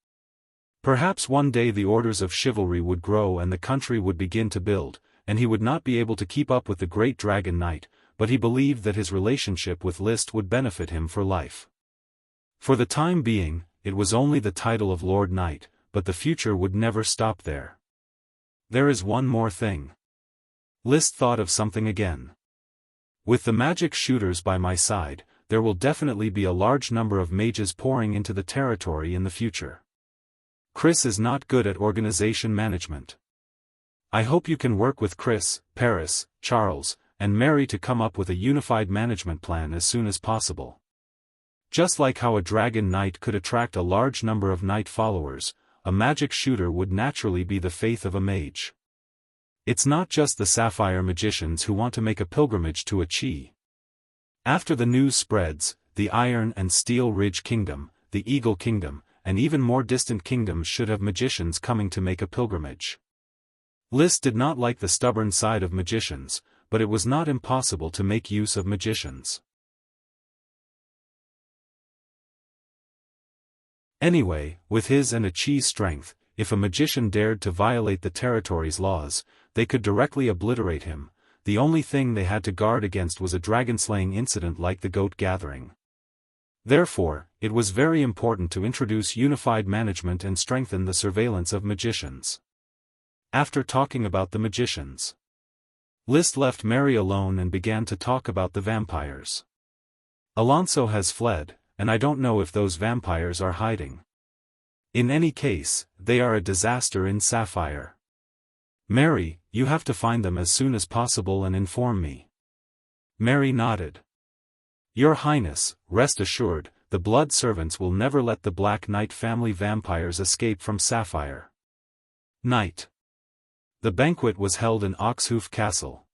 Perhaps one day the Orders of Chivalry would grow and the country would begin to build, and he would not be able to keep up with the great Dragon Knight, but he believed that his relationship with List would benefit him for life. For the time being, it was only the title of Lord Knight, but the future would never stop there. There is one more thing. List thought of something again. With the magic shooters by my side, there will definitely be a large number of mages pouring into the territory in the future. Chris is not good at organization management. I hope you can work with Chris, Paris, Charles, and Mary to come up with a unified management plan as soon as possible. Just like how a dragon knight could attract a large number of knight followers, a magic shooter would naturally be the faith of a mage. It's not just the sapphire magicians who want to make a pilgrimage to a Qi. After the news spreads, the Iron and Steel Ridge Kingdom, the Eagle Kingdom, and even more distant kingdoms should have magicians coming to make a pilgrimage. List did not like the stubborn side of magicians, but it was not impossible to make use of magicians. Anyway, with his and a Qi's strength, if a magician dared to violate the territory's laws, they could directly obliterate him. The only thing they had to guard against was a dragon-slaying incident like the goat gathering. Therefore, it was very important to introduce unified management and strengthen the surveillance of magicians. After talking about the magicians, List left Mary alone and began to talk about the vampires. Alonso has fled, and I don't know if those vampires are hiding. In any case, they are a disaster in Sapphire. Mary, you have to find them as soon as possible and inform me. Mary nodded. Your Highness, rest assured, the blood servants will never let the Black Knight family vampires escape from Sapphire. Night. The banquet was held in Oxhoof Castle.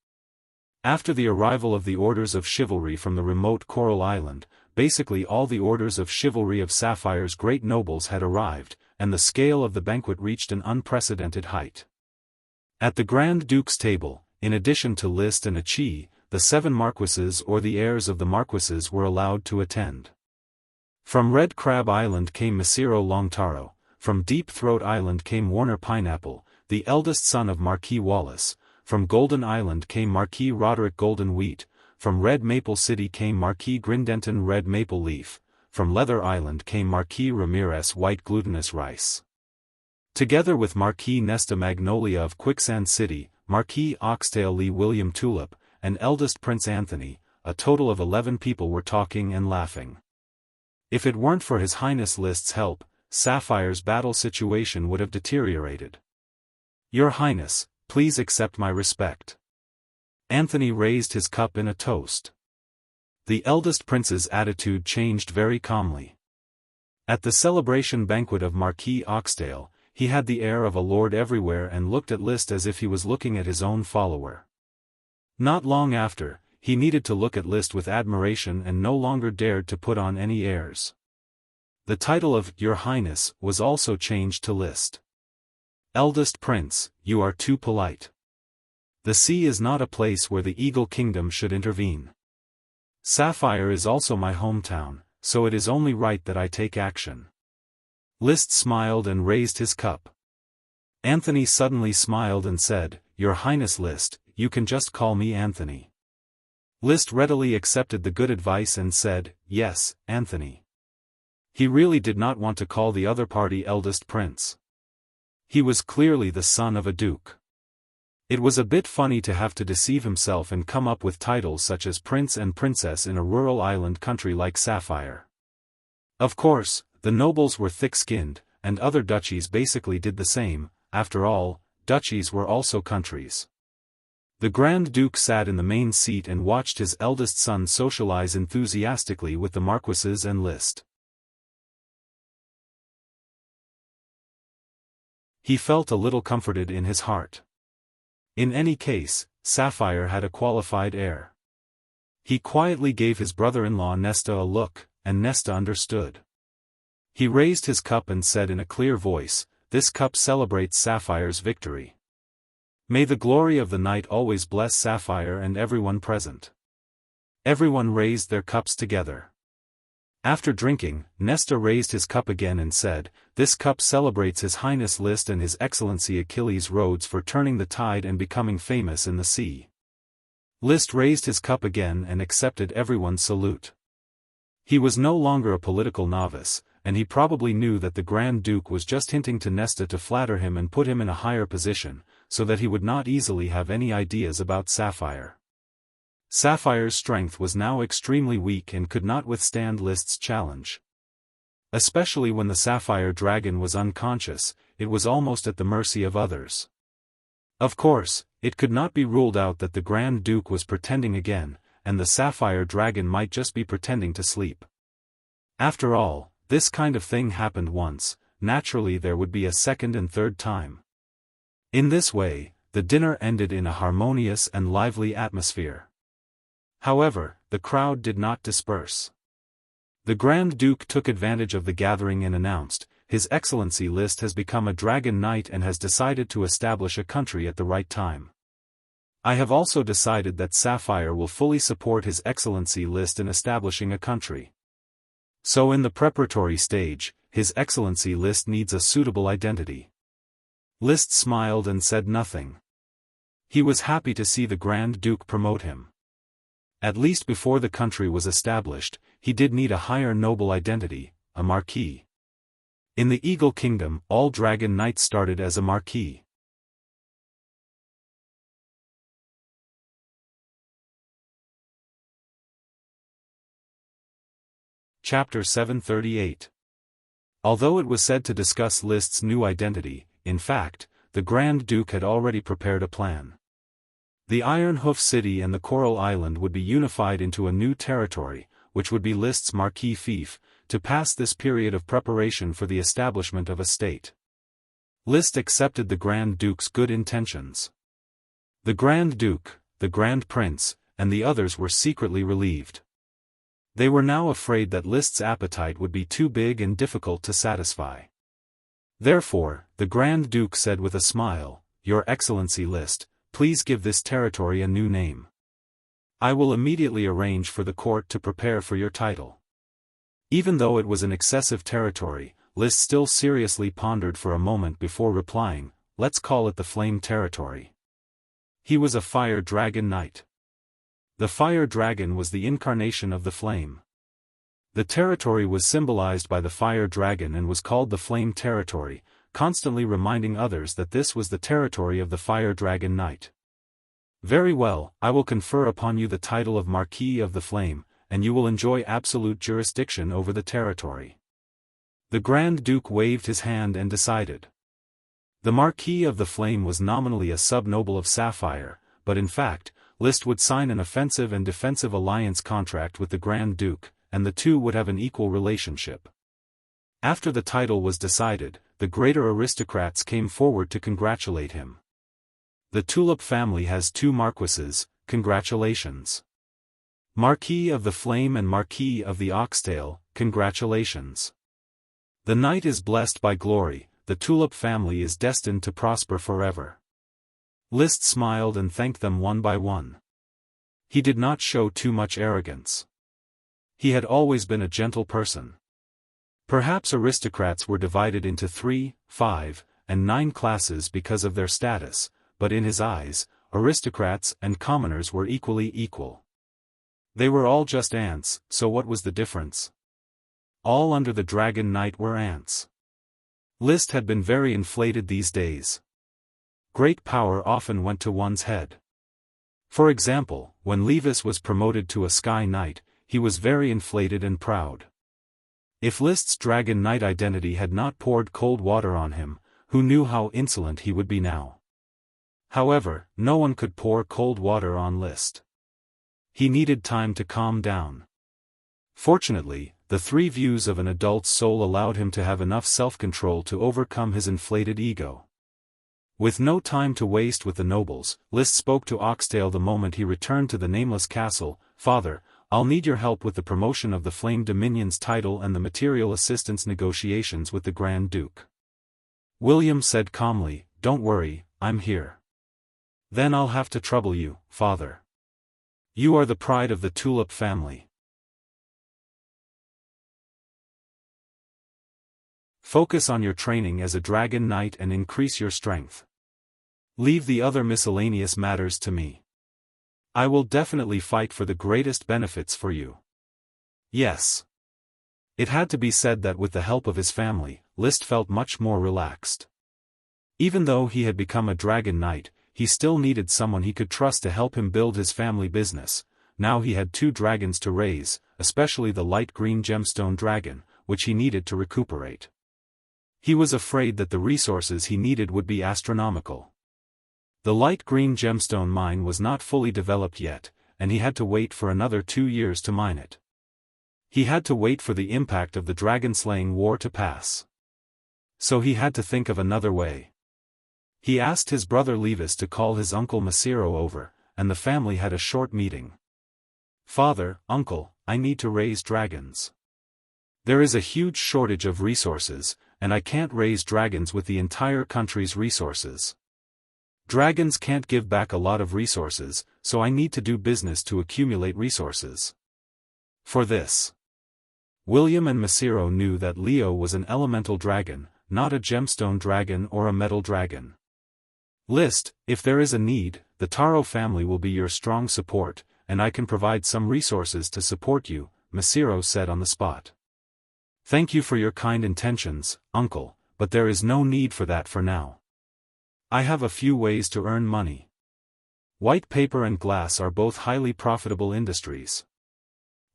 After the arrival of the Orders of Chivalry from the remote Coral Island, basically all the Orders of Chivalry of Sapphire's great nobles had arrived, and the scale of the banquet reached an unprecedented height. At the Grand Duke's table, in addition to List and a Qi, the 7 marquises or the heirs of the marquises were allowed to attend. From Red Crab Island came Masiro Longtaro, from Deep Throat Island came Warner Pineapple, the eldest son of Marquis Wallace, from Golden Island came Marquis Roderick Golden Wheat, from Red Maple City came Marquis Grindenton Red Maple Leaf, from Leather Island came Marquis Ramirez White Glutinous Rice. Together with Marquis Nesta Magnolia of Quicksand City, Marquis Oxtail Lee William Tulip, and eldest Prince Anthony, a total of 11 people were talking and laughing. If it weren't for His Highness List's help, Sapphire's battle situation would have deteriorated. Your Highness, please accept my respect. Anthony raised his cup in a toast. The eldest prince's attitude changed very calmly. At the celebration banquet of Marquis Oxtail, he had the air of a lord everywhere and looked at List as if he was looking at his own follower. Not long after, he needed to look at List with admiration and no longer dared to put on any airs. The title of Your Highness was also changed to List. Eldest Prince, you are too polite. The sea is not a place where the Eagle Kingdom should intervene. Sapphire is also my hometown, so it is only right that I take action. List smiled and raised his cup. Anthony suddenly smiled and said, Your Highness List, you can just call me Anthony. List readily accepted the good advice and said, Yes, Anthony. He really did not want to call the other party eldest prince. He was clearly the son of a duke. It was a bit funny to have to deceive himself and come up with titles such as prince and princess in a rural island country like Sapphire. Of course, the nobles were thick-skinned, and other duchies basically did the same. After all, duchies were also countries. The Grand Duke sat in the main seat and watched his eldest son socialize enthusiastically with the marquises and List. He felt a little comforted in his heart. In any case, Sapphire had a qualified heir. He quietly gave his brother-in-law Nesta a look, and Nesta understood. He raised his cup and said in a clear voice, This cup celebrates Sapphire's victory. May the glory of the night always bless Sapphire and everyone present. Everyone raised their cups together. After drinking, Nesta raised his cup again and said, This cup celebrates His Highness List and His Excellency Achilles Rhodes for turning the tide and becoming famous in the sea. List raised his cup again and accepted everyone's salute. He was no longer a political novice, and he probably knew that the Grand Duke was just hinting to Nesta to flatter him and put him in a higher position, so that he would not easily have any ideas about Sapphire. Sapphire's strength was now extremely weak and could not withstand List's challenge. Especially when the Sapphire Dragon was unconscious, it was almost at the mercy of others. Of course, it could not be ruled out that the Grand Duke was pretending again, and the Sapphire Dragon might just be pretending to sleep. After all, this kind of thing happened once, naturally there would be a second and third time. In this way, the dinner ended in a harmonious and lively atmosphere. However, the crowd did not disperse. The Grand Duke took advantage of the gathering and announced, "His Excellency List has become a dragon knight and has decided to establish a country at the right time. I have also decided that Sapphire will fully support His Excellency List in establishing a country. So in the preparatory stage, His Excellency List needs a suitable identity." List smiled and said nothing. He was happy to see the Grand Duke promote him. At least before the country was established, he did need a higher noble identity, a marquis. In the Eagle Kingdom, all dragon knights started as a marquis. Chapter 738. Although it was said to discuss List's new identity, in fact, the Grand Duke had already prepared a plan. The Iron Hoof City and the Coral Island would be unified into a new territory, which would be List's marquis fief, to pass this period of preparation for the establishment of a state. List accepted the Grand Duke's good intentions. The Grand Duke, the Grand Prince, and the others were secretly relieved. They were now afraid that List's appetite would be too big and difficult to satisfy. Therefore, the Grand Duke said with a smile, "Your Excellency List, please give this territory a new name. I will immediately arrange for the court to prepare for your title." Even though it was an excessive territory, List still seriously pondered for a moment before replying, "Let's call it the Flame Territory." He was a fire dragon knight. The fire dragon was the incarnation of the flame. The territory was symbolized by the fire dragon and was called the Flame Territory, constantly reminding others that this was the territory of the fire dragon knight. "Very well, I will confer upon you the title of Marquis of the Flame, and you will enjoy absolute jurisdiction over the territory." The Grand Duke waved his hand and decided. The Marquis of the Flame was nominally a sub-noble of Sapphire, but in fact, List would sign an offensive and defensive alliance contract with the Grand Duke, and the two would have an equal relationship. After the title was decided, the greater aristocrats came forward to congratulate him. "The Tulip family has 2 marquises, congratulations. Marquis of the Flame and Marquis of the Oxtail, congratulations. The knight is blessed by glory, the Tulip family is destined to prosper forever." List smiled and thanked them one by one. He did not show too much arrogance. He had always been a gentle person. Perhaps aristocrats were divided into 3, 5, and 9 classes because of their status, but in his eyes, aristocrats and commoners were equally equal. They were all just ants, so what was the difference? All under the Dragon Knight were ants. List had been very inflated these days. Great power often went to one's head. For example, when Levis was promoted to a Sky Knight, he was very inflated and proud. If List's Dragon Knight identity had not poured cold water on him, who knew how insolent he would be now? However, no one could pour cold water on List. He needed time to calm down. Fortunately, the 3 views of an adult's soul allowed him to have enough self-control to overcome his inflated ego. With no time to waste with the nobles, List spoke to Oxtail the moment he returned to the nameless castle. "Father, I'll need your help with the promotion of the Flame Dominion's title and the material assistance negotiations with the Grand Duke." William said calmly, "Don't worry, I'm here." "Then I'll have to trouble you, father. You are the pride of the Tulip family. Focus on your training as a Dragon Knight and increase your strength. Leave the other miscellaneous matters to me. I will definitely fight for the greatest benefits for you." Yes. It had to be said that with the help of his family, List felt much more relaxed. Even though he had become a Dragon Knight, he still needed someone he could trust to help him build his family business. Now he had 2 dragons to raise, especially the light green gemstone dragon, which he needed to recuperate. He was afraid that the resources he needed would be astronomical. The light green gemstone mine was not fully developed yet, and he had to wait for another 2 years to mine it. He had to wait for the impact of the dragon-slaying war to pass. So he had to think of another way. He asked his brother Levis to call his uncle Masiro over, and the family had a short meeting. "Father, uncle, I need to raise dragons. There is a huge shortage of resources, and I can't raise dragons with the entire country's resources. Dragons can't give back a lot of resources, so I need to do business to accumulate resources." For this, William and Masiro knew that Leo was an elemental dragon, not a gemstone dragon or a metal dragon. "List, if there is a need, the Taro family will be your strong support, and I can provide some resources to support you," Masiro said on the spot. "Thank you for your kind intentions, uncle, but there is no need for that for now. I have a few ways to earn money. White paper and glass are both highly profitable industries.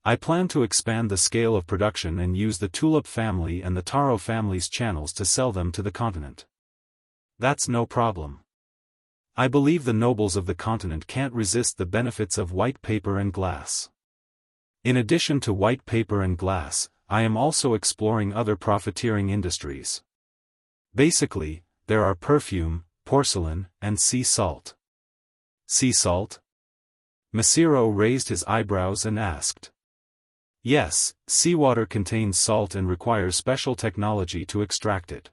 I plan to expand the scale of production and use the Tulip family and the Taro family's channels to sell them to the continent. That's no problem. I believe the nobles of the continent can't resist the benefits of white paper and glass. In addition to white paper and glass, I am also exploring other profiteering industries. Basically, there are perfume, porcelain, and sea salt." "Sea salt?" Masiro raised his eyebrows and asked. "Yes, seawater contains salt and requires special technology to extract it.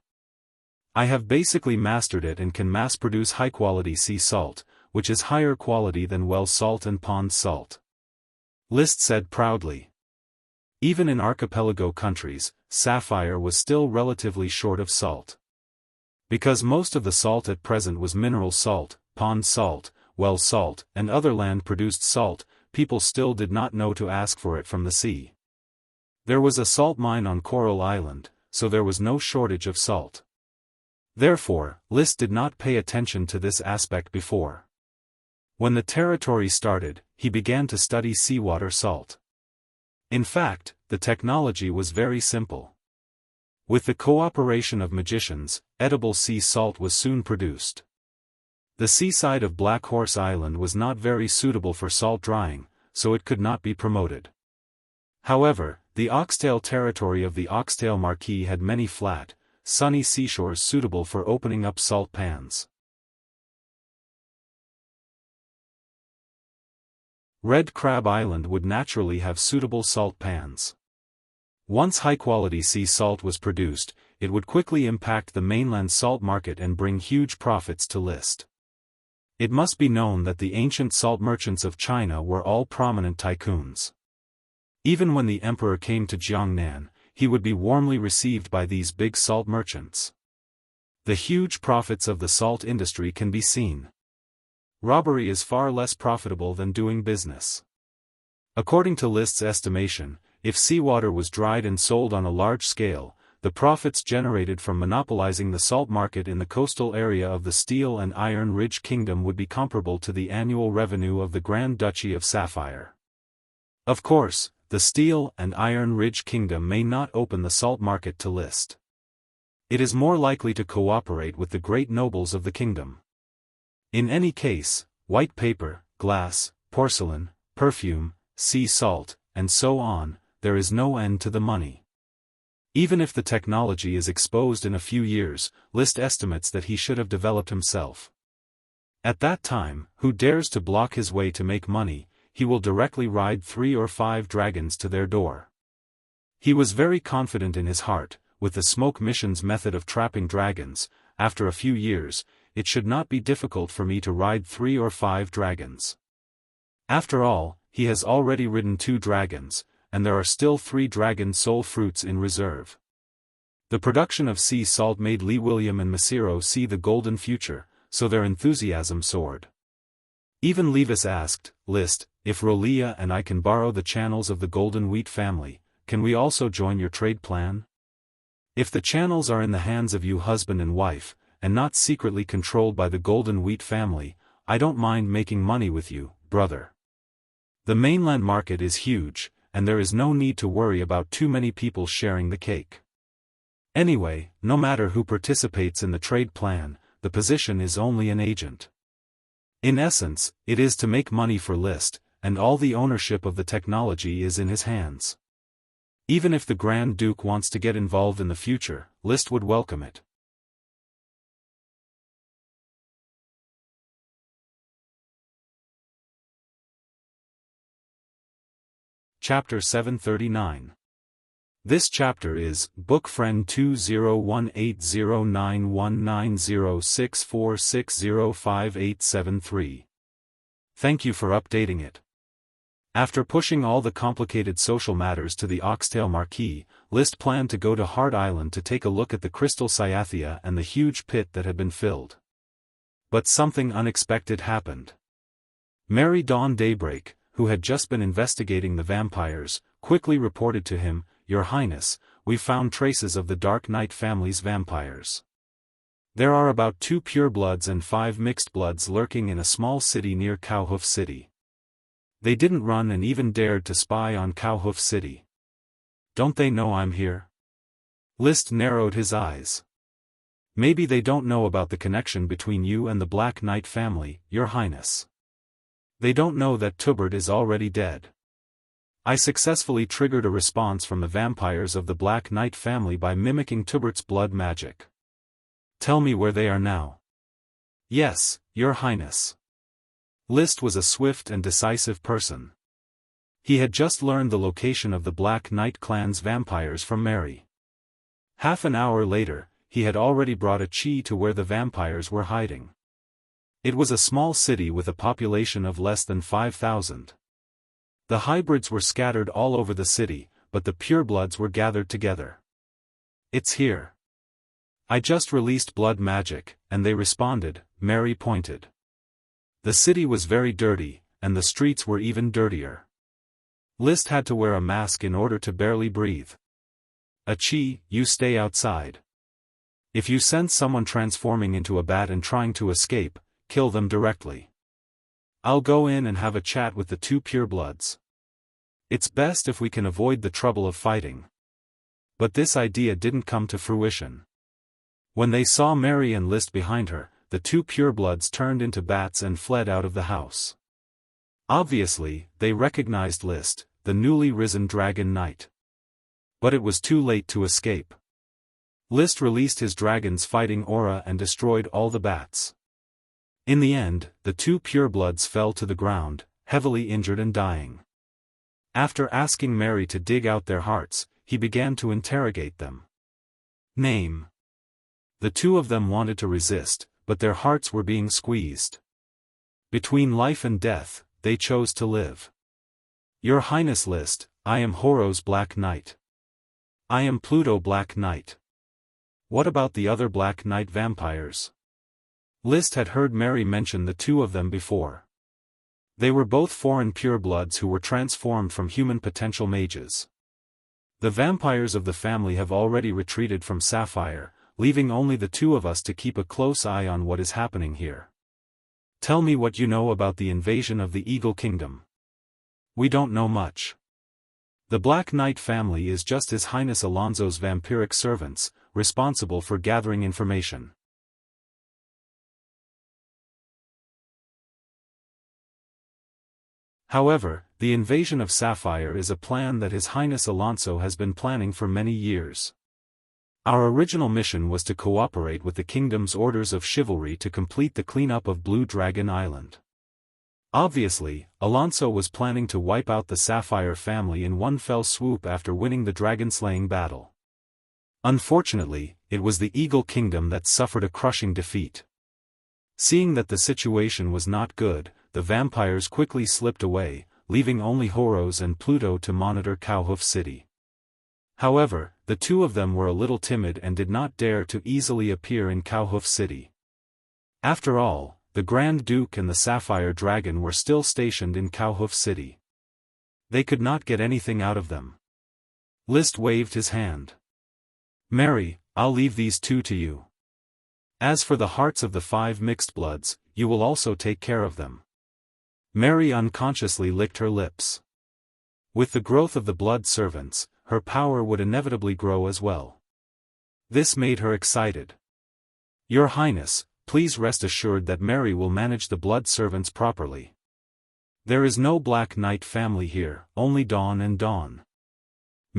I have basically mastered it and can mass-produce high-quality sea salt, which is higher quality than well salt and pond salt," List said proudly. Even in archipelago countries, Sapphire was still relatively short of salt. Because most of the salt at present was mineral salt, pond salt, well salt, and other land-produced salt, people still did not know to ask for it from the sea. There was a salt mine on Coral Island, so there was no shortage of salt. Therefore, List did not pay attention to this aspect before. When the territory started, he began to study seawater salt. In fact, the technology was very simple. With the cooperation of magicians, edible sea salt was soon produced. The seaside of Black Horse Island was not very suitable for salt drying, so it could not be promoted. However, the oxtail territory of the Oxtail Marquis had many flat, sunny seashores suitable for opening up salt pans. Red Crab Island would naturally have suitable salt pans. Once high-quality sea salt was produced, it would quickly impact the mainland salt market and bring huge profits to List. It must be known that the ancient salt merchants of China were all prominent tycoons. Even when the emperor came to Jiangnan, he would be warmly received by these big salt merchants. The huge profits of the salt industry can be seen. Robbery is far less profitable than doing business. According to List's estimation, if seawater was dried and sold on a large scale, the profits generated from monopolizing the salt market in the coastal area of the Steel and Iron Ridge Kingdom would be comparable to the annual revenue of the Grand Duchy of Sapphire. Of course, the Steel and Iron Ridge Kingdom may not open the salt market to List. It is more likely to cooperate with the great nobles of the kingdom. In any case, white paper, glass, porcelain, perfume, sea salt, and so on, there is no end to the money. Even if the technology is exposed in a few years, List estimates that he should have developed himself. At that time, who dares to block his way to make money, he will directly ride 3 or 5 dragons to their door. He was very confident in his heart, with the Smoke Mission's method of trapping dragons. After a few years, it should not be difficult for me to ride 3 or 5 dragons. After all, he has already ridden 2 dragons, and there are still 3 dragon soul fruits in reserve. The production of sea salt made Lee William and Masiro see the golden future, so their enthusiasm soared. Even Levis asked, List, if Rolia and I can borrow the channels of the Golden Wheat family, can we also join your trade plan? If the channels are in the hands of you husband and wife, and not secretly controlled by the Golden Wheat family, I don't mind making money with you, brother. The mainland market is huge, and there is no need to worry about too many people sharing the cake. Anyway, no matter who participates in the trade plan, the position is only an agent. In essence, it is to make money for List, and all the ownership of the technology is in his hands. Even if the Grand Duke wants to get involved in the future, List would welcome it. Chapter 739. This chapter is, Book Friend 20180919064605873. Thank you for updating it. After pushing all the complicated social matters to the Oxtail Marquis, List planned to go to Heart Island to take a look at the crystal Cyathea and the huge pit that had been filled. But something unexpected happened. Mary Dawn Daybreak, who had just been investigating the vampires, quickly reported to him, "Your Highness, we've found traces of the Dark Knight family's vampires. There are about 2 purebloods and 5 mixed-bloods lurking in a small city near Cowhoof City. They didn't run and even dared to spy on Cowhoof City. Don't they know I'm here?" List narrowed his eyes. "Maybe they don't know about the connection between you and the Black Knight family, Your Highness. They don't know that Tubbard is already dead. I successfully triggered a response from the vampires of the Black Knight family by mimicking Tubbard's blood magic. Tell me where they are now." "Yes, Your Highness." List was a swift and decisive person. He had just learned the location of the Black Knight clan's vampires from Mary. Half an hour later, he had already brought a chi to where the vampires were hiding. It was a small city with a population of less than 5,000. The hybrids were scattered all over the city, but the purebloods were gathered together. "It's here. I just released blood magic," and they responded. Mary pointed. The city was very dirty, and the streets were even dirtier. List had to wear a mask in order to barely breathe. "A chi, you stay outside. If you sense someone transforming into a bat and trying to escape, kill them directly. I'll go in and have a chat with the 2 purebloods. It's best if we can avoid the trouble of fighting." But this idea didn't come to fruition. When they saw Mary and List behind her, the 2 purebloods turned into bats and fled out of the house. Obviously, they recognized List, the newly risen Dragon Knight. But it was too late to escape. List released his dragon's fighting aura and destroyed all the bats. In the end, the 2 purebloods fell to the ground, heavily injured and dying. After asking Mary to dig out their hearts, he began to interrogate them. "Name." The 2 of them wanted to resist, but their hearts were being squeezed. Between life and death, they chose to live. "Your Highness List, I am Horus Black Knight." "I am Pluto Black Knight." "What about the other Black Knight vampires?" List had heard Mary mention the 2 of them before. They were both foreign purebloods who were transformed from human potential mages. "The vampires of the family have already retreated from Sapphire, leaving only the 2 of us to keep a close eye on what is happening here. Tell me what you know about the invasion of the Eagle Kingdom." "We don't know much. The Black Knight family is just His Highness Alonso's vampiric servants, responsible for gathering information." However, the invasion of Sapphire is a plan that His Highness Alonso has been planning for many years. Our original mission was to cooperate with the kingdom's orders of chivalry to complete the cleanup of Blue Dragon Island. Obviously, Alonso was planning to wipe out the Sapphire family in one fell swoop after winning the dragon-slaying battle. Unfortunately, it was the Eagle Kingdom that suffered a crushing defeat. Seeing that the situation was not good, the vampires quickly slipped away, leaving only Horus and Pluto to monitor Cowhoof City. However, the 2 of them were a little timid and did not dare to easily appear in Cowhoof City. After all, the Grand Duke and the Sapphire Dragon were still stationed in Cowhoof City. They could not get anything out of them. List waved his hand. "Mary, I'll leave these 2 to you. As for the hearts of the 5 mixed bloods, you will also take care of them." Mary unconsciously licked her lips. With the growth of the blood servants, her power would inevitably grow as well. This made her excited. "Your Highness, please rest assured that Mary will manage the blood servants properly. There is no Black Knight family here, only Dawn and Dawn."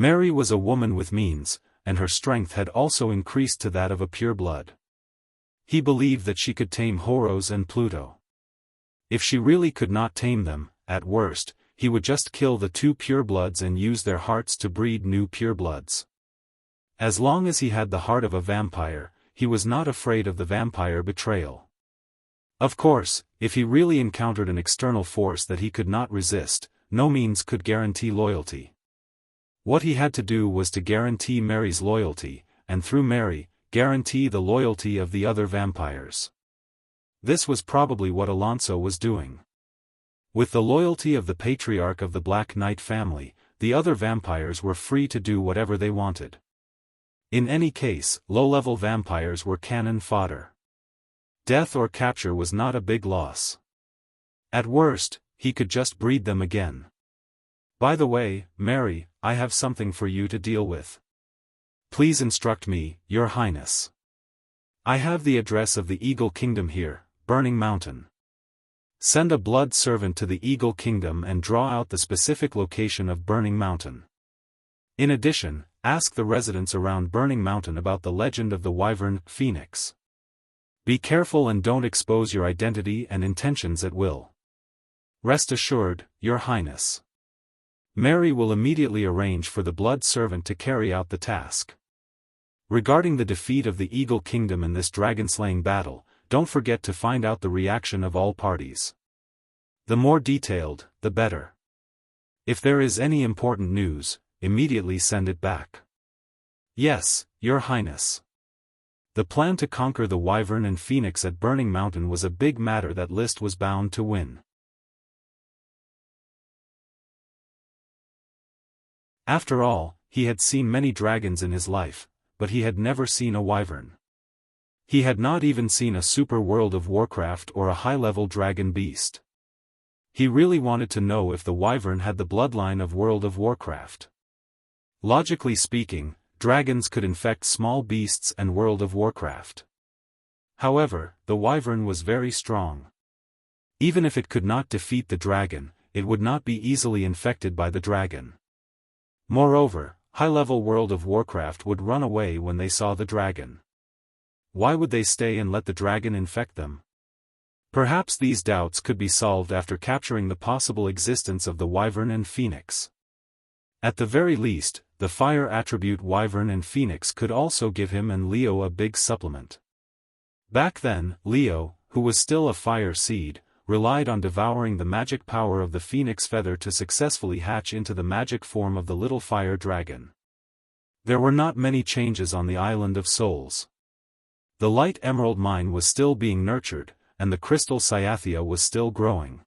Mary was a woman with means, and her strength had also increased to that of a pureblood. He believed that she could tame Horus and Pluto. If she really could not tame them, at worst, he would just kill the two purebloods and use their hearts to breed new purebloods. As long as he had the heart of a vampire, he was not afraid of the vampire betrayal. Of course, if he really encountered an external force that he could not resist, no means could guarantee loyalty. What he had to do was to guarantee Mary's loyalty, and through Mary, guarantee the loyalty of the other vampires. This was probably what Alonso was doing. With the loyalty of the patriarch of the Black Knight family, the other vampires were free to do whatever they wanted. In any case, low-level vampires were cannon fodder. Death or capture was not a big loss. At worst, he could just breed them again. By the way, Mary, I have something for you to deal with. Please instruct me, Your Highness. I have the address of the Eagle Kingdom here, Burning Mountain. Send a blood servant to the Eagle Kingdom and draw out the specific location of Burning Mountain. In addition, ask the residents around Burning Mountain about the legend of the Wyvern Phoenix. Be careful and don't expose your identity and intentions at will. Rest assured, Your Highness. Mary will immediately arrange for the blood servant to carry out the task. Regarding the defeat of the Eagle Kingdom in this dragon-slaying battle, don't forget to find out the reaction of all parties. The more detailed, the better. If there is any important news, immediately send it back. Yes, Your Highness. The plan to conquer the Wyvern and Phoenix at Burning Mountain was a big matter that List was bound to win. After all, he had seen many dragons in his life, but he had never seen a wyvern. He had not even seen a super World of Warcraft or a high-level dragon beast. He really wanted to know if the wyvern had the bloodline of World of Warcraft. Logically speaking, dragons could infect small beasts and World of Warcraft. However, the wyvern was very strong. Even if it could not defeat the dragon, it would not be easily infected by the dragon. Moreover, high-level World of Warcraft would run away when they saw the dragon. Why would they stay and let the dragon infect them? Perhaps these doubts could be solved after capturing the possible existence of the Wyvern and Phoenix. At the very least, the fire attribute Wyvern and Phoenix could also give him and Leo a big supplement. Back then, Leo, who was still a fire seed, relied on devouring the magic power of the phoenix feather to successfully hatch into the magic form of the little fire dragon. There were not many changes on the Island of Souls. The light emerald mine was still being nurtured, and the crystal cyathea was still growing.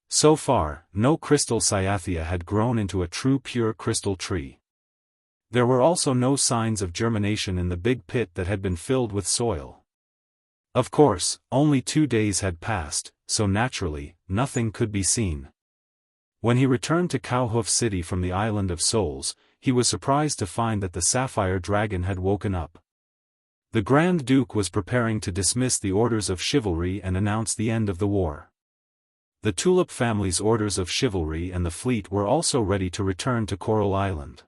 So far, no crystal cyathea had grown into a true pure crystal tree. There were also no signs of germination in the big pit that had been filled with soil. Of course, only 2 days had passed, so naturally, nothing could be seen. When he returned to Cowhoof City from the Island of Souls, he was surprised to find that the sapphire dragon had woken up. The Grand Duke was preparing to dismiss the orders of chivalry and announce the end of the war. The Tulip family's orders of chivalry and the fleet were also ready to return to Coral Island.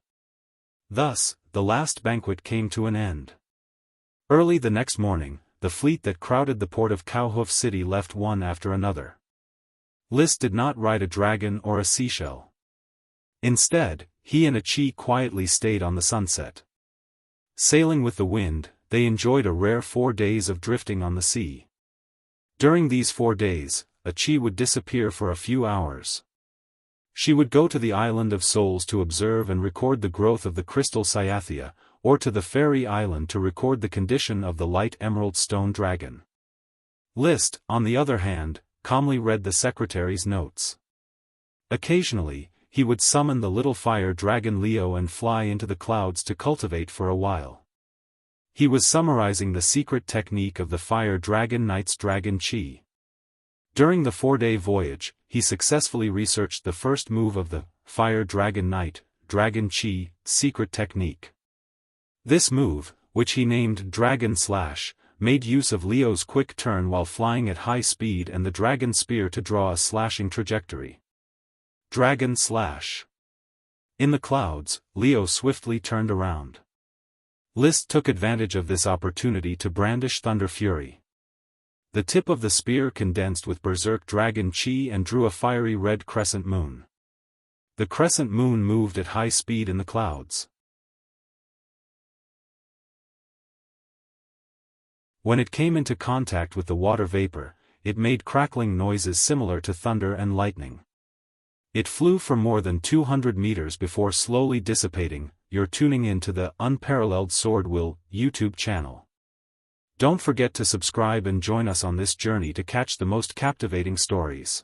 Thus, the last banquet came to an end. Early the next morning, the fleet that crowded the port of Cowhoof City left one after another. List did not ride a dragon or a seashell. Instead, he and Achi quietly stayed on the sunset. Sailing with the wind, they enjoyed a rare 4 days of drifting on the sea. During these 4 days, Achi would disappear for a few hours. She would go to the Island of Souls to observe and record the growth of the crystal cyathea, or to the Fairy Island to record the condition of the light emerald stone dragon. List, on the other hand, calmly read the secretary's notes. Occasionally, he would summon the little fire dragon Leo and fly into the clouds to cultivate for a while. He was summarizing the secret technique of the fire dragon knight's dragon chi. During the 4-day voyage, he successfully researched the first move of the fire dragon knight, dragon chi, secret technique. This move, which he named Dragon Slash, made use of Leo's quick turn while flying at high speed and the dragon spear to draw a slashing trajectory. Dragon Slash. In the clouds, Leo swiftly turned around. List took advantage of this opportunity to brandish Thunder Fury. The tip of the spear condensed with berserk dragon chi and drew a fiery red crescent moon. The crescent moon moved at high speed in the clouds. When it came into contact with the water vapor, it made crackling noises similar to thunder and lightning. It flew for more than 200 meters before slowly dissipating. You're tuning in to the Unparalleled SwordWill YouTube channel. Don't forget to subscribe and join us on this journey to catch the most captivating stories.